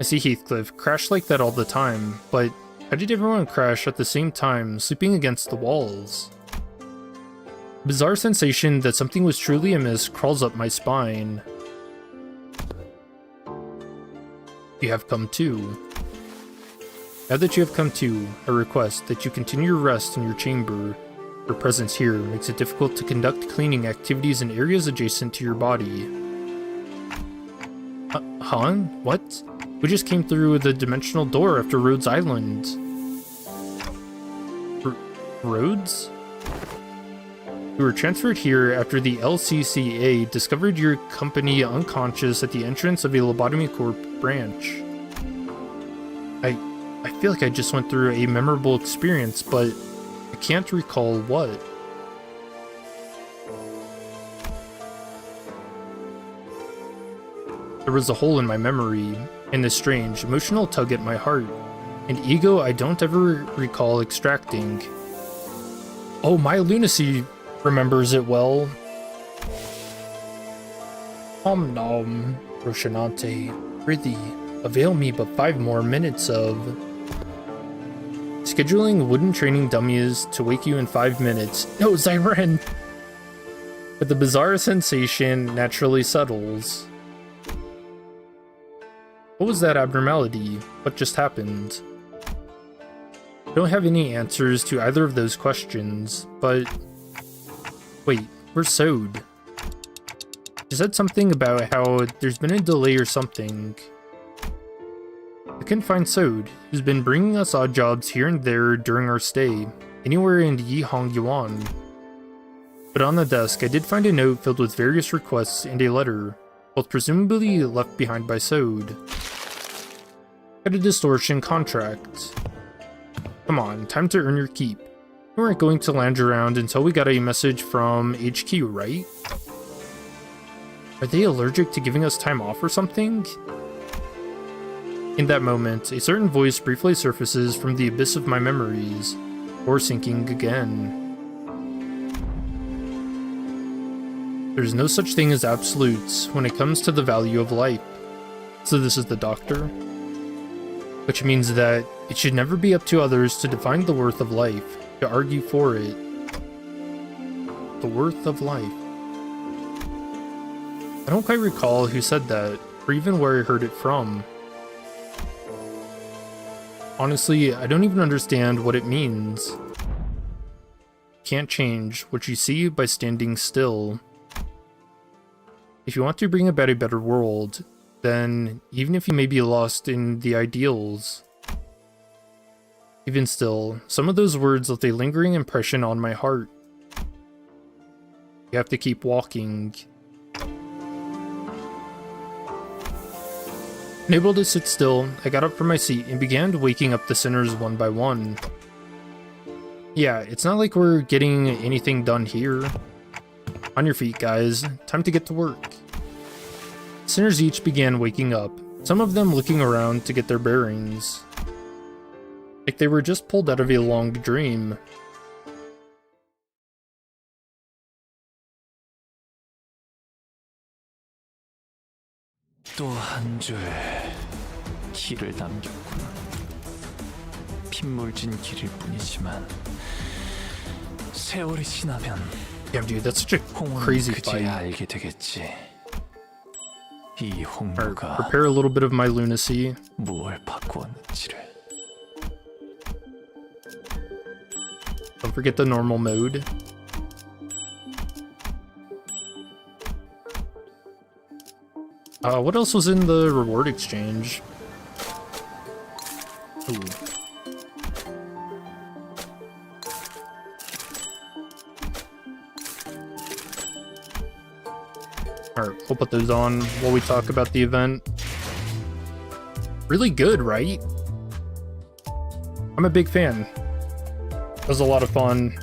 I see Heathcliff crash like that all the time, but how did everyone crash at the same time, sleeping against the walls? A bizarre sensation that something was truly amiss crawls up my spine. You have come to. Now that you have come to, I request that you continue your rest in your chamber. Your presence here makes it difficult to conduct cleaning activities in areas adjacent to your body. Huh? What? We just came through the dimensional door after Rhodes Island. Rhodes? You were transferred here after the LCCA discovered your company unconscious at the entrance of a Lobotomy Corp branch. I feel like I just went through a memorable experience, but I can't recall what. There was a hole in my memory, and a strange, emotional tug at my heart, an ego I don't ever recall extracting. Oh, my lunacy remembers it well. Om nom, Roshanante, prithee, avail me but 5 more minutes of... Scheduling wooden training dummies to wake you in 5 minutes. No, Zyren! But the bizarre sensation naturally settles. What was that abnormality? What just happened? I don't have any answers to either of those questions, but... Wait, where's Sode? She said something about how there's been a delay or something. I couldn't find Sode, who's been bringing us odd jobs here and there during our stay, anywhere in Yi Hong Yuan. But on the desk, I did find a note filled with various requests and a letter, both presumably left behind by Sode. Got a distortion contract. Come on, time to earn your keep. We weren't going to lounge around until we got a message from HQ, right? Are they allergic to giving us time off or something? In that moment, a certain voice briefly surfaces from the abyss of my memories, or sinking again. There's no such thing as absolutes when it comes to the value of life. So this is the doctor? Which means that it should never be up to others to define the worth of life, to argue for it. The worth of life. I don't quite recall who said that, or even where I heard it from. Honestly, I don't even understand what it means. Can't change what you see by standing still. If you want to bring about a better world, then even if you may be lost in the ideals, even still, some of those words left a lingering impression on my heart. You have to keep walking. Unable to sit still, I got up from my seat and began waking up the sinners one by one. Yeah, it's not like we're getting anything done here. On your feet, guys. Time to get to work. Sinners each began waking up, some of them looking around to get their bearings. Like they were just pulled out of a long dream. 또 한 줄 길을 남겼구나. 핏물진 길일 뿐이지만 세월이 지나면 Damn, dude, that's such a 홍은 crazy 그제야 fight. 알게 되겠지. 이 Alright, 홍보가 prepare a little bit of my lunacy. 무엇을 바꾸었는지를. Don't forget the normal mode. What else was in the reward exchange? Ooh. Alright, we'll put those on while we talk about the event. Really good, right? I'm a big fan. It was a lot of fun.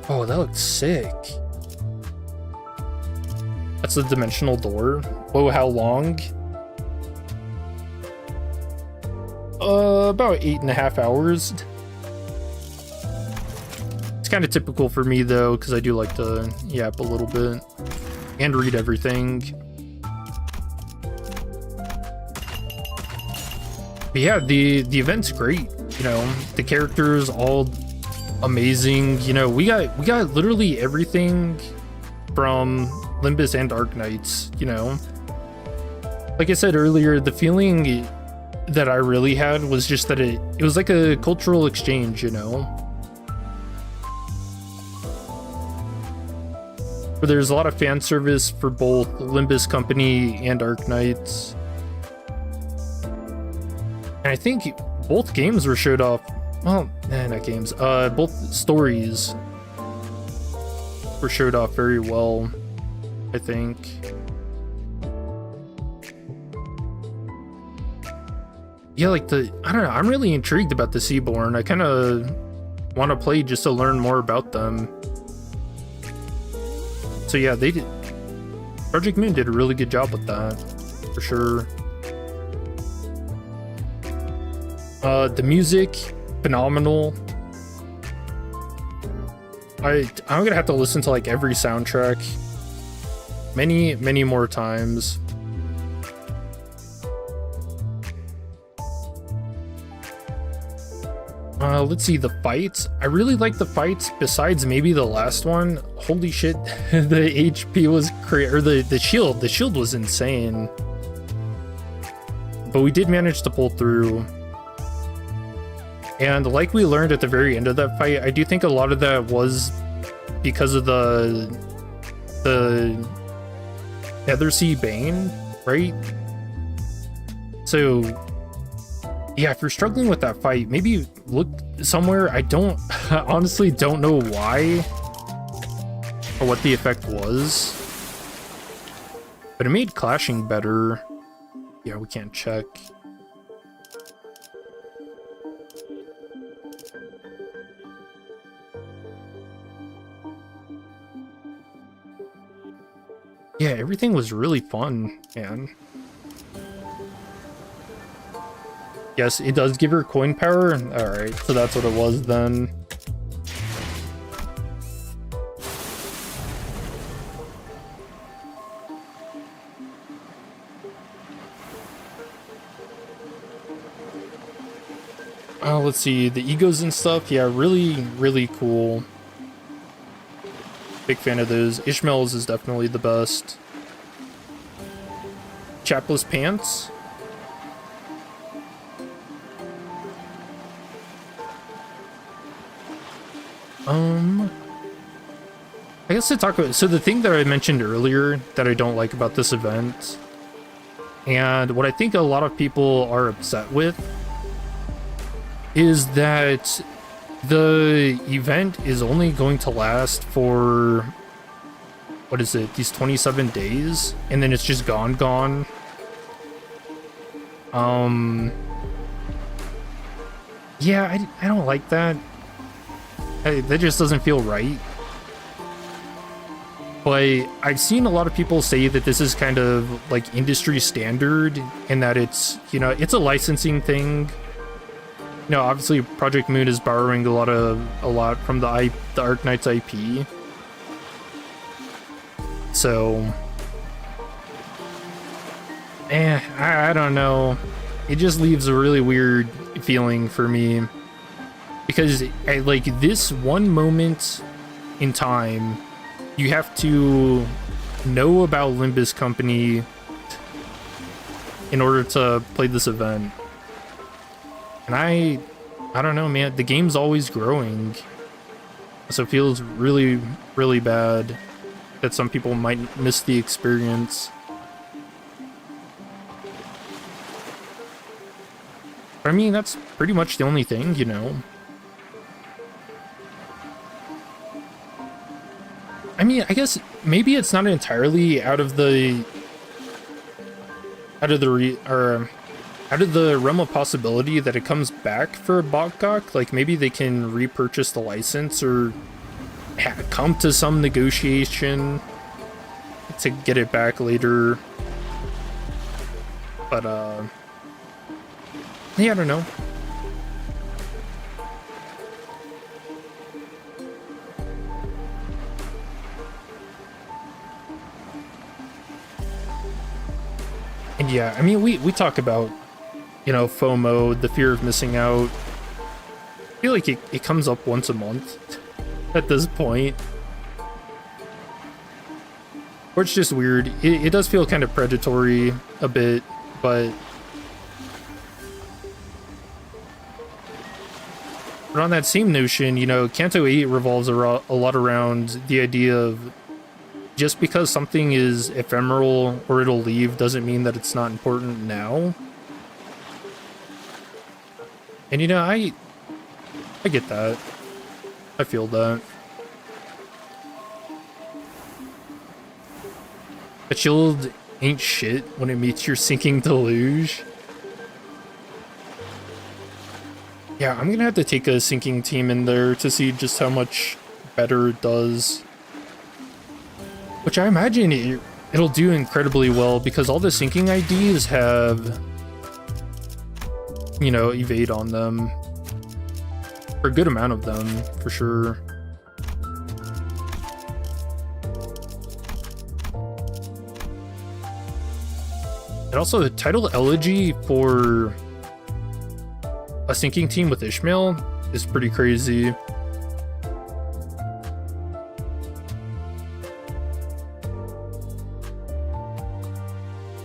Oh, that looks sick. That's the dimensional door. Whoa, how long? About 8.5 hours. It's kind of typical for me though, because I do like to yap a little bit and read everything. But yeah, the event's great. You know, the characters all amazing. You know, we got literally everything from Limbus and Arknights. You know, like I said earlier, the feeling that I really had was just that it was like a cultural exchange, you know, where there's a lot of fan service for both Limbus Company and Arknights. And I think both games were showed off. Well, not games. Both stories were showed off very well, I think. Yeah, like I don't know, I'm really intrigued about the Seaborn. I kind of want to play just to learn more about them. So yeah, Project Moon did a really good job with that, for sure. The music, phenomenal. I'm gonna have to listen to like every soundtrack many more times. Let's see, the fights. I really like the fights, besides maybe the last one. Holy shit, the HP was crazy, or the shield. The shield was insane. But we did manage to pull through. And like we learned at the very end of that fight, I do think a lot of that was because of the Nether Sea Bane, right? So yeah, if you're struggling with that fight, maybe look somewhere. I honestly don't know why or what the effect was, but it made clashing better. Yeah, we can't check. Yeah, everything was really fun, man. Yes, it does give her coin power. Alright, so that's what it was then. Let's see, the egos and stuff. Yeah, really cool. Big fan of those. Ishmael's is definitely the best. Chapless pants. I guess to talk about, so the thing that I mentioned earlier that I don't like about this event, and what I think a lot of people are upset with, is that the event is only going to last for, what is it, these 27 days, and then it's just gone. Yeah, I don't like that. That just doesn't feel right. But I've seen a lot of people say that this is kind of like industry standard, and that it's, you know, it's a licensing thing. You know, obviously Project Moon is borrowing a lot from the Arknights IP. So, I don't know. It just leaves a really weird feeling for me, because like this one moment in time, you have to know about Limbus Company in order to play this event. And I don't know, man, the game's always growing, so it feels really really bad that some people might miss the experience. I mean, that's pretty much the only thing, you know. I mean, I guess maybe it's not entirely out of the realm of possibility that it comes back for Bokgok. Like maybe they can repurchase the license or come to some negotiation to get it back later. But yeah, I don't know. And yeah, I mean, we talk about, you know, FOMO, the fear of missing out. I feel like it comes up once a month at this point. Or it's just weird. It does feel kind of predatory a bit, but on that same notion, you know, Kanto 8 revolves a lot around the idea of just because something is ephemeral or it'll leave doesn't mean that it's not important now. And you know, I get that. I feel that. A shield ain't shit when it meets your sinking deluge. Yeah, I'm gonna have to take a sinking team in there to see just how much better it does. Which I imagine it'll do incredibly well because all the sinking IDs have, you know, evade on them. For a good amount of them, for sure. And also the title Elegy for a sinking team with Ishmael is pretty crazy.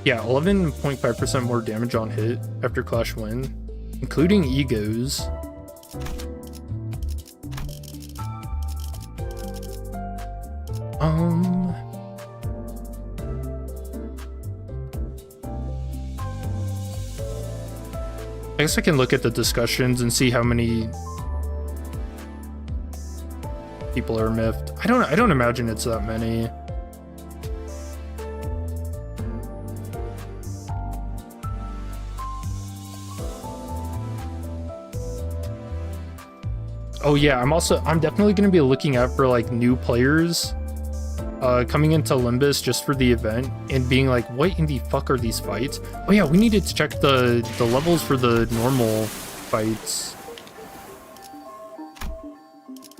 Yeah, 11.5% more damage on hit after Clash Win, including egos. I guess I can look at the discussions and see how many people are miffed. I don't imagine it's that many. Oh yeah, I'm definitely going to be looking out for like new players coming into Limbus just for the event and being like, what in the fuck are these fights? Oh yeah, we needed to check the levels for the normal fights.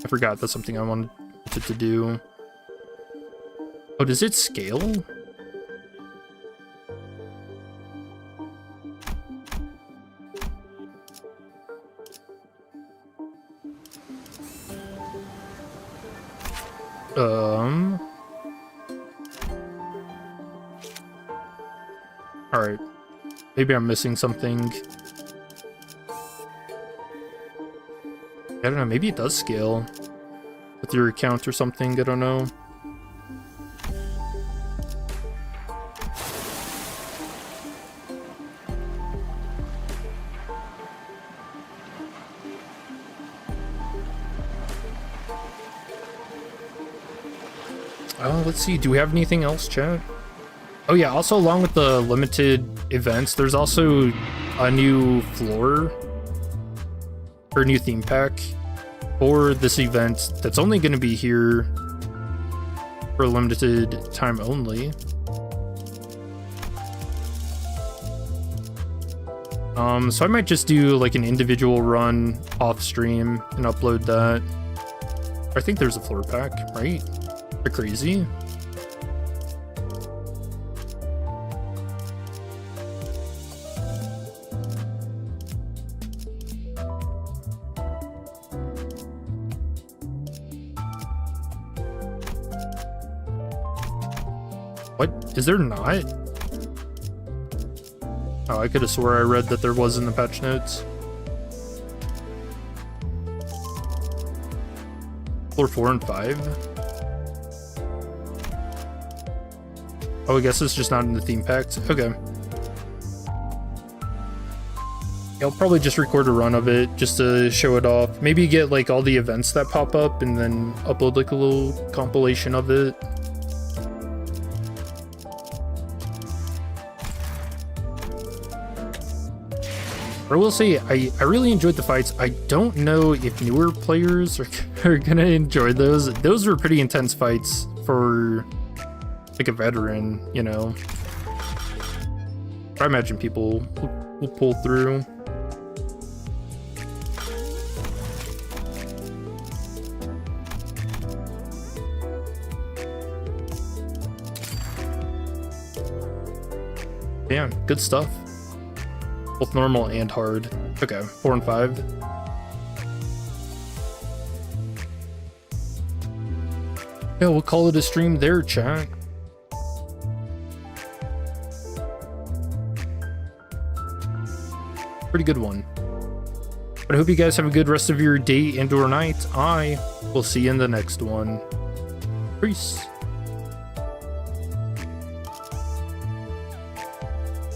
I forgot that's something I wanted to do. Oh, does it scale? Alright. Maybe I'm missing something. I don't know, maybe it does scale with your account or something, I don't know. Let's see, do we have anything else, chat? Oh yeah, also along with the limited events, there's also a new floor or new theme pack for this event that's only going to be here for a limited time only. So I might just do like an individual run off stream and upload that. I think there's a floor pack, right? They're crazy. What? Is there not? Oh, I could have swore I read that there was in the patch notes. Floor 4 and 5? Oh, I guess it's just not in the theme packs. Okay. I'll probably just record a run of it just to show it off. Maybe get like all the events that pop up and then upload like a little compilation of it. I will say, I really enjoyed the fights. I don't know if newer players are gonna enjoy those. Those were pretty intense fights for like a veteran, you know. I imagine people will pull through. Damn, good stuff. Both normal and hard. Okay, 4 and 5. Yeah, we'll call it a stream there, chat. Pretty good one. But I hope you guys have a good rest of your day and or night. I will see you in the next one. Peace.